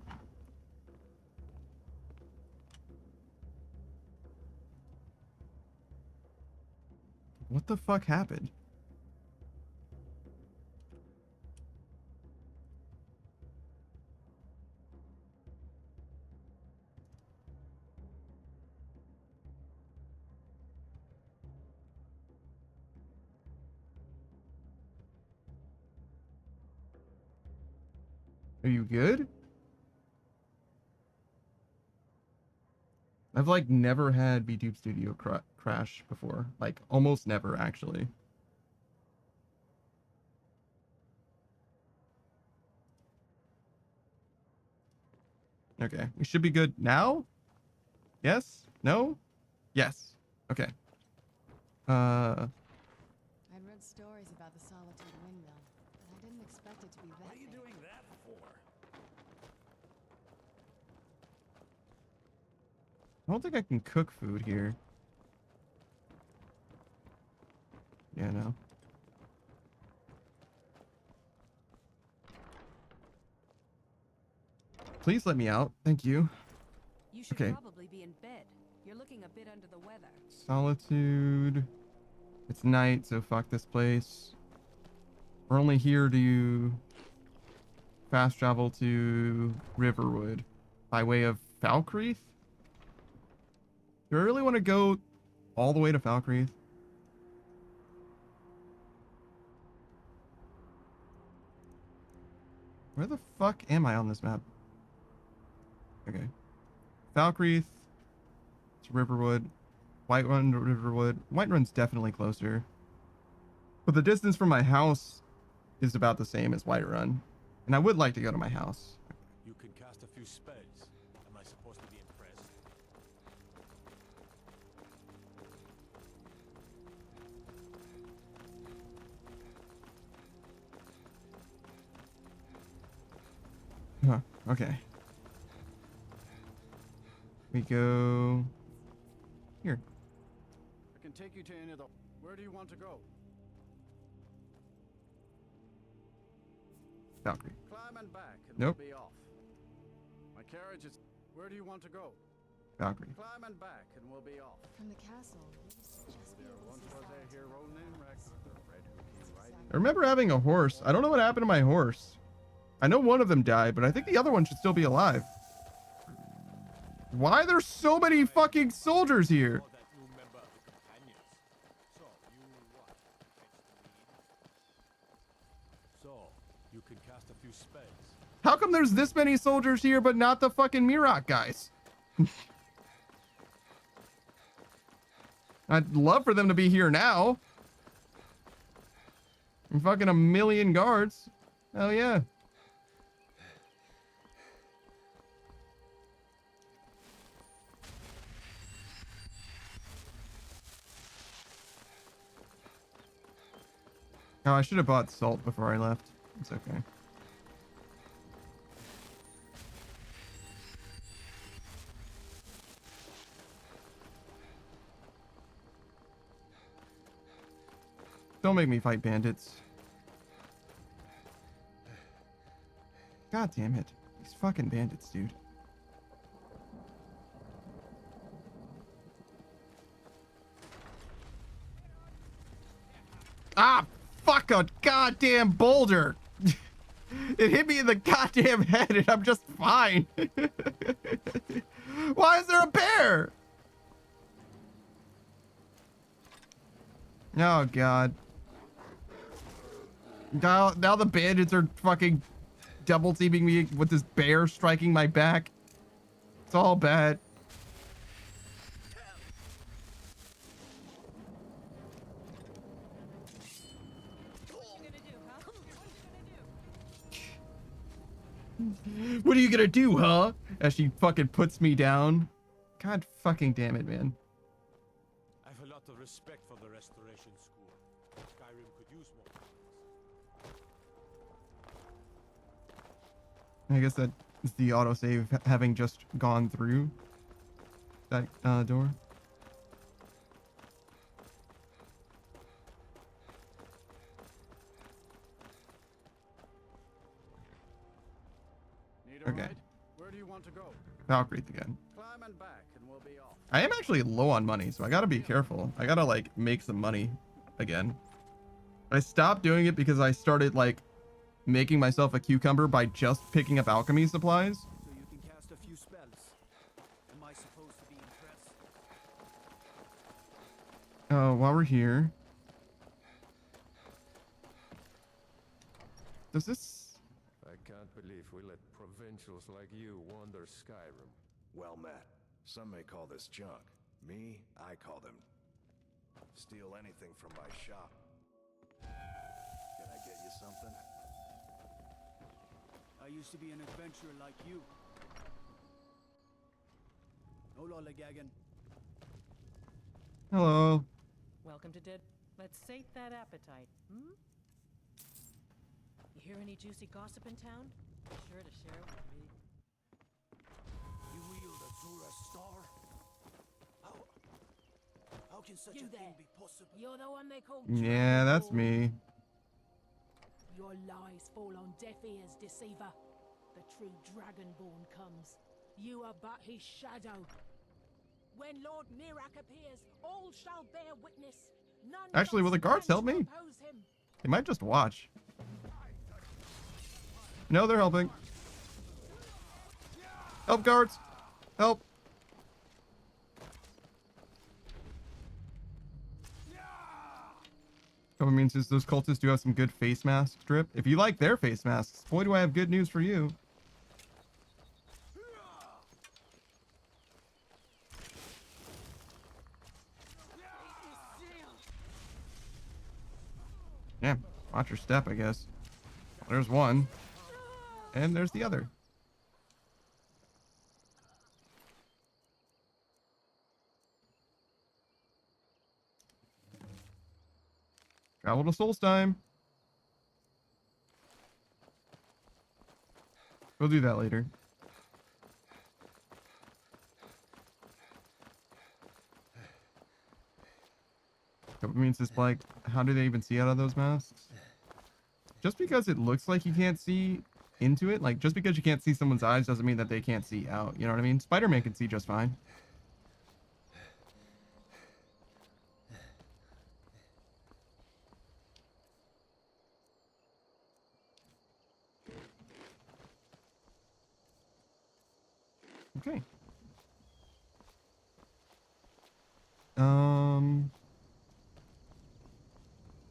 What the fuck happened? Are you good? I've like never had VTube Studio crash before. Like almost never actually. Okay, we should be good now? Yes? No? Yes. Okay. I'd read stories about the Solitude Windmill, but I didn't expect it to be that. What are you doing that for? I don't think I can cook food here. Yeah, no. Please let me out. Thank you. You should Okay. probably be in bed. You're looking a bit under the weather. Solitude. It's night, so fuck this place. We're only here to fast travel to Riverwood by way of Falkreath. Do I really want to go all the way to Falkreath? Where the fuck am I on this map? Okay. Falkreath to Riverwood. Whiterun to Riverwood. Whiterun's definitely closer. But the distance from my house is about the same as Whiterun. And I would like to go to my house. You can cast a few spells. Am I supposed to be impressed? Huh, okay. We go here. I can take you to any of the... Where do you want to go? Valkyrie. Climb and back and Nope. we'll be off. My carriage is... Where do you want to go? Valkyrie. Climb and back and we'll be off. From the castle, we used to just be There able to once see was a Solitude hero from named the Rex, the red who came riding... I remember having a horse. I don't know what happened to my horse. I know one of them died, but I think the other one should still be alive. Why are there so many fucking soldiers here? So, you can cast a few spells. How come there's this many soldiers here, but not the fucking Mirak guys? I'd love for them to be here now. And fucking a million guards. Hell yeah. Oh, I should have bought salt before I left. It's okay. Don't make me fight bandits. God damn it. These fucking bandits, dude. Ah, fuck a goddamn boulder. It hit me in the goddamn head and I'm just fine. Why is there a bear? Oh, God. Now the bandits are fucking double teaming me with this bear striking my back. It's all bad. What are you gonna do, huh? As she fucking puts me down. God fucking damn it, man. I have a lot of respect for the Restoration School. Skyrim could use more. I guess that is the autosave having just gone through that door. Need a Okay. ride? Where do you want to go? Valkyrie again. Climb and back, and we'll be off. I am actually low on money, so I gotta be careful. I gotta like make some money again. I stopped doing it because I started like making myself a cucumber by just picking up alchemy supplies. So you can cast a few spells. Am I supposed to be impressed? While we're here, does this? I can't believe we let provincials like you wander Skyrim. Well met. Some may call this junk. Me, I call them steal anything from my shop. Can I get you something? I used to be an adventurer like you. No lollygagging. Hello. Welcome to Dead. Let's sate that appetite, hmm? You hear any juicy gossip in town? Be sure to share it with me. You wield a Zura's star? How can such You a thing there. be possible? You're the one they call Yeah, that's me. Your lies fall on deaf ears, deceiver. The true Dragonborn comes. You are but his shadow. When Lord Mirak appears, all shall bear witness. None Actually, will the guards help me? oppose him. They might just watch. No, they're helping. Help, guards. Help. What means is those cultists do have some good face masks, Drip. If you like their face masks, boy, do I have good news for you. Yeah, watch your step, I guess. There's one. And there's the other. Travel to Solstheim. We'll do that later. What means is like, how do they even see out of those masks? Just because it looks like you can't see into it, like just because you can't see someone's eyes doesn't mean that they can't see out. You know what I mean? Spider-Man can see just fine. Okay.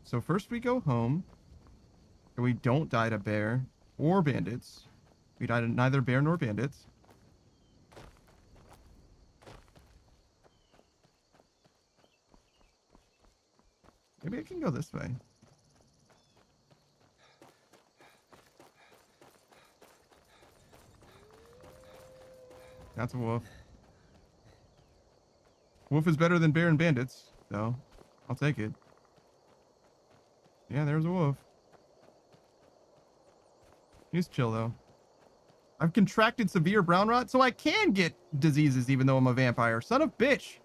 So first we go home, and we don't die to bear or bandits. We died neither bear nor bandits. Maybe I can go this way. That's a wolf. Wolf is better than bear and bandits, so I'll take it. Yeah, there's a wolf. He's chill, though. I've contracted severe brown rot, so I can get diseases even though I'm a vampire. Son of bitch.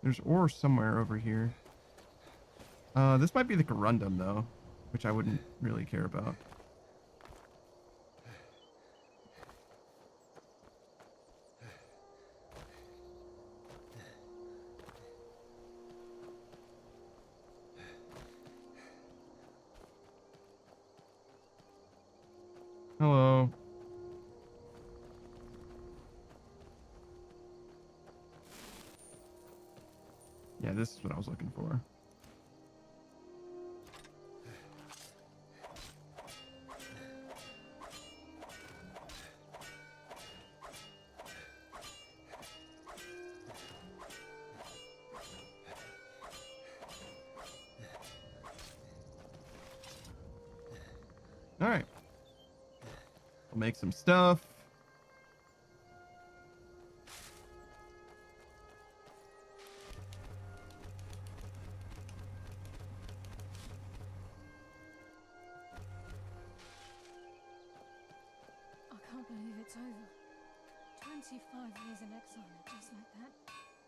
There's ore somewhere over here. This might be the corundum, though, which I wouldn't really care about. Hello. Yeah, this is what I was looking for. All right. We'll make some stuff. I can't believe it's over. 25 years in exile, just like that.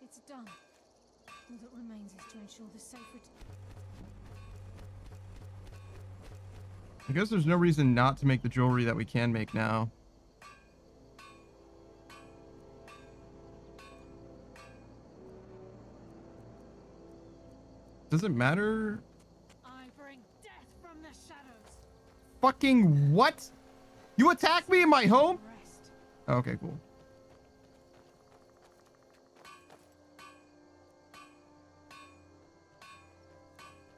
It's done. All that remains is to ensure the safe I guess there's no reason not to make the jewelry that we can make now. Does it matter? I bring death from the shadows. Fucking what? You attack me in my home? Okay, cool.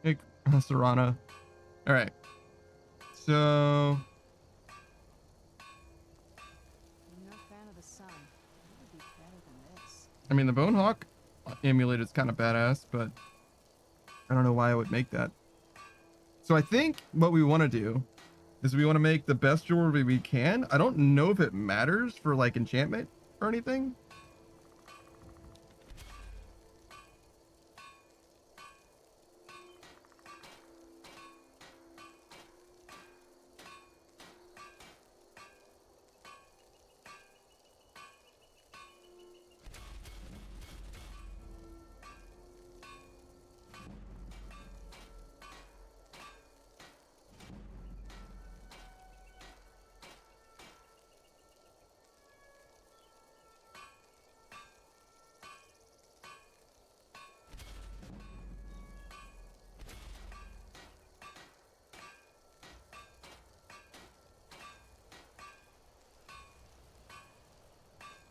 Hey, Serana. All right. So, I'm no fan of the sun. It would be better than this. I mean, the Bone Hawk amulet is kind of badass, but I don't know why I would make that. So I think what we want to do is we want to make the best jewelry we can. I don't know if it matters for like enchantment or anything.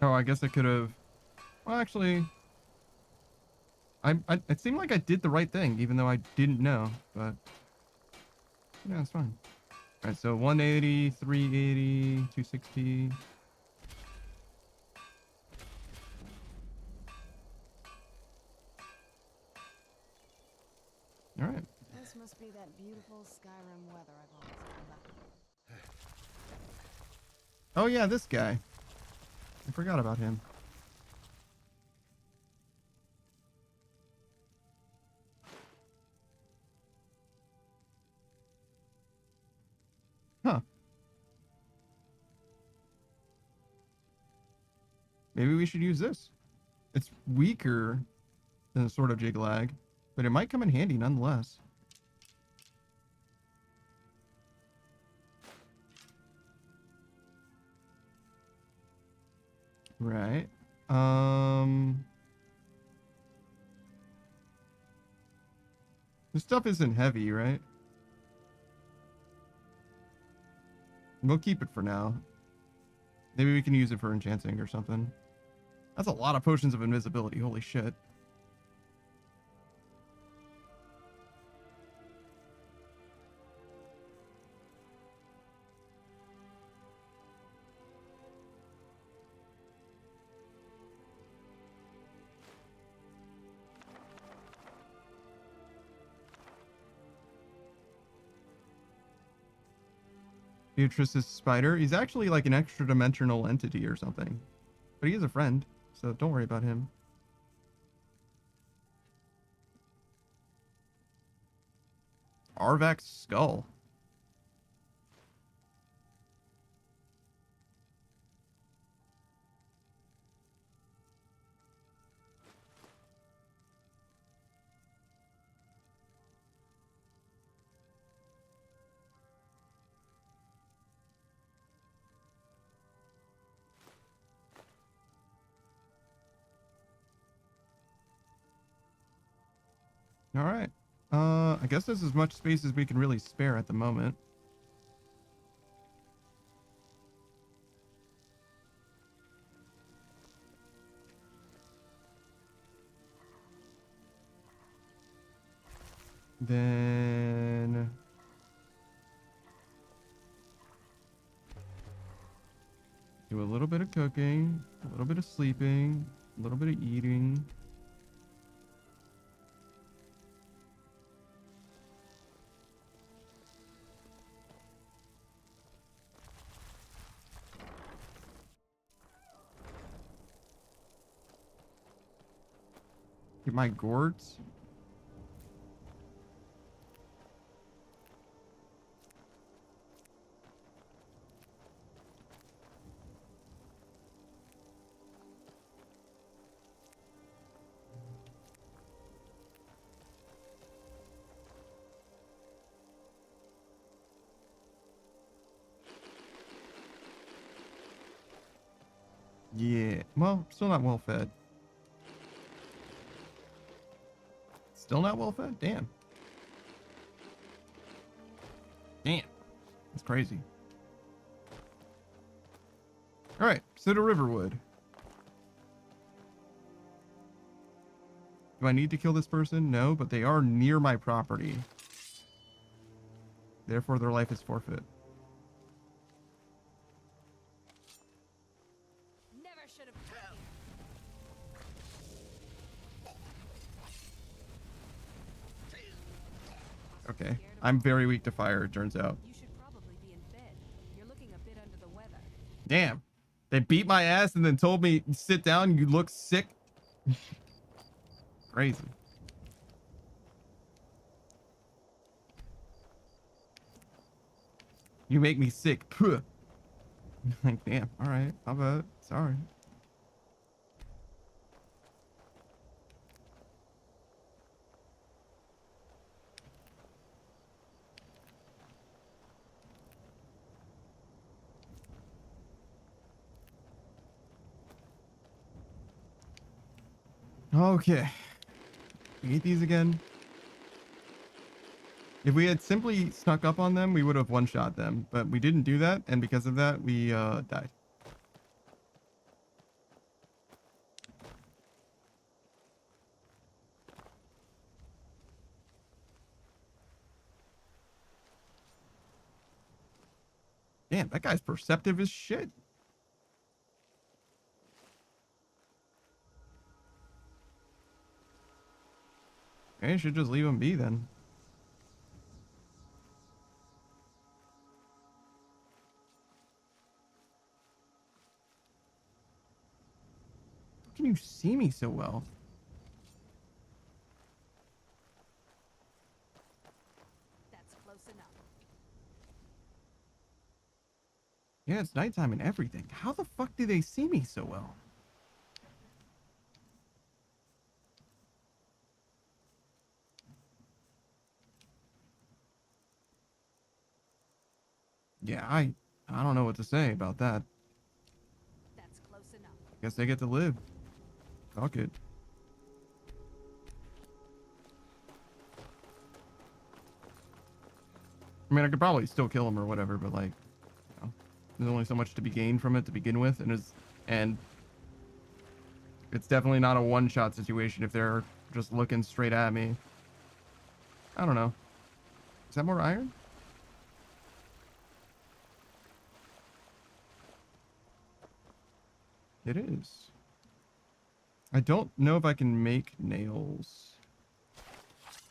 Oh, I guess I could have. Well, actually, it seemed like I did the right thing, even though I didn't know. But yeah, it's fine. All right, so 180, 380, 260. All right. This must be that beautiful Skyrim weather I've always heard about. Oh yeah, this guy. I forgot about him. Huh. Maybe we should use this. It's weaker than the Sword of Jiglag, but it might come in handy nonetheless. Right. This stuff isn't heavy, right? We'll keep it for now. Maybe we can use it for enchanting or something. That's a lot of potions of invisibility. Holy shit. Beatrice's spider. He's actually like an extra dimensional entity or something. But he is a friend, so don't worry about him. Arvak's skull. All right. I guess there's as much space as we can really spare at the moment. Then do a little bit of cooking, a little bit of sleeping, a little bit of eating. Get my gourds. Yeah, well, still not well fed. Still not well fed? Damn. Damn. That's crazy. All right, so to Riverwood. Do I need to kill this person? No, but they are near my property. Therefore, their life is forfeit. Never should have. Okay, I'm very weak to fire, it turns out. You should probably be in bed. You're looking a bit under the weather. Damn. They beat my ass and then told me, sit down, you look sick. Crazy. You make me sick. Puh. Like, damn. All right. How about? Sorry. Okay. We eat these again. If we had simply snuck up on them, we would have one-shot them. But we didn't do that, and because of that, we died. Damn, that guy's perceptive as shit. Okay, I should just leave him be then. How can you see me so well? That's close enough. Yeah, it's nighttime and everything. How the fuck do they see me so well? Yeah, I don't know what to say about that. That's close enough. Guess they get to live. Fuck it. I mean, I could probably still kill him or whatever, but like, you know, there's only so much to be gained from it to begin with, and It's definitely not a one-shot situation if they're just looking straight at me. I don't know. Is that more iron? It is. I don't know if I can make nails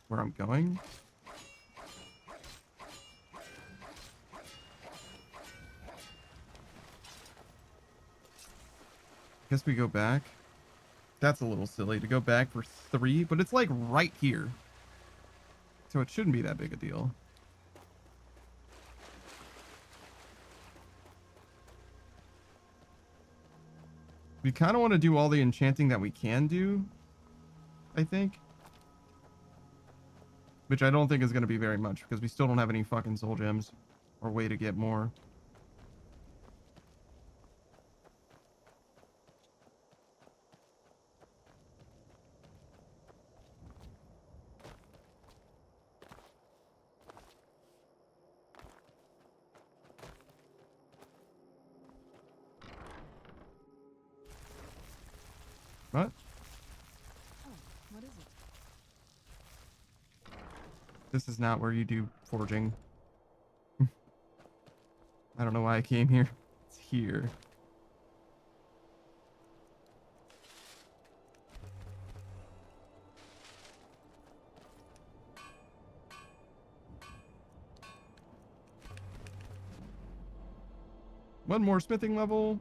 where I'm going. Guess we go back. That's a little silly to go back for 3, but it's like right here. So it shouldn't be that big a deal. We kind of want to do all the enchanting that we can do, I think. Which I don't think is going to be very much because we still don't have any fucking soul gems or way to get more. What? Oh, what is it? This is not where you do forging. I don't know why I came here. It's here. One more smithing level.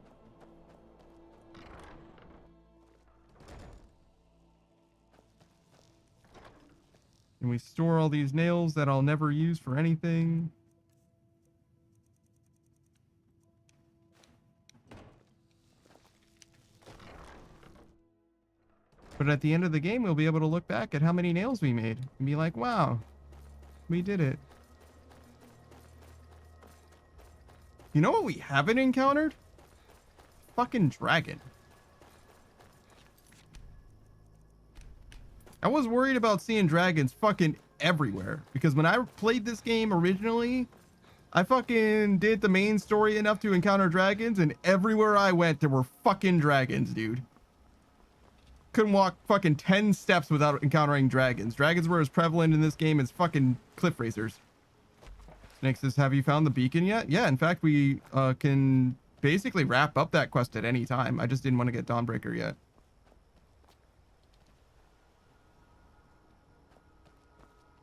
And we store all these nails that I'll never use for anything. But at the end of the game, we'll be able to look back at how many nails we made and be like, wow, we did it. You know what we haven't encountered? Fucking dragon. I was worried about seeing dragons fucking everywhere because when I played this game originally, I fucking did the main story enough to encounter dragons, and everywhere I went, there were fucking dragons, dude. Couldn't walk fucking 10 steps without encountering dragons. Dragons were as prevalent in this game as fucking cliff racers. Snake says, have you found the beacon yet? Yeah, in fact, we can basically wrap up that quest at any time. I just didn't want to get Dawnbreaker yet.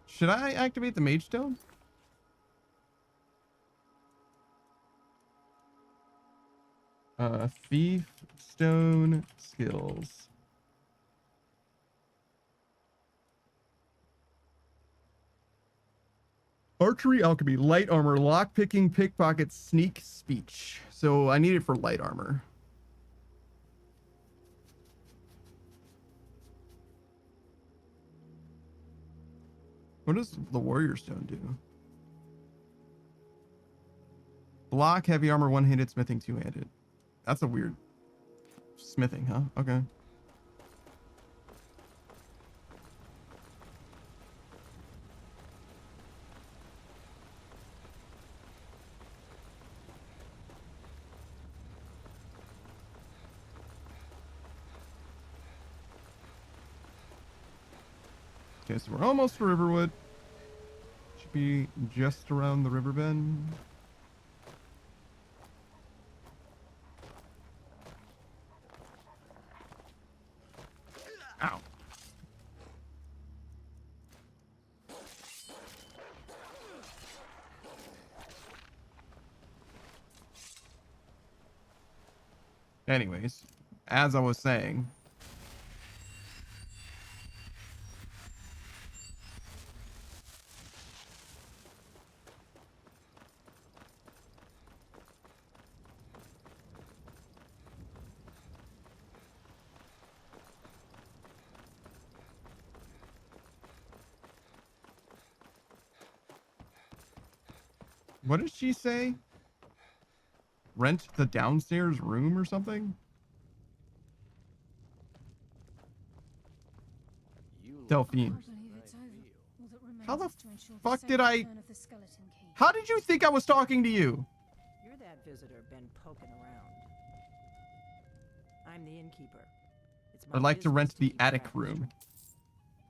Should I activate the Mage Stone? Thief Stone skills. Archery, alchemy, light armor, lockpicking, pickpocket, sneak, speech. So I need it for light armor. What does the warrior stone do? Block, heavy armor, one-handed, smithing, two-handed. That's a weird smithing, huh? Okay. Okay, so we're almost to Riverwood. Should be just around the river bend. Ow. Anyways, as I was saying, what did she say? Rent the downstairs room or something? Delphine. How the fuck did I... How did you think I was talking to you? You're that visitor been poking around. I'm the innkeeper. It's my I'd like to business rent the keep attic track of room.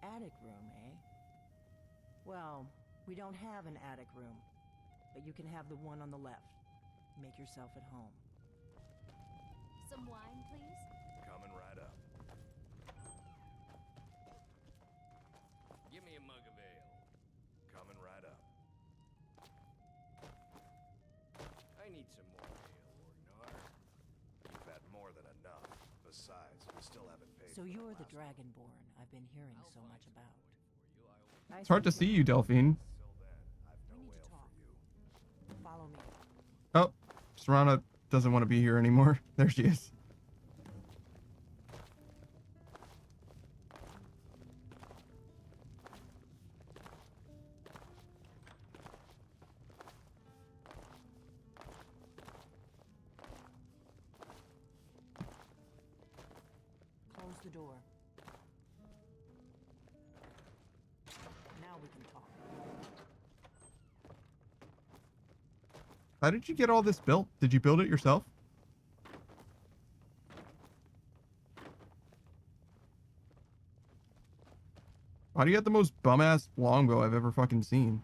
Attic room, eh? Well, we don't have an attic room, but you can have the one on the left. Make yourself at home. Some wine, please? Coming right up. Give me a mug of ale. Coming right up. I need some more ale, Orgnar. You've had more than enough. Besides, we still haven't paid. So you're the Dragonborn I've been hearing so much about. It's hard to see you, Delphine. We need to talk. Follow me. Oh, Serana doesn't want to be here anymore. There she is. Close the door. Now we can talk. How did you get all this built? Did you build it yourself? Why do you have the most bum-ass longbow I've ever fucking seen?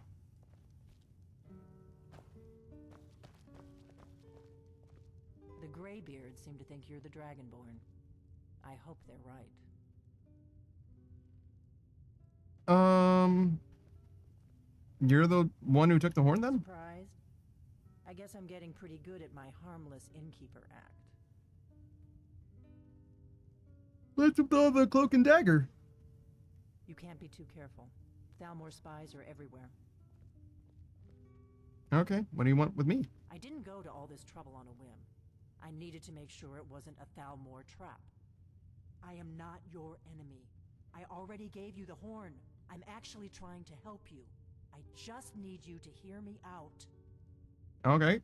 The Greybeards seem to think you're the Dragonborn. I hope they're right. You're the one who took the horn then? Surprised? I guess I'm getting pretty good at my harmless innkeeper act. Let's throw the cloak and dagger. You can't be too careful. Thalmor spies are everywhere. Okay, what do you want with me? I didn't go to all this trouble on a whim. I needed to make sure it wasn't a Thalmor trap. I am not your enemy. I already gave you the horn. I'm actually trying to help you. I just need you to hear me out. Okay.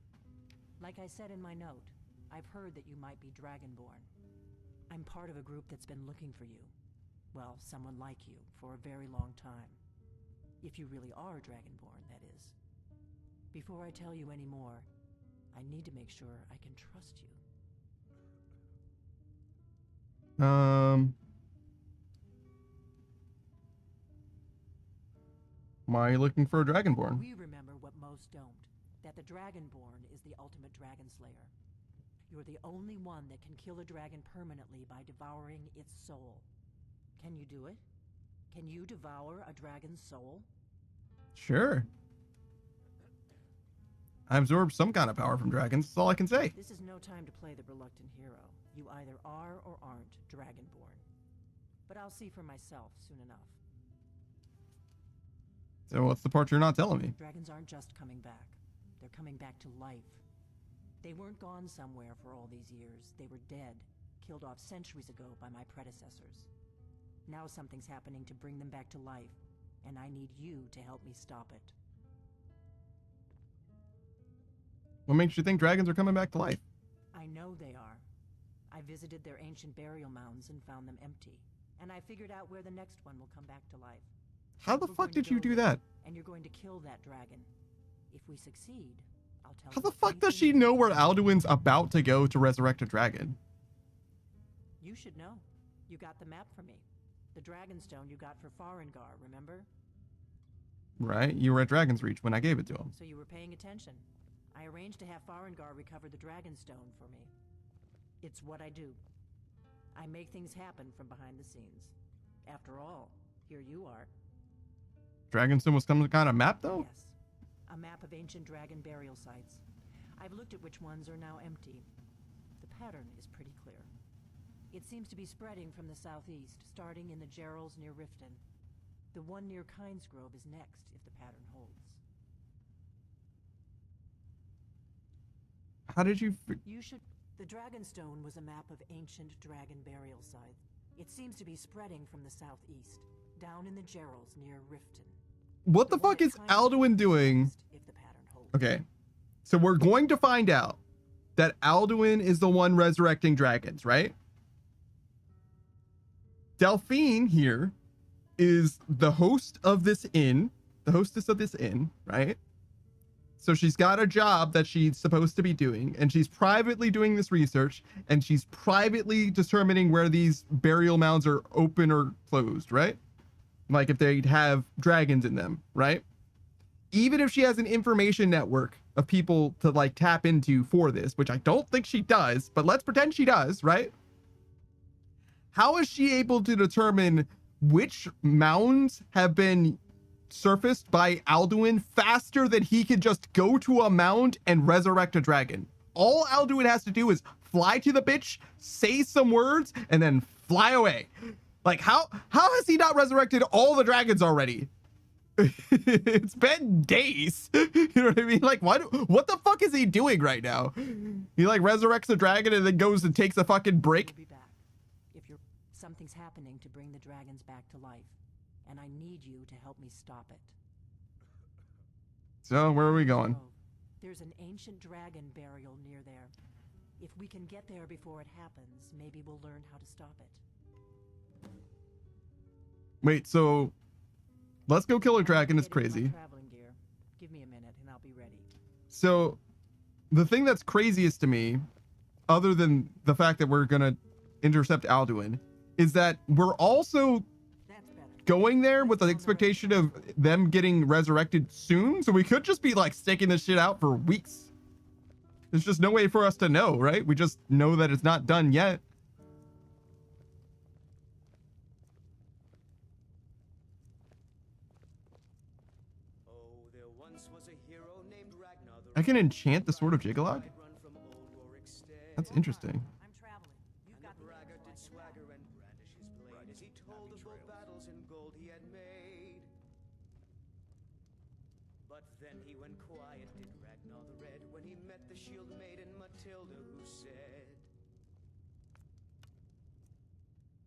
Like I said in my note, I've heard that you might be Dragonborn. I'm part of a group that's been looking for you. Well, someone like you, for a very long time. If you really are Dragonborn, that is. Before I tell you any more, I need to make sure I can trust you. Why are you looking for a Dragonborn? We remember what most don't, that the Dragonborn is the ultimate dragon slayer. You're the only one that can kill a dragon permanently by devouring its soul. Can you do it? Can you devour a dragon's soul? Sure. I absorb some kind of power from dragons. That's all I can say. This is no time to play the reluctant hero. You either are or aren't Dragonborn. But I'll see for myself soon enough. So what's the part you're not telling me? Dragons aren't just coming back. They're coming back to life. They weren't gone somewhere for all these years. They were dead, killed off centuries ago by my predecessors. Now something's happening to bring them back to life, and I need you to help me stop it. What makes you think dragons are coming back to life? I know they are. I visited their ancient burial mounds and found them empty. And I figured out where the next one will come back to life. How the fuck did you do that? And you're going to kill that dragon. If we succeed, I'll tell How you the fuck does she know where Alduin's about to go to resurrect a dragon? You should know. You got the map for me. The Dragonstone you got for Farengar, remember? Right? You were at Dragon's Reach when I gave it to him. So you were paying attention. I arranged to have Farengar recover the Dragonstone for me. It's what I do. I make things happen from behind the scenes. After all, here you are. Dragonstone was some kind of map, though? Yes. A map of ancient dragon burial sites. I've looked at which ones are now empty. The pattern is pretty clear. It seems to be spreading from the southeast, starting in the Gerals near Riften. The one near Kinesgrove is next, if the pattern holds. How did you... You should... The Dragonstone was a map of ancient dragon burial sites. It seems to be spreading from the southeast, down in the Gerals near Riften. What the fuck is Alduin doing? Okay, so we're going to find out that Alduin is the one resurrecting dragons, right? Delphine here is the host of this inn, the hostess of this inn, right? So she's got a job that she's supposed to be doing, and she's privately doing this research, and she's privately determining where these burial mounds are open or closed, right? Like if they have dragons in them, right? Even if she has an information network of people to like tap into for this, which I don't think she does, but let's pretend she does, right? How is she able to determine which mounds have been surfaced by Alduin faster than he could just go to a mound and resurrect a dragon? All Alduin has to do is fly to the bitch, say some words, and then fly away. Like how has he not resurrected all the dragons already? It's been days. You know what I mean? Like what the fuck is he doing right now? He like resurrects a dragon and then goes and takes a fucking break. Something's happening to bring the dragons back to life, and I need you to help me stop it. So where are we going? There's an ancient dragon burial near there. If we can get there before it happens, maybe we'll learn how to stop it. Wait, so let's go kill a dragon is crazy. Traveling gear. Give me a minute and I'll be ready. So the thing that's craziest to me, other than the fact that we're gonna intercept Alduin, is that we're also going there with the expectation of them getting resurrected soon. So we could just be like sticking this shit out for weeks. There's just no way for us to know, right? We just know that it's not done yet. I can enchant the Sword of Jiggalog? That's interesting.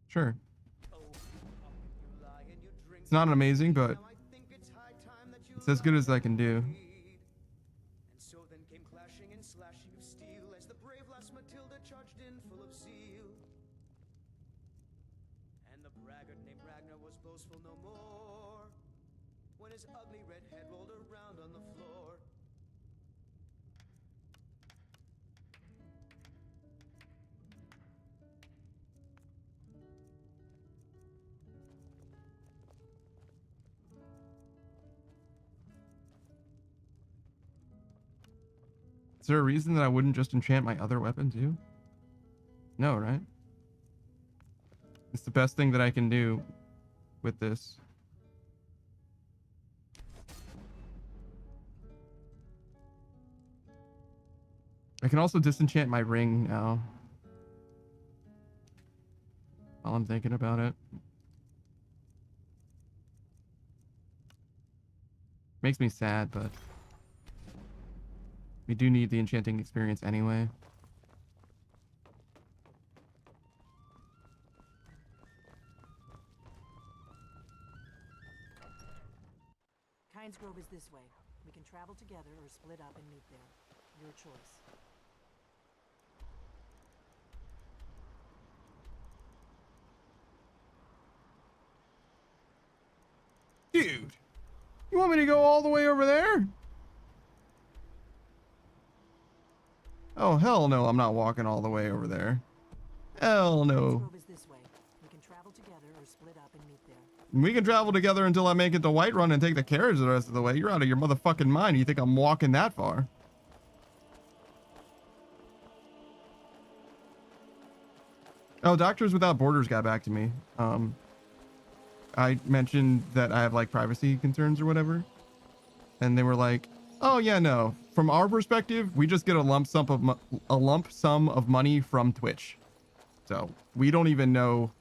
Sure. It's not amazing, but it's as good as I can do. And so then came clashing and slashing of steel as the brave lass Matilda charged in full of zeal. And the braggart named Ragnar was boastful no more when his ugly red head rolled around on the floor. Is there a reason that I wouldn't just enchant my other weapon too? No, right? It's the best thing that I can do with this. I can also disenchant my ring now. While I'm thinking about it. Makes me sad, but we do need the enchanting experience anyway. Kynes Grove is this way. We can travel together or split up and meet there. Your choice. Dude, you want me to go all the way over there? Oh, hell no, I'm not walking all the way over there. Hell no. We can travel together or split up and meet there. We can travel together until I make it to Whiterun and take the carriage the rest of the way. You're out of your motherfucking mind. You think I'm walking that far? Oh, Doctors Without Borders got back to me. I mentioned that I have like privacy concerns or whatever. And they were like, oh yeah, no. From our perspective, we just get a lump sum of money from Twitch. So we don't even know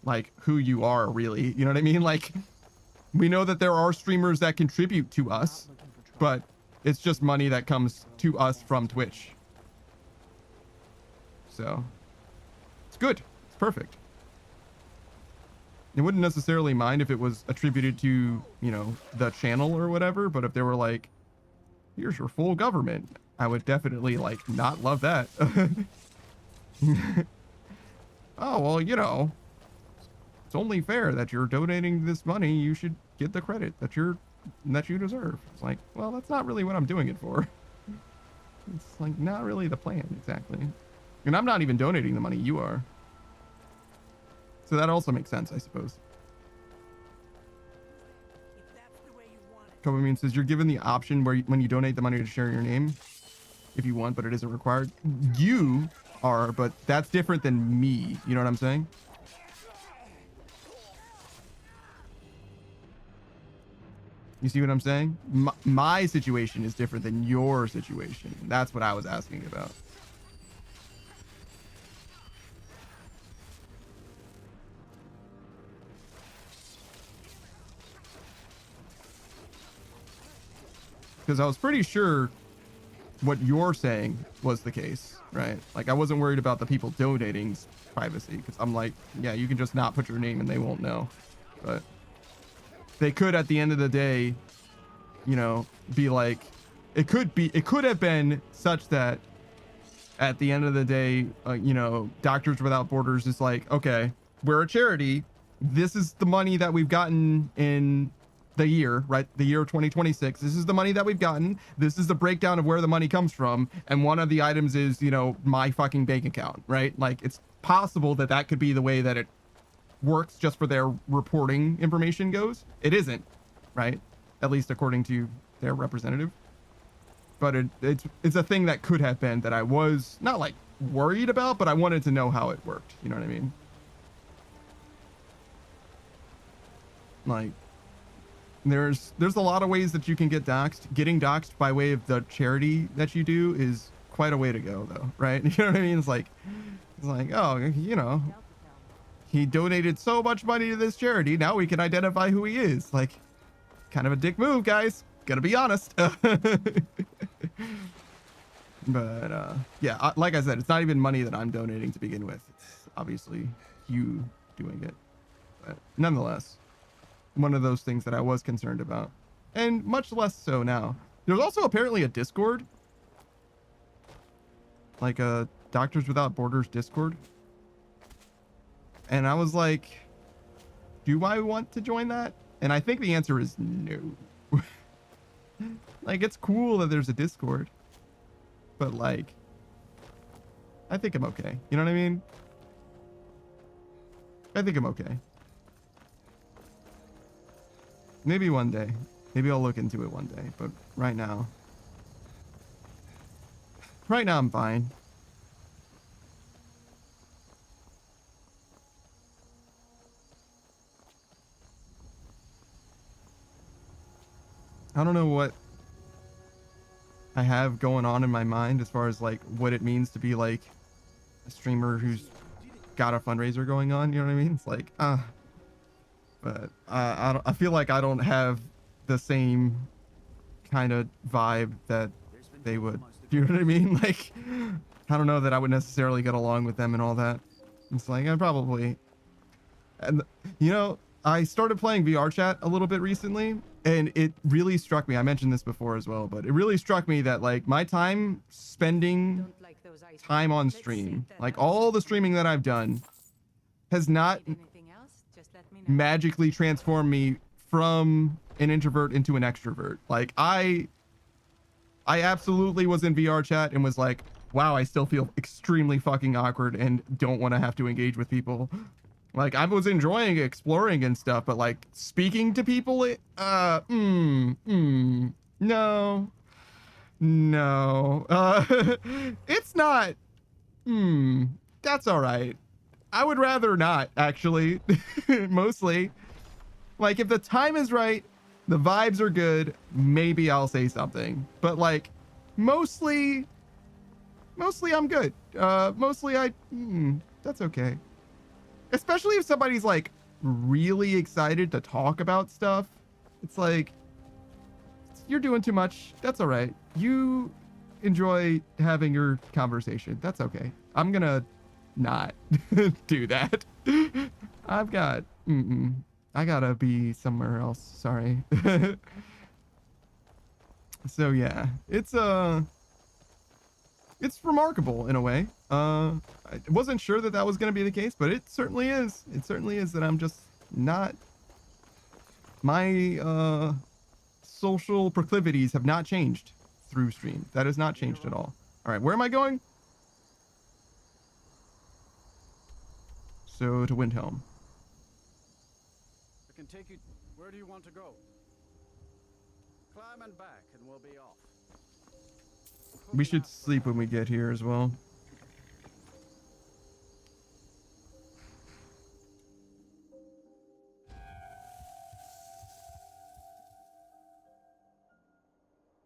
like who you are really. You know what I mean? Like we know that there are streamers that contribute to us, but it's just money that comes to us from Twitch. So it's good. It's perfect. I wouldn't necessarily mind if it was attributed to, you know, the channel or whatever, but if they were like, here's your full government, I would definitely like not love that. Oh, well, you know, it's only fair that you're donating this money. You should get the credit that you're that you deserve. It's like, well, that's not really what I'm doing it for. It's like not really the plan exactly. And I'm not even donating the money, you are. So that also makes sense, I suppose. Kobe says you're given the option where when you donate the money to share your name if you want, but it isn't required. You are, but that's different than me. You know what I'm saying? You see what I'm saying? My situation is different than your situation. That's what I was asking about. Because I was pretty sure what you're saying was the case, right? Like, I wasn't worried about the people donating's privacy, because I'm like, yeah, you can just not put your name and they won't know. But they could, at the end of the day, you know, be like, it could have been such that at the end of the day, you know, Doctors Without Borders is like, okay, we're a charity. This is the money that we've gotten in the year, right? The year of 2026. This is the money that we've gotten. This is the breakdown of where the money comes from. And one of the items is, you know, my fucking bank account, right? Like, it's possible that that could be the way that it works just for their reporting information goes. It isn't, right? At least according to their representative. But it's a thing that could have been that I was not like worried about, but I wanted to know how it worked. You know what I mean? Like, there's a lot of ways that you can get doxxed. Getting doxxed by way of the charity that you do is quite a way to go, though, right? You know what I mean? It's like, oh, you know, he donated so much money to this charity. Now we can identify who he is. Like, kind of a dick move, guys. Gotta be honest. But yeah, like I said, it's not even money that I'm donating to begin with. It's obviously you doing it. But nonetheless, one of those things that I was concerned about, and much less so now. There's also apparently a Discord, like a Doctors Without Borders Discord, and I was like, do I want to join that? And I think the answer is no. Like, it's cool that there's a Discord, but like, I think I'm okay. You know what I mean? I think I'm okay. Maybe one day. Maybe I'll look into it one day. But right now I'm fine. I don't know what I have going on in my mind as far as like what it means to be like a streamer who's got a fundraiser going on. You know what I mean? It's like, but I feel like I don't have the same kind of vibe that they would. Do you know what I mean? Like, I don't know that I would necessarily get along with them and all that. It's like, I probably, and you know, I started playing VR chat a little bit recently, and it really struck me. I mentioned this before as well, but it really struck me that like my time spending time on stream, like all the streaming that I've done, has not magically transformed me from an introvert into an extrovert. Like I absolutely was in VR chat and was like, wow, I still feel extremely fucking awkward and don't want to have to engage with people. Like, I was enjoying exploring and stuff, but like speaking to people, no, it's not, that's all right. I would rather not, actually. Mostly, like, if the time is right, the vibes are good, maybe I'll say something, but like mostly I'm good. Mostly that's okay. Especially if somebody's like really excited to talk about stuff. It's like, you're doing too much. That's all right. You enjoy having your conversation. That's okay. I'm gonna not do that. I've got, I gotta be somewhere else. Sorry. So yeah, it's remarkable in a way. I wasn't sure that that was going to be the case, but it certainly is. It certainly is that I'm just not, my social proclivities have not changed through stream. That has not changed at all. All right, where am I going? So to Windhelm. I can take you. Where do you want to go? Climb and back, and we'll be off. We should sleep when we get here as well.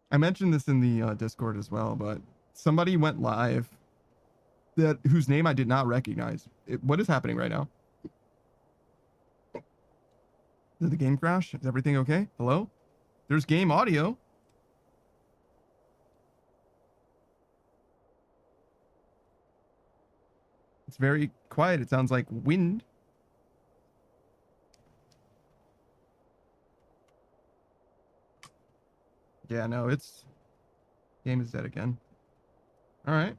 I mentioned this in the Discord as well, but somebody went live whose name I did not recognize. What is happening right now? Did the game crash? Is everything okay? Hello? There's game audio. It's very quiet. It sounds like wind. Yeah, no, it's... Game is dead again. All right.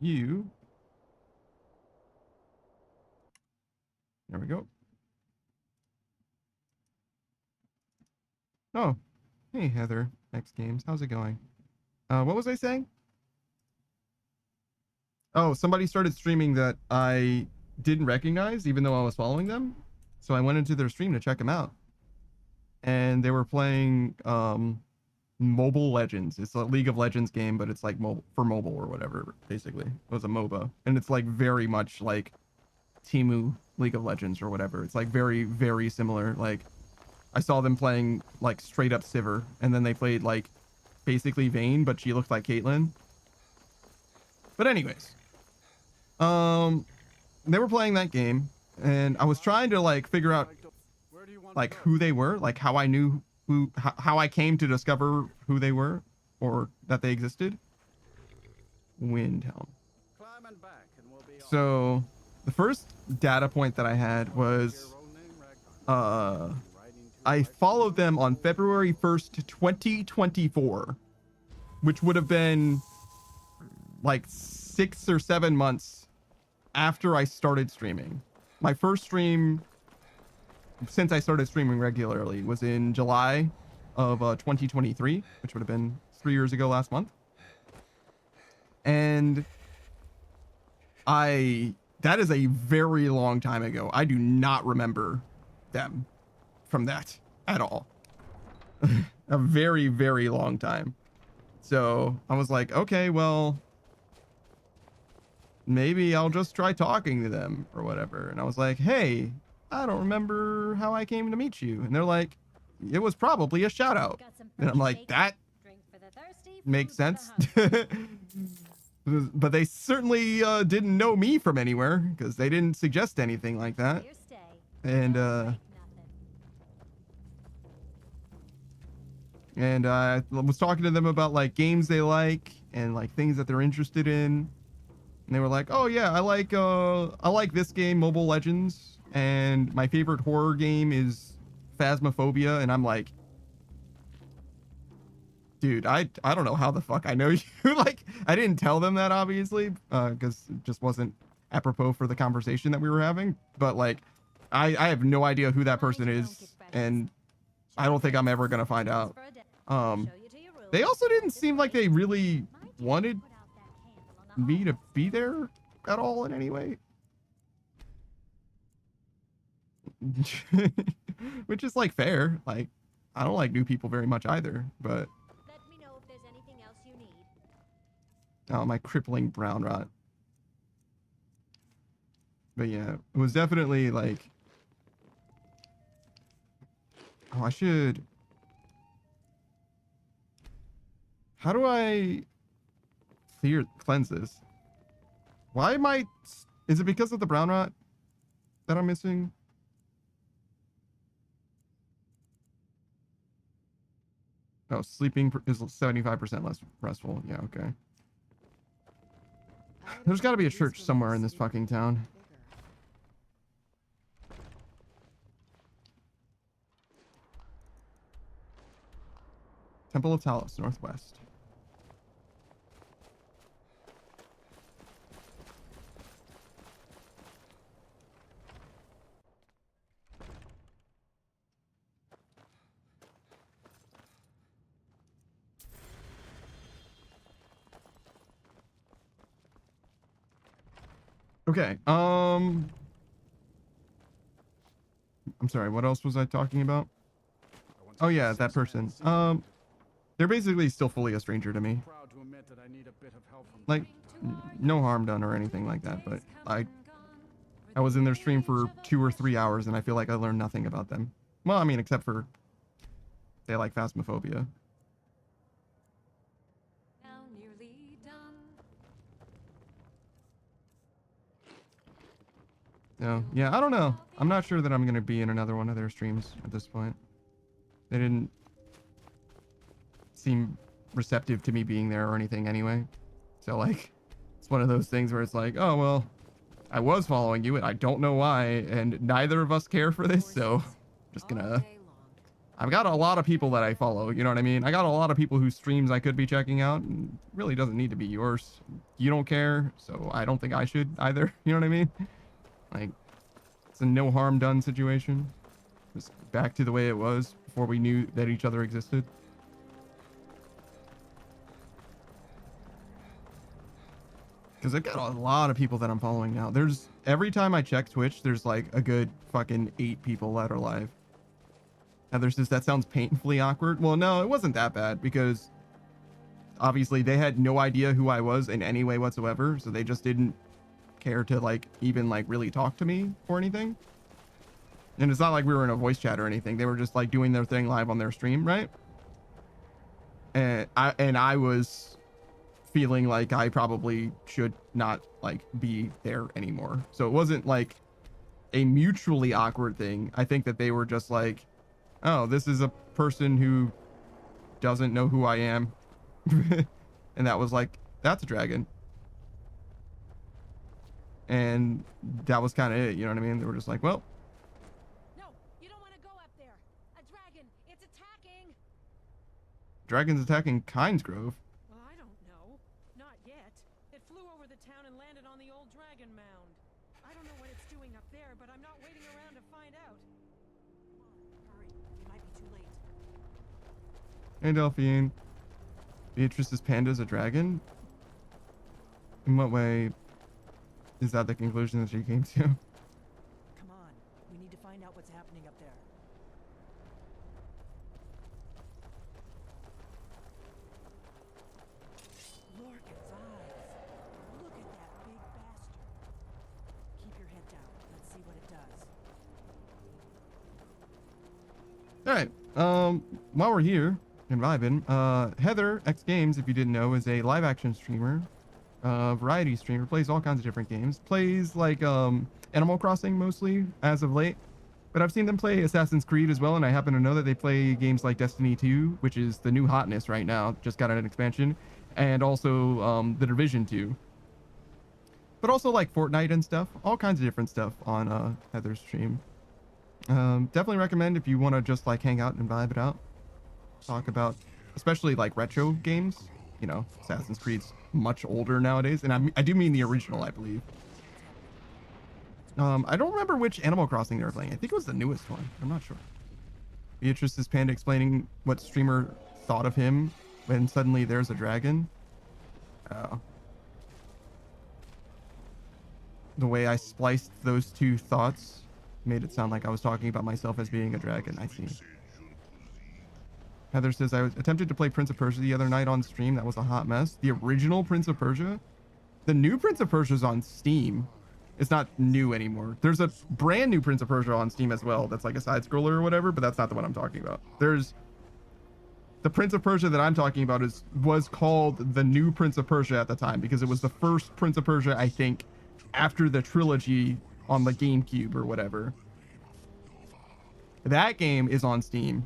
You... There we go. Oh. Hey, Heather. X Games. How's it going? What was I saying? Oh, somebody started streaming that I didn't recognize, even though I was following them. So I went into their stream to check them out. And they were playing Mobile Legends. It's a League of Legends game, but it's like for mobile or whatever, basically. It was a MOBA. And it's like very much like Temu League of Legends or whatever. It's like very, very similar. Like I saw them playing like straight up Sivir, and then they played like basically Vayne, but she looked like Caitlyn. But anyways, they were playing that game, and I was trying to like figure out like who they were, like how I knew how I came to discover who they were or that they existed. Windhelm. So the first data point that I had was I followed them on February 1st, 2024, which would have been like 6 or 7 months after I started streaming. My first stream since I started streaming regularly was in July of 2023, which would have been 3 years ago last month. And that is a very long time ago. I do not remember them from that at all. A very, very long time. So I was like, okay, well, maybe I'll just try talking to them or whatever. And I was like, hey, I don't remember how I came to meet you. And they're like, it was probably a shout out. And I'm like, that makes sense. But they certainly didn't know me from anywhere because they didn't suggest anything like that. And I was talking to them about like games they like and like things that they're interested in. And they were like, oh yeah, I like this game, Mobile Legends, and my favorite horror game is Phasmophobia. And I'm like, dude, I don't know how the fuck I know you. Like, I didn't tell them that, obviously, because it just wasn't apropos for the conversation that we were having. But like, I have no idea who that person is, and I don't think I'm ever gonna find out. They also didn't seem like they really wanted me to be there at all in any way. Which is like fair. Like, I don't like new people very much either, but oh, my crippling brown rot. But yeah, it was definitely like, oh, I should, how do I cleanse this? Why am I, is it because of the brown rot that I'm missing? Oh, sleeping is 75% less restful. Yeah, okay. There's got to be a church somewhere in this fucking town. Temple of Talos, northwest. Okay. I'm sorry. What else was I talking about? Oh yeah, that person. They're basically still fully a stranger to me. Like, no harm done or anything like that, but I was in their stream for 2 or 3 hours and I feel like I learned nothing about them. Well, I mean, except for they like Phasmophobia. So, yeah, I don't know. I'm not sure that I'm going to be in another one of their streams at this point. They didn't seem receptive to me being there or anything anyway. So, like, it's one of those things where it's like, oh, well, I was following you and I don't know why, and neither of us care for this, so just gonna... I've got a lot of people that I follow, you know what I mean? I got a lot of people whose streams I could be checking out, and it really doesn't need to be yours. You don't care, so I don't think I should either, you know what I mean? Like, it's a no harm done situation. Just back to the way it was before we knew that each other existed. Because I've got a lot of people that I'm following now. There's, every time I check Twitch, there's like a good fucking 8 people that are live. And there's just, that sounds painfully awkward. Well, no, it wasn't that bad because obviously they had no idea who I was in any way whatsoever. So they just didn't care to like even like really talk to me or anything. And it's not like we were in a voice chat or anything. They were just like doing their thing live on their stream, right? And I was feeling like I probably should not like be there anymore. So it wasn't like a mutually awkward thing. I think that they were just like, oh, this is a person who doesn't know who I am. And that was like, that's a dragon. And that was kind of it, you know what I mean? They were just like, well. No, you don't want to go up there. A dragon, it's attacking. Dragons attacking Kinesgrove. Well, I don't know. Not yet. It flew over the town and landed on the old dragon mound. I don't know what it's doing up there, but I'm not waiting around to find out. Hurry, you might be too late. Hey, Delphine. Beatrice's panda's a dragon? In what way is that the conclusion that she came to? Come on, we need to find out what's happening up there. Lorcan's eyes. Look at that big bastard. Keep your head down. Let's see what it does. Alright, while we're here and vibing, Heather X Games, if you didn't know, is a live action streamer, variety streamer, plays all kinds of different games, plays like Animal Crossing mostly as of late, but I've seen them play Assassin's Creed as well, and I happen to know that they play games like Destiny 2, which is the new hotness right now, just got an expansion, and also The Division 2, but also like Fortnite and stuff, all kinds of different stuff on Heather's stream. Definitely recommend if you want to just like hang out and vibe it out, talk about especially like retro games. You know, Assassin's Creed's much older nowadays, and I do mean the original, I believe. I don't remember which Animal Crossing they were playing. I think it was the newest one. I'm not sure. Beatrice's Panda explaining what streamer thought of him when suddenly there's a dragon. Oh. The way I spliced those two thoughts made it sound like I was talking about myself as being a dragon. I see. Heather says, I was attempted to play Prince of Persia the other night on stream. That was a hot mess. The original Prince of Persia? The new Prince of Persia is on Steam. It's not new anymore. There's a brand new Prince of Persia on Steam as well. That's like a side scroller or whatever, but that's not the one I'm talking about. There's the Prince of Persia that I'm talking about was called the new Prince of Persia at the time because it was the first Prince of Persia, I think, after the trilogy on the GameCube or whatever. That game is on Steam.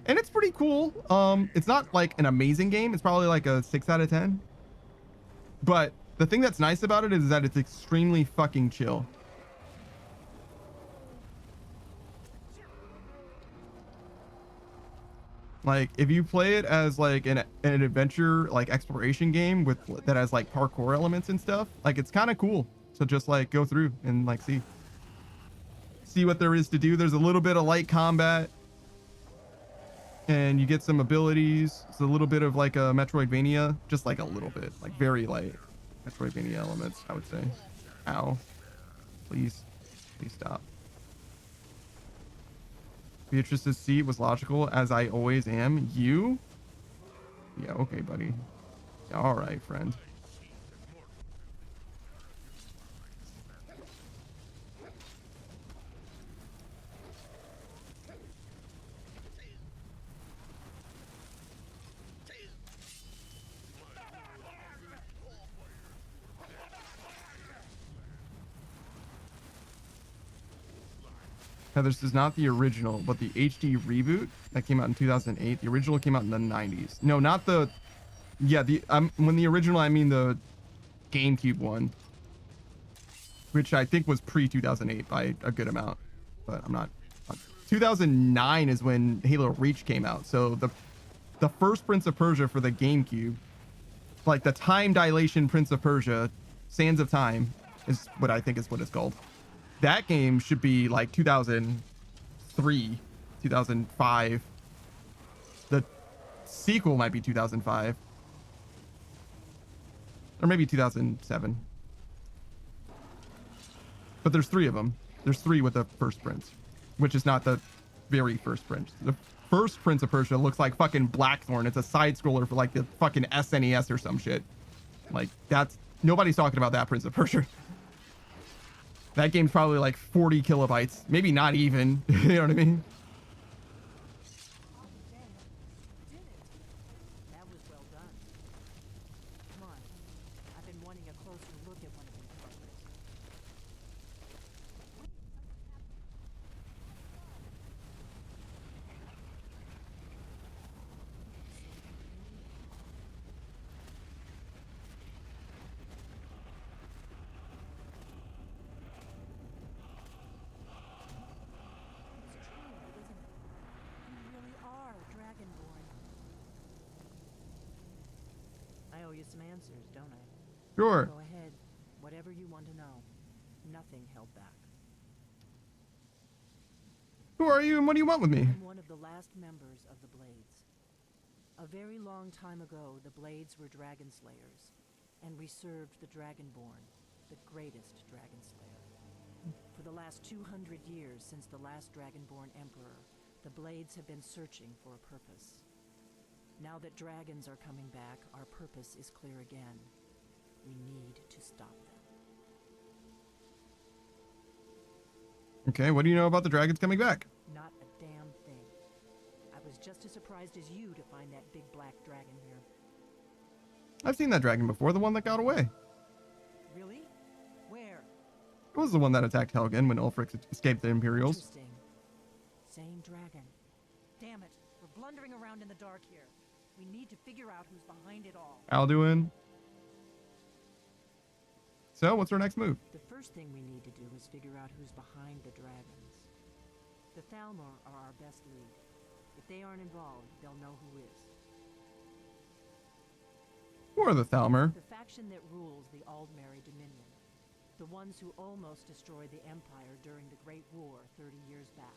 And it's pretty cool. It's not like an amazing game. It's probably like a 6 out of 10. But the thing that's nice about it is that it's extremely fucking chill. Like if you play it as like an adventure like exploration game with that has like parkour elements and stuff, like it's kind of cool to just like go through and like see what there is to do. There's a little bit of light combat and you get some abilities. It's a little bit of like a Metroidvania, just like a little bit, like very light Metroidvania elements, I would say. Ow. Please stop. Beatrice's seat was logical, as I always am. You? Yeah, okay, buddy. All right, friend. Now, this is not the original, but the HD reboot that came out in 2008. The original came out in the 90s. No, not the... Yeah, when the original, I mean the GameCube one, which I think was pre-2008 by a good amount, but I'm not... 2009 is when Halo Reach came out, so the first Prince of Persia for the GameCube, like the time dilation Prince of Persia, Sands of Time, is what I think is what it's called. That game should be like 2003, 2005. The sequel might be 2005. Or maybe 2007. But there's 3 of them. There's 3 with the first Prince, which is not the very first Prince. The first Prince of Persia looks like fucking Blackthorn. It's a side scroller for like the fucking SNES or some shit. Like that's... Nobody's talking about that Prince of Persia. That game's probably like 40 kilobytes. Maybe not even. You know what I mean? That was well done. Come on. I've been wanting a closer look at one of these progress. You some answers, don't I? Sure. Go ahead. Whatever you want to know. Nothing held back. Who are you and what do you want with me? I'm one of the last members of the Blades. A very long time ago, the Blades were dragon slayers, and we served the Dragonborn, the greatest dragon slayer. For the last 200 years since the last Dragonborn Emperor, the Blades have been searching for a purpose. Now that dragons are coming back, our purpose is clear again. We need to stop them. Okay, what do you know about the dragons coming back? Not a damn thing. I was just as surprised as you to find that big black dragon here. I've seen that dragon before, the one that got away. Really? Where? It was the one that attacked Helgen when Ulfric escaped the Imperials. Interesting. Same dragon. Damn it, we're blundering around in the dark here. We need to figure out who's behind it all. Alduin. So, what's our next move? The first thing we need to do is figure out who's behind the dragons. The Thalmor are our best lead. If they aren't involved, they'll know who is. Who are the Thalmor? The faction that rules the Aldmeri Dominion. The ones who almost destroyed the Empire during the Great War 30 years back.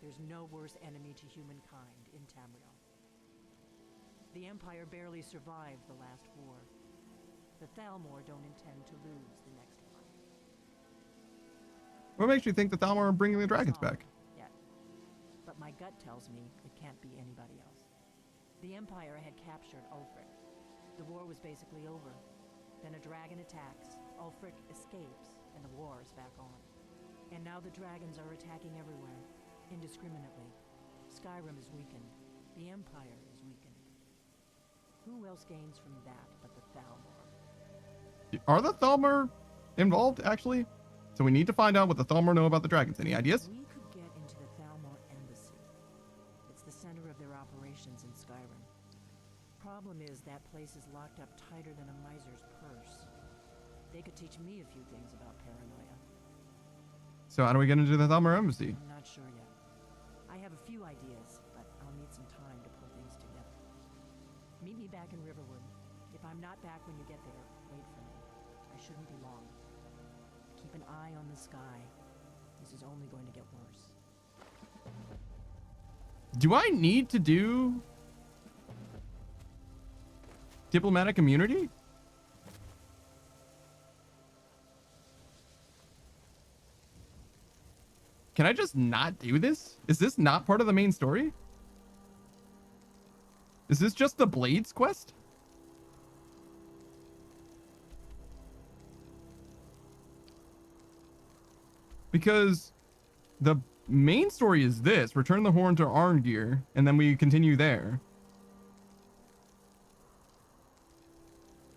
There's no worse enemy to humankind in Tamriel. The Empire barely survived the last war. The Thalmor don't intend to lose the next one. What makes you think the Thalmor are bringing the dragons back? Yet. But my gut tells me it can't be anybody else. The Empire had captured Ulfric. The war was basically over. Then a dragon attacks, Ulfric escapes, and the war is back on. And now the dragons are attacking everywhere, indiscriminately. Skyrim is weakened. The Empire is weakened. Who else gains from that but the Thalmor? Are the Thalmor involved, actually? So we need to find out what the Thalmor know about the dragons. Any ideas? We could get into the Thalmor embassy. It's the center of their operations in Skyrim. Problem is, that place is locked up tighter than a miser's purse. They could teach me a few things about paranoia. So how do we get into the Thalmor embassy? I'm not sure yet. I have a few ideas, but I'll need some time to Meet me back in Riverwood. If I'm not back when you get there, wait for me. I shouldn't be long. Keep an eye on the sky. This is only going to get worse. Do I need to do diplomatic immunity? Can I just not do this? Is this not part of the main story? Is this just the Blades quest? Because the main story is this: return the horn to Arngeir, and then we continue there.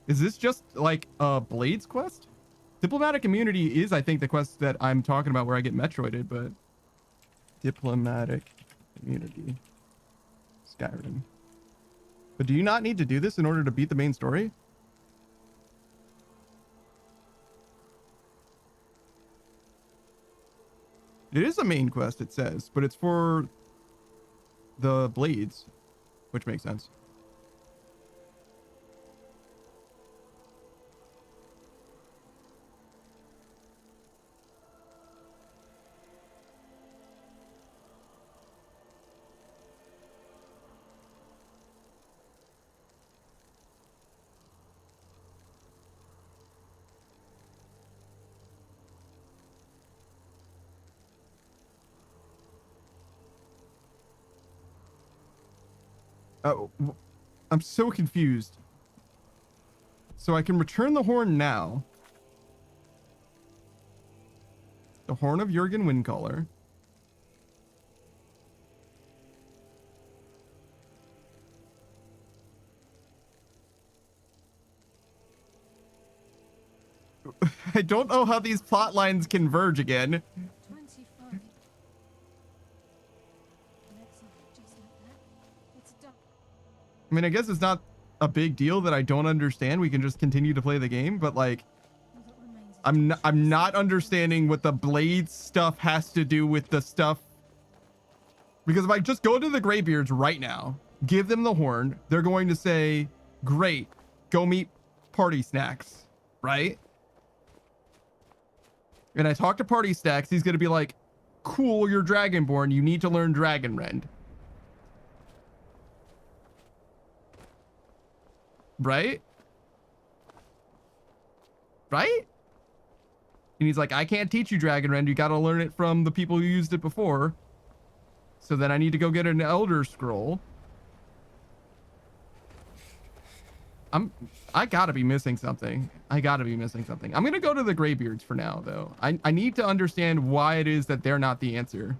Is this just like a Blades quest? Diplomatic immunity is, I think, the quest that I'm talking about where I get Metroided, but diplomatic immunity, Skyrim. But do you not need to do this in order to beat the main story? It is a main quest, it says, but it's for the Blades, which makes sense. Oh, I'm so confused. So I can return the horn now. The horn of Jurgen Windcaller. I don't know how these plot lines converge again. 25. Just like that. It's done. I mean, I guess it's not a big deal that I don't understand. We can just continue to play the game, but like, I'm not understanding what the Blades stuff has to do with the stuff. Because if I just go to the Greybeards right now, give them the horn, they're going to say, great, go meet Party Snacks, right? And I talk to Party Snacks, he's going to be like, cool, you're Dragonborn, you need to learn Dragonrend. Right? Right? And he's like, I can't teach you Dragonrend. You got to learn it from the people who used it before. So then I need to go get an Elder Scroll. I gotta be missing something. I'm gonna go to the Greybeards for now, though. I need to understand why it is that they're not the answer.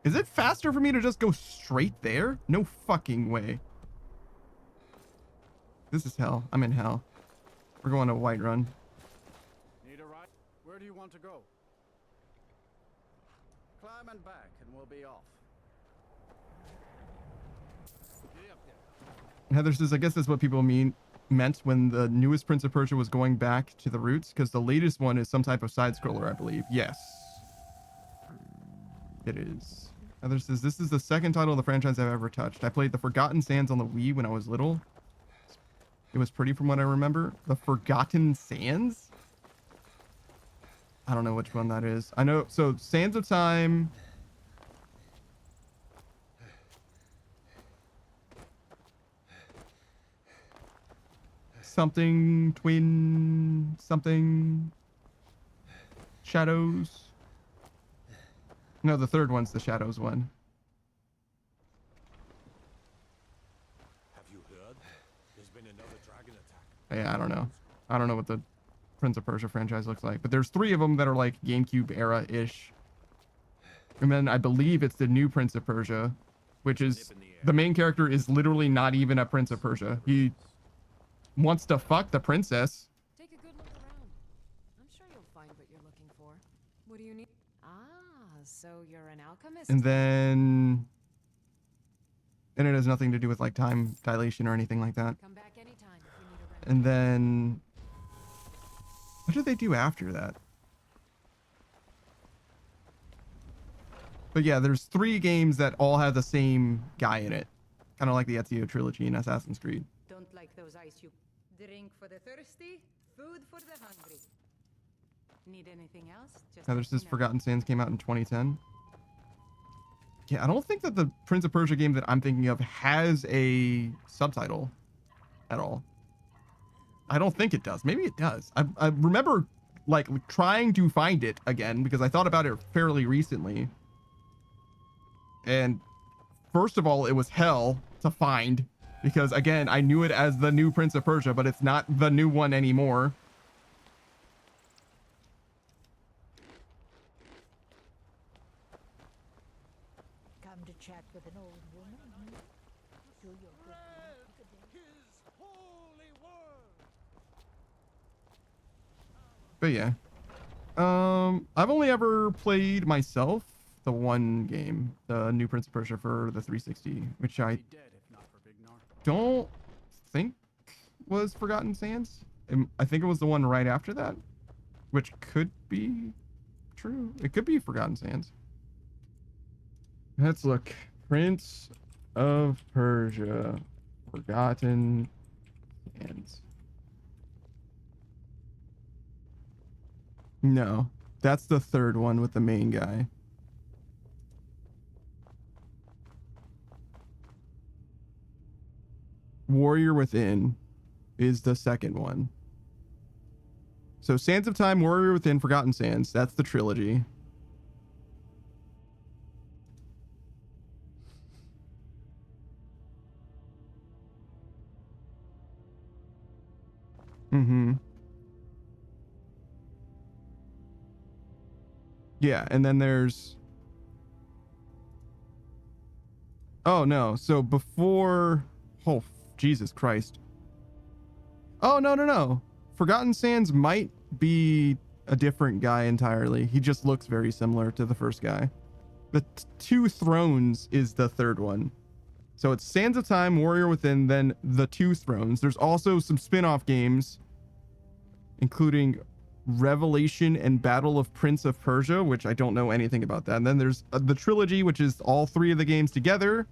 Is it faster for me to just go straight there? No fucking way. This is hell. I'm in hell. We're going to Whiterun. Need a ride? Where do you want to go? Climb and back, and we'll be off. Get up there. Heather says, I guess that's what people meant when the newest Prince of Persia was going back to the roots, because the latest one is some type of side-scroller, I believe. Yes. It is. Heather says, this is the second title of the franchise I've ever touched. I played The Forgotten Sands on the Wii when I was little. It was pretty from what I remember. The Forgotten Sands? I don't know which one that is. I know, so Sands of Time. Something, Twin, something. Shadows. No, the third one's the Shadows one. Have you heard? There's been another dragon attack. Yeah, I don't know. I don't know what the Prince of Persia franchise looks like, but there's 3 of them that are like GameCube era-ish. And then I believe it's the new Prince of Persia, which is the main character is literally not even a Prince of Persia. He wants to fuck the princess. Take a good look around. I'm sure you'll find what you're looking for. What do you need? Ah, so you're an alchemist. And it has nothing to do with like time dilation or anything like that. Come back anytime if you need a rest. And then what did they do after that? But yeah, there's 3 games that all have the same guy in it. Kind of like the Ezio trilogy in Assassin's Creed. Don't like those ice you... Drink for the thirsty, food for the hungry. Need anything else? Just Heather says Forgotten Sands came out in 2010. Yeah, I don't think that the Prince of Persia game that I'm thinking of has a subtitle at all. I don't think it does. Maybe it does. I remember like trying to find it again because I thought about it fairly recently. And first of all, it was hell to find because again, I knew it as the new Prince of Persia, but it's not the new one anymore. Come to chat with an old woman. Do your good But yeah. I've only ever played myself the one game, the new Prince of Persia for the 360, which I don't think was Forgotten Sands. I think it was the one right after that, which could be true. It could be Forgotten Sands. Let's look. Prince of Persia, Forgotten Sands. No, that's the third one with the main guy. Warrior Within is the second one. So Sands of Time, Warrior Within, Forgotten Sands. That's the trilogy. Mm-hmm. Yeah, and then there's... Oh, no. So before... Oh, Jesus Christ. Oh, no. Forgotten Sands might be a different guy entirely. He just looks very similar to the first guy. The Two Thrones is the third one. So it's Sands of Time, Warrior Within, then The Two Thrones. There's also some spin-off games, including Revelation and Battle of Prince of Persia, which I don't know anything about that. And then there's the trilogy, which is all 3 of the games together.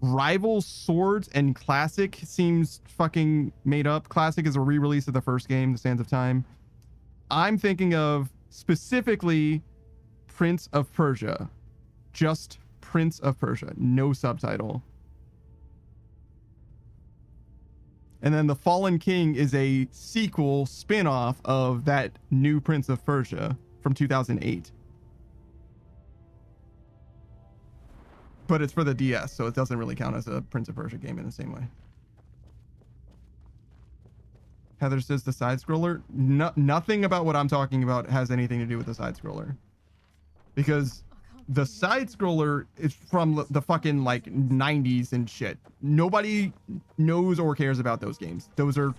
Rival Swords and Classic seems fucking made up. Classic is a re-release of the first game, The Sands of Time. I'm thinking of specifically Prince of Persia. Just Prince of Persia, no subtitle. And then The Fallen King is a sequel spin-off of that new Prince of Persia from 2008. But it's for the DS, so it doesn't really count as a Prince of Persia game in the same way. Heather says the side-scroller. Nothing about what I'm talking about has anything to do with the side-scroller. Because the side-scroller is from the fucking, like, 90s and shit. Nobody knows or cares about those games. Those are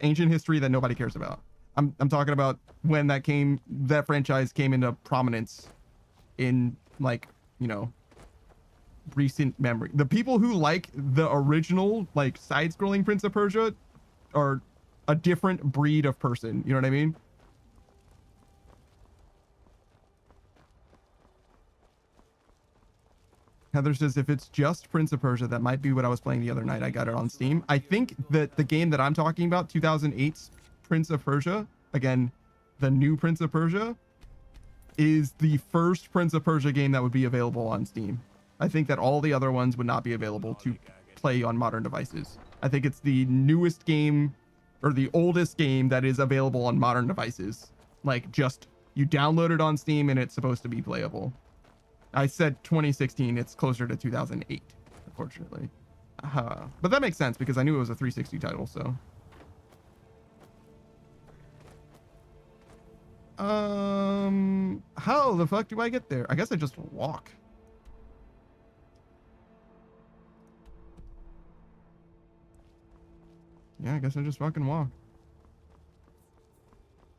ancient history that nobody cares about. I'm talking about when that franchise came into prominence in, like, you know, recent memory. The people who like the original, like, side-scrolling Prince of Persia are a different breed of person. You know what I mean? Heather says, if it's just Prince of Persia, that might be what I was playing the other night. I got it on Steam. I think that the game that I'm talking about, 2008's Prince of Persia, again, the new Prince of Persia, is the first Prince of Persia game that would be available on Steam. I think that all the other ones would not be available to play on modern devices. I think it's the newest game, or the oldest game that is available on modern devices. Like, just, you download it on Steam and it's supposed to be playable. I said 2016, it's closer to 2008, unfortunately. But that makes sense because I knew it was a 360 title, so. How the fuck do I get there? I guess I just walk. Yeah, I guess I just fucking walk.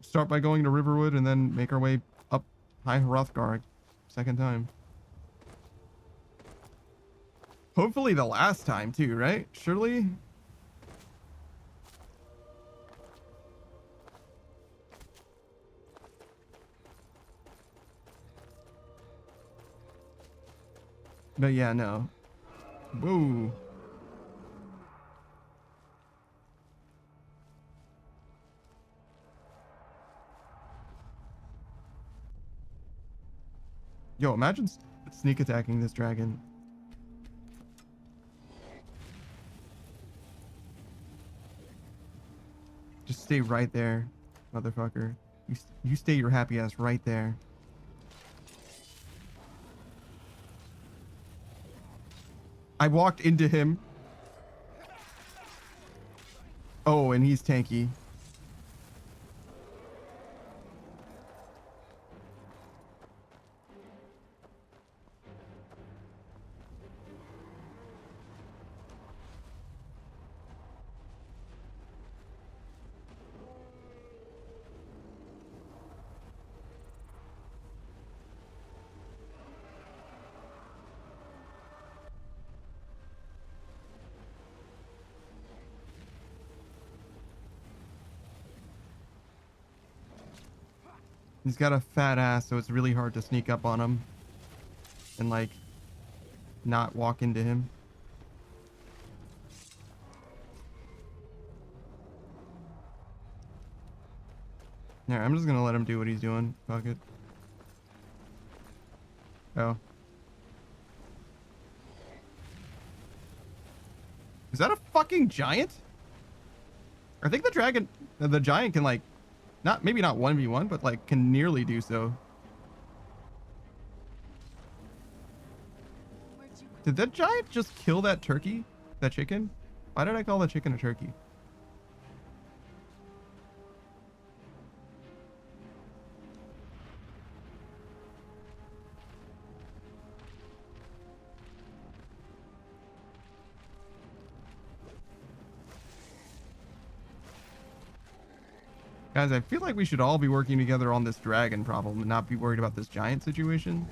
Start by going to Riverwood and then make our way up High Hrothgar second time. Hopefully the last time too, right? Surely? But yeah, no. Whoa. Yo, imagine sneak attacking this dragon. Just stay right there, motherfucker. You stay your happy ass right there. I walked into him. Oh, and he's tanky. He's got a fat ass, so it's really hard to sneak up on him and like not walk into him. Yeah, I'm just gonna let him do what he's doing. Fuck it. Oh. Is that a fucking giant? I think the giant can like, maybe not 1v1, but like can nearly do so. Did that giant just kill that turkey? That chicken? Why did I call the chicken a turkey? Guys, I feel like we should all be working together on this dragon problem and not be worried about this giant situation.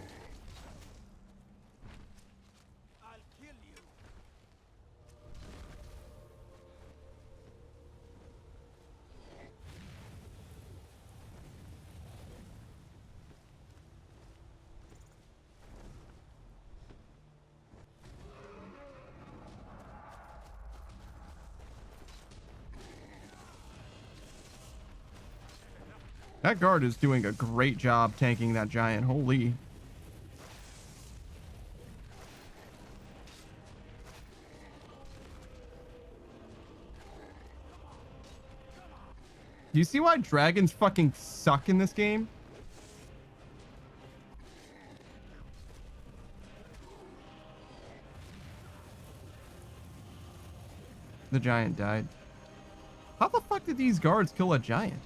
That guard is doing a great job tanking that giant. Holy. Do you see why dragons fucking suck in this game? The giant died. How the fuck did these guards kill a giant?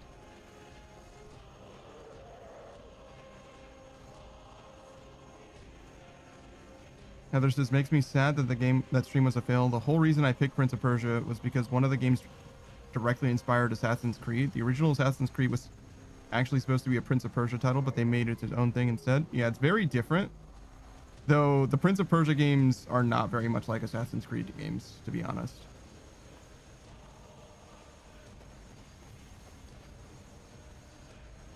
Heather says, makes me sad that that stream was a fail. The whole reason I picked Prince of Persia was because one of the games directly inspired Assassin's Creed. The original Assassin's Creed was actually supposed to be a Prince of Persia title, but they made it its own thing instead. Yeah, it's very different. Though the Prince of Persia games are not very much like Assassin's Creed games, to be honest.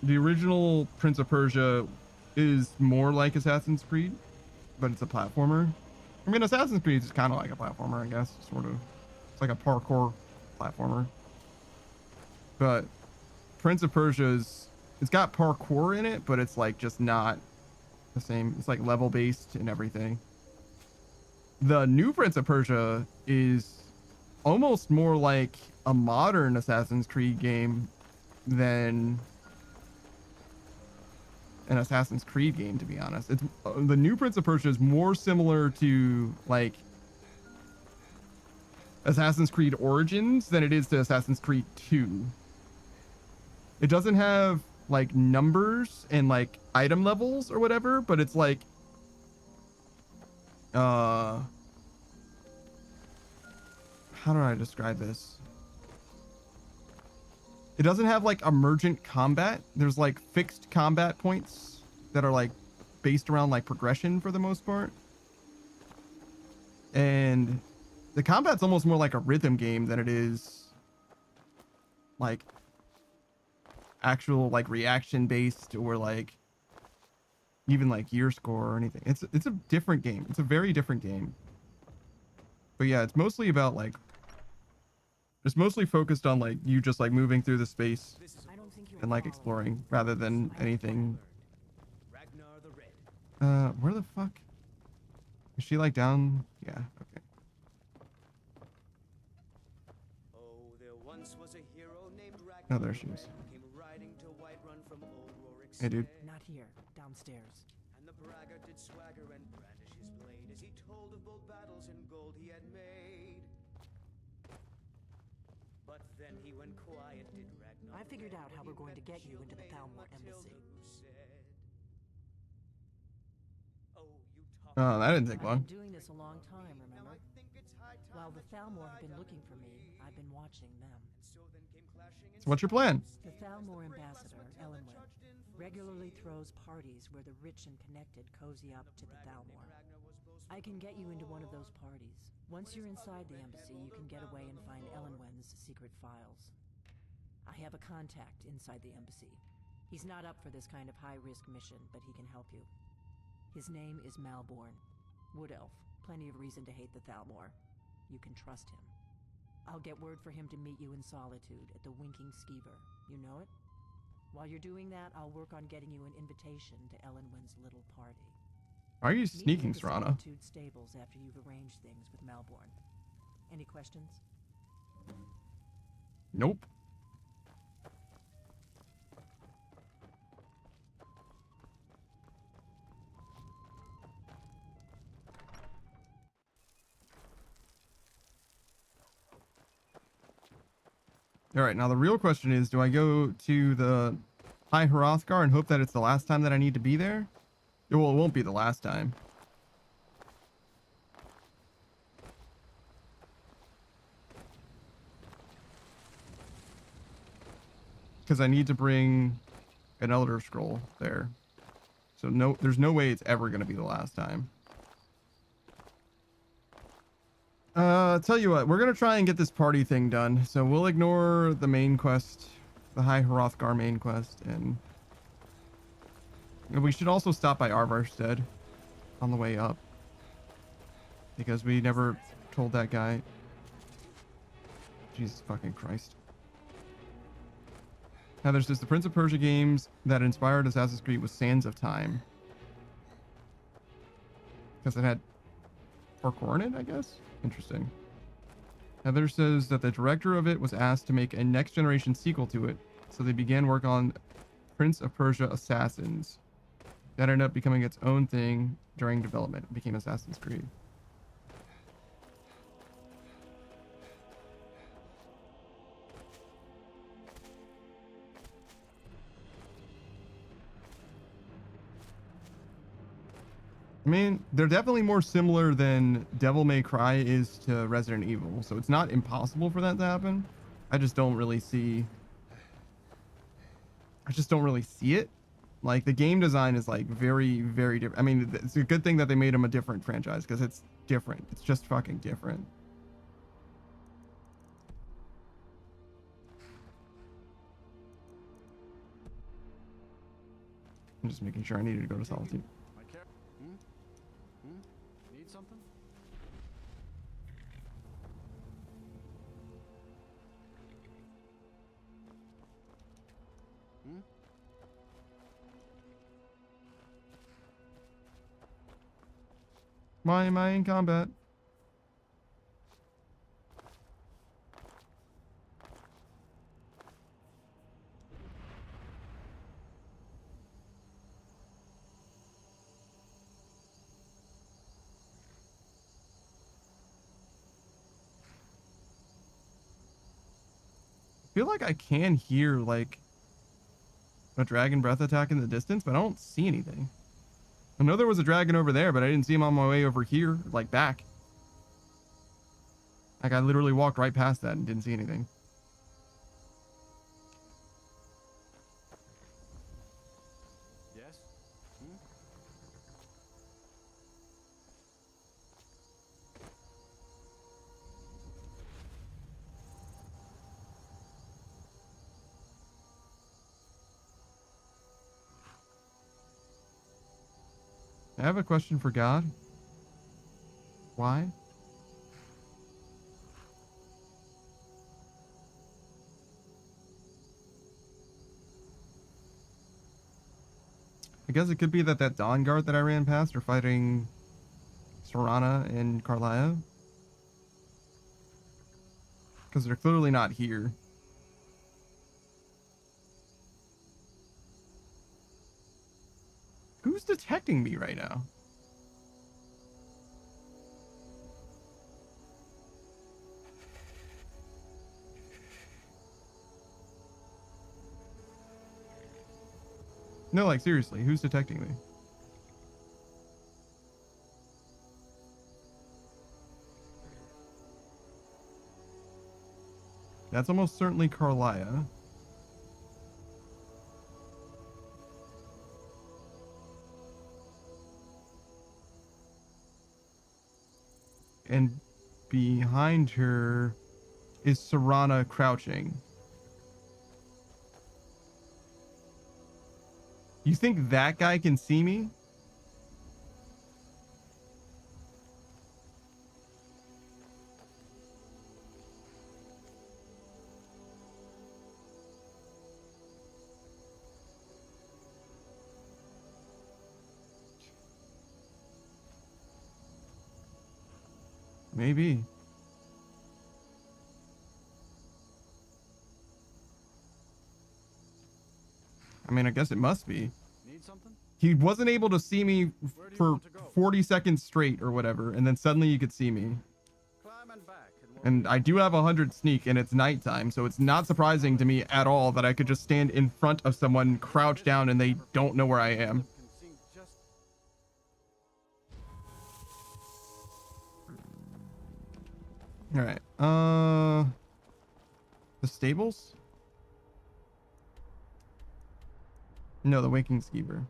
The original Prince of Persia is more like Assassin's Creed, but it's a platformer. I mean, Assassin's Creed is kind of like a platformer, I guess, sort of. It's like a parkour platformer. But Prince of Persia's, it's got parkour in it, but it's like just not the same. It's like level based and everything. The new Prince of Persia is almost more like a modern Assassin's Creed game than an Assassin's Creed game, to be honest. It's the new Prince of Persia is more similar to like Assassin's Creed Origins than it is to Assassin's Creed 2. It doesn't have like numbers and like item levels or whatever, but it's like how do I describe this? It doesn't have like emergent combat. There's like fixed combat points that are like based around like progression for the most part. And the combat's almost more like a rhythm game than it is like actual like reaction based or like even like gear score or anything. It's a different game. It's a very different game. But yeah, it's mostly about like, it's mostly focused on like you just like moving through the space and like exploring rather than anything. Where the fuck is she? Like down? Yeah. Okay. Oh, there once was a hero named Ragnar. Oh, there she is. Came riding to Whiterun from old Rorik's Hey, dude. Not here. Downstairs. And the braggart did swagger and brandish his blade as he told of bold battles and gold he had made. But then he went quiet, did Ragnar. I figured out how we're going to get you into the Thalmor embassy. Oh, that didn't take long. I've been doing this a long time, remember? While the Thalmor have been looking for me, I've been watching them. So what's your plan? The Thalmor ambassador, Elenwen, regularly throws parties where the rich and connected cozy up to the Thalmor. I can get you into one of those parties. Once you're inside the embassy, you can get away and find Elenwen's secret files. I have a contact inside the embassy. He's not up for this kind of high-risk mission, but he can help you. His name is Malborn. Wood Elf. Plenty of reason to hate the Thalmor. You can trust him. I'll get word for him to meet you in Solitude at the Winking Skeever. You know it? While you're doing that, I'll work on getting you an invitation to Elenwen's little party. Why are you sneaking, Serana? Solitude stables after you've arranged things with Malborn. Any questions? Nope. All right, now the real question is, do I go to the High Hrothgar and hope that it's the last time that I need to be there? Well, it won't be the last time. Because I need to bring an Elder Scroll there. So no, there's no way it's ever going to be the last time. Tell you what, we're going to try and get this party thing done. So we'll ignore the main quest, the High Hrothgar main quest, and we should also stop by Arvarstead on the way up. Because we never told that guy. Jesus fucking Christ. Now there's just the Prince of Persia games that inspired Assassin's Creed was Sands of Time. Because it had parkour in it, I guess? Interesting. Heather says that the director of it was asked to make a next generation sequel to it, so they began work on Prince of Persia Assassins. That ended up becoming its own thing during development. It became Assassin's Creed. I mean, they're definitely more similar than Devil May Cry is to Resident Evil, so it's not impossible for that to happen. I just don't really see it. Like, the game design is like very, very different. I mean, it's a good thing that they made them a different franchise because it's different. It's just fucking different. I'm just making sure I needed to go to Solitude. Need something? Why am I in combat? I feel like I can hear like a dragon breath attack in the distance, but I don't see anything. I know there was a dragon over there, but I didn't see him on my way over here, like back. Like I literally walked right past that and didn't see anything. Yes? I have a question for God. Why? I guess it could be that Dawn Guard that I ran past are fighting Serana and Carlia. Because they're clearly not here. Who's detecting me right now? No, like seriously, who's detecting me? That's almost certainly Carlia. And behind her is Serana crouching. You think that guy can see me? Maybe. I mean, I guess it must be. Need something? He wasn't able to see me for 40 seconds straight or whatever, and then suddenly you could see me. And I do have 100 sneak, and it's nighttime, so it's not surprising to me at all that I could just stand in front of someone, crouch down, and they don't know where I am. Alright, the stables? No, the Waking Skeever.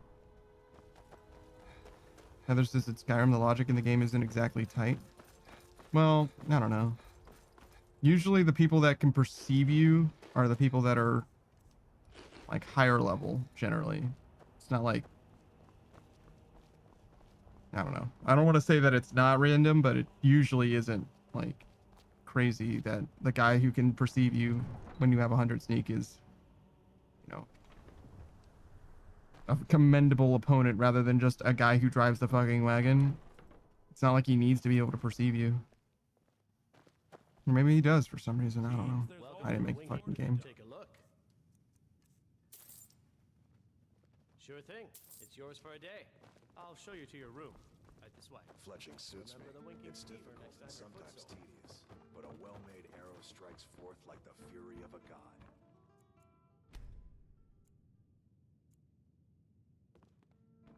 Heather says it's Skyrim, the logic in the game isn't exactly tight. Well, I don't know. Usually the people that can perceive you are the people that are like higher level, generally. It's not like, I don't know. I don't want to say that it's not random, but it usually isn't like crazy that the guy who can perceive you when you have 100 sneak is, you know, a commendable opponent rather than just a guy who drives the fucking wagon. It's not like he needs to be able to perceive you. Or maybe he does for some reason. I don't know. I didn't make the fucking game. Take a look. Sure thing. It's yours for a day. I'll show you to your room. Right this way. Fletching suits me. It's difficult and sometimes tedious, but a well-made arrow strikes forth like the fury of a god.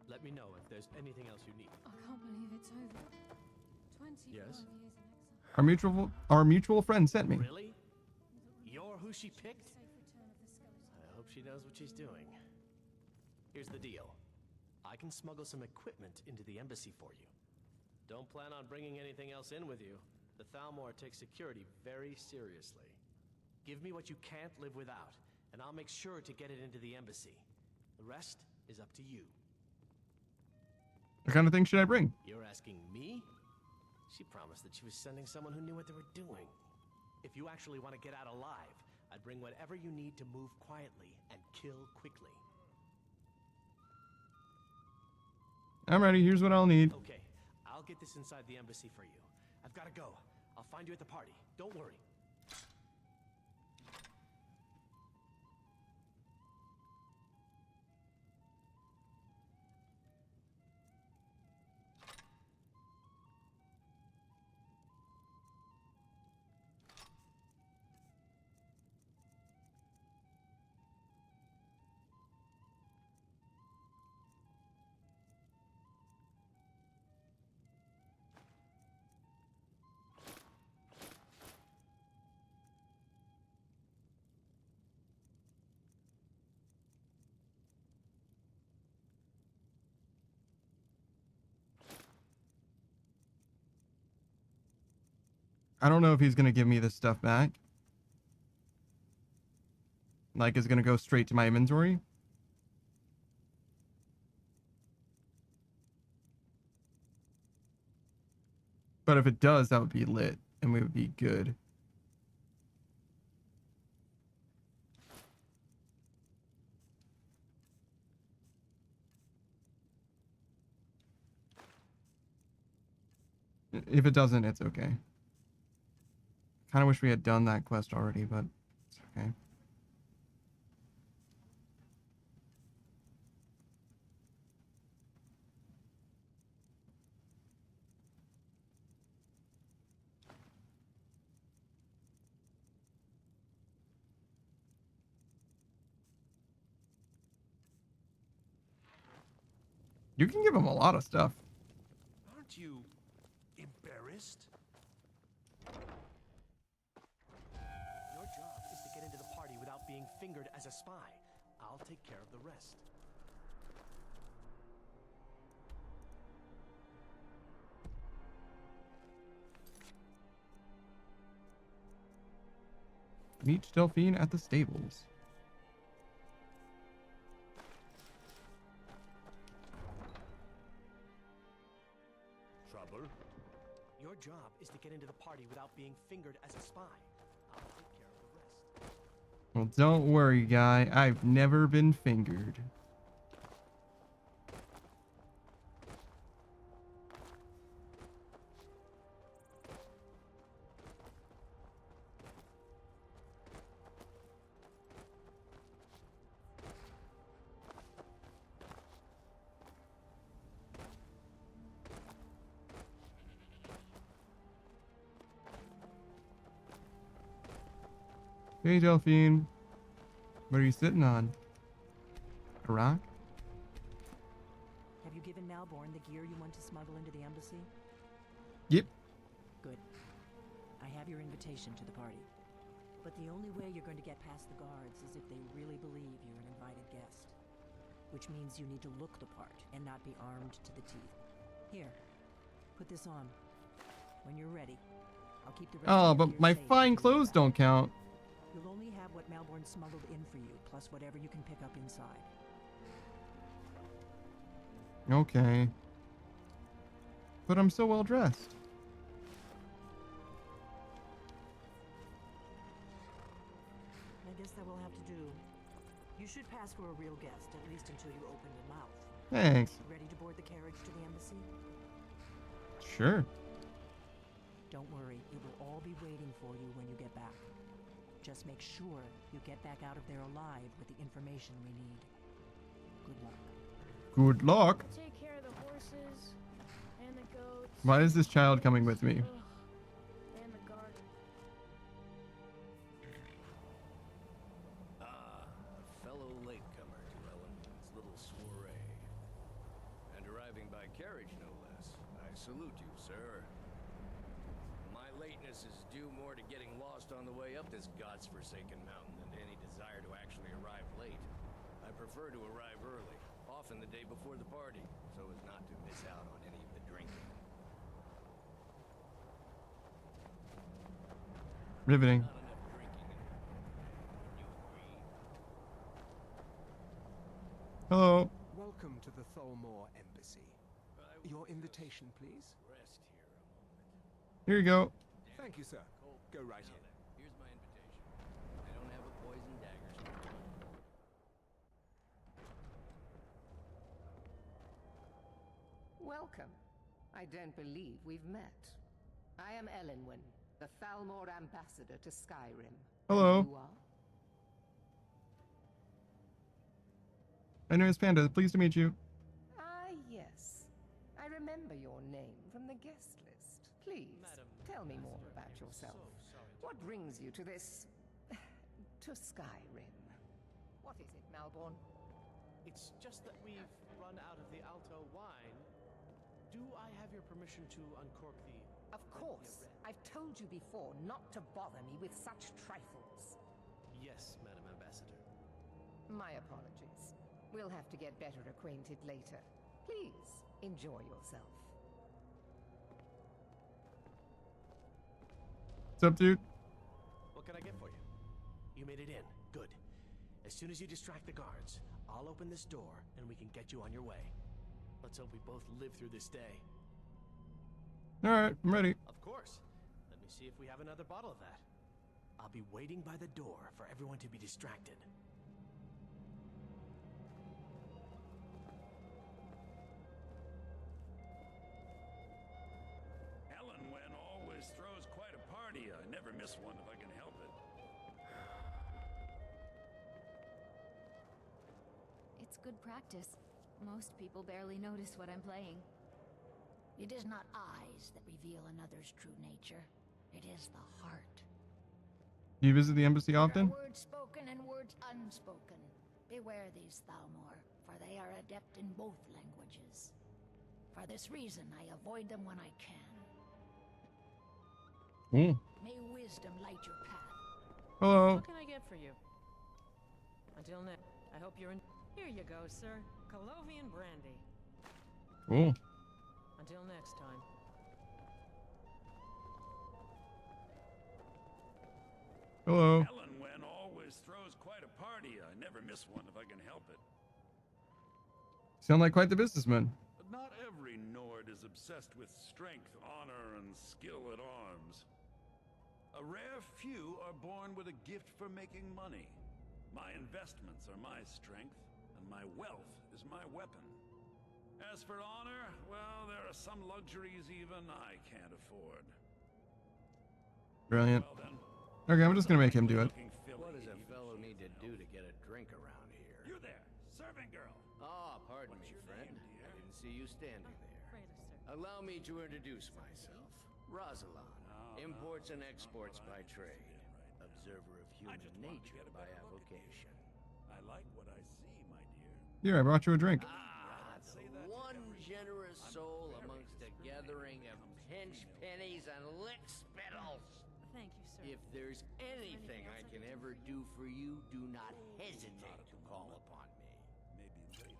Let me know if there's anything else you need. I can't believe it's over. 25 Yes? years in exile. Our mutual friend sent me. Really? You're who she picked? I hope she knows what she's doing. Here's the deal. I can smuggle some equipment into the embassy for you. Don't plan on bringing anything else in with you. The Thalmor takes security very seriously. Give me what you can't live without, and I'll make sure to get it into the embassy. The rest is up to you. What kind of thing should I bring? You're asking me? She promised that she was sending someone who knew what they were doing. If you actually want to get out alive, I'd bring whatever you need to move quietly and kill quickly. I'm ready. Here's what I'll need. Okay, I'll get this inside the embassy for you. I've got to go. I'll find you at the party. Don't worry. I don't know if he's going to give me this stuff back. Like, is it going to go straight to my inventory? But if it does, that would be lit, and we would be good. If it doesn't, it's okay. Kind of wish we had done that quest already, but it's okay. You can give him a lot of stuff. Aren't you embarrassed? Your job is to get into the party without being fingered as a spy. I'll take care of the rest. Meet Delphine at the stables. Trouble? Your job is to get into the party without being fingered as a spy. I'll take care of the rest. Well, don't worry, guy. I've never been fingered. Hey, Delphine. What are you sitting on? A rock? Have you given Malborn the gear you want to smuggle into the embassy? Yep. Good. I have your invitation to the party. But the only way you're going to get past the guards is if they really believe you're an invited guest. Which means you need to look the part and not be armed to the teeth. Here, put this on. When you're ready, I'll keep the rest Oh, of your but gear my safe fine until you're clothes back. don't count. You'll only have what Malborn smuggled in for you, plus whatever you can pick up inside. Okay. But I'm so well dressed. I guess that will have to do. You should pass for a real guest, at least until you open your mouth. Thanks. Ready to board the carriage to the embassy? Sure. Don't worry, it will all be waiting for you when you get back. Just make sure you get back out of there alive with the information we need. Good luck. Good luck. Take care of the horses and the goats. Why is this child coming with me? And the garden. Ah, a fellow latecomer to Ellen's little soiree. And arriving by carriage, no less. I salute you, sir. My lateness is due more to getting lost on the way up this god's-forsaken mountain than to any desire to actually arrive late. I prefer to arrive early, often the day before the party, so as not to miss out on any of the drinking. Riveting. Not enough drinking. You agree? Hello. Welcome to the Tholmor Embassy. Your invitation, please. Rest here a moment. Here you go. Thank you, sir. Go right in. Here's my invitation. I don't have a poison dagger. Welcome. I don't believe we've met. I am Elenwen, the Thalmor ambassador to Skyrim. Hello. And you are? My name is Panda. Pleased to meet you. Ah, yes. I remember your name from the guest list. Please, tell me more about yourself. What brings you to this... to Skyrim? What is it, Malborn? It's just that we've run out of the Alto wine. Do I have your permission to uncork the... Of course. I've told you before not to bother me with such trifles. Yes, Madam Ambassador. My apologies. We'll have to get better acquainted later. Please, enjoy yourself. What's up, dude? What can I get for you? You made it in. Good. As soon as you distract the guards, I'll open this door and we can get you on your way. Let's hope we both live through this day. All right, I'm ready. Of course. Let me see if we have another bottle of that. I'll be waiting by the door for everyone to be distracted. Ellen Wen always throws quite a party. I never miss one if I can help it. It's good practice. Most people barely notice what I'm playing. It is not eyes that reveal another's true nature. It is the heart. Do you visit the embassy often? There are words spoken and words unspoken. Beware these Thalmor, for they are adept in both languages. For this reason, I avoid them when I can. May wisdom light your path. Hello. What can I get for you? Until next, I hope you're in. Here you go, sir. Colovian brandy. Cool. Until next time. Hello. Ellen Wen always throws quite a party. I never miss one if I can help it. Sound like quite the businessman. But not every Nord is obsessed with strength, honor, and skill at arms. A rare few are born with a gift for making money. My investments are my strength, and my wealth is my weapon. As for honor, well, there are some luxuries even I can't afford. Brilliant. Well then, Okay, I'm just gonna make him do it. What does a fellow need to do to get a drink around here? You there, serving girl. Ah, pardon me, friend. I didn't see you standing there. Allow me to introduce myself. Rosalind, imports and exports by trade. Observer of human nature by avocation. I like what I see, my dear. Here, I brought you a drink. One generous soul amongst a gathering of pinch pennies and lick spittles. Thank you, sir. If there's anything I can ever do for you, do not hesitate to call upon me. Maybe later.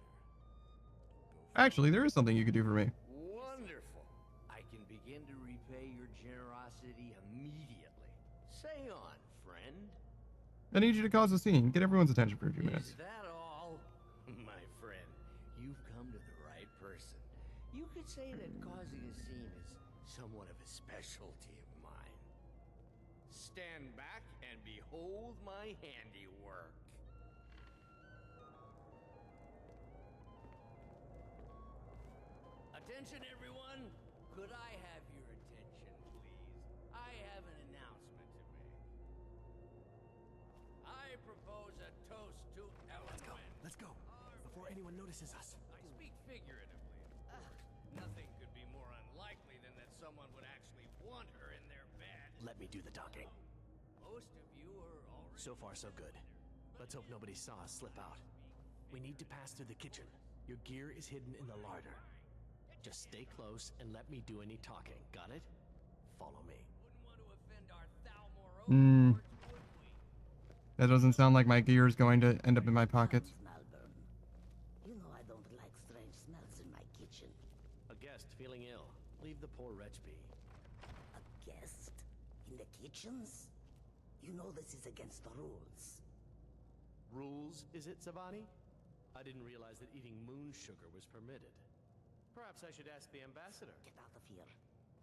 Actually, there is something you could do for me. Wonderful. I can begin to repay your generosity immediately. Say on, friend. I need you to cause a scene. Get everyone's attention for a few minutes. Is that all? My friend, you've come to the right person. You could say that causing a scene is somewhat of a specialty of mine. Stand back and behold my handiwork. Attention, everyone! Could I have your attention, please? I have an announcement to make. I propose a toast to Ellen Wen. Let's go. Before anyone notices us. I speak figuratively, of course. Nothing could be more unlikely than that someone would actually want her in their bed. Let me do the talking. Most of you are already... So far, so good. Let's hope nobody saw us slip out. We need to pass through the kitchen. Your gear is hidden in the larder. Just stay close and let me do any talking. Got it? Follow me. That doesn't sound like my gear is going to end up in my pockets. Malvern. You know I don't like strange smells in my kitchen. A guest feeling ill. Leave the poor wretch be. A guest? In the kitchens? You know this is against the rules. Rules, is it, Savani? I didn't realize that eating moon sugar was permitted. Perhaps I should ask the ambassador. Get out of here.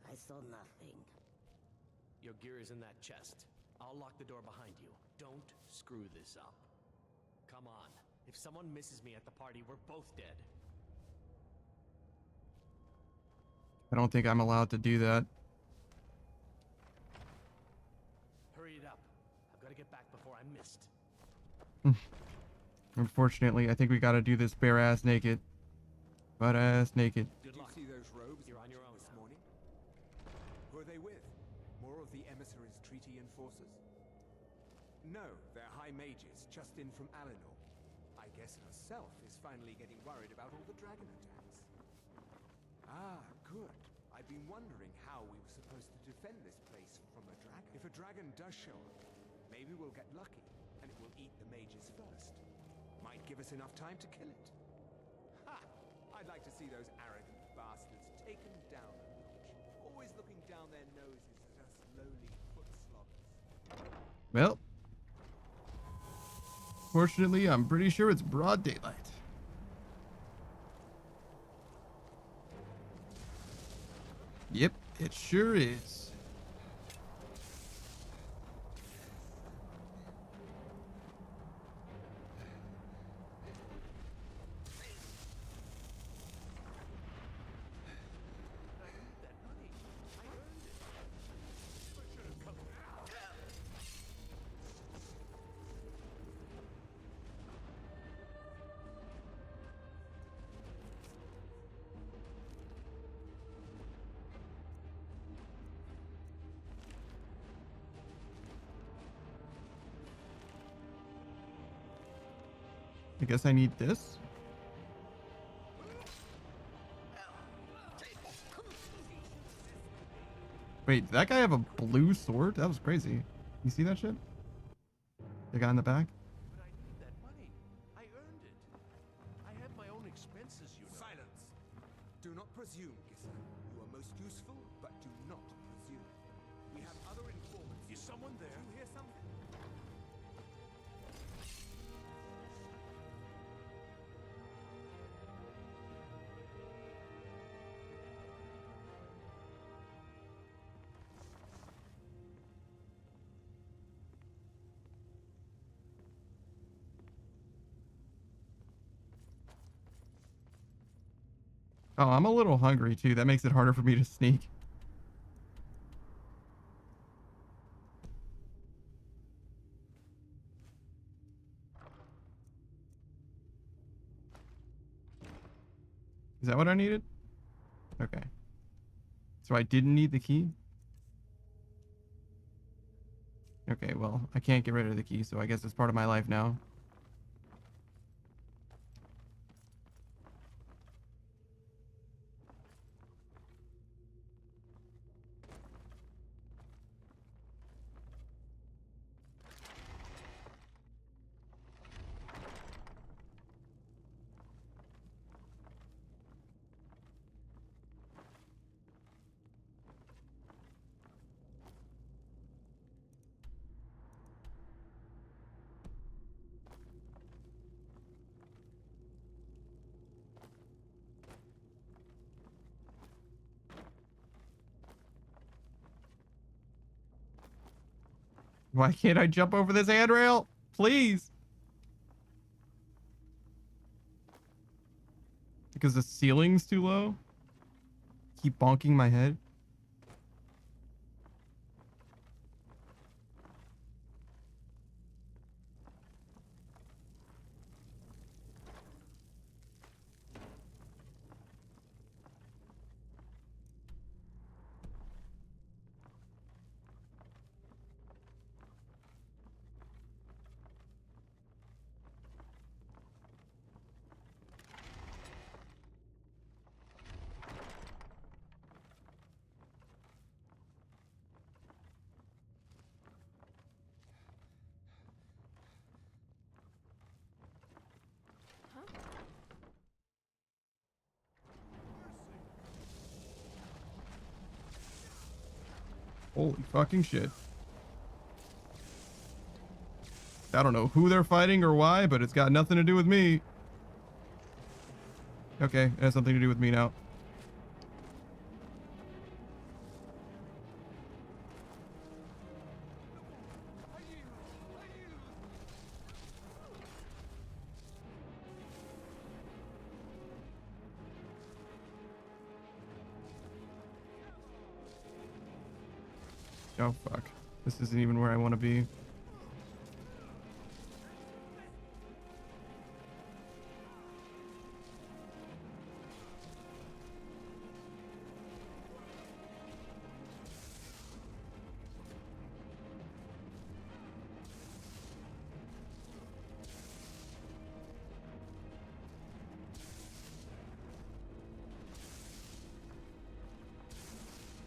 I saw nothing. Your gear is in that chest. I'll lock the door behind you. Don't screw this up. Come on. If someone misses me at the party, we're both dead. I don't think I'm allowed to do that. Hurry it up. I've got to get back before I'm missed. Unfortunately, I think we gotta do this bare ass naked. Butt ass naked. Did you see those robes you're on your own this morning? Who are they with? More of the emissaries' treaty enforcers? No, they're high mages, just in from Alinor. I guess herself is finally getting worried about all the dragon attacks. Ah, good. I've been wondering how we were supposed to defend this place from a dragon. If a dragon does show up, maybe we'll get lucky, and it will eat the mages first. Might give us enough time to kill it. Ha! I'd like to see those arrogant bastards taken down a notch. Always looking down their noses at us lowly foot sloggers. Well, fortunately, I'm pretty sure it's broad daylight. Yep. It sure is. I guess I need this. Wait, did that guy have a blue sword? That was crazy. You see that shit? The guy in the back? But I need that money. I earned it. I have my own expenses, you know. Silence! Do not presume, Giselle. You are most useful, but do not presume. We have other informants. Is someone there? You hear something? Oh, I'm a little hungry too. That makes it harder for me to sneak. Is that what I needed? Okay. So I didn't need the key? Okay, well, I can't get rid of the key, so I guess it's part of my life now. Why can't I jump over this handrail? Please. Because the ceiling's too low? Keep bonking my head? Holy fucking shit. I don't know who they're fighting or why, but it's got nothing to do with me. Okay, it has something to do with me now. Oh fuck. This isn't even where I want to be.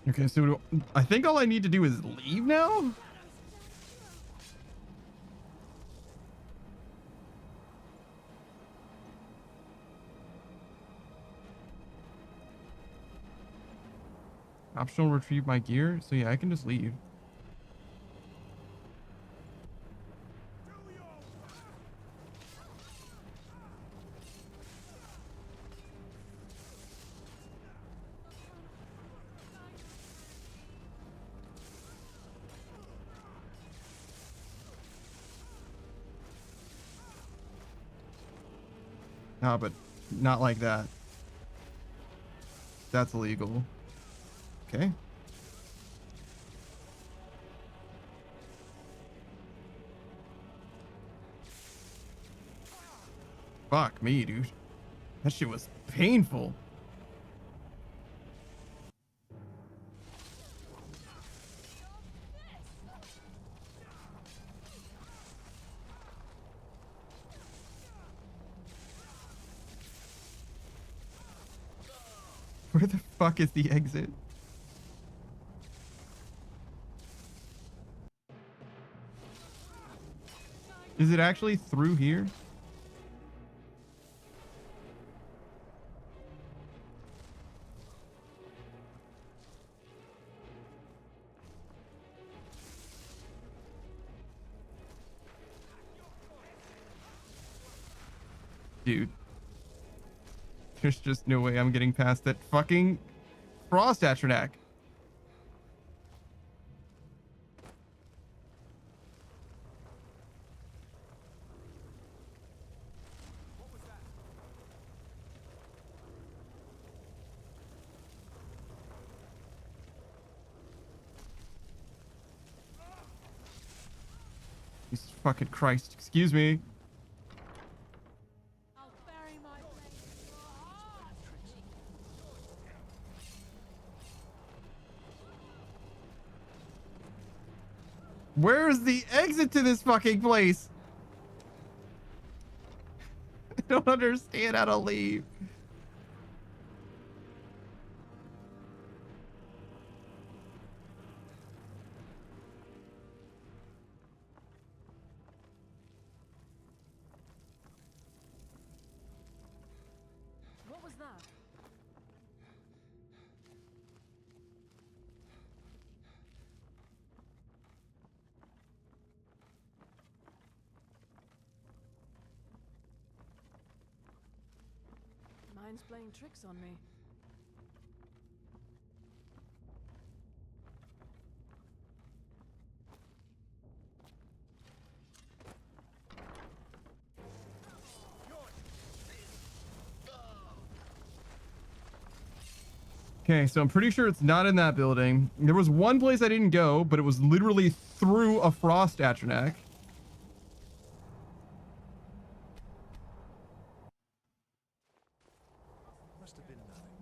Okay, so I think all I need to do is leave now? Optional retrieve my gear? So yeah, I can just leave. Oh, but not like that. That's illegal. Okay. Fuck me, dude. That shit was painful. Where the fuck is the exit? Is it actually through here? Dude. There's just no way I'm getting past that fucking frost atronach. Jesus fucking Christ. Excuse me. Where's the exit to this fucking place? I don't understand how to leave. What was that? Mine's playing tricks on me. Okay, so I'm pretty sure it's not in that building. There was one place I didn't go, but it was literally through a frost atronach. Must have been nothing.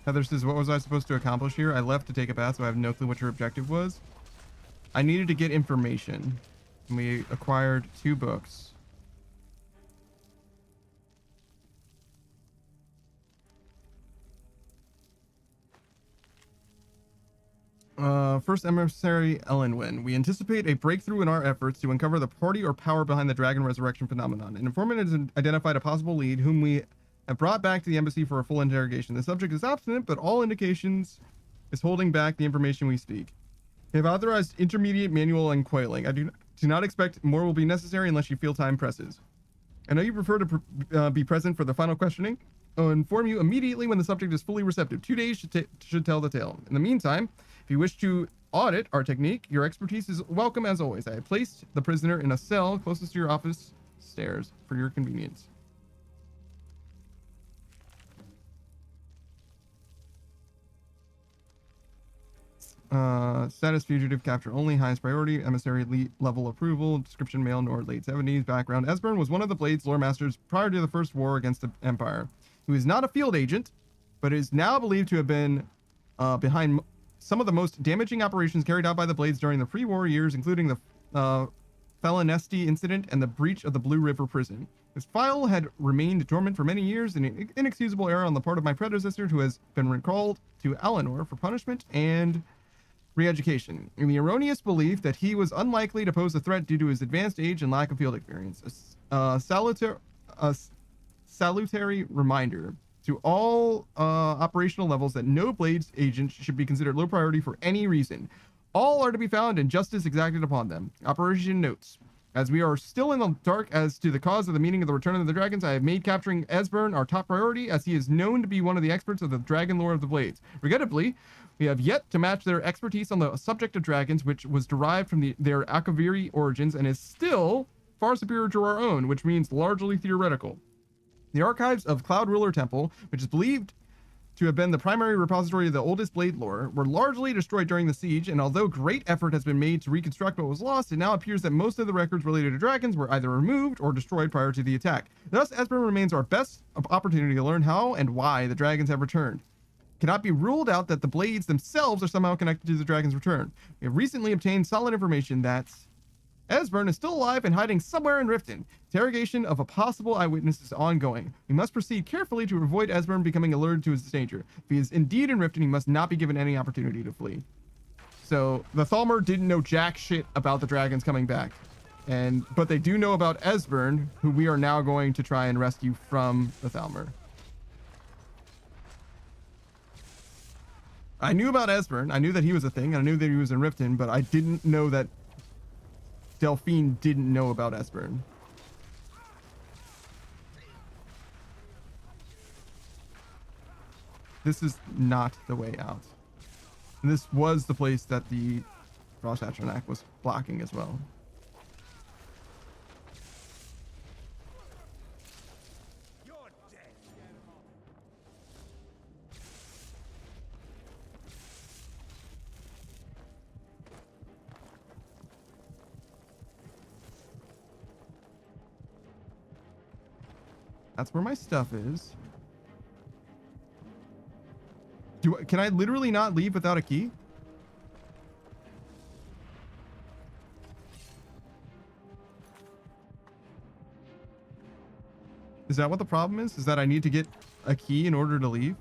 Heather says, what was I supposed to accomplish here? I left to take a bath, so I have no clue what your objective was. I needed to get information. And we acquired 2 books. First emissary Ellenwyn. We anticipate a breakthrough in our efforts to uncover the party or power behind the dragon resurrection phenomenon. An informant has identified a possible lead whom we have brought back to the embassy for a full interrogation. The subject is obstinate, but all indications is holding back the information we speak. We have authorized intermediate manual uncoiling. I do not expect more will be necessary unless you feel time presses. I know you prefer to be present for the final questioning. I'll inform you immediately when the subject is fully receptive. 2 days should tell the tale. In the meantime, if you wish to audit our technique, your expertise is welcome as always. I have placed the prisoner in a cell closest to your office stairs for your convenience. Status fugitive capture only, highest priority, emissary level approval, description male, Nord, late 70s, background. Esbern was one of the Blade's lore masters prior to the first war against the Empire. He was not a field agent, but is now believed to have been behind some of the most damaging operations carried out by the Blades during the pre-war years, including the Felonesti incident and the breach of the Blue River prison. His file had remained dormant for many years, an inexcusable error on the part of my predecessor, who has been recalled to Eleanor for punishment and re-education, in the erroneous belief that he was unlikely to pose a threat due to his advanced age and lack of field experience. A salutary reminder. to all operational levels that no Blades agent should be considered low priority for any reason. All are to be found and justice exacted upon them. Operation notes. As we are still in the dark as to the cause of the meaning of the return of the dragons, I have made capturing Esbern our top priority, as he is known to be one of the experts of the dragon lore of the Blades. Regrettably, we have yet to match their expertise on the subject of dragons, which was derived from their Akaviri origins and is still far superior to our own, which means largely theoretical. The archives of Cloud Ruler Temple, which is believed to have been the primary repository of the oldest blade lore, were largely destroyed during the siege, and although great effort has been made to reconstruct what was lost, it now appears that most of the records related to dragons were either removed or destroyed prior to the attack. Thus, Esbern remains our best opportunity to learn how and why the dragons have returned. It cannot be ruled out that the blades themselves are somehow connected to the dragon's return. We have recently obtained solid information that Esbern is still alive and hiding somewhere in Riften. Interrogation of a possible eyewitness is ongoing. We must proceed carefully to avoid Esbern becoming alerted to his danger. If he is indeed in Riften, he must not be given any opportunity to flee. So the Thalmor didn't know jack shit about the dragons coming back, but they do know about Esbern, who we are now going to try and rescue from the Thalmor. I knew about Esbern. I knew that he was a thing. And I knew that he was in Riften, but I didn't know that Delphine didn't know about Esbern. This is not the way out. And this was the place that the Frost Atronach was blocking as well. That's where my stuff is. Can I literally not leave without a key? Is that what the problem is? Is that I need to get a key in order to leave?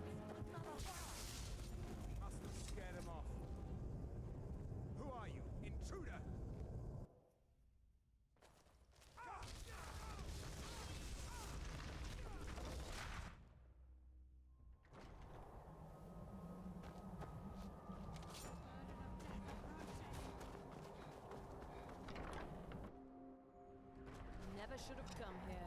Never should have come here.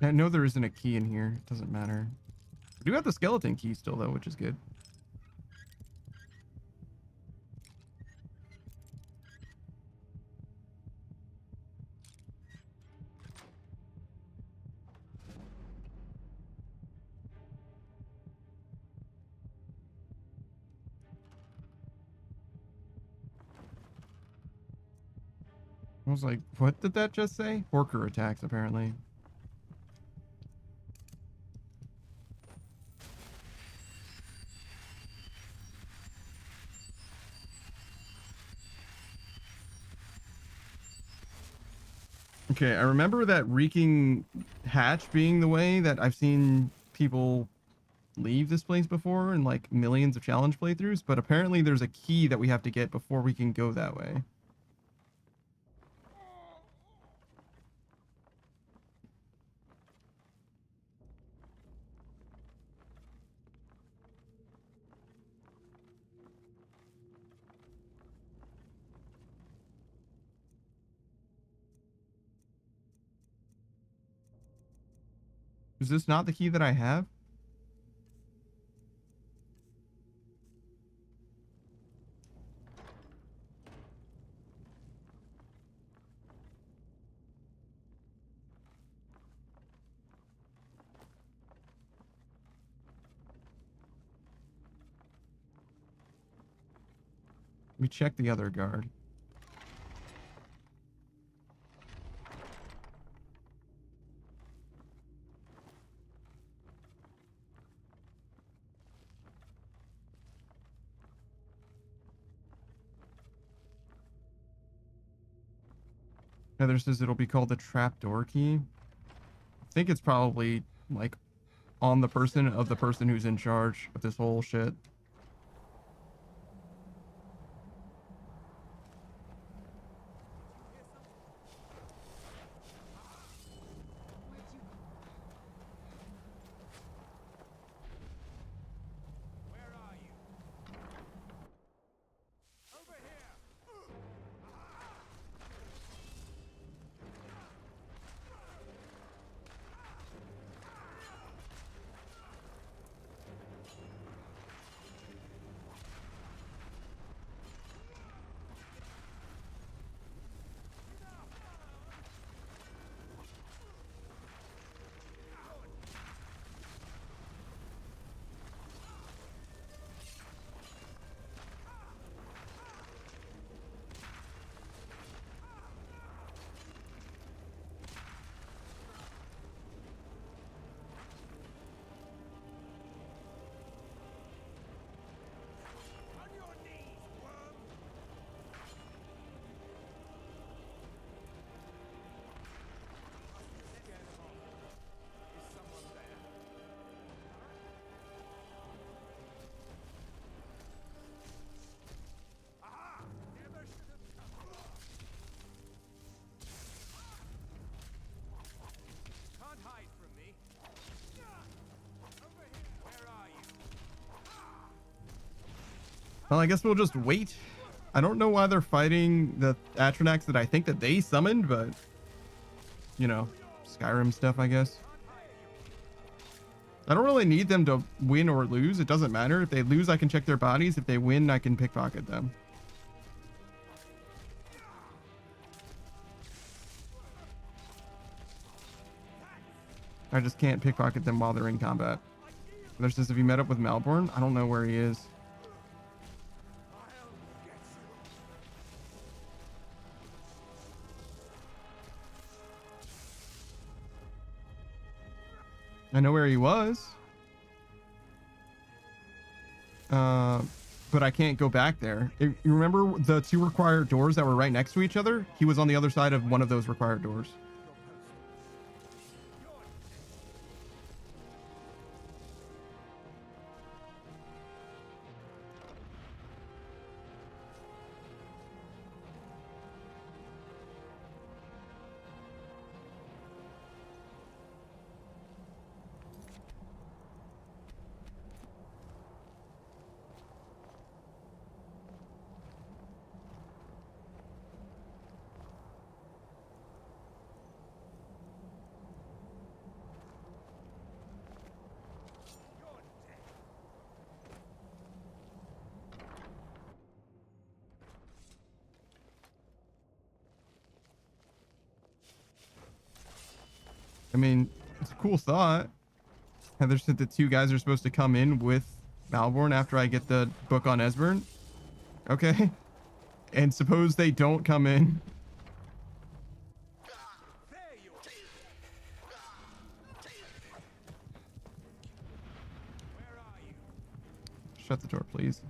I know there isn't a key in here. It doesn't matter. I do have the skeleton key still, though, which is good. was like, what did that just say? Porker attacks, apparently. Okay, I remember that reeking hatch being the way that I've seen people leave this place before in like millions of challenge playthroughs, but apparently there's a key that we have to get before we can go that way. Is this not the key that I have? Let me check the other guard. Heather says it'll be called the trapdoor key. I think it's probably like on the person of the person who's in charge of this whole shit. Well, I guess we'll just wait. I don't know why they're fighting the Atronax that I think that they summoned, but you know, Skyrim stuff, I guess. I don't really need them to win or lose. It doesn't matter. If they lose, I can check their bodies. If they win, I can pickpocket them. I just can't pickpocket them while they're in combat. There's this, if you met up with Malborn, I don't know where he is. I know where he was. But I can't go back there. You remember the two required doors that were right next to each other? He was on the other side of one of those required doors. I mean, it's a cool thought. Heather said the two guys are supposed to come in with Malborn after I get the book on Esbern. Okay. And suppose they don't come in. Shut the door, please.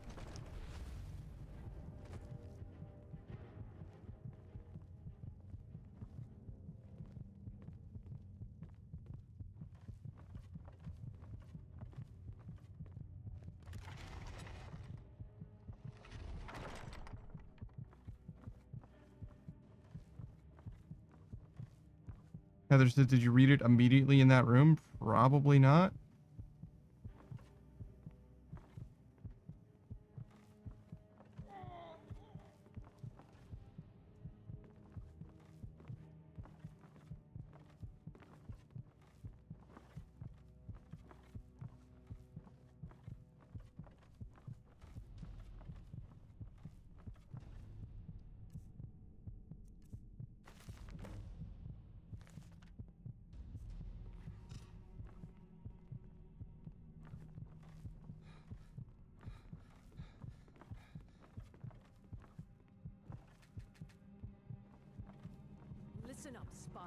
Heather said, did you read it immediately in that room? Probably not. Listen up, spy.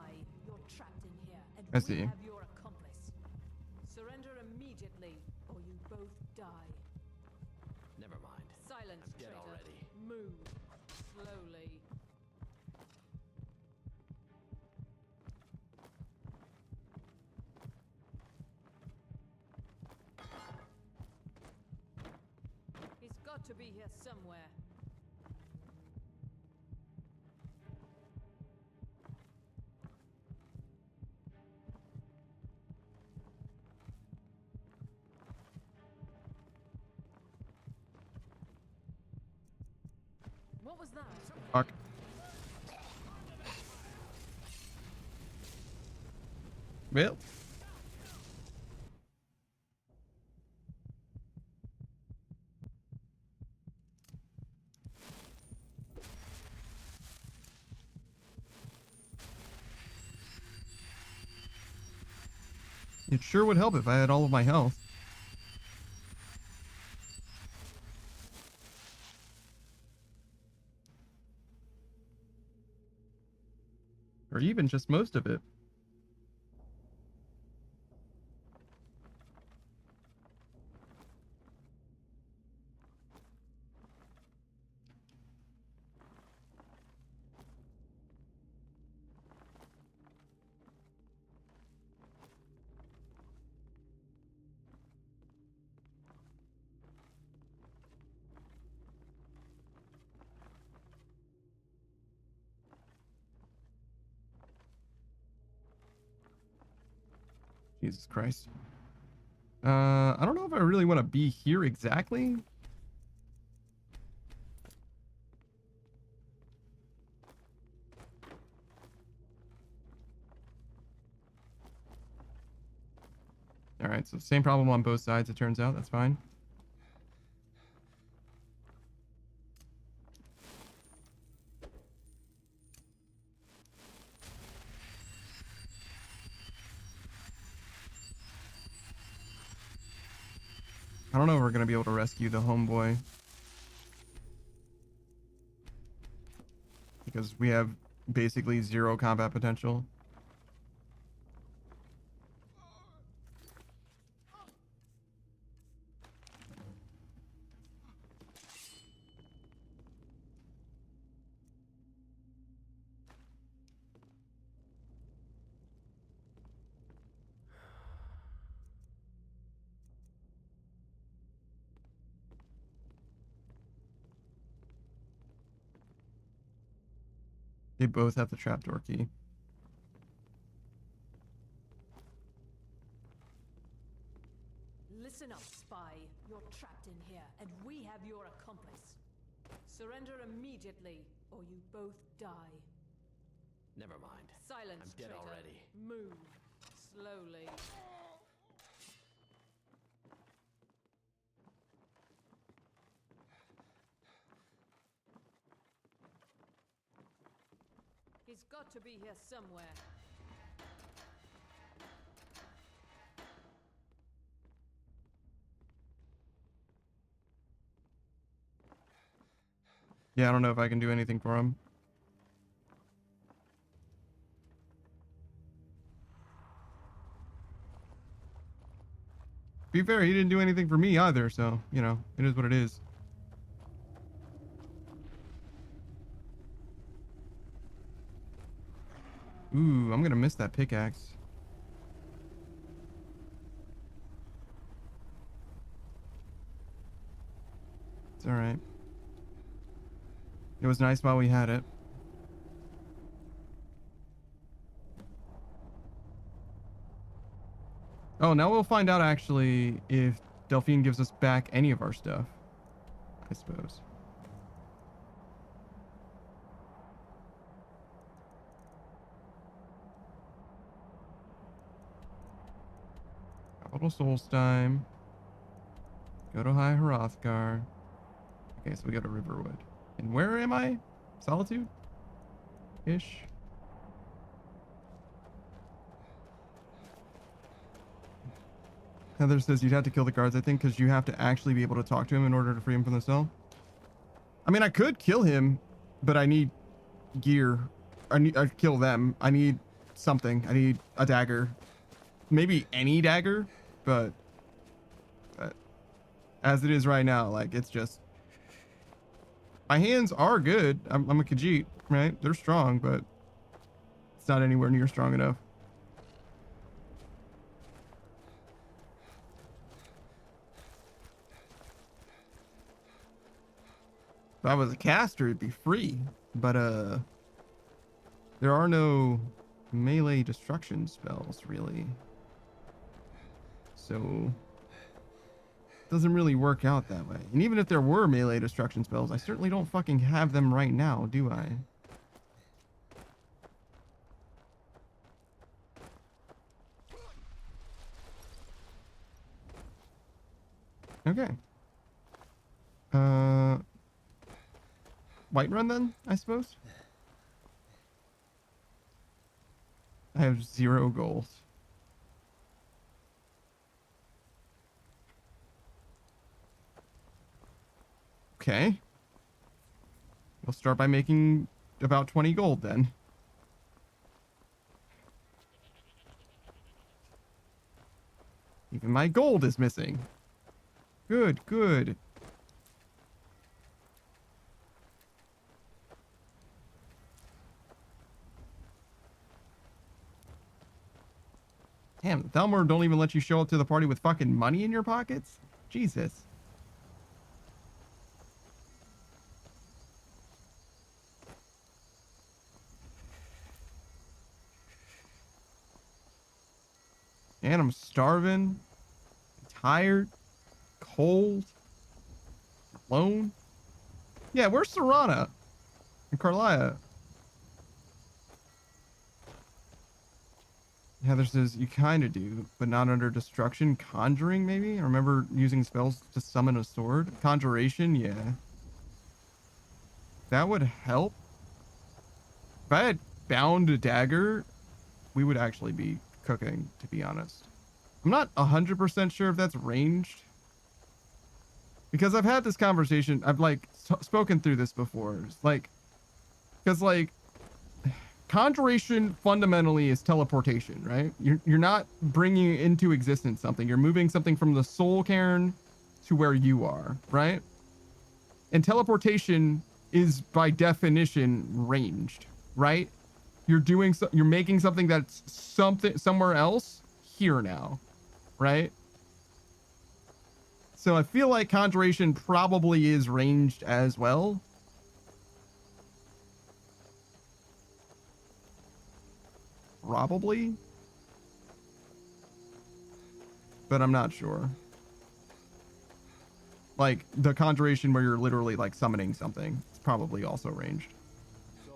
You're trapped in here, and I we see. have your accomplice. Surrender immediately, or you both die. Never mind. Silence, I'm dead traitor. already. Move. Slowly. He's got to be here somewhere. What was that? Fuck. Well. It sure would help if I had all of my health. Or even just most of it. Jesus Christ. I don't know if I really want to be here exactly. All right, so same problem on both sides, it turns out. That's fine. I don't know if we're going to be able to rescue the homeboy. Because we have basically zero combat potential. They both have the trapdoor key. Listen up, spy. You're trapped in here, and we have your accomplice. Surrender immediately, or you both die. Never mind. Silence, I'm dead traitor. already. Move. Slowly. He's got to be here somewhere. Yeah, I don't know if I can do anything for him. be fair, he didn't do anything for me either, so, you know, it is what it is. Ooh, I'm gonna miss that pickaxe. It's alright. It was nice while we had it. Oh, now we'll find out actually if Delphine gives us back any of our stuff, I suppose. Capital Solstheim. Go to High Hrothgar. Okay, so we go to Riverwood. And where am I? Solitude? Ish. Heather says you'd have to kill the guards, I think, because you have to actually be able to talk to him in order to free him from the cell. I mean, I could kill him, but I need gear. I'd kill them. I need something. I need a dagger. Maybe any dagger, but as it is right now, like, it's just... My hands are good. I'm a Khajiit, right? They're strong, but it's not anywhere near strong enough. If I was a caster, it'd be free, but there are no melee destruction spells really, so it doesn't really work out that way. And even if there were melee destruction spells, I certainly don't fucking have them right now, do I? Okay. Whiterun then, I suppose? I have 0 gold. Okay. We'll start by making about 20 gold then. Even my gold is missing. Good, good. Damn, Thalmor don't even let you show up to the party with fucking money in your pockets? Jesus. And I'm starving, tired, cold, alone. Yeah, where's Serana and Carlia? Heather says, you kind of do, but not under destruction. Conjuring, maybe? I remember using spells to summon a sword. Conjuration, yeah. That would help. If I had bound a dagger, we would actually be cooking, to be honest. I'm not 100% sure if that's ranged. Because I've had this conversation. I've, like, spoken through this before. It's like... Because, like... Conjuration fundamentally is teleportation, right? You're not bringing into existence something. You're moving something from the soul cairn to where you are, right? And teleportation is by definition ranged, right? You're making something that's somewhere else here now, right? So I feel like conjuration probably is ranged as well. Probably. But I'm not sure. Like, the conjuration where you're literally, like, summoning something. It's probably also ranged. So,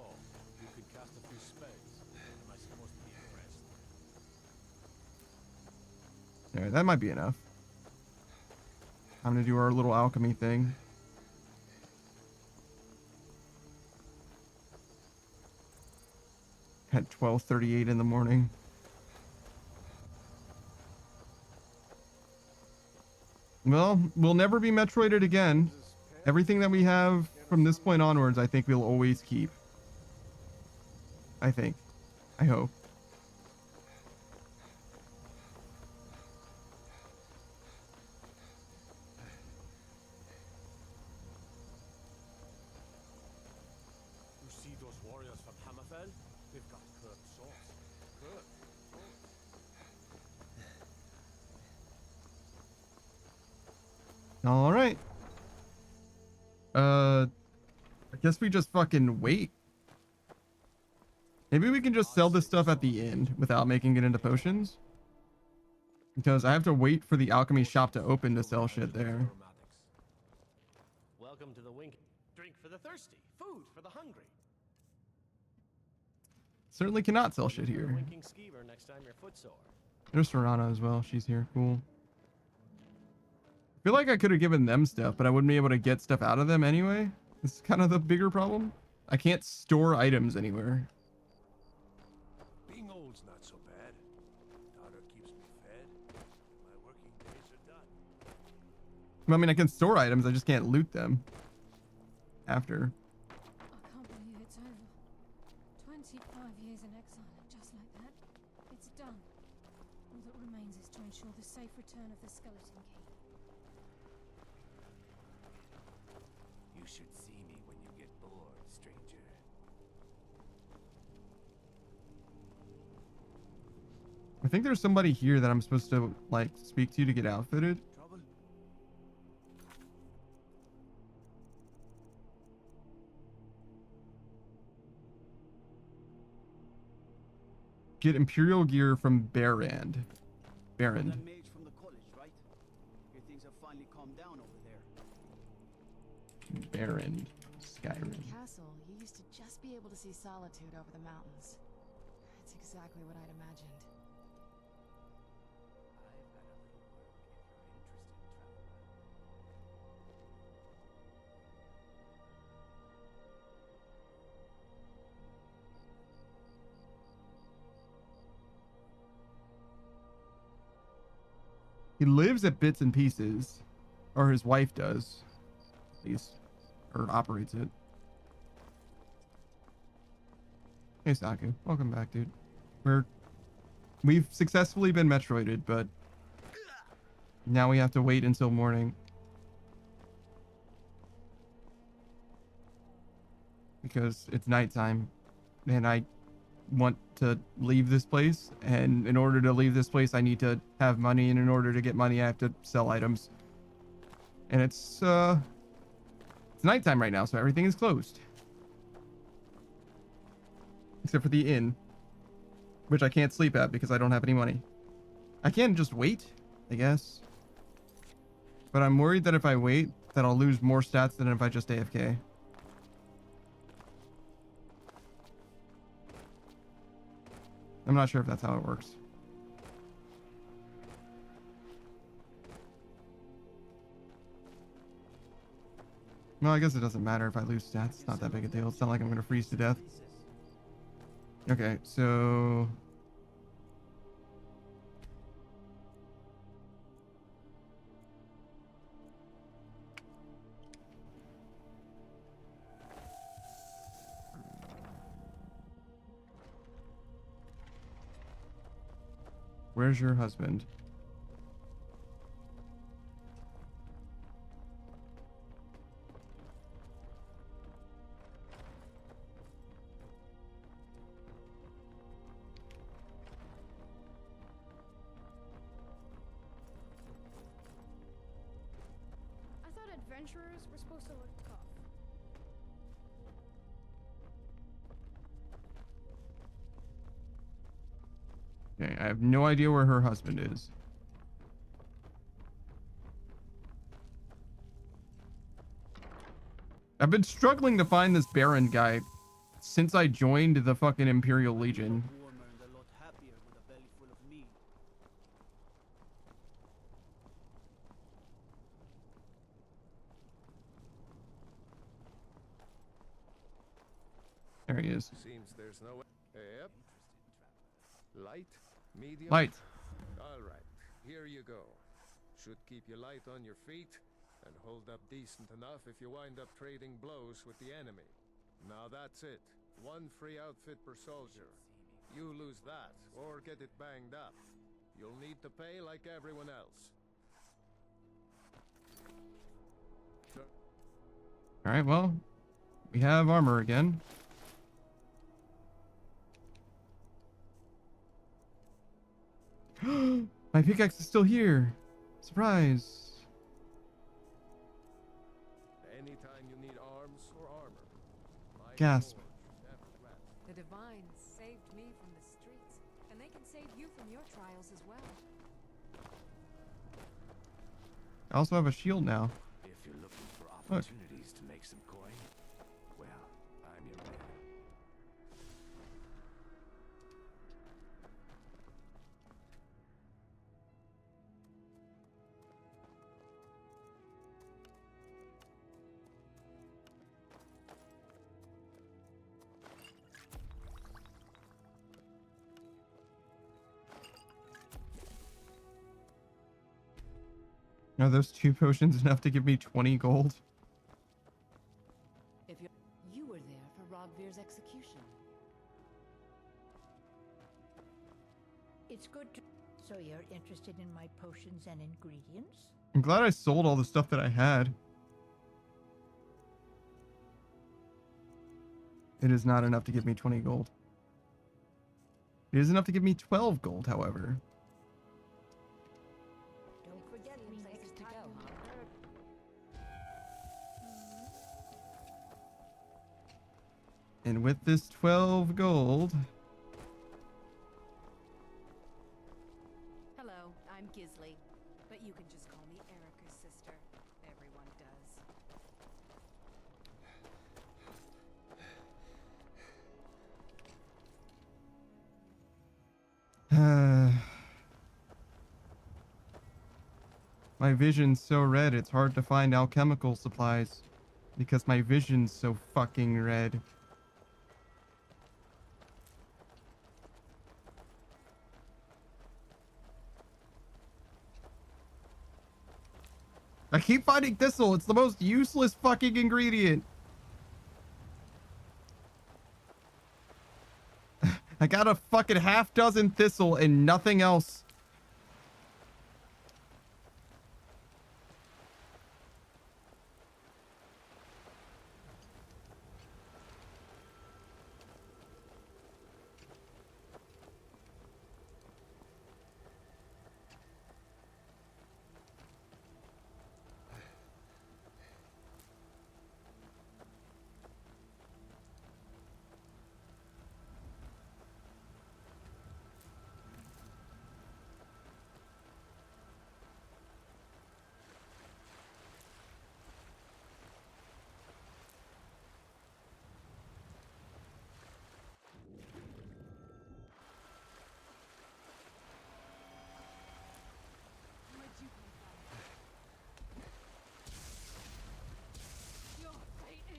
you can cast a few spells. Am I supposed to be impressed? Alright, that might be enough. I'm gonna do our little alchemy thing. At 12:38 in the morning. Well, we'll never be Metroided again. Everything that we have from this point onwards, I think we'll always keep. I think. I hope. All right. I guess we just fucking wait. Maybe we can just sell this stuff at the end without making it into potions. Because I have to wait for the alchemy shop to open to sell shit there. Welcome to the Wink. Drink for the thirsty, food for the hungry. Certainly cannot sell shit here. Winking skeever next time you're footsore. There's Serana as well. She's here. Cool. I feel like I could have given them stuff, but I wouldn't be able to get stuff out of them anyway. This is kind of the bigger problem. I can't store items anywhere. Being old's not so bad. Daughter keeps me fed. My working days are done. I mean, I can store items. I just can't loot them after. I can't believe it's over. 25 years in exile, and just like that, it's done. All that remains is to ensure the safe return of the skeleton key. You should see me when you get bored, stranger. I think there's somebody here that I'm supposed to like speak to get outfitted. Trouble? Get Imperial gear from Barrand. Barrand. That mage from the college, right? Your things have finally calmed down over there. Barrand. In Skyrim. the castle, you used to just be able to see solitude over the mountains. That's exactly what I'd imagined. He lives at Bits and Pieces, or his wife does, at least, or operates it. Hey Saku, welcome back, dude. We've successfully been Metroided, but now we have to wait until morning because it's nighttime, and I want to leave this place, and in order to leave this place I need to have money, and in order to get money I have to sell items, and it's nighttime right now, so everything is closed except for the inn, which I can't sleep at because I don't have any money. I can just wait, I guess, but I'm worried that if I wait that I'll lose more stats than if I just AFK. I'm not sure if that's how it works. No, I guess it doesn't matter if I lose stats. It's not that big a deal. It's not like I'm going to freeze to death. Okay, so... Where's your husband? I thought adventurers were supposed to look tough. Okay, I have no idea where her husband is. I've been struggling to find this Baron guy since I joined the fucking Imperial Legion. Warmer and a lot happier with a belly full of meat. There he is. Seems there's no. Yep. Light, medium. Light. All right, here you go. Should keep you light on your feet and hold up decent enough if you wind up trading blows with the enemy. Now that's it. One free outfit per soldier. You lose that or get it banged up, you'll need to pay like everyone else. All right, well, we have armor again. My pickaxe is still here. Surprise. anytime you need arms or armor. My Gasp. forge, never rest. The Divines saved me from the streets, and they can save you from your trials as well. I also have a shield now. If you're looking for Look. opportunities to make some coin, well, I'm your man. Are those 2 potions enough to give me 20 gold? If you were there for Rogvir's execution. It's good to... So you're interested in my potions and ingredients? I'm glad I sold all the stuff that I had. It is not enough to give me 20 gold. It is enough to give me 12 gold, however. Don't forget me next time you need herb. And with this 12 gold... Hello, I'm Gisley, but you can just call me Erica's sister. Everyone does. My vision's so red, it's hard to find alchemical supplies. Because my vision's so fucking red. I keep finding thistle. It's the most useless fucking ingredient. I got a fucking half dozen thistle and nothing else.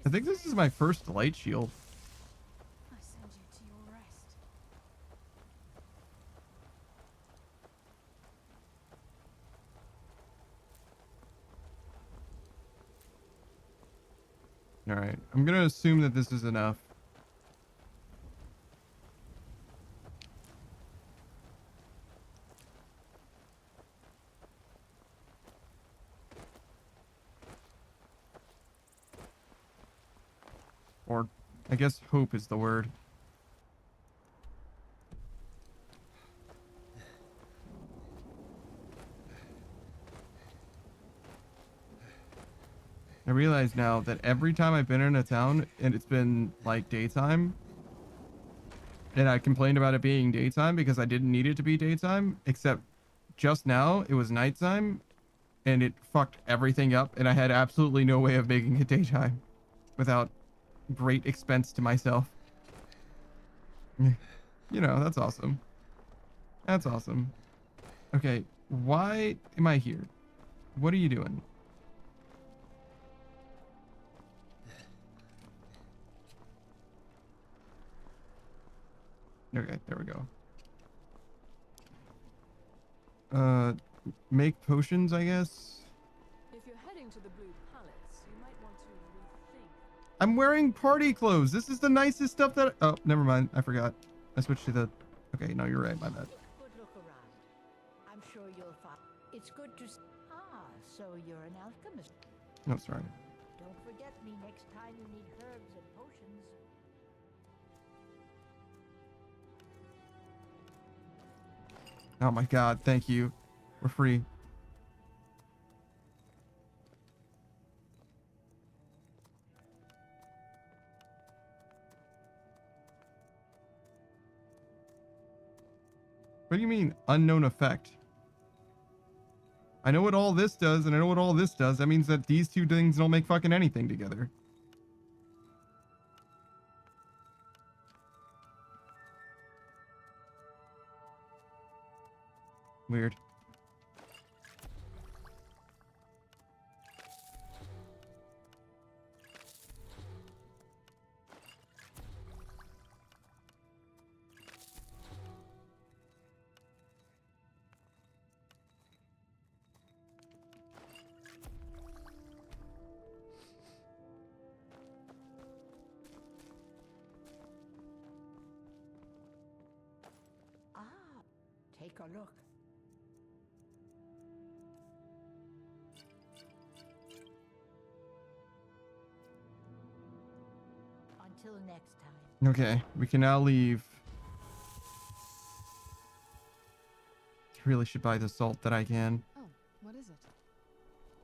I think this is my first light shield. I send you to your rest. Alright, I'm gonna assume that this is enough. Or, I guess hope is the word. I realize now that every time I've been in a town and it's been like daytime, and I complained about it being daytime because I didn't need it to be daytime, except just now it was nighttime and it fucked everything up and I had absolutely no way of making it daytime without great expense to myself. You know, that's awesome. That's awesome. Okay, why am I here? What are you doing? Okay, there we go. Make potions, I guess. If you're heading to the Blue Palace, you might want to rethink. I'm wearing party clothes. This is the nicest stuff that... Oh, never mind. I forgot. I switched to the... Okay, no, you're right. My bad. Good look around. I'm sure you'll find... It's good to... Ah, so you're an alchemist. No, sorry. Don't forget me next time you need herbs and potions. Oh my god, thank you. We're free. What do you mean, unknown effect? I know what all this does, and I know what all this does. That means that these two things don't make fucking anything together. Weird. Take a look. Until next time. Okay, we can now leave. Really should buy the salt that I can. Oh, what is it?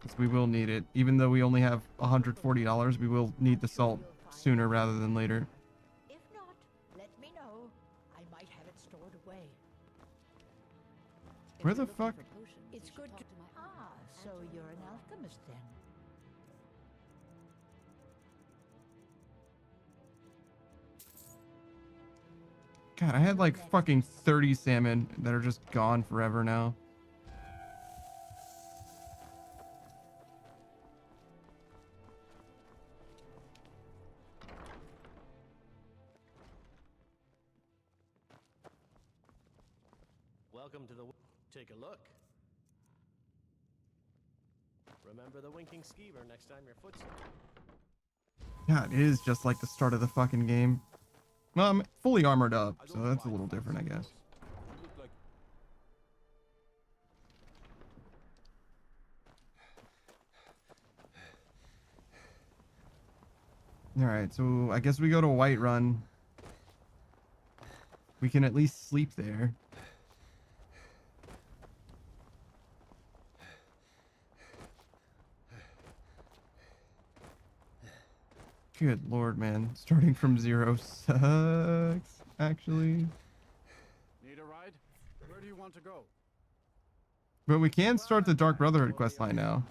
Because we will need it. Even though we only have $140, we will need the salt sooner rather than later. If not, let me know. I might have it stored away. Where the fuck? It's good to... Ah, so you're an alchemist then. God, I had like fucking 30 salmon that are just gone forever now. Welcome to the... Take a look. Remember the winking skeever next time your foot's... Yeah, it is just like the start of the fucking game. Well, I'm fully armored up, so that's a little different, I guess. Alright, so I guess we go to Whiterun. We can at least sleep there. Good lord, man. Starting from zero sucks, actually. Need a ride? Where do you want to go? But we can start the Dark Brotherhood questline now.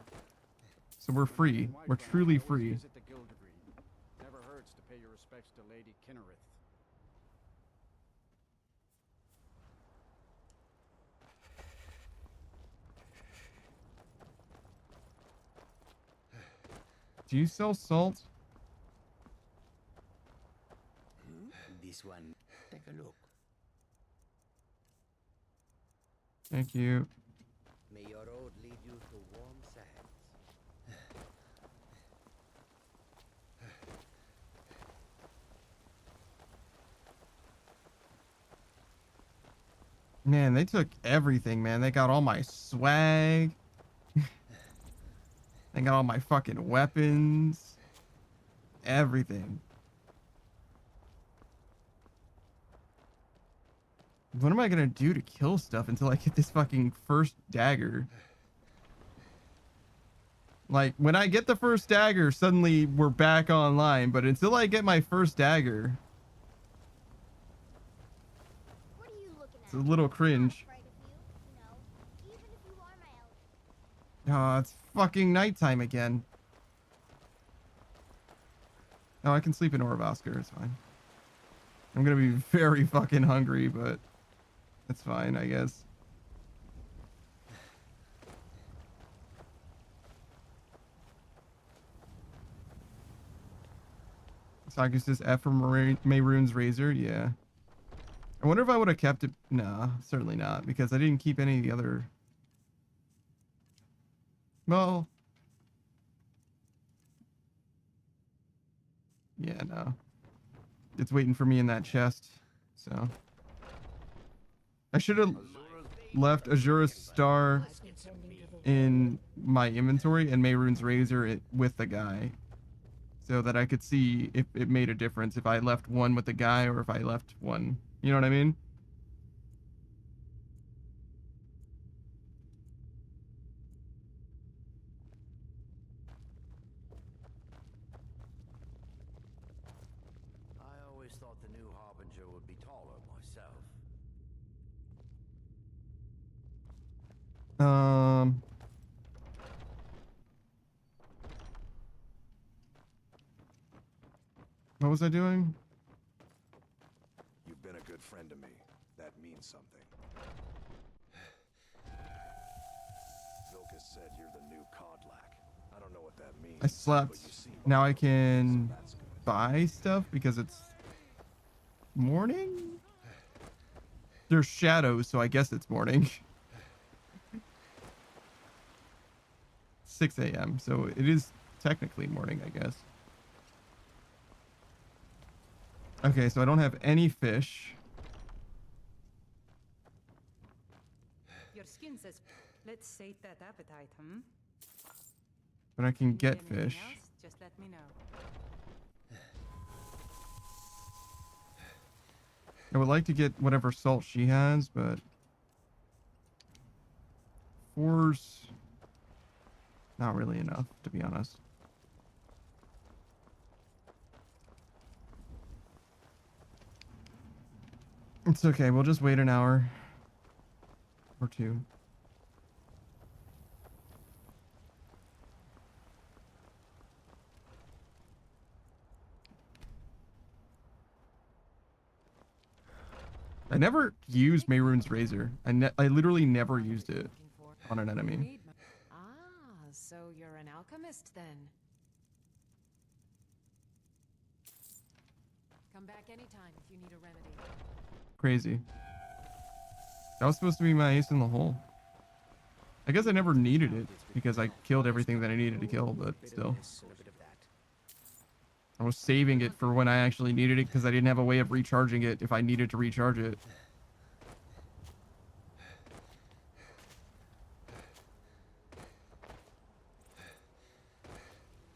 So we're free. We're truly free. Visit the Guild of Green. Never hurts to pay your respects to Lady Kinnereth. Do you sell salt? This one. Take a look. Thank you. May your road lead you to warm sands. Man, they took everything, man. They got all my swag. They got all my fucking weapons. Everything. What am I gonna do to kill stuff until I get this fucking first dagger? Like, when I get the first dagger, suddenly we're back online. But until I get my first dagger... It's a little cringe. Oh, it's fucking nighttime again. No, I can sleep in Orvosker. It's fine. I'm gonna be very fucking hungry, but it's fine, I guess. Sagus F from Mayrune's Razor. Yeah. I wonder if I would have kept it. Nah, certainly not, because I didn't keep any of the other. Well. Yeah, no. It's waiting for me in that chest, so. I should have left Azura's Star in my inventory and Mayrune's Razor with the guy, so that I could see if it made a difference if I left one with the guy or if I left one. You know what I mean? I always thought the new Harbinger would be taller myself. What was I doing? You've been a good friend to me. That means something. Vilkas said you're the new Kodlak. I don't know what that means. I slept. Now I can buy stuff because it's morning? There's shadows, so I guess it's morning. 6 a.m. So it is technically morning, I guess. Okay, so I don't have any fish. Your skin says, let's sate that appetite, But I can get Anything fish. else? Just let me know. I would like to get whatever salt she has, but 4's not really enough, to be honest. It's okay. We'll just wait an hour or two. I never used Mayrune's razor. I literally never used it on an enemy. Ah, so you're an alchemist then. Come back anytime if you need a remedy. Crazy. That was supposed to be my ace in the hole. I guess I never needed it because I killed everything that I needed to kill, but still. I was saving it for when I actually needed it because I didn't have a way of recharging it if I needed to recharge it.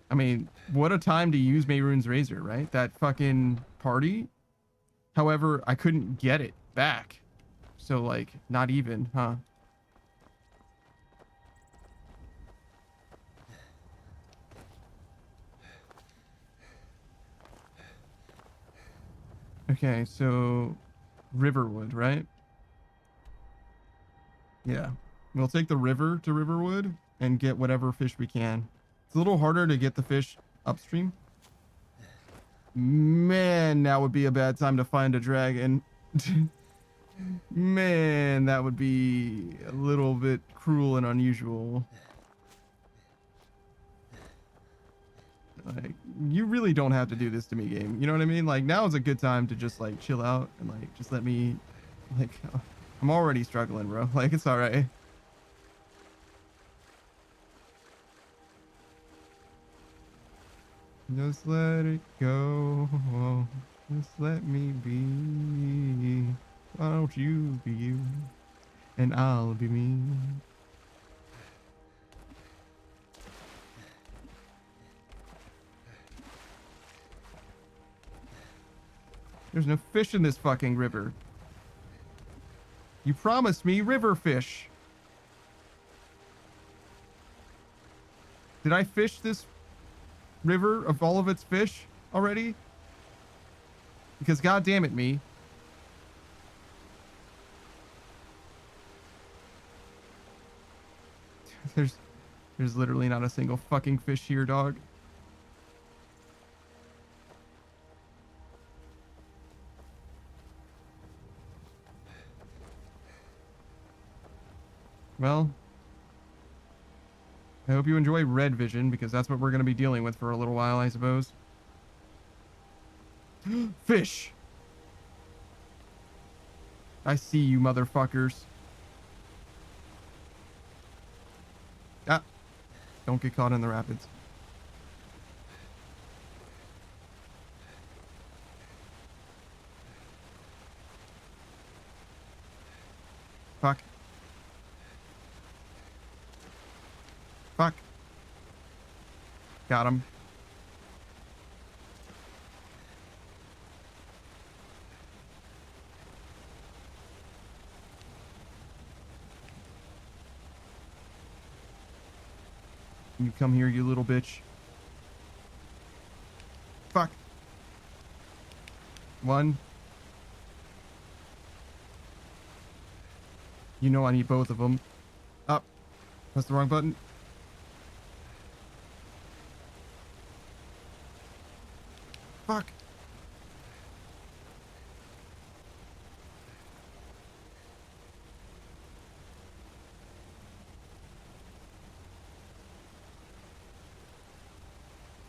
I mean, what a time to use Mayrune's razor, right? That fucking party. However, I couldn't get it back. So, like, not even, huh? Okay, so Riverwood, right? Yeah. We'll take the river to Riverwood and get whatever fish we can. It's a little harder to get the fish upstream. Man, that would be a bad time to find a dragon. Man, that would be a little bit cruel and unusual. Like, you really don't have to do this to me, game. You know what I mean? Like, now is a good time to just, like, chill out and, like, just let me, like, I'm already struggling, bro. Like, it's alright. Just let it go. Just let me be. Why don't you be you? And I'll be me. There's no fish in this fucking river. You promised me river fish. Did I fish this river of all of its fish already? Because god damn it, me. There's literally not a single fucking fish here, dog. Well, I hope you enjoy red vision, because that's what we're going to be dealing with for a little while, I suppose. Fish! I see you, motherfuckers. Ah! Don't get caught in the rapids. Fuck. Fuck. Got him. You come here, you little bitch. Fuck. One. You know I need both of them. Up. That's the wrong button. Fuck.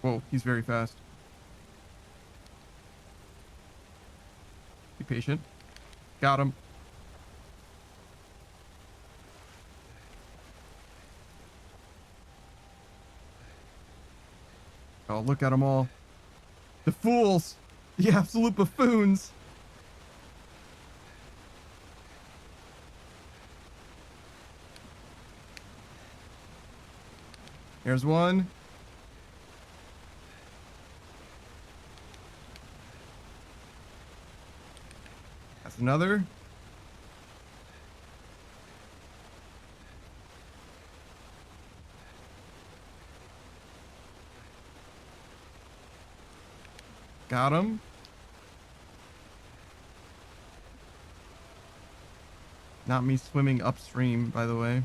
Whoa, he's very fast. Be patient. Got him. Oh, look at them all. The fools. The absolute buffoons. Here's one. That's another. Got him. Not me swimming upstream, by the way.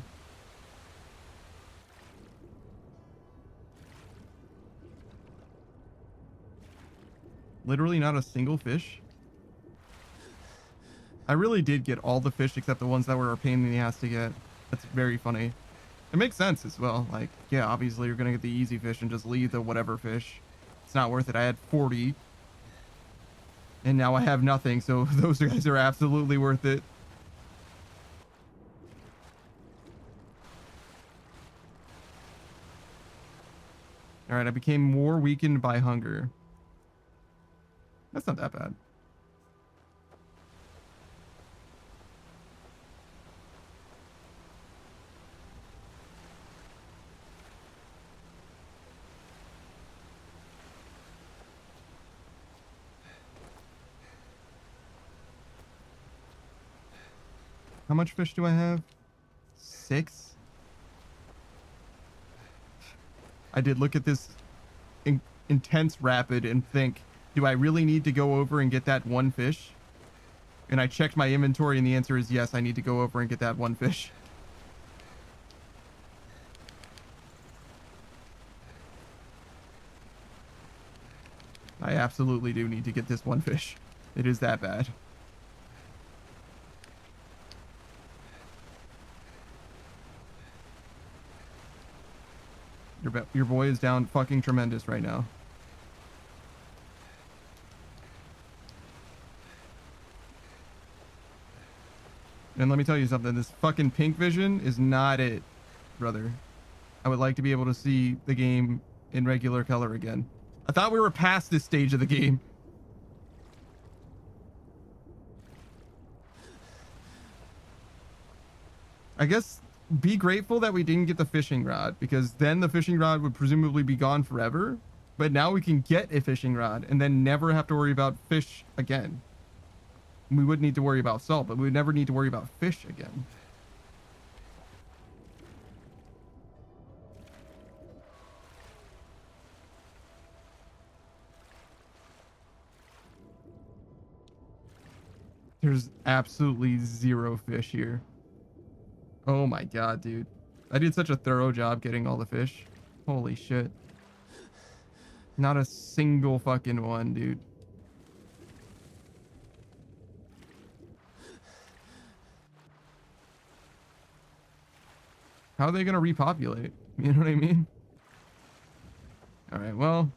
Literally not a single fish. I really did get all the fish except the ones that were a pain in the ass to get. That's very funny. It makes sense as well. Like, yeah, obviously you're gonna get the easy fish and just leave the whatever fish. It's not worth it. I had 40. And now I have nothing, so those guys are absolutely worth it. Alright, I became more weakened by hunger. That's not that bad. How much fish do I have? 6? I did look at this intense rapid and think, do I really need to go over and get that one fish? And I checked my inventory and the answer is yes, I need to go over and get that one fish. I absolutely do need to get this one fish. It is that bad. Your boy is down fucking tremendous right now. And let me tell you something, this fucking pink vision is not it, brother. I would like to be able to see the game in regular color again. I thought we were past this stage of the game. I guess be grateful that we didn't get the fishing rod, because then the fishing rod would presumably be gone forever. But now we can get a fishing rod and then never have to worry about fish again. We would need to worry about salt, but we would never need to worry about fish again. There's absolutely zero fish here. Oh my god, dude. I did such a thorough job getting all the fish. Holy shit. Not a single fucking one, dude. How are they gonna repopulate? You know what I mean? Alright, well.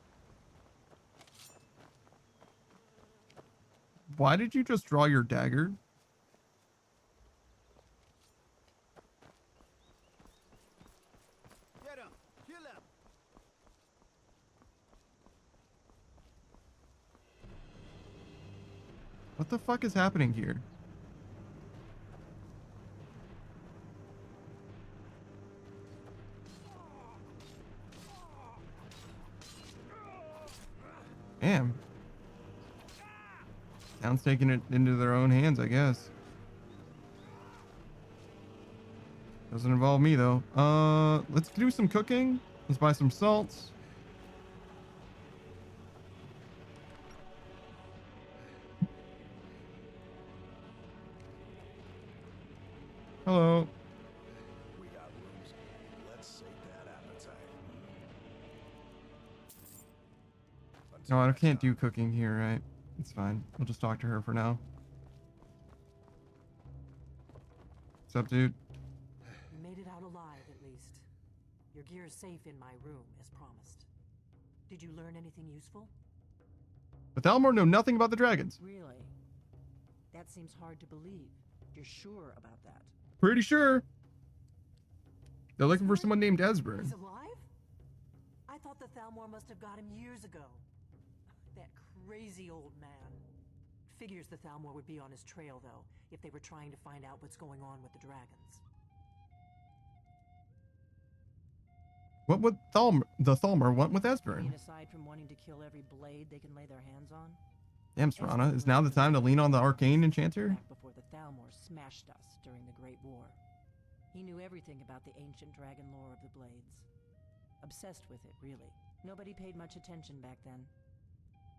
Why did you just draw your dagger? Get him! Kill him! What the fuck is happening here? Damn. Town's taking it into their own hands, I guess. Doesn't involve me, though. Let's do some cooking. Let's buy some salts. Hello. We got rooms. No, I can't do cooking here, right? It's fine. We'll just talk to her for now. What's up, dude? You made it out alive, at least. Your gear is safe in my room, as promised. Did you learn anything useful? The Thalmor know nothing about the dragons. Really? That seems hard to believe. You're sure about that? Pretty sure. They're looking for someone named Esbern. He's alive? I thought the Thalmor must have got him years ago. That crazy old man. Figures the Thalmor would be on his trail, though, if they were trying to find out what's going on with the dragons. What would the Thalmor want with Esbern? And aside from wanting to kill every blade they can lay their hands on, Damn, Serana, is now the time to lean on the arcane enchanter? back before the Thalmor smashed us during the Great War. He knew everything about the ancient dragon lore of the Blades. Obsessed with it, really. Nobody paid much attention back then.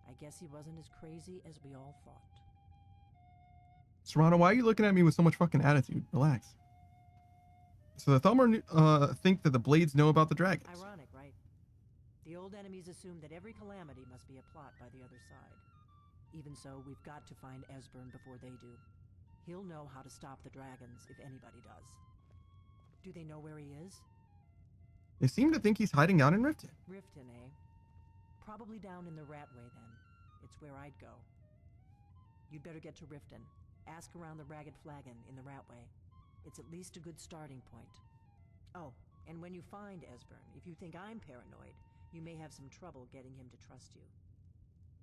I guess he wasn't as crazy as we all thought. Serana, why are you looking at me with so much fucking attitude? Relax. So the Thalmor think that the Blades know about the dragons. Ironic, right? The old enemies assume that every calamity must be a plot by the other side. Even so, we've got to find Esbern before they do. He'll know how to stop the dragons if anybody does. Do they know where he is? They seem to think he's hiding out in Riften. Riften, eh? Probably down in the Ratway, then. It's where I'd go. You'd better get to Riften. Ask around the Ragged Flagon in the Ratway. It's at least a good starting point. Oh, and when you find Esbern, if you think I'm paranoid, you may have some trouble getting him to trust you.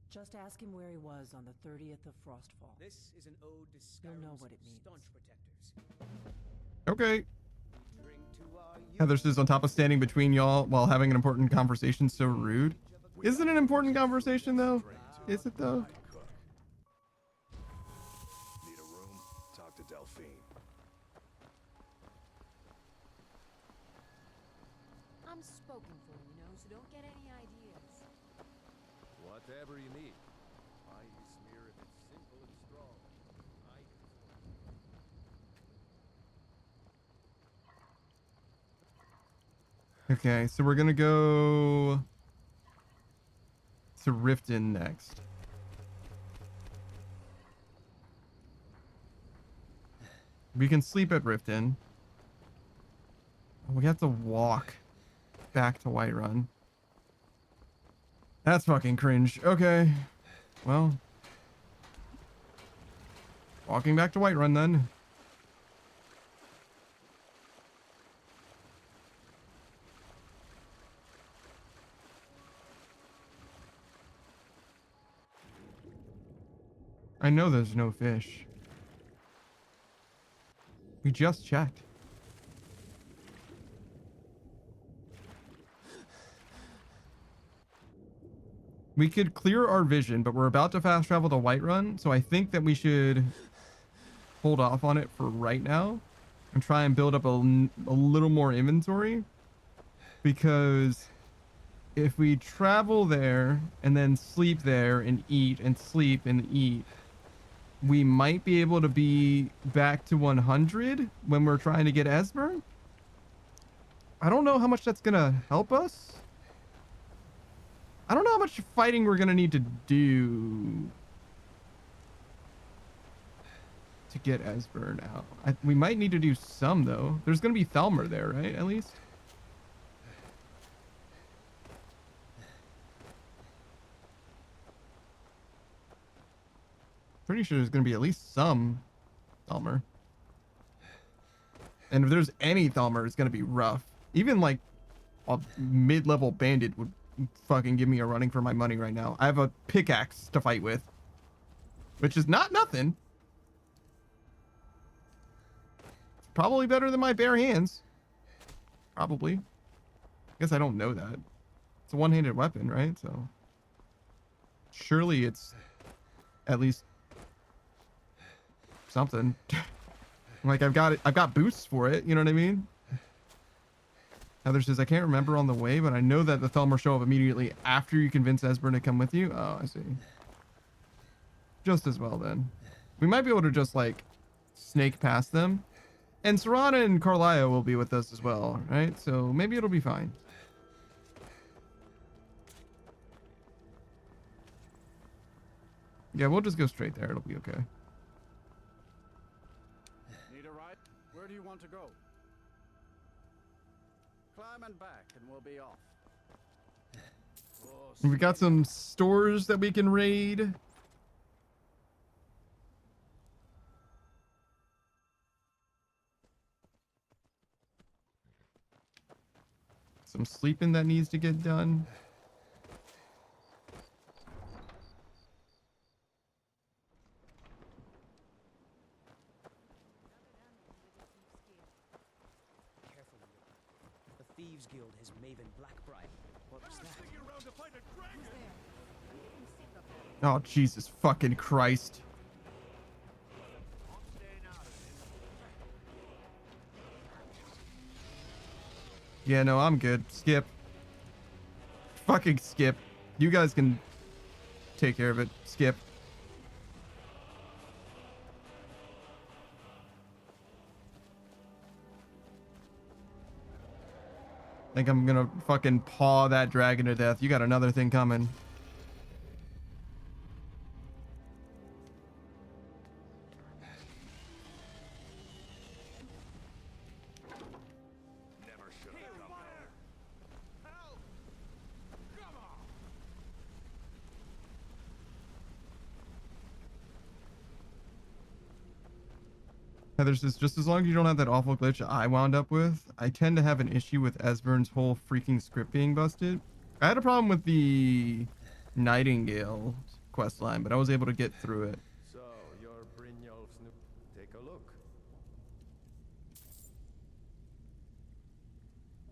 Just ask him where he was on the 30th of Frostfall. This is an ode to You'll know Skyrim's what it means. staunch protectors. Okay. Drink to our Heather says, on top of standing between y'all while having an important conversation, so rude. Is it an important conversation, though? Is it, though? Need a room? Talk to Delphine. I'm spoken for, you know, so don't get any ideas. Whatever you need. I smear if it's simple and strong. Okay, so we're gonna go to Riften next. We can sleep at Riften. We have to walk back to Whiterun. That's fucking cringe. Okay. Well. Walking back to Whiterun then. I know there's no fish. We just checked. We could clear our vision, but we're about to fast travel to Whiterun, so I think that we should hold off on it for right now and try and build up a little more inventory, because if we travel there and then sleep there and eat and sleep and eat, we might be able to be back to 100 when we're trying to get Esbern. I don't know how much that's gonna help us. I don't know how much fighting we're gonna need to do to get Esbern out. We might need to do some, though. There's gonna be Thalmor there, right? At least. Pretty sure there's gonna be at least some Thalmor. And if there's any Thalmor, it's gonna be rough. Even like a mid-level bandit would fucking give me a running for my money right now. I have a pickaxe to fight with, which is not nothing. It's probably better than my bare hands. Probably. I guess I don't know that. It's a one-handed weapon, right? So surely it's at least something. Like I've got boosts for it, you know what I mean? Heather says, I can't remember on the way, but I know that the Thalmor show up immediately after you convince Esbern to come with you. Oh, I see. Just as well then. We might be able to just like snake past them. And Serana and Carlisle will be with us as well, right? So maybe it'll be fine. Yeah, we'll just go straight there. It'll be okay. Need a ride? Where do you want to go? Climb and back, and we'll be off. We got some stores that we can raid. Some sleeping that needs to get done. Careful, Leo. The Thieves Guild has Maven Blackbriar. What was that? Oh, Jesus fucking Christ. Yeah, no, I'm good. Skip. Fucking skip. You guys can take care of it. Skip. I think I'm gonna fucking paw that dragon to death. You got another thing coming. Heather says, just as long as you don't have that awful glitch I wound up with, I tend to have an issue with Esbern's whole freaking script being busted. I had a problem with the Nightingale quest line, but I was able to get through it. So, you're Brynjolf's new... Take a look.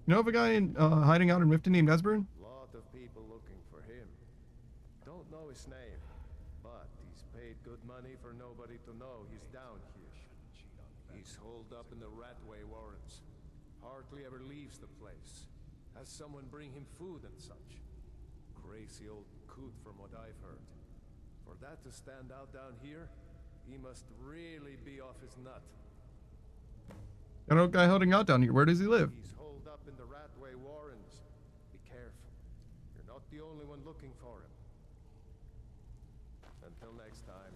You know of a guy in, hiding out in Riften named Esbern? Lot of people looking for him. Don't know his name, but he's paid good money for nobody to know he's down here. He's holed up in the Ratway Warrens. Hardly ever leaves the place. Has someone bring him food and such. Crazy old coot from what I've heard. For that to stand out down here, he must really be off his nut. I know a guy holding out down here. Where does he live? He's holed up in the Ratway Warrens. Be careful. You're not the only one looking for him. Until next time.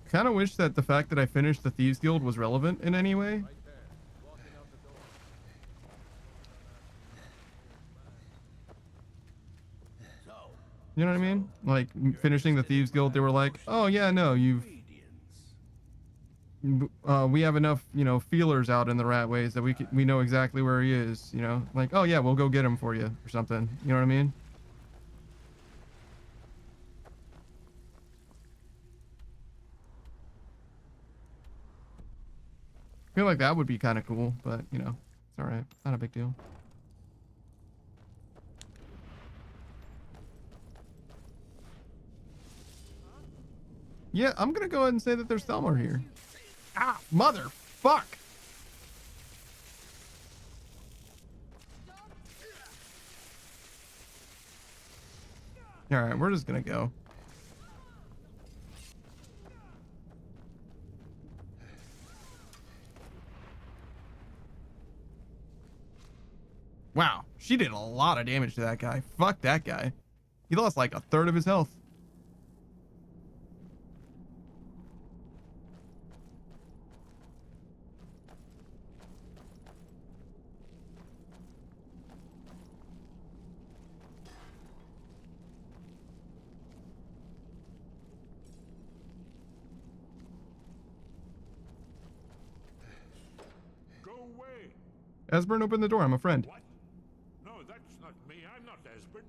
Kind of wish that the fact that I finished the Thieves Guild was relevant in any way. You know what I mean? Like finishing the Thieves Guild, they were like, "Oh yeah, no, we have enough, you know, feelers out in the Ratways that we know exactly where he is." You know, like, "Oh yeah, we'll go get him for you" or something. You know what I mean? I feel like that would be kind of cool, but you know, it's all right. Not a big deal. Yeah, I'm gonna go ahead and say that there's Thelmar here. Ah, motherfuck! All right, we're just gonna go. Wow, she did a lot of damage to that guy. Fuck that guy. He lost like a third of his health. Go away. Esbern, open the door. I'm a friend. What? No, that's not me. I'm not Esbern.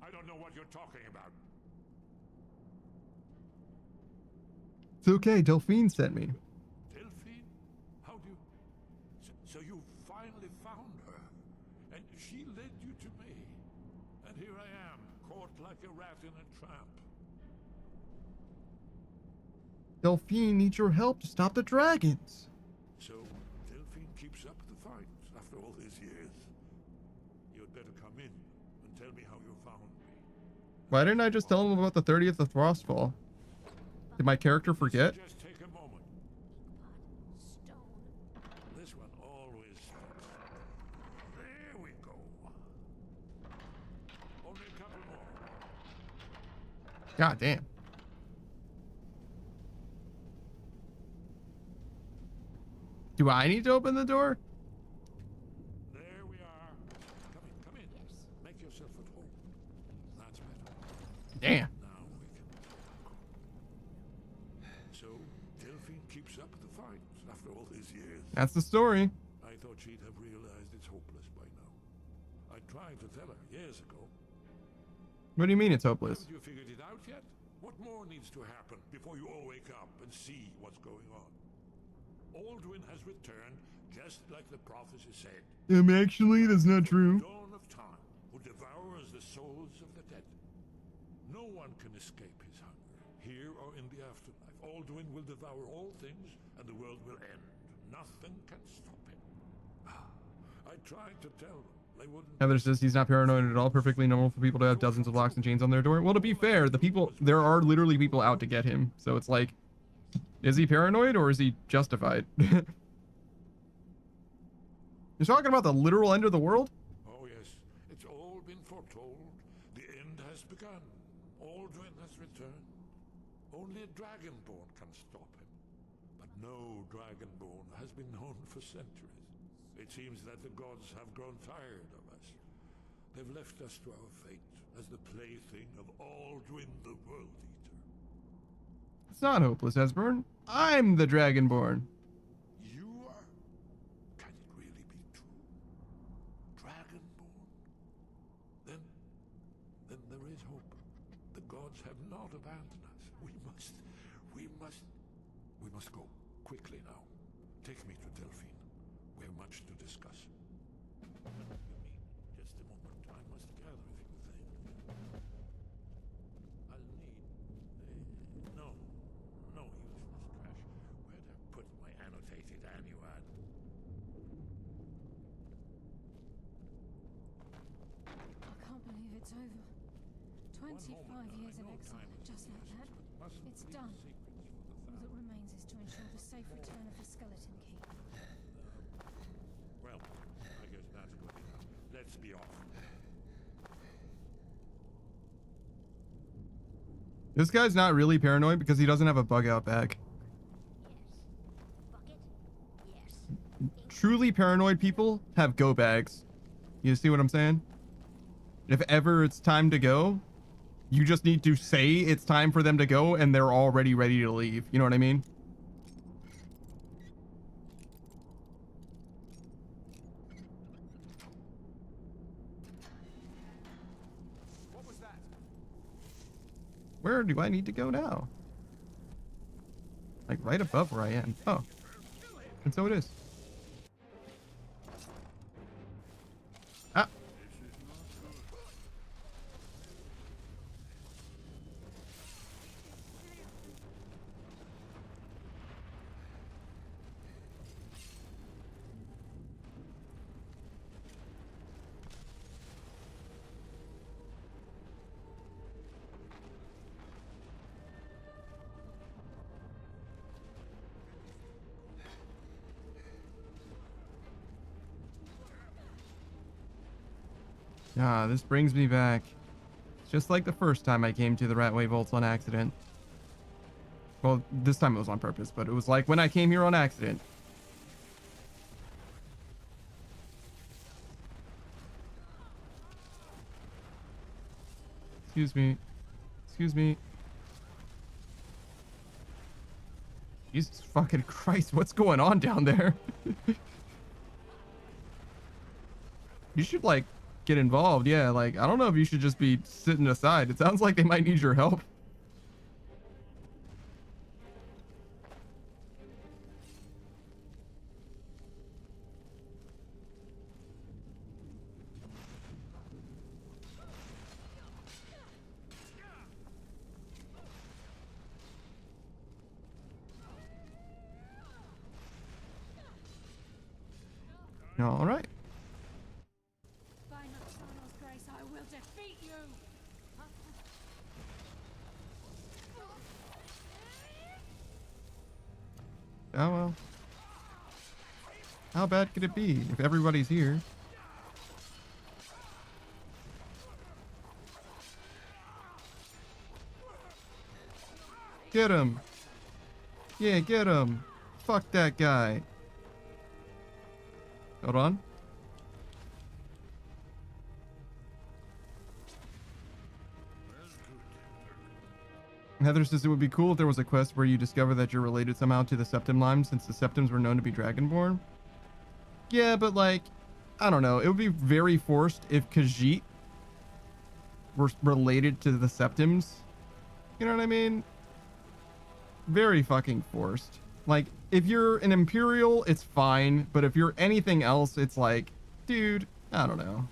I don't know what you're talking about. It's okay. Delphine sent me. Delphine? How do you... So you finally found her. And she led you to me. And here I am, caught like a rat in a trap. Delphine needs your help to stop the dragons. So, Delphine keeps up the fight after all these years. You'd better come in and tell me how you found me. Why didn't I just tell him about the 30th of Frostfall? Did my character forget? Just take a moment. This one always stops. There we go. Only a couple more. God damn. Do I need to open the door? There we are. Come in. Make yourself at home. That's better. Damn. Now we can talk. So, Delphine keeps up the fight after all these years. That's the story. I thought she'd have realized it's hopeless by now. I tried to tell her years ago. What do you mean it's hopeless? Haven't you figured it out yet? What more needs to happen before you all wake up and see what's going on? Alduin has returned, just like the prophecy said. Actually, that's not true. Dawn of time, who devours the souls of the dead. No one can escape his hunger, here or in the afterlife. Alduin will devour all things, and the world will end. Nothing can stop him. I tried to tell them. They wouldn't. Heather says he's not paranoid at all. Perfectly normal for people to have dozens of locks and chains on their door. Well, to be fair, there are literally people out to get him. So it's like, is he paranoid or is he justified? You're talking about the literal end of the world? Oh yes, it's all been foretold. The end has begun. Alduin has returned. Only a Dragonborn can stop him. But no Dragonborn has been known for centuries. It seems that the gods have grown tired of us. They've left us to our fate as the plaything of Alduin the World Eater. It's not hopeless, Esbern. I'm the Dragonborn. You are? Can it really be true? Dragonborn? Then there is hope. The gods have not abandoned us. We must go quickly now. Take me to Delphine. We have much to discuss. You mean, just a moment. I must gather a few things. I'll need... no useless trash. Where'd I put my annotated annuad? I can't believe it's over. 25 years of exile, just like that. It's done. All that remains is to ensure the safe return of the skeleton key. Well, I guess that's good enough. Let's be off. This guy's not really paranoid because he doesn't have a bug out bag. Truly paranoid people have go bags. You see what I'm saying? If ever it's time to go, you just need to say it's time for them to go and they're already ready to leave. You know what I mean? What was that? Where do I need to go now? Like right above where I am. Oh. And so it is. Ah. Ah, this brings me back. It's just like the first time I came to the Ratway Vaults on accident. Well, this time it was on purpose, but it was like when I came here on accident. Excuse me. Excuse me. Jesus fucking Christ, what's going on down there? You should, like, get involved. Yeah, like, I don't know if you should just be sitting aside. It sounds like they might need your help. All right. By Noxano's grace, I will defeat you! Oh well. How bad could it be if everybody's here? Get him. Yeah, get him. Fuck that guy. Hold on. Heather says it would be cool if there was a quest where you discover that you're related somehow to the Septim Lime, since the Septims were known to be Dragonborn. Yeah, but like, I don't know. It would be very forced if Khajiit were related to the Septims. You know what I mean? Very fucking forced. Like, if you're an Imperial, it's fine. But if you're anything else, it's like, dude, I don't know.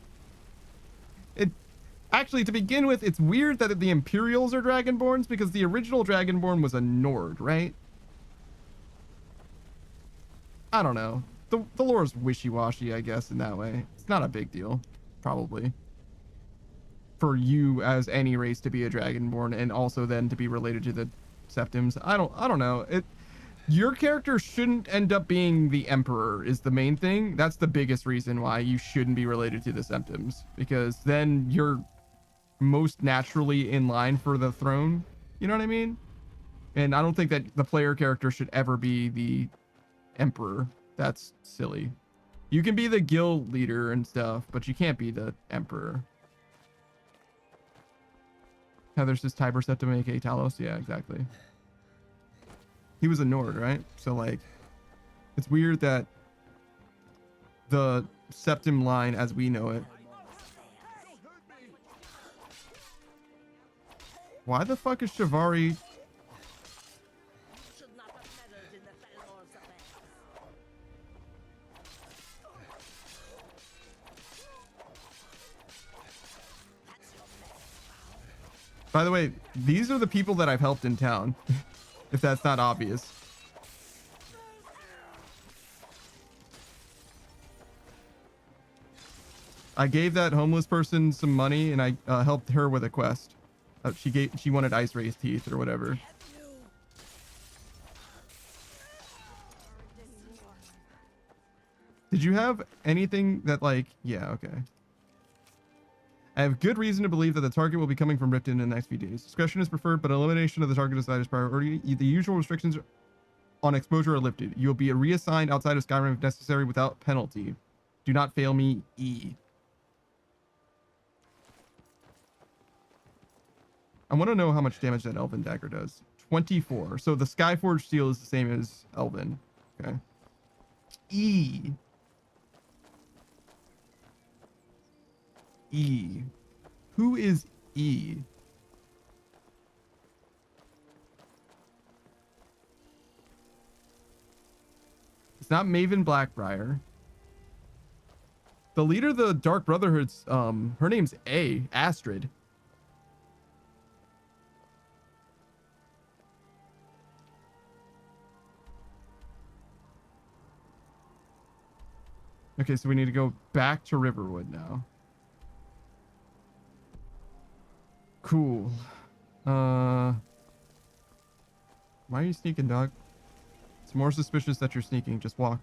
Actually, to begin with, it's weird that the Imperials are Dragonborns because the original Dragonborn was a Nord, right? I don't know. The lore is wishy-washy, I guess, in that way. It's not a big deal, probably. For you as any race to be a Dragonborn and also then to be related to the Septims. I don't know. Your character shouldn't end up being the Emperor is the main thing. That's the biggest reason why you shouldn't be related to the Septims, because then you're most naturally in line for the throne. You know what I mean? And I don't think that the player character should ever be the Emperor. That's silly. You can be the guild leader and stuff, but you can't be the Emperor. Heather says Tiber Septim, aka Talos. Yeah, exactly. He was a Nord, right? So like, it's weird that the Septim line as we know it. Why the fuck is Shivari? By the way, these are the people that I've helped in town, if that's not obvious. I gave that homeless person some money and I helped her with a quest. She wanted ice raised teeth or whatever. Did you have anything that like, yeah, okay. I have good reason to believe that the target will be coming from Riften in the next few days. Discretion is preferred, but elimination of the target is priority. The usual restrictions on exposure are lifted. You will be reassigned outside of Skyrim if necessary without penalty. Do not fail me, E. I want to know how much damage that Elven dagger does. 24. So the Skyforged steel is the same as Elven. Okay. E. E. Who is E? It's not Maven Blackbriar. The leader of the Dark Brotherhood's her name's A. Astrid. Okay, so we need to go back to Riverwood now. Cool. Why are you sneaking, dog? It's more suspicious that you're sneaking. Just walk.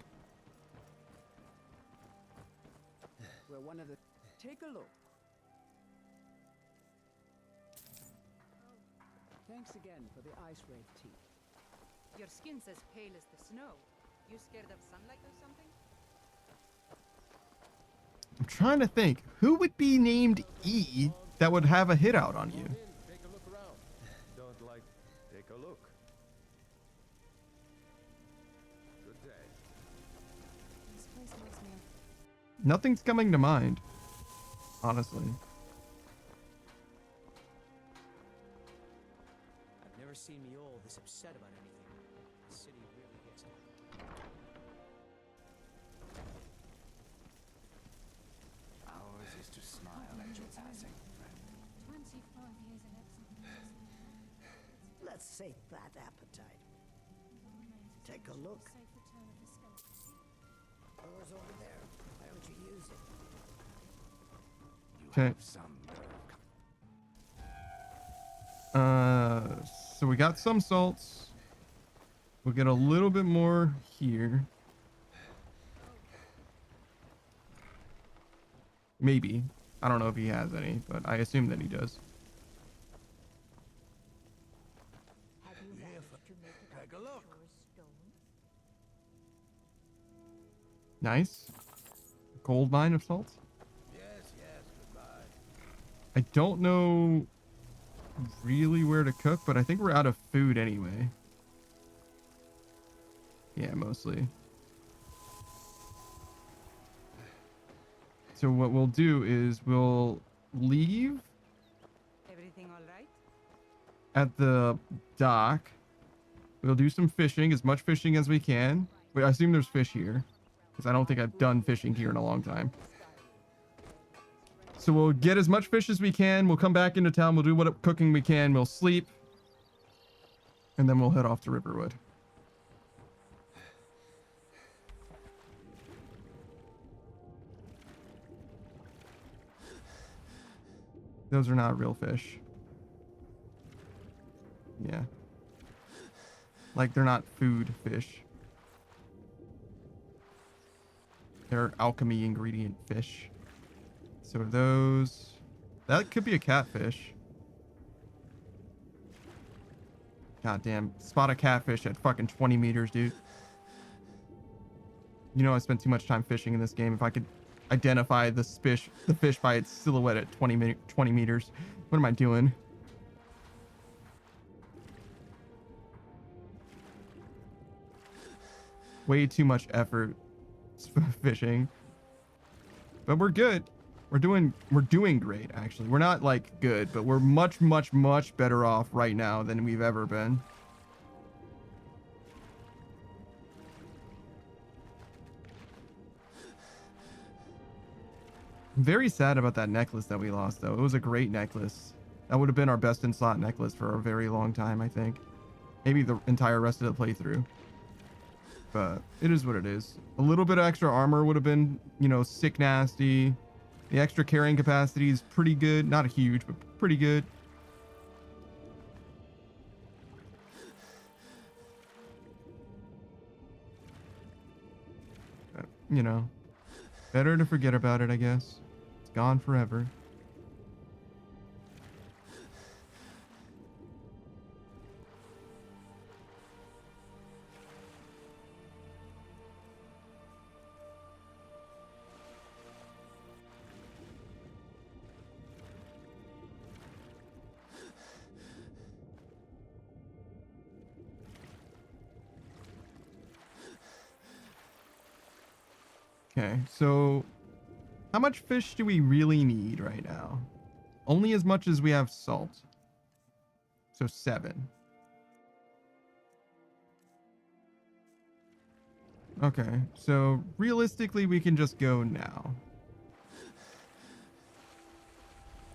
We're one of the... Take a look. Thanks again for the ice wraith tea. Your skin's as pale as the snow. You scared of sunlight or something? I'm trying to think. Who would be named E that would have a hit out on you? Take a look around. Don't like, take a look. Good day. This place makes me... Nothing's coming to mind, honestly. I've never seen me all this upset about anything. The city really gets it. Ours is to smile at your passing, friend. 25 years in exile. Let's sate that appetite. Take a look. Safe return of the skeleton. Door's over there. Why don't you use it? Okay. So we got some salts. We'll get a little bit more here. Maybe. I don't know if he has any, but I assume that he does. Take a look. Nice. gold mine of salt. Yes, goodbye. I don't know really where to cook, but I think we're out of food anyway. Yeah, mostly. So what we'll do is we'll leave Everything all right? at the dock. We'll do some fishing, as much fishing as we can. Wait, I assume there's fish here, because I don't think I've done fishing here in a long time. So we'll get as much fish as we can. We'll come back into town. We'll do what cooking we can. We'll sleep. And then we'll head off to Riverwood. Those are not real fish. Yeah. Like, they're not food fish. They're alchemy ingredient fish. So those... That could be a catfish. God damn. Spot a catfish at fucking 20 meters, dude. You know I spent too much time fishing in this game. If I could identify the fish by its silhouette at 20 meters. What am I doing? Way too much effort fishing. But we're good. We're doing great, actually. We're not like good, but we're much, much, much better off right now than we've ever been. I'm very sad about that necklace that we lost, though. It was a great necklace. That would have been our best in slot necklace for a very long time, I think. Maybe the entire rest of the playthrough. But it is what it is. A little bit of extra armor would have been, you know, sick nasty. The extra carrying capacity is pretty good. Not a huge, but pretty good. But, you know, better to forget about it, I guess. It's gone forever. Okay, so how much fish do we really need right now? Only as much as we have salt. So 7. Okay, so realistically we can just go now.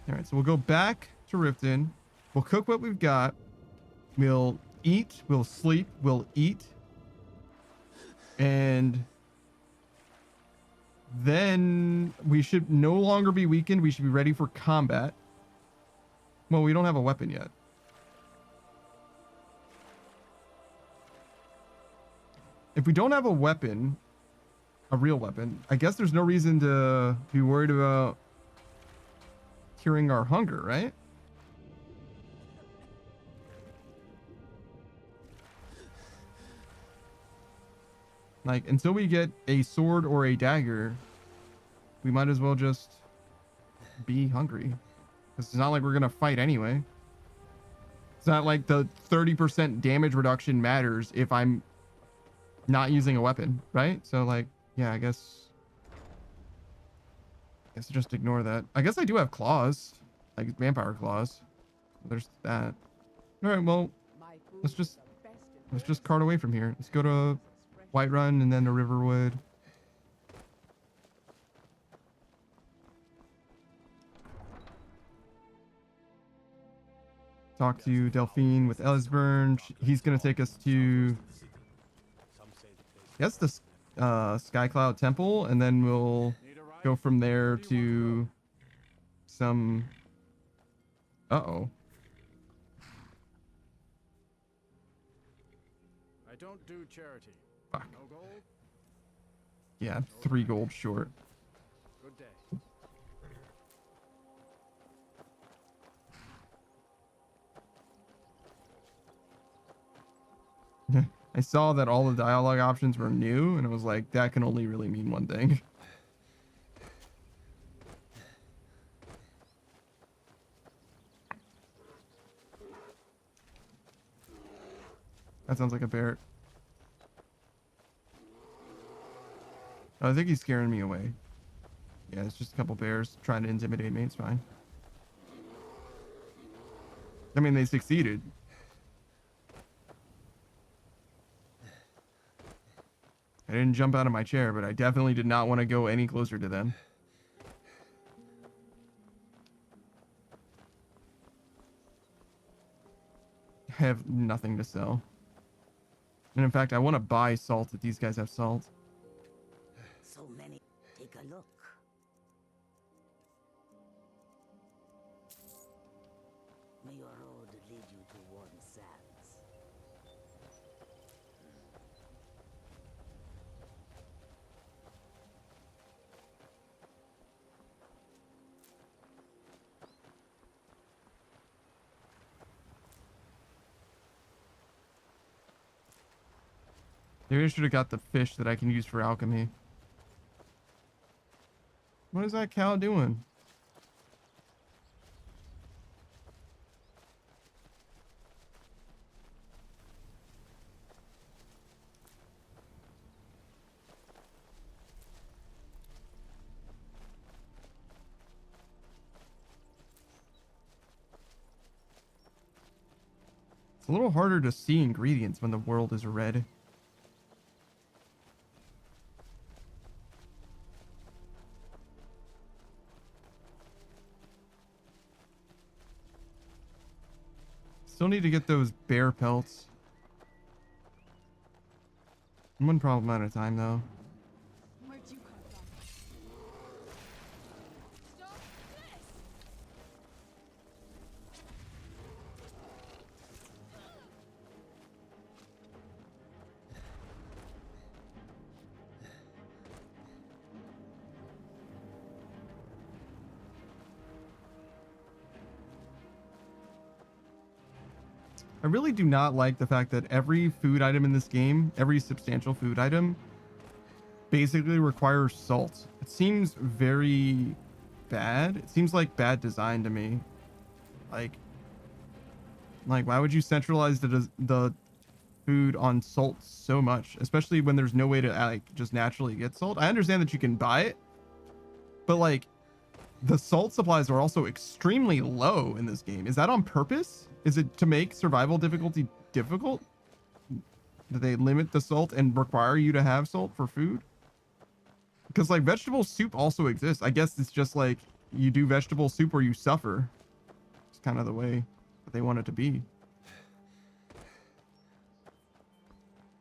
All right, so we'll go back to Riften. We'll cook what we've got. We'll eat, we'll sleep, we'll eat. And then we should no longer be weakened. We should be ready for combat. Well, we don't have a weapon yet. If we don't have a weapon, a real weapon, I guess there's no reason to be worried about curing our hunger, right? Like, until we get a sword or a dagger, we might as well just be hungry. 'Cause it's not like we're gonna fight anyway. It's not like the 30% damage reduction matters if I'm not using a weapon, right? So, like, yeah, I guess just ignore that. I guess I do have claws, like vampire claws. There's that. All right, well, let's just cart away from here. Let's go to Whiterun and then to Riverwood. Talk to Delphine with Elsburn. He's gonna take us to, yes, the Skycloud Temple, and then we'll go from there to some. Uh-oh. I don't do charity. Fuck. No gold? Yeah, 3 gold short. Good day. I saw that all the dialogue options were new, and I was like, that can only really mean one thing. That sounds like a bear. Oh, I think he's scaring me away. Yeah, it's just a couple bears trying to intimidate me. It's fine. I mean, they succeeded. I didn't jump out of my chair, but I definitely did not want to go any closer to them. I have nothing to sell. And in fact, I want to buy salt if these guys have salt. So many. Take a look. May your road lead you to warm sands. Maybe I should have got the fish that I can use for alchemy. What is that cow doing? It's a little harder to see ingredients when the world is red. Still need to get those bear pelts. One problem at a time, though. Where'd you come from? Stop this! I really do not like the fact that every food item in this game, every substantial food item, basically requires salt. It seems very bad. It seems like bad design to me. Like why would you centralize the food on salt so much, especially when there's no way to like just naturally get salt? I understand that you can buy it, but like the salt supplies are also extremely low in this game. Is that on purpose? Is it to make survival difficulty difficult? Do they limit the salt and require you to have salt for food? Because like vegetable soup also exists. I guess it's just like you do vegetable soup or you suffer. It's kind of the way that they want it to be.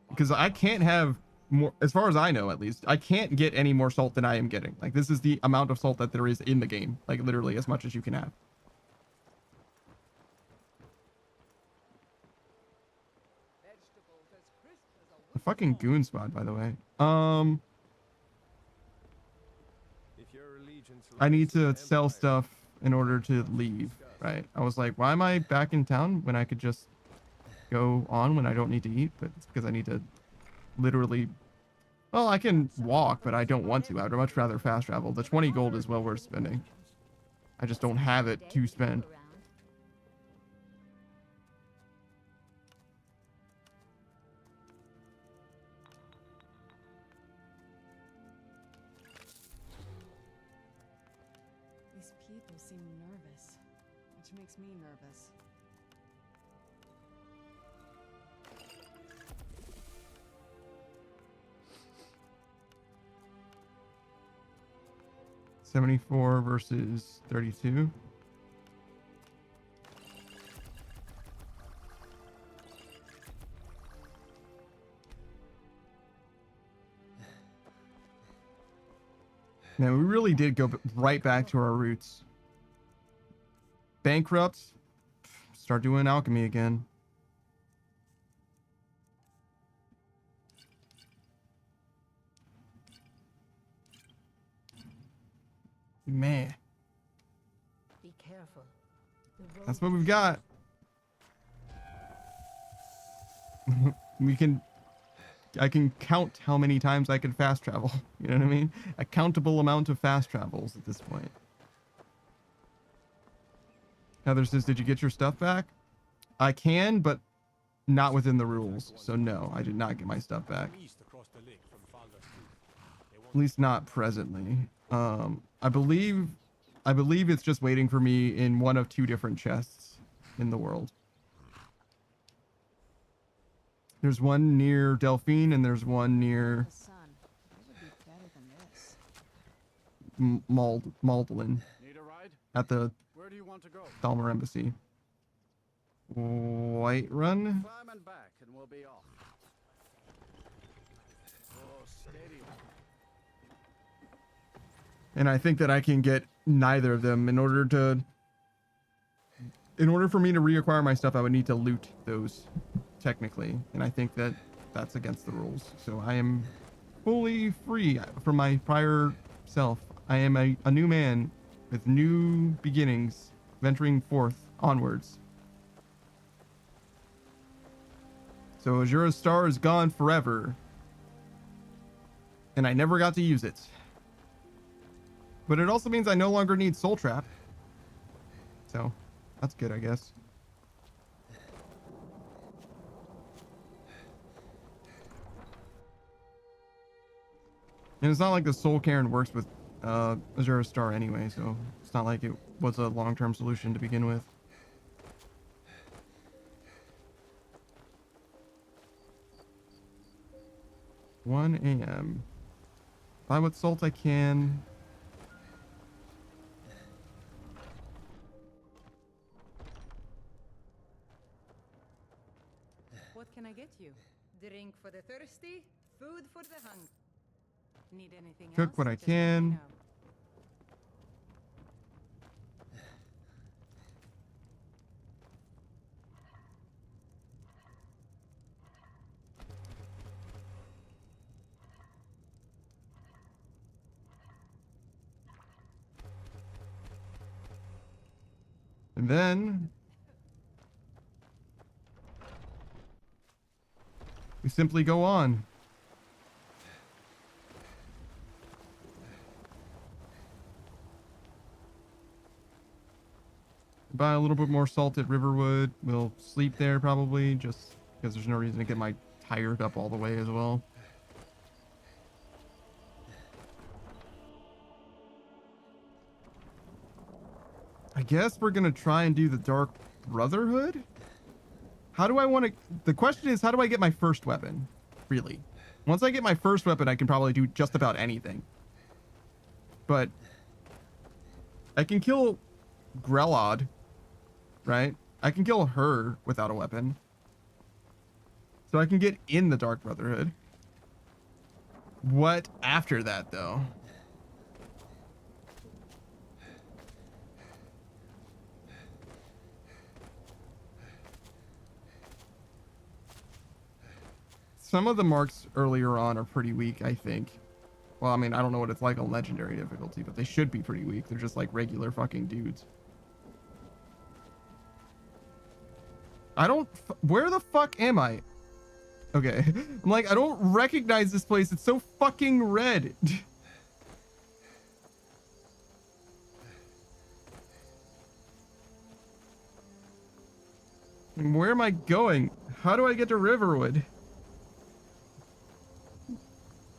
Because I can't have more, as far as I know, at least, I can't get any more salt than I am getting. Like this is the amount of salt that there is in the game. Like literally as much as you can have. A fucking goon spot, by the way. I need to sell stuff in order to leave, right? I was like, why am I back in town when I could just go on when I don't need to eat? But it's because I need to literally, well, I can walk, but I don't want to. I would much rather fast travel. The 20 gold is well worth spending. I just don't have it to spend. These people seem nervous, which makes me nervous. $74 versus 32. Man, we really did go right back to our roots. Bankrupt, start doing alchemy again. Man. Be careful. That's what we've got. I can count how many times I can fast travel. You know what I mean? A countable amount of fast travels at this point. Heather says, did you get your stuff back? I can, but not within the rules. So no, I did not get my stuff back. At least not presently. I believe it's just waiting for me in one of 2 different chests in the world. There's one near Delphine and there's one near Maldlin at the Thalmor Embassy. Whiterun? Climb and back and we'll be off. Oh, steady. And I think that I can get neither of them in order for me to reacquire my stuff. I would need to loot those technically, and I think that that's against the rules. So I am fully free from my prior self. I am a new man with new beginnings, venturing forth onwards. So Azura's Star is gone forever, and I never got to use it. But it also means I no longer need Soul Trap. So that's good, I guess. And it's not like the Soul Cairn works with Azura's Star anyway, so it's not like it was a long-term solution to begin with. (1 a.m.) Buy what salt I can. What can I get you? Drink for the thirsty, food for the hungry. Need anything else? Cook what I Just let me can. know. And then we simply go on. Buy a little bit more salt at Riverwood. We'll sleep there probably, just because there's no reason to get my tired up all the way as well. I guess we're gonna try and do the Dark Brotherhood. How do I want to? The question is, how do I get my first weapon? Really, once I get my first weapon, I can probably do just about anything. But I can kill Grelod, right? I can kill her without a weapon. So I can get in the Dark Brotherhood. What after that, though? Some of the marks earlier on are pretty weak, I think. Well, I mean, I don't know what it's like on legendary difficulty, but they should be pretty weak. They're just like regular fucking dudes. Where the fuck am I? Okay. I'm like, I don't recognize this place. It's so fucking red. Where am I going? How do I get to Riverwood?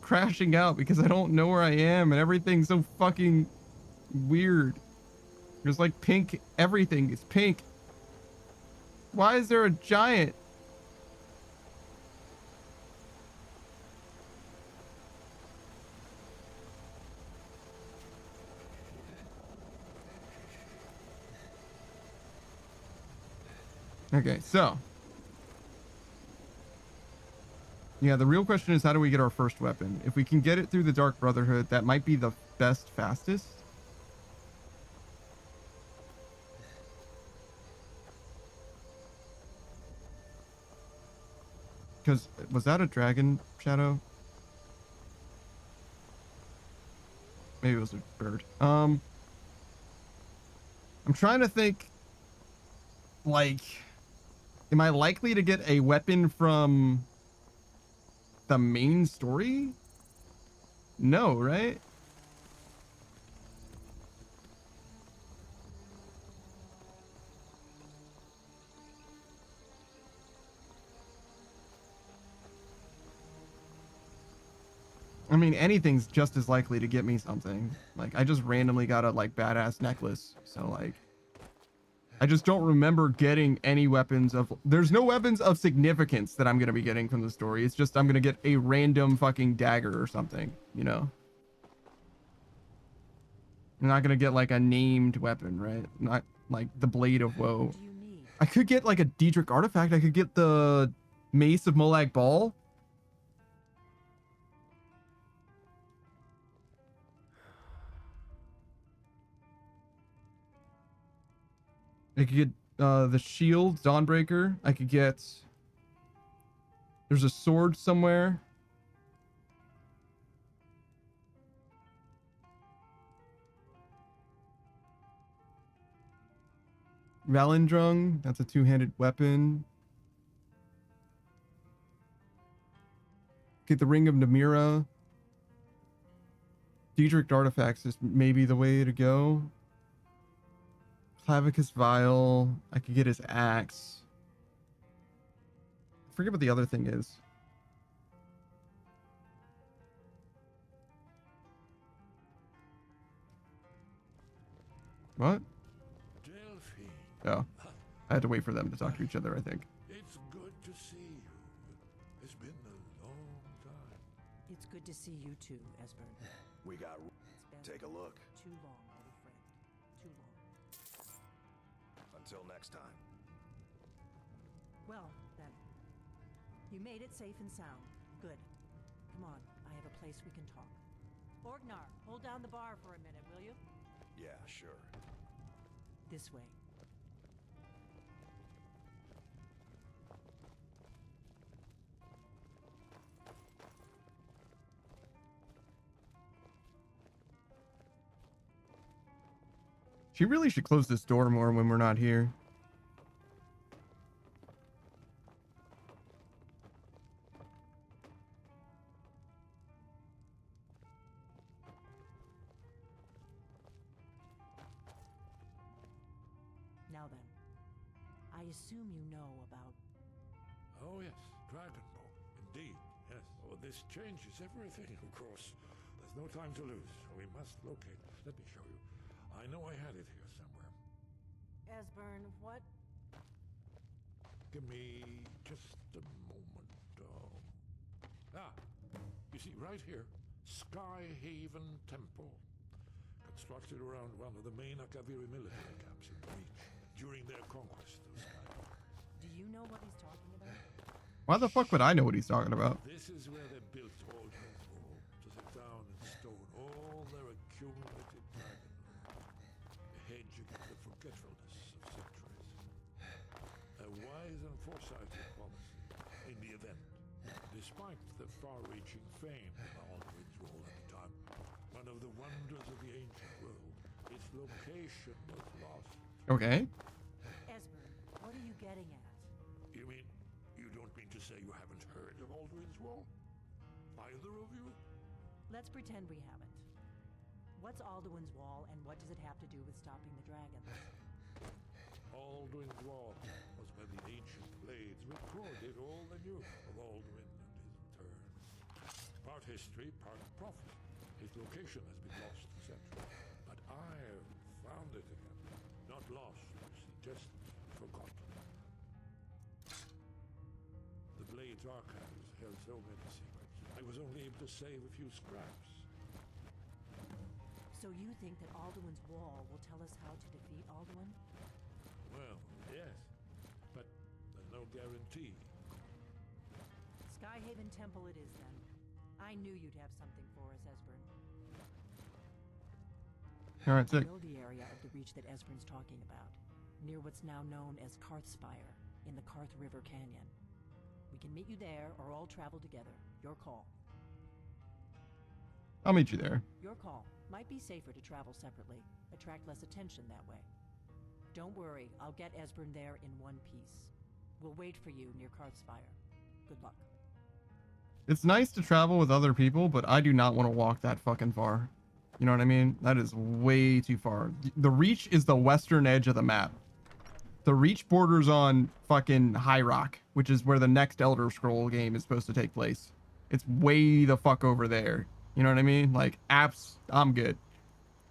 Crashing out because I don't know where I am and everything's so fucking weird. There's like pink, everything is pink. Why is there a giant? Okay, so yeah, the real question is, how do we get our first weapon? If we can get it through the Dark Brotherhood, that might be the best, fastest. Because, was that a dragon shadow? Maybe it was a bird. I'm trying to think, like, am I likely to get a weapon from the main story? No, right? I mean, anything's just as likely to get me something. Like, I just randomly got a, like, badass necklace. So, like, I just don't remember getting any weapons of... There's no weapons of significance that I'm going to be getting from the story. It's just I'm going to get a random fucking dagger or something, you know? I'm not going to get, like, a named weapon, right? Not, like, the Blade of Woe. I could get, like, a Diedrich artifact. I could get the Mace of Molag Bal. I could get the shield, Dawnbreaker. I could get... There's a sword somewhere. Valendrung, that's a two-handed weapon. Get the Ring of Namira. Diedrich artifacts is maybe the way to go. Clavicus Vial. I could get his axe. I forget what the other thing is. What? Oh. I had to wait for them to talk to each other, I think. It's good to see you. It's been a long time. It's good to see you too, Esbern. We got... Take a look. Too long, old friend. Too long. Until next time. Well, then. You made it safe and sound. Good. Come on, I have a place we can talk. Orgnar, hold down the bar for a minute, will you? Yeah, sure. This way. She really should close this door more when we're not here. Now then, I assume you know about... Oh yes, Dragonborn. Indeed, yes. Oh, this changes everything, of course. There's no time to lose. We must locate. Let me show you. I know I had it here somewhere. Esbern, what? Give me just a moment. You see, right here, Skyhaven Temple. Constructed around one of the main Akaviri military camps in the Reach during their conquest of Skyrim. Do you know what he's talking about? Why the fuck would I know what he's talking about? This is where they built Aldrin's Wall, to set down in stone all their accumulated dragon lore, a hedge against the forgetfulness of centuries. A wise and foresighted policy in the event. Despite the far-reaching fame of Aldrin's Wall at the time, one of the wonders of the ancient world, its location was lost. Okay. Esbern, what are you getting at? You mean, you don't mean to say you haven't heard of Aldrin's Wall? Either of you? Let's pretend we haven't. What's Alduin's Wall, and what does it have to do with stopping the dragons? Aldrin's Wall was where the ancient blades recorded all they knew of Aldrin and his return. Part history, part prophecy. His location has been lost for centuries, but I have found it again. Not lost, you see, just forgotten. The Blade's archives held so many secrets. I was only able to save a few scraps. So you think that Alduin's Wall will tell us how to defeat Alduin? Well, yes, but there's no guarantee. Skyhaven Temple it is then. I knew you'd have something for us, Esbern. All right, sick. I know the area of the Reach that Esbern's talking about, near what's now known as Karthspire, in the Karth River Canyon. We can meet you there, or all travel together. Your call. I'll meet you there. Your call. Might be safer to travel separately. Attract less attention that way. Don't worry, I'll get Esbern there in one piece. We'll wait for you near Karthspire. Good luck. It's nice to travel with other people, but I do not want to walk that fucking far. You know what I mean? That is way too far. The Reach is the western edge of the map. The Reach borders on fucking High Rock, which is where the next Elder Scroll game is supposed to take place. It's way the fuck over there. You know what I mean? Like apps, I'm good.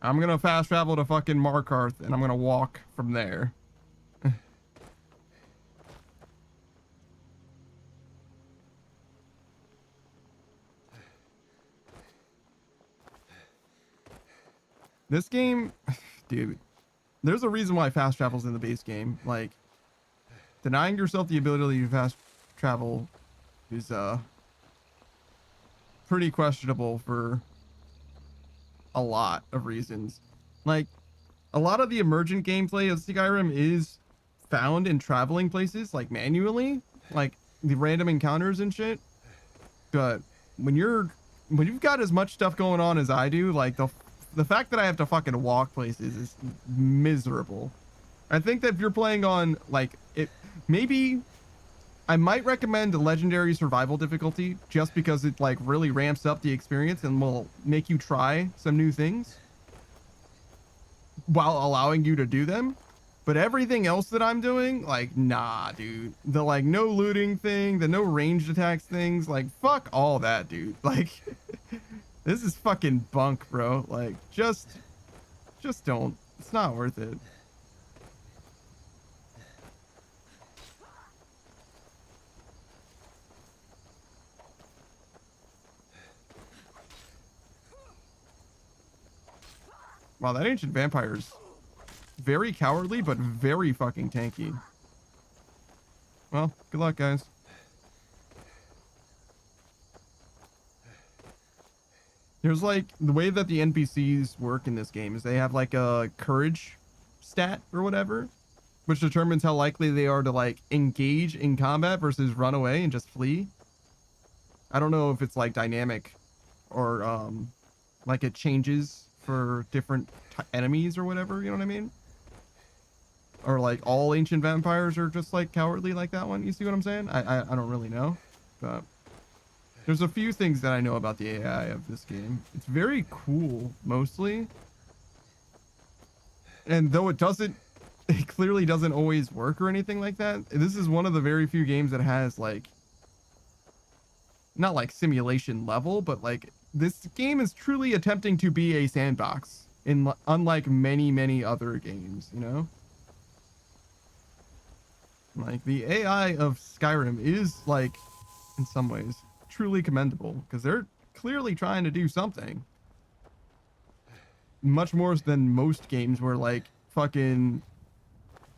I'm gonna fast travel to fucking Markarth and I'm gonna walk from there. This game, dude, there's a reason why fast travel's in the base game. Like, denying yourself the ability to fast travel is pretty questionable for a lot of reasons. Like, a lot of the emergent gameplay of Skyrim is found in traveling places, like manually, like the random encounters and shit. But when you've got as much stuff going on as I do, like the fact that I have to fucking walk places is miserable. I think that if you're playing on like it, maybe I might recommend a legendary survival difficulty just because it like really ramps up the experience and will make you try some new things while allowing you to do them. But everything else that I'm doing, like, nah, dude. The like no looting thing, the no ranged attacks things, like fuck all that, dude. Like this is fucking bunk, bro. Like just don't. It's not worth it. Wow, that ancient vampire's very cowardly, but very fucking tanky. Well, good luck, guys. There's like, the way that the NPCs work in this game is they have like a courage stat or whatever, which determines how likely they are to like engage in combat versus run away and just flee. I don't know if it's like dynamic or like it changes for different enemies or whatever, you know what I mean? Or like all ancient vampires are just like cowardly like that one. You see what I'm saying? I don't really know, but there's a few things that I know about the AI of this game. It's very cool mostly, and though it clearly doesn't always work or anything like that, this is one of the very few games that has like, not like simulation level, but like this game is truly attempting to be a sandbox in unlike many other games, you know? Like the AI of Skyrim is like in some ways truly commendable because they're clearly trying to do something much more than most games where like fucking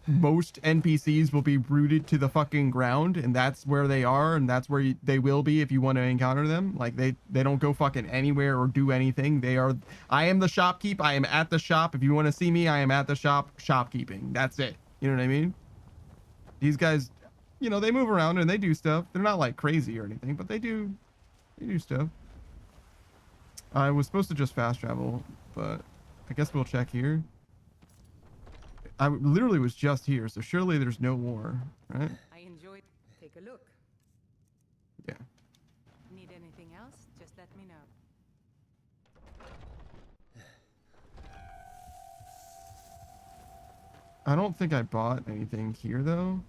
most NPCs will be rooted to the fucking ground and that's where they are and that's where they will be if you want to encounter them. Like they don't go fucking anywhere or do anything. I am the shopkeep. I am at the shop. If you want to see me, I am at the shop shopkeeping. That's it. You know what I mean? These guys, you know, they move around and they do stuff. They're not like crazy or anything, but they do stuff. I was supposed to just fast travel, but I guess we'll check here. I literally was just here, so surely there's no more, right? I enjoyed. Take a look. Yeah. Need anything else? Just let me know. I don't think I bought anything here though.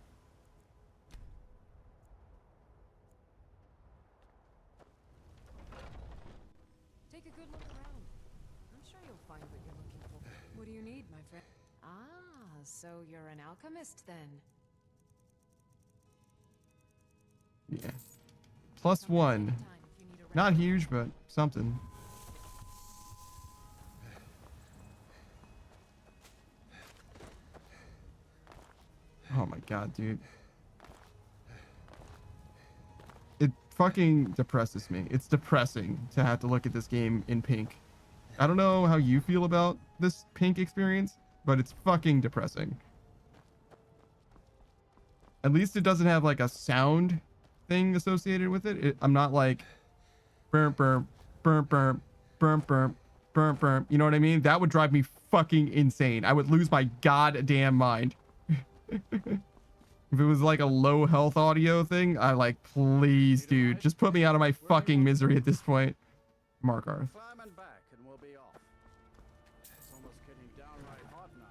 Take a good look around. I'm sure you'll find what you're looking for. What do you need, my friend? Ah, so you're an alchemist then. Yeah. +1. Not huge, but something. Oh my god, dude. It fucking depresses me. It's depressing to have to look at this game in pink. I don't know how you feel about this pink experience, but it's fucking depressing. At least it doesn't have like a sound thing associated with it. I'm not like burp burp burp burp burp burp burp burp. You know what I mean? That would drive me fucking insane. I would lose my goddamn mind. If it was like a low health audio thing, I like, please, dude, just put me out of my fucking misery at this point. Markarth. Climbing back and we'll be off. It's almost getting downright hot now.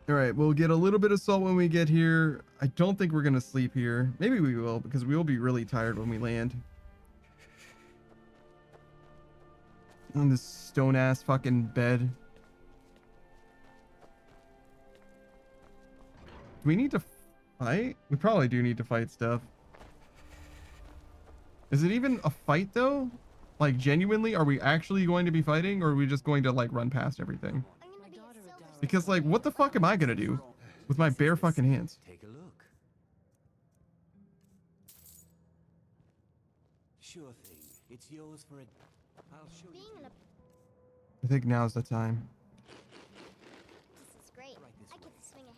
All right, we'll get a little bit of salt when we get here. I don't think we're gonna sleep here. Maybe we will, because we will be really tired when we land. On this stone ass fucking bed. Do we need to fight? We probably do need to fight stuff. Is it even a fight though? Like genuinely, are we actually going to be fighting, or are we just going to like run past everything? Because like, what the fuck am I gonna do with my bare fucking hands? Take a look. Sure thing. It's yours for a... I'll show you. I think now's the time. This is great. I get to swing ahead.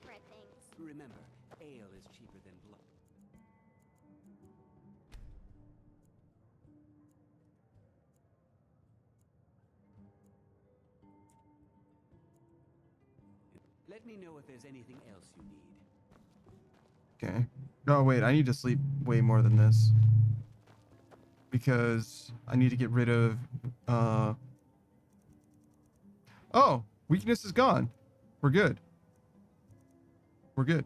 Right things. Remember, ale is cheaper than blood. Let me know if there's anything else you need. Okay. Oh wait, I need to sleep way more than this. Because I need to get rid of oh, weakness is gone. We're good. We're good.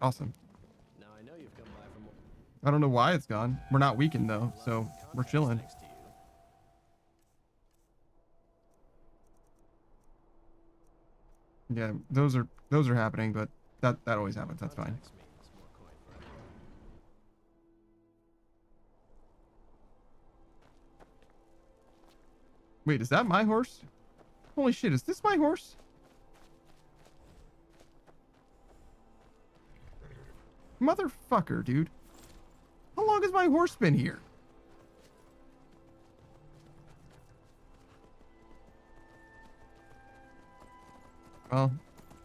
Awesome. Now I know you've come by from. I don't know why it's gone. We're not weakened though, so we're chilling. Yeah, those are happening, but that always happens. That's fine. Wait, is that my horse? Holy shit, is this my horse? Motherfucker, dude. How long has my horse been here? Well,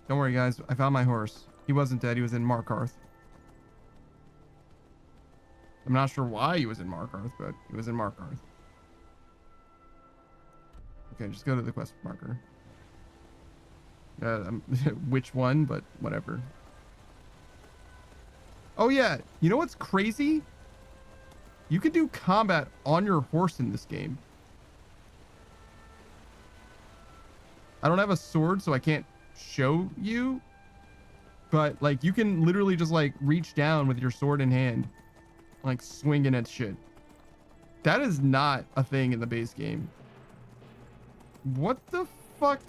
don't worry, guys. I found my horse. He wasn't dead. He was in Markarth. I'm not sure why he was in Markarth, but he was in Markarth. Okay, just go to the quest marker. Which one, but whatever. Oh yeah, you know what's crazy? You can do combat on your horse in this game. I don't have a sword, so I can't show you. But like, you can literally just like reach down with your sword in hand, like swinging at shit. That is not a thing in the base game. What the fuck?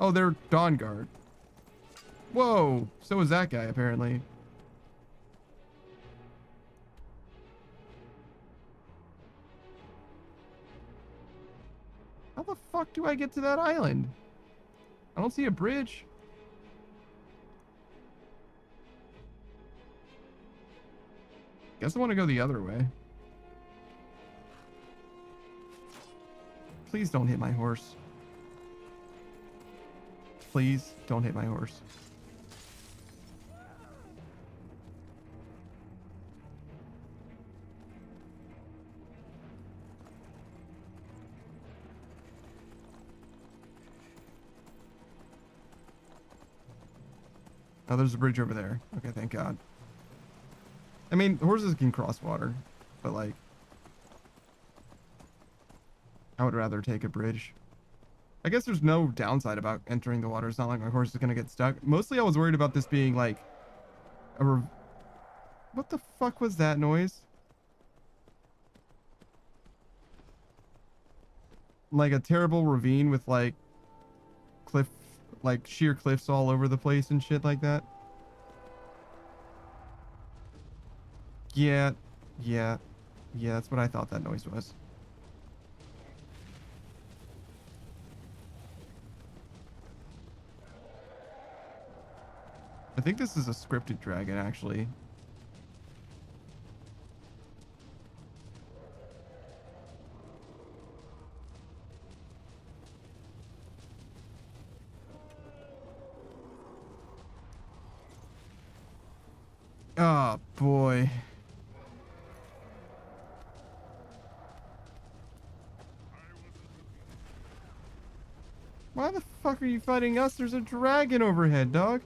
Oh, they're Dawn Guard. Whoa, so is that guy apparently. How the fuck do I get to that island? I don't see a bridge. Guess I want to go the other way. Please don't hit my horse. Please don't hit my horse. Oh, there's a bridge over there. Okay, thank God. I mean, horses can cross water, but like, I would rather take a bridge. I guess there's no downside about entering the water. It's not like my horse is gonna get stuck. Mostly I was worried about this being like what the fuck was that noise? Like a terrible ravine with like sheer cliffs all over the place and shit like that. Yeah, that's what I thought that noise was. I think this is a scripted dragon, actually. Oh, boy. Why the fuck are you fighting us? There's a dragon overhead, dog.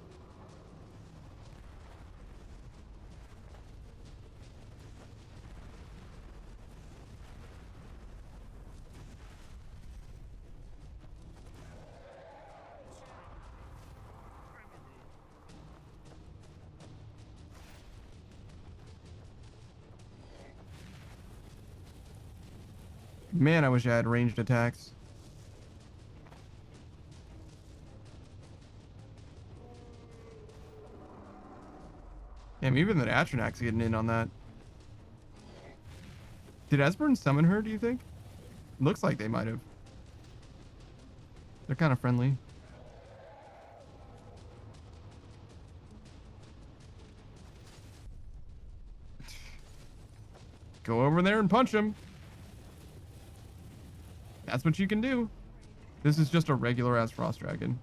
Man, I wish I had ranged attacks. Damn, even the Atronach's getting in on that. Did Esbern summon her, do you think? Looks like they might have. They're kind of friendly. Go over there and punch him. That's what you can do. This is just a regular ass frost dragon.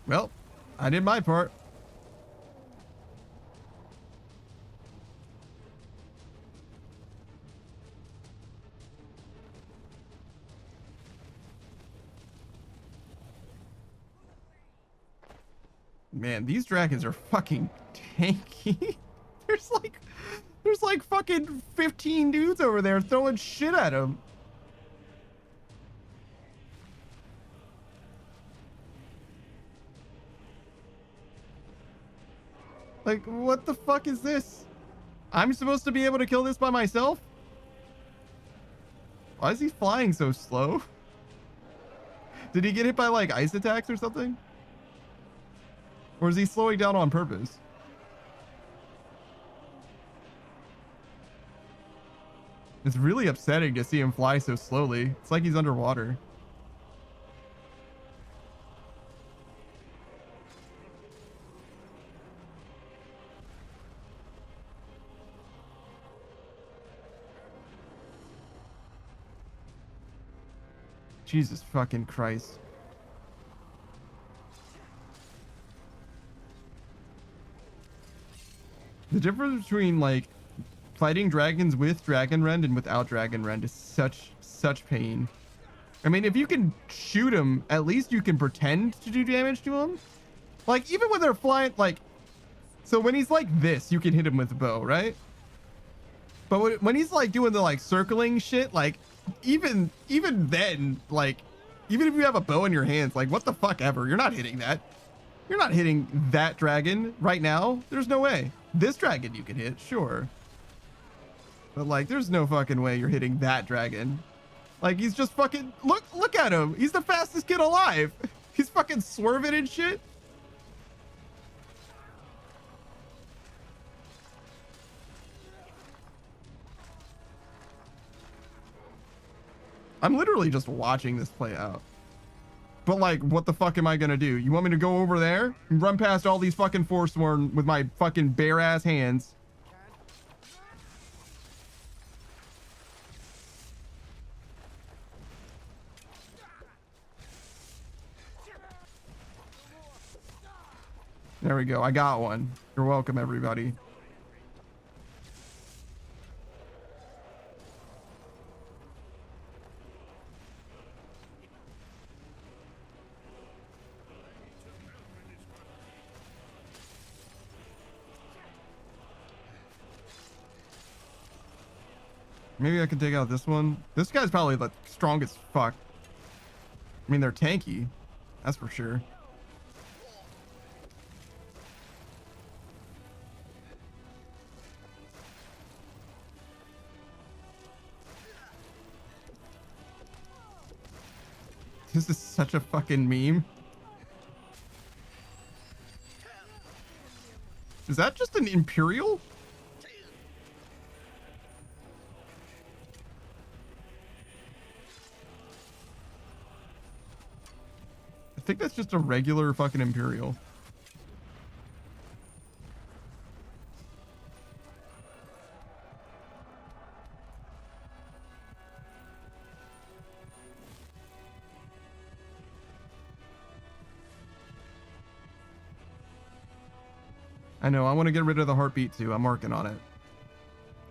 Well, I did my part. Man, these dragons are fucking tanky. there's like fucking 15 dudes over there throwing shit at them. Like, what the fuck is this? I'm supposed to be able to kill this by myself? Why is he flying so slow? Did he get hit by like ice attacks or something? Or is he slowing down on purpose? It's really upsetting to see him fly so slowly. It's like he's underwater. Jesus fucking Christ. The difference between like fighting dragons with Dragonrend and without Dragonrend is such pain. I mean, if you can shoot him, at least you can pretend to do damage to him. Like, even when they're flying, like, so when he's like this, you can hit him with a bow, right? But when he's like doing the like circling shit, like even then, like, even if you have a bow in your hands, like, what the fuck ever, you're not hitting that. You're not hitting that dragon right now. There's no way. This dragon you can hit, sure. But like, there's no fucking way you're hitting that dragon. Like, he's just fucking, look at him. He's the fastest kid alive. He's fucking swerving and shit. I'm literally just watching this play out. But like, what the fuck am I gonna do? You want me to go over there and run past all these fucking Forsworn with my fucking bare ass hands? There we go. I got one. You're welcome, everybody. Maybe I can take out this one. This guy's probably the strongest fuck. I mean, they're tanky. That's for sure. This is such a fucking meme. Is that just an Imperial? I think that's just a regular fucking Imperial. I know, I want to get rid of the heartbeat too. I'm working on it.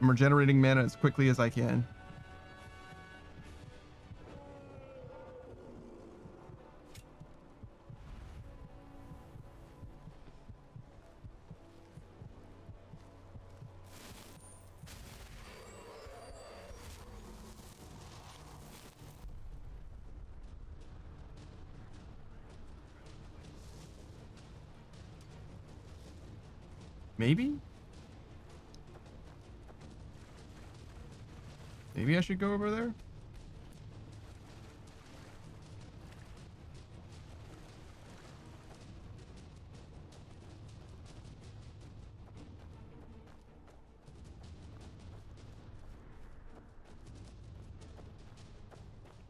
I'm regenerating mana as quickly as I can. Maybe? Maybe I should go over there?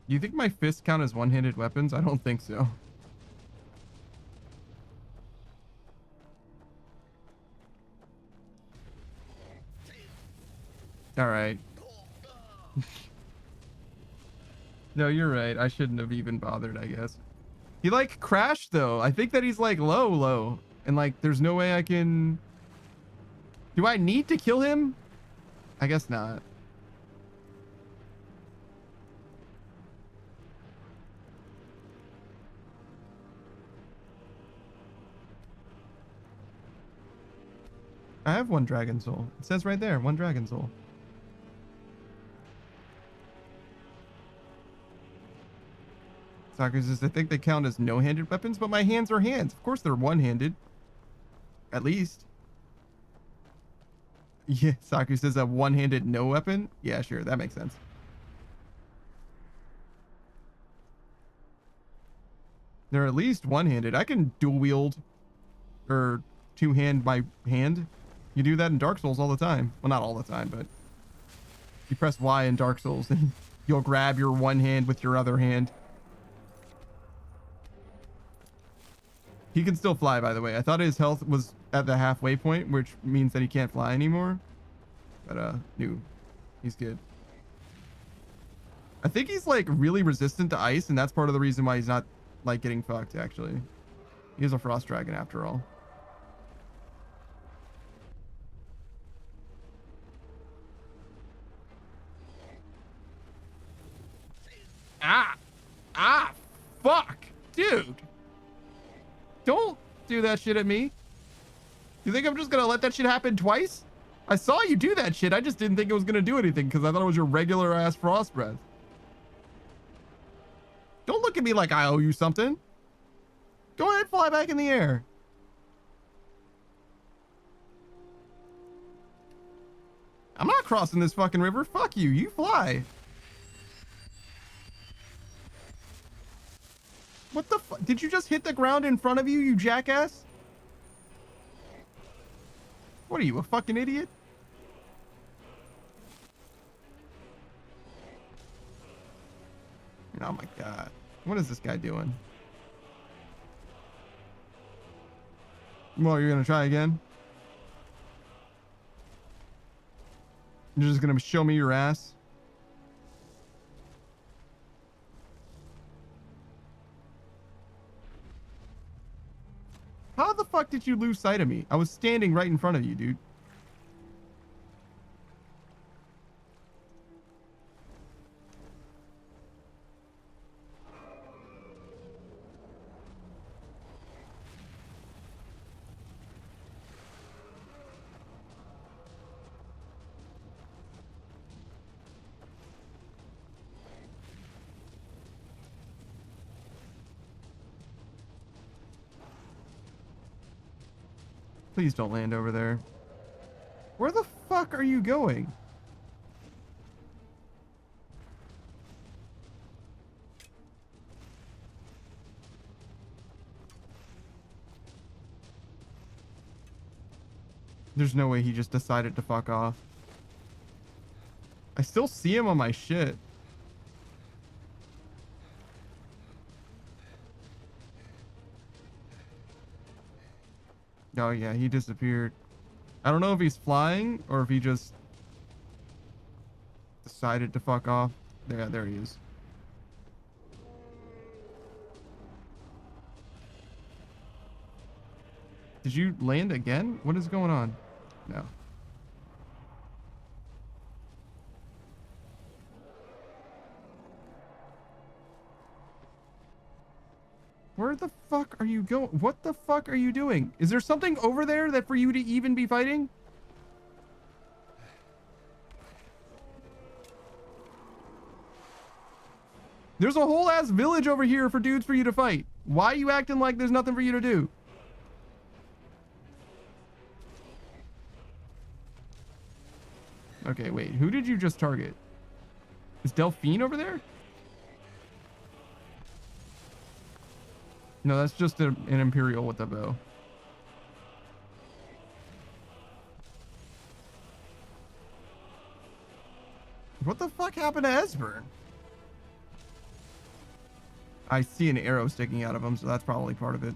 Do you think my fists count as one-handed weapons? I don't think so. All right. No, you're right. I shouldn't have even bothered, I guess. He like crashed though. I think that he's like low. And like there's no way I can... Do I need to kill him? I guess not. I have one dragon soul. It says right there, one dragon soul. Soccer says, I think they count as no-handed weapons, but my hands are hands. Of course they're one-handed. At least. Yeah, Soccer says a one-handed no weapon? Yeah, sure, that makes sense. They're at least one-handed. I can dual wield or two-hand my hand. You do that in Dark Souls all the time. Well, not all the time, but you press Y in Dark Souls and you'll grab your one hand with your other hand. He can still fly, by the way. I thought his health was at the halfway point, which means that he can't fly anymore. But, no, he's good. I think he's, like, really resistant to ice, and that's part of the reason why he's not, like, getting fucked, actually. He is a frost dragon, after all. Fuck! Dude! Don't do that shit at me. You think I'm just gonna let that shit happen twice? I saw you do that shit. I just didn't think it was gonna do anything because I thought it was your regular ass frost breath. Don't look at me like I owe you something. Go ahead, fly back in the air. I'm not crossing this fucking river. Fuck you. You fly. What the fuck? Did you just hit the ground in front of you, you jackass? What are you, a fucking idiot? Oh my god. What is this guy doing? Well, you're gonna try again? You're just gonna show me your ass? How the fuck did you lose sight of me? I was standing right in front of you, dude. Please don't land over there. Where the fuck are you going? There's no way he just decided to fuck off. I still see him on my shit. Oh yeah, he disappeared. I don't know if he's flying or if he just decided to fuck off. Yeah, there he is. Did you land again? What is going on? No. Where the fuck are you going? What the fuck are you doing? Is there something over there that for you to even be fighting? There's a whole ass village over here for dudes for you to fight. Why are you acting like there's nothing for you to do? Okay, wait. Who did you just target? Is Delphine over there? No, that's just an Imperial with a bow. What the fuck happened to Esbern? I see an arrow sticking out of him, so that's probably part of it.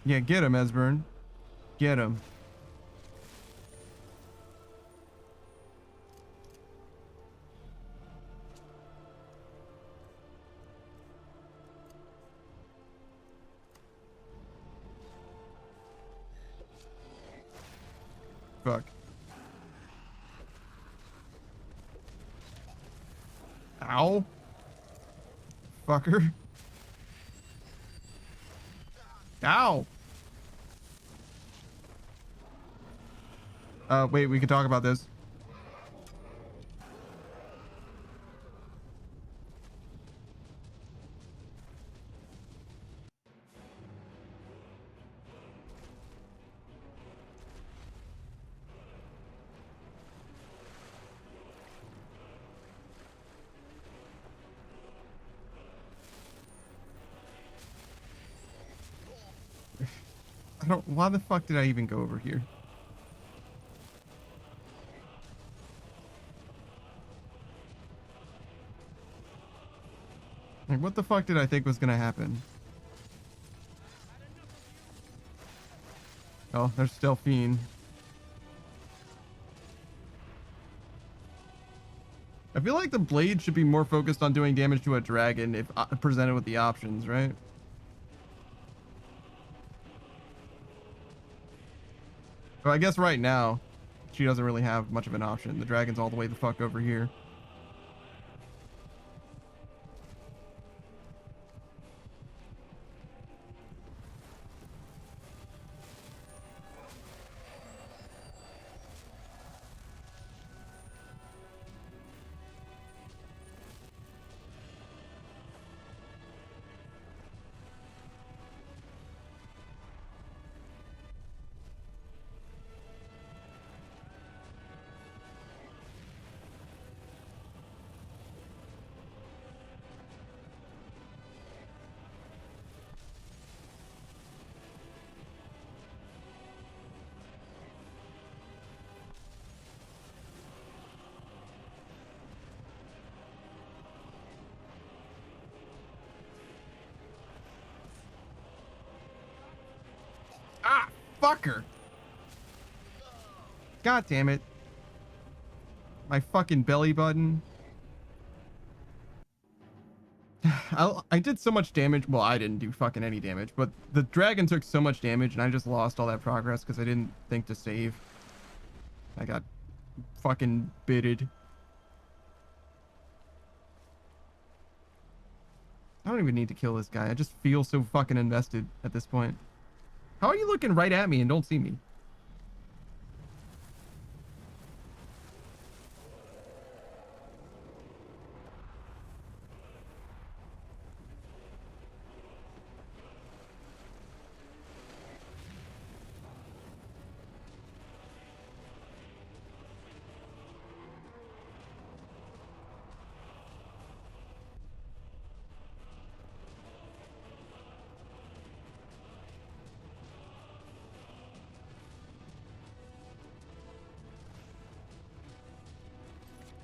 Yeah, get him, Esbern. Get him. Fuck. Ow. Fucker. Ow. Wait, we can talk about this. Why the fuck did I even go over here? Like, what the fuck did I think was gonna happen? Oh, there's Delphine. I feel like the blade should be more focused on doing damage to a dragon if presented with the options, right? But I guess right now, she doesn't really have much of an option. The dragon's all the way the fuck over here. Fucker. God damn it. My fucking belly button. I did so much damage. Well, I didn't do fucking any damage, but the dragon took so much damage and I just lost all that progress because I didn't think to save. I got fucking bitted. I don't even need to kill this guy. I just feel so fucking invested at this point. How are you looking right at me and don't see me?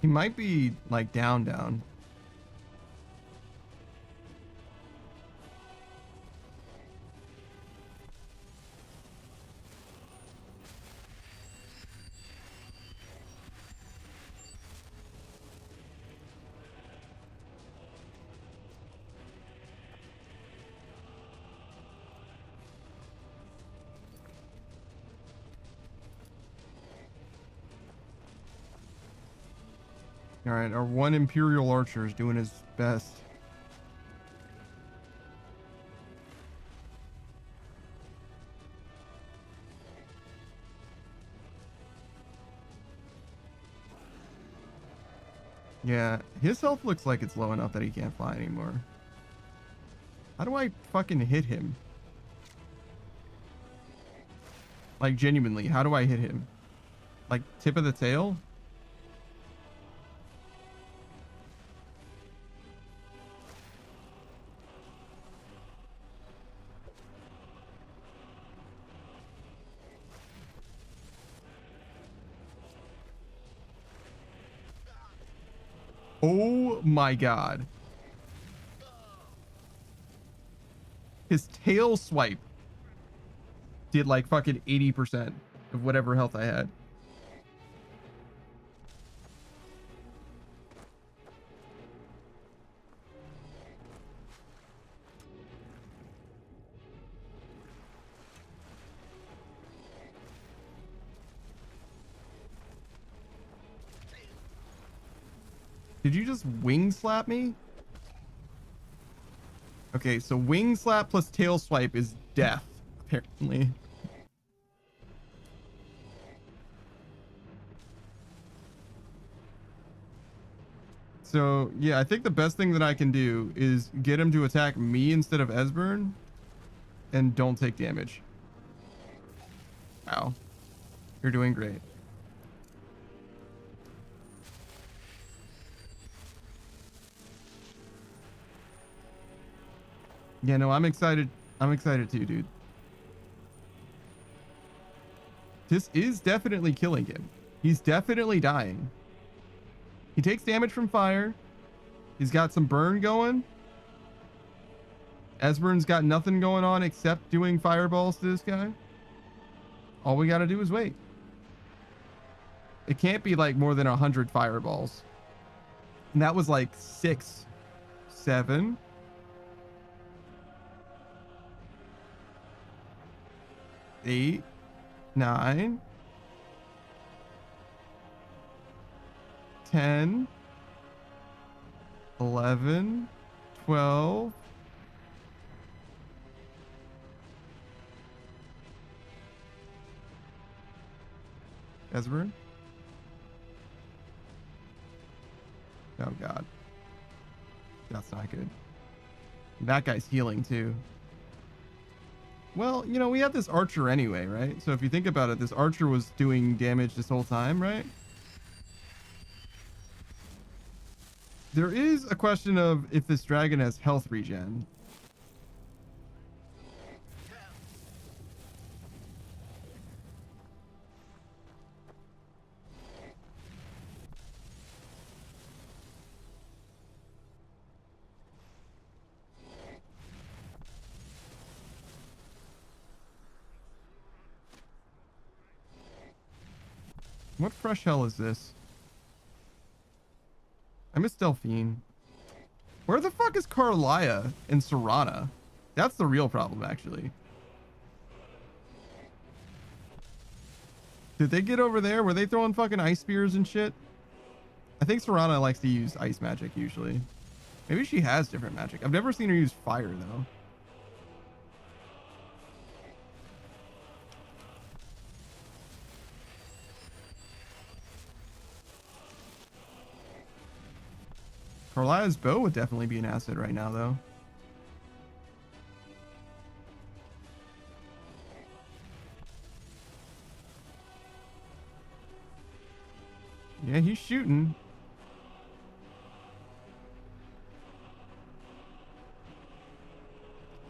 He might be like down. All right, our one Imperial Archer is doing his best. Yeah, his health looks like it's low enough that he can't fly anymore. How do I fucking hit him? Like, genuinely, how do I hit him? Like, tip of the tail? Oh my god. His tail swipe did like fucking 80% of whatever health I had. Did you just wing slap me? Okay, so wing slap plus tail swipe is death, apparently. So, yeah, I think the best thing that I can do is get him to attack me instead of Esbern and don't take damage. Wow. You're doing great. Yeah, no, I'm excited. I'm excited too, dude. This is definitely killing him. He's definitely dying. He takes damage from fire. He's got some burn going. Esbern's got nothing going on except doing fireballs to this guy. All we got to do is wait. It can't be like more than 100 fireballs. And that was like 6, 7. 8, 9, 10, 11, 12. Esbern? Oh god. That's not good. That guy's healing too. Well, you know, we have this archer anyway, right? So if you think about it, this archer was doing damage this whole time, right? There is a question of if this dragon has health regen. What fresh hell is this? I miss Delphine. Where the fuck is Carlia and Serana? That's the real problem, actually. Did they get over there? Were they throwing fucking ice spears and shit? I think Serana likes to use ice magic, usually. Maybe she has different magic. I've never seen her use fire, though. Carlia's bow would definitely be an asset right now, though. Yeah, he's shooting.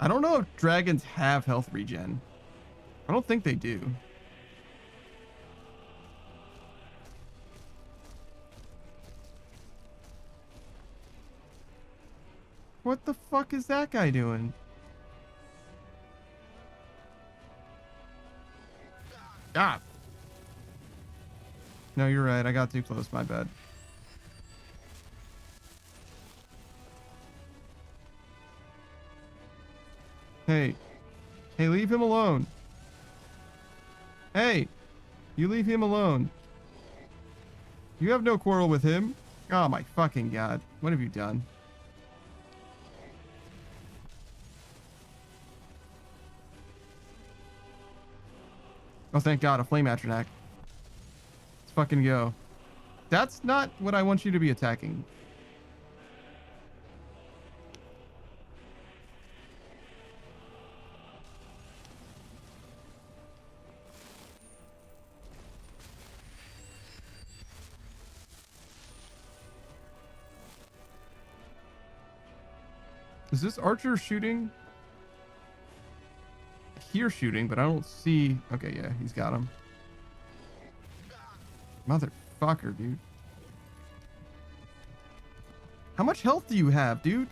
I don't know if dragons have health regen. I don't think they do. What the fuck is that guy doing? Ah. No, you're right. I got too close. My bad. Hey. Hey, leave him alone. Hey. You leave him alone. You have no quarrel with him. Oh my fucking god. What have you done? Oh, thank God, a flame atronach. Let's fucking go. That's not what I want you to be attacking. Is this archer shooting? Here shooting, but I don't see. Okay, yeah, he's got him. Motherfucker, dude. How much health do you have, dude?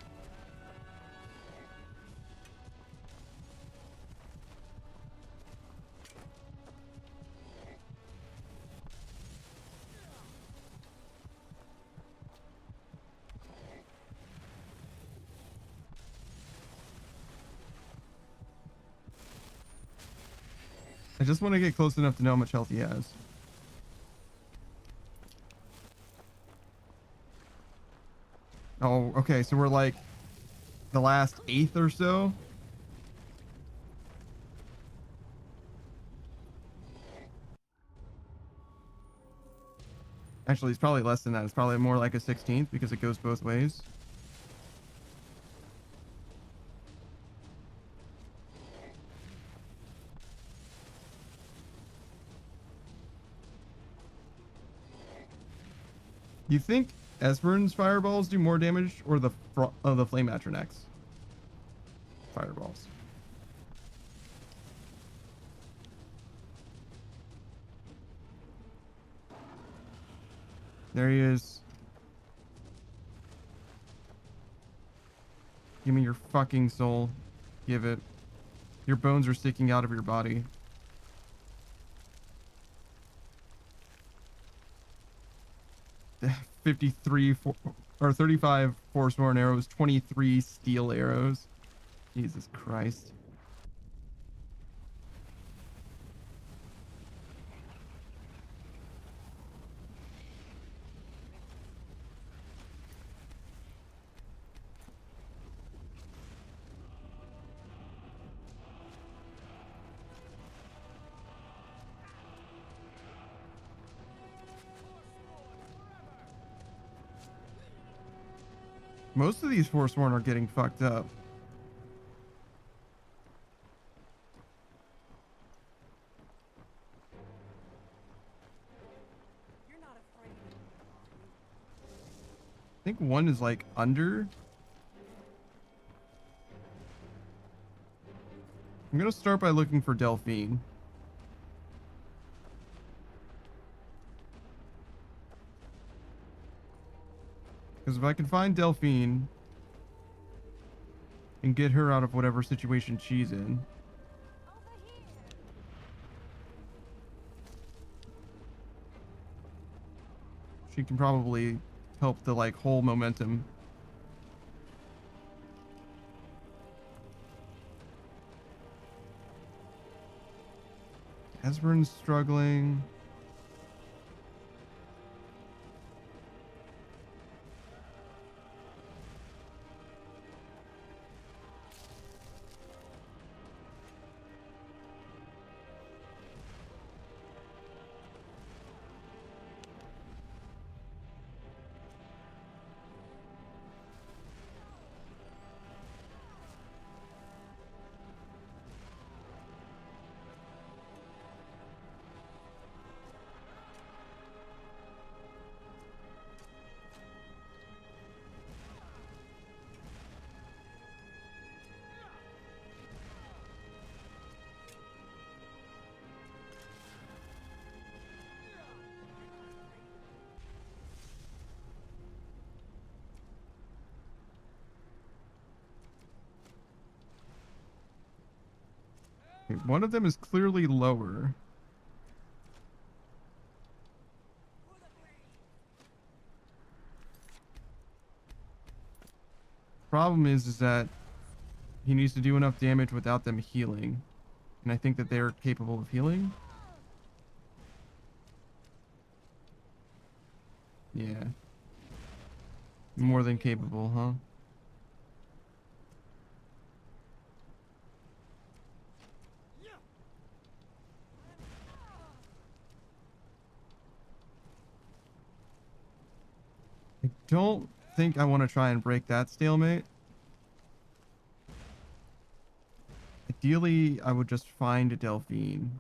I just want to get close enough to know how much health he has. Oh, okay, so we're like the last eighth or so. Actually, it's probably less than that. It's probably more like a 16th because it goes both ways. You think Esbern's fireballs do more damage or the Flame Atronach's fireballs? There he is. Give me your fucking soul. Give it. Your bones are sticking out of your body. Or 35 Forsworn arrows, 23 steel arrows. Jesus Christ. Most of these Forsworn are getting fucked up. I think one is like under. I'm gonna start by looking for Delphine. Because if I can find Delphine and get her out of whatever situation she's in. She can probably help the like whole momentum. Esbern's struggling. One of them is clearly lower. Problem is that he needs to do enough damage without them healing. And I think that they're capable of healing. Yeah. More than capable, huh? don't think I want to try and break that stalemate. Ideally, I would just find a Delphine.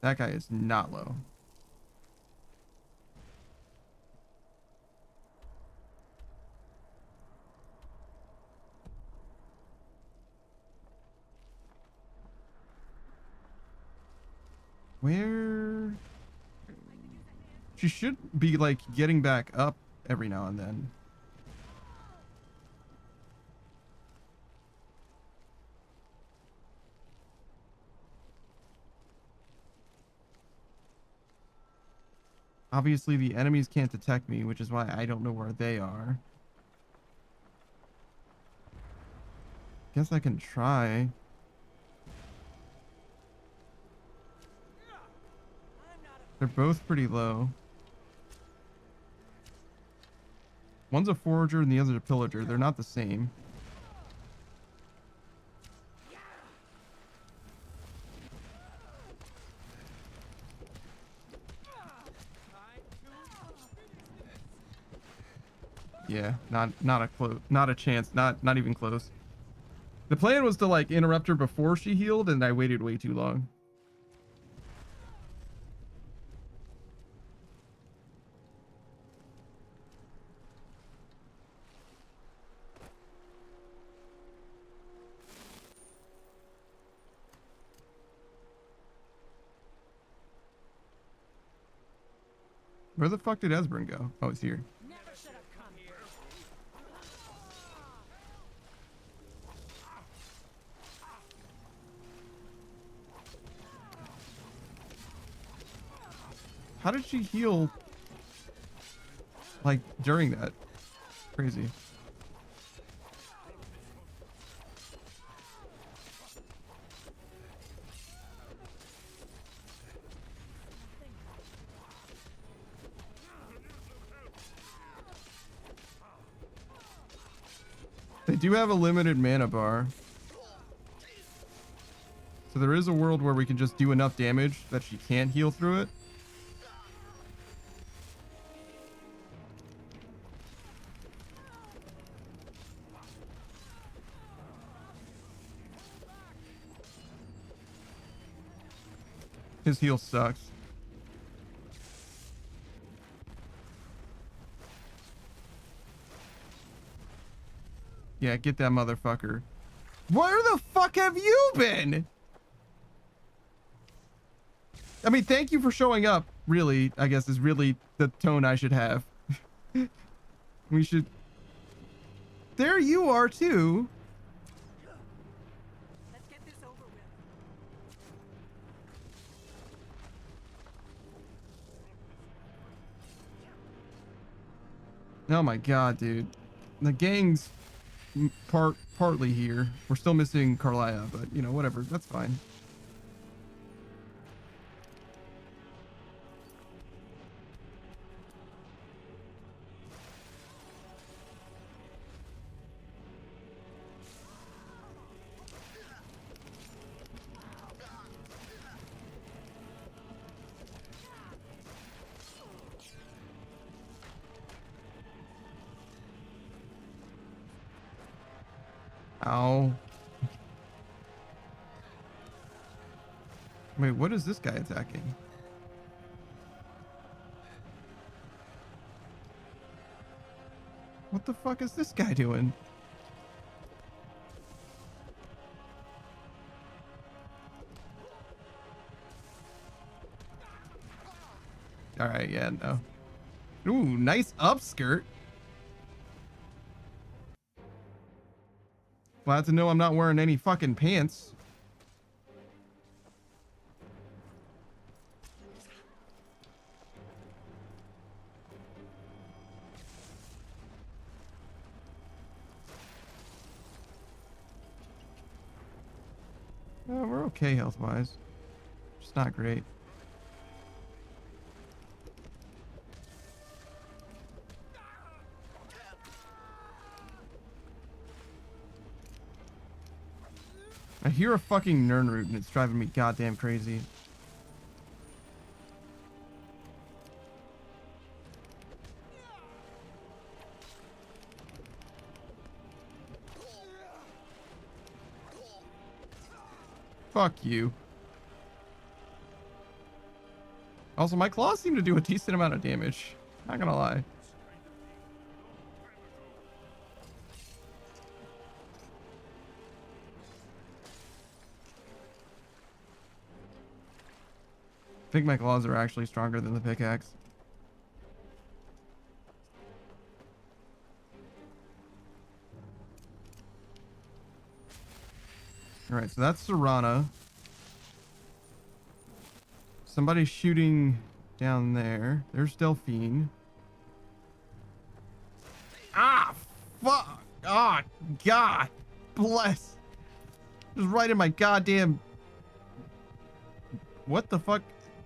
That guy is not low. Where? She should be like getting back up every now and then. Obviously, the enemies can't detect me, which is why I don't know where they are. Guess I can try. They're both pretty low. One's a forager and the other's a pillager. They're not the same. Yeah, not a chance, not even close. The plan was to like interrupt her before she healed, and I waited way too long. Where the fuck did Esbern go? Oh, it's here. How did she heal, like, during that? Crazy. They do have a limited mana bar. So there is a world where we can just do enough damage that she can't heal through it. His heal sucks. Yeah, get that motherfucker. Where the fuck have you been? I mean, thank you for showing up, really, I guess is really the tone I should have. We should... There you are, too. Let's get this over with. Oh my god, dude. The gang's partly here. We're still missing Carlia, but, you know, whatever. That's fine. Ow. Wait, what is this guy attacking? What the fuck is this guy doing? Alright, yeah, no. Ooh, nice upskirt. Glad to know I'm not wearing any fucking pants. We're okay health-wise. Just not great. I hear a fucking Nernroot and it's driving me goddamn crazy. Fuck you. Also, my claws seem to do a decent amount of damage. Not gonna lie. I think my claws are actually stronger than the pickaxe. Alright, so that's Serana. Somebody's shooting down there. There's Delphine. Ah, fuck. Ah, God bless. Just right in my goddamn... What the fuck?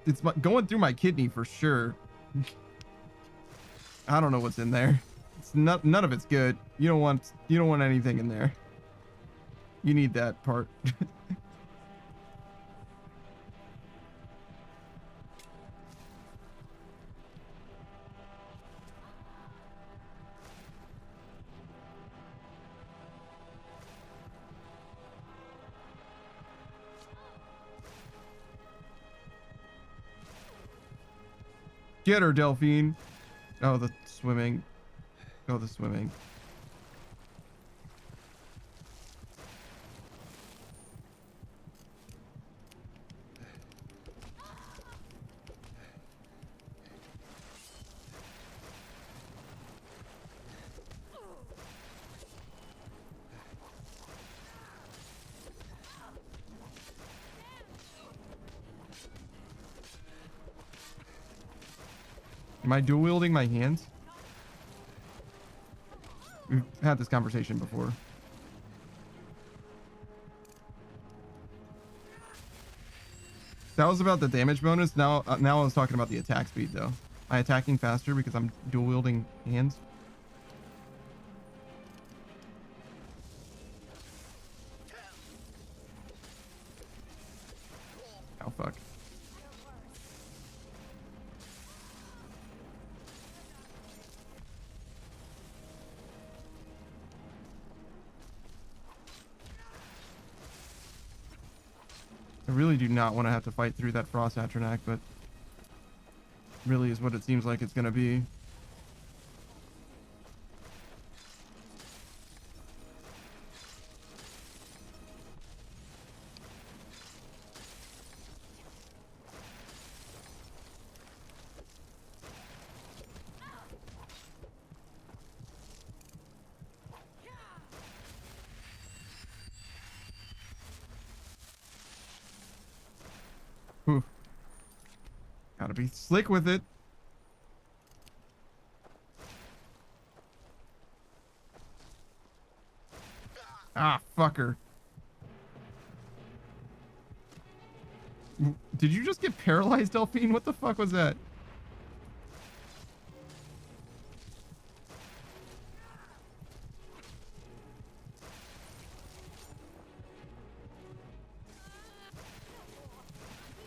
It's going through my kidney for sure. I don't know what's in there. It's not, none of it's good. You don't want anything in there. You need that part. Get her, Delphine. Oh, the swimming. Oh, the swimming. Am I dual wielding my hands? We've had this conversation before. That was about the damage bonus. Now I was talking about the attack speed though. Am I attacking faster because I'm dual wielding hands? Oh fuck. I really do not want to have to fight through that Frost Atronac, but really is what it seems like it's going to be. Whew. Gotta be slick with it. Ah, fucker. Did you just get paralyzed, Delphine? What the fuck was that?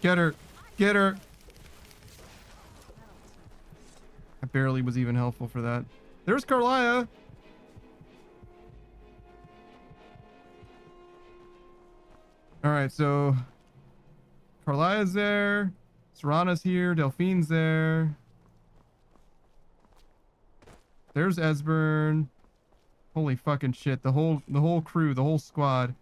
Get her. Get her. I barely was even helpful for that. There's Carlia. All right, so Carlia's there. Serana's here. Delphine's there. There's Esbern. Holy fucking shit. The whole crew, the whole squad.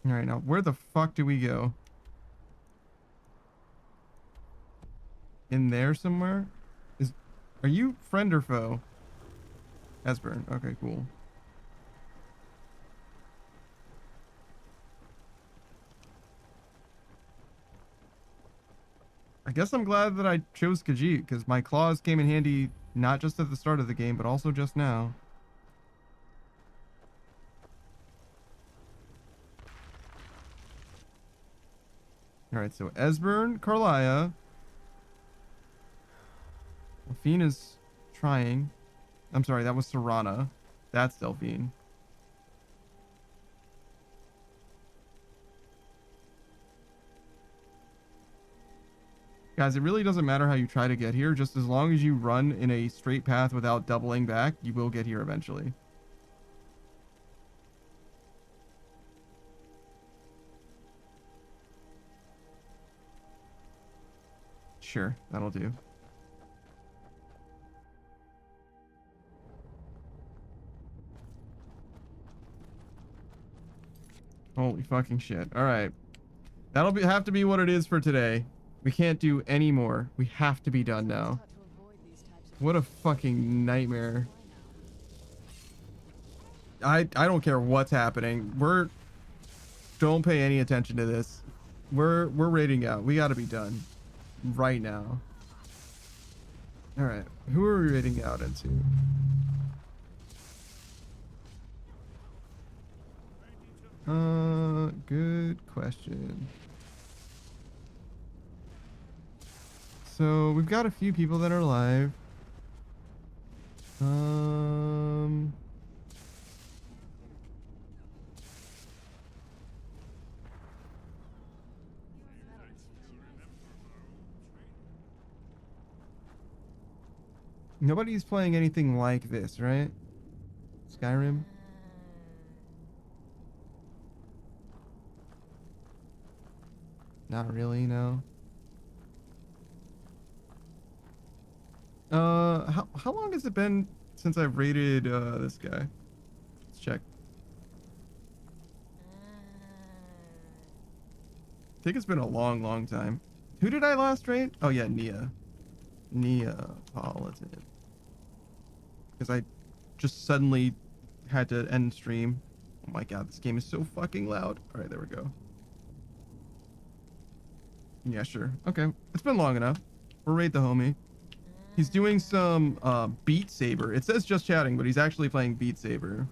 All right, now where the fuck do we go? In there somewhere? Are you friend or foe? Esbern. Okay, cool. I guess I'm glad that I chose Khajiit, because my claws came in handy not just at the start of the game, but also just now. Alright, so Esbern, Carlia. Delphina's trying. I'm sorry, that was Serana. That's Delphine. Guys, it really doesn't matter how you try to get here. Just as long as you run in a straight path without doubling back, you will get here eventually. Sure, that'll do. Holy fucking shit. All right. That'll have to be what it is for today. We can't do any more. We have to be done now. What a fucking nightmare. I don't care what's happening. Don't pay any attention to this. We're raiding out. We got to be done right now. All right. Who are we raiding out into? Good question. So we've got a few people that are live. Nobody's playing anything like this, right? Skyrim? Not really, no. How long has it been since I've raided this guy? Let's check. I think it's been a long time. Who did I last raid? Oh yeah, Neapolitan. Because I just suddenly had to end stream. Oh my god, this game is so fucking loud. All right, there we go. Yeah, sure. Okay, it's been long enough. We'll raid the homie. He's doing some Beat Saber. It says just chatting, but he's actually playing Beat Saber.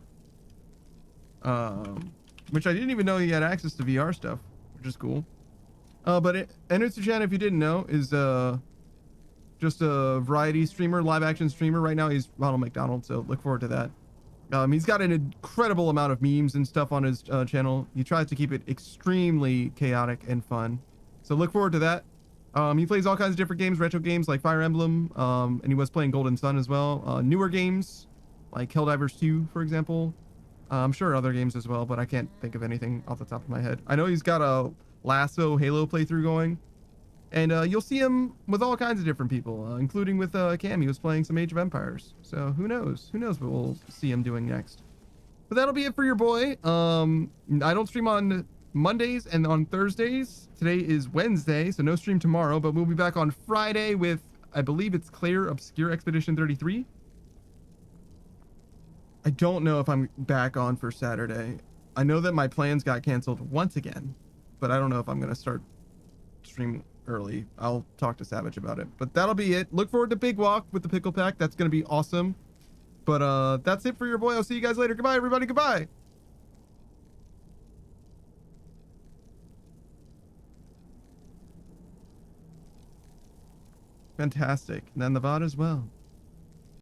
Which I didn't even know he had access to VR stuff, which is cool. But Enusu-chan, if you didn't know, is just a variety streamer, live action streamer. Right now he's Ronald McDonald, so look forward to that. He's got an incredible amount of memes and stuff on his channel. He tries to keep it extremely chaotic and fun. So look forward to that. He plays all kinds of different games, retro games like Fire Emblem, and he was playing Golden Sun as well. Newer games like Helldivers 2, for example. I'm sure other games as well, but I can't think of anything off the top of my head. I know he's got a Lasso Halo playthrough going, and you'll see him with all kinds of different people, including with Cam. He was playing some Age of Empires, so who knows? Who knows what we'll see him doing next? But that'll be it for your boy. I don't stream on Mondays and on Thursdays. Today is Wednesday, so no stream tomorrow, but we'll be back on Friday with, I believe it's Claire Obscure Expedition 33. I don't know if I'm back on for Saturday. I know that my plans got canceled once again, but I don't know if I'm going to start streaming early. I'll talk to Savage about it, but that'll be it. Look forward to Big Walk with the Pickle Pack. That's going to be awesome. But that's it for your boy. I'll see you guys later. Goodbye, everybody. Goodbye. Fantastic. And then the VOD as well.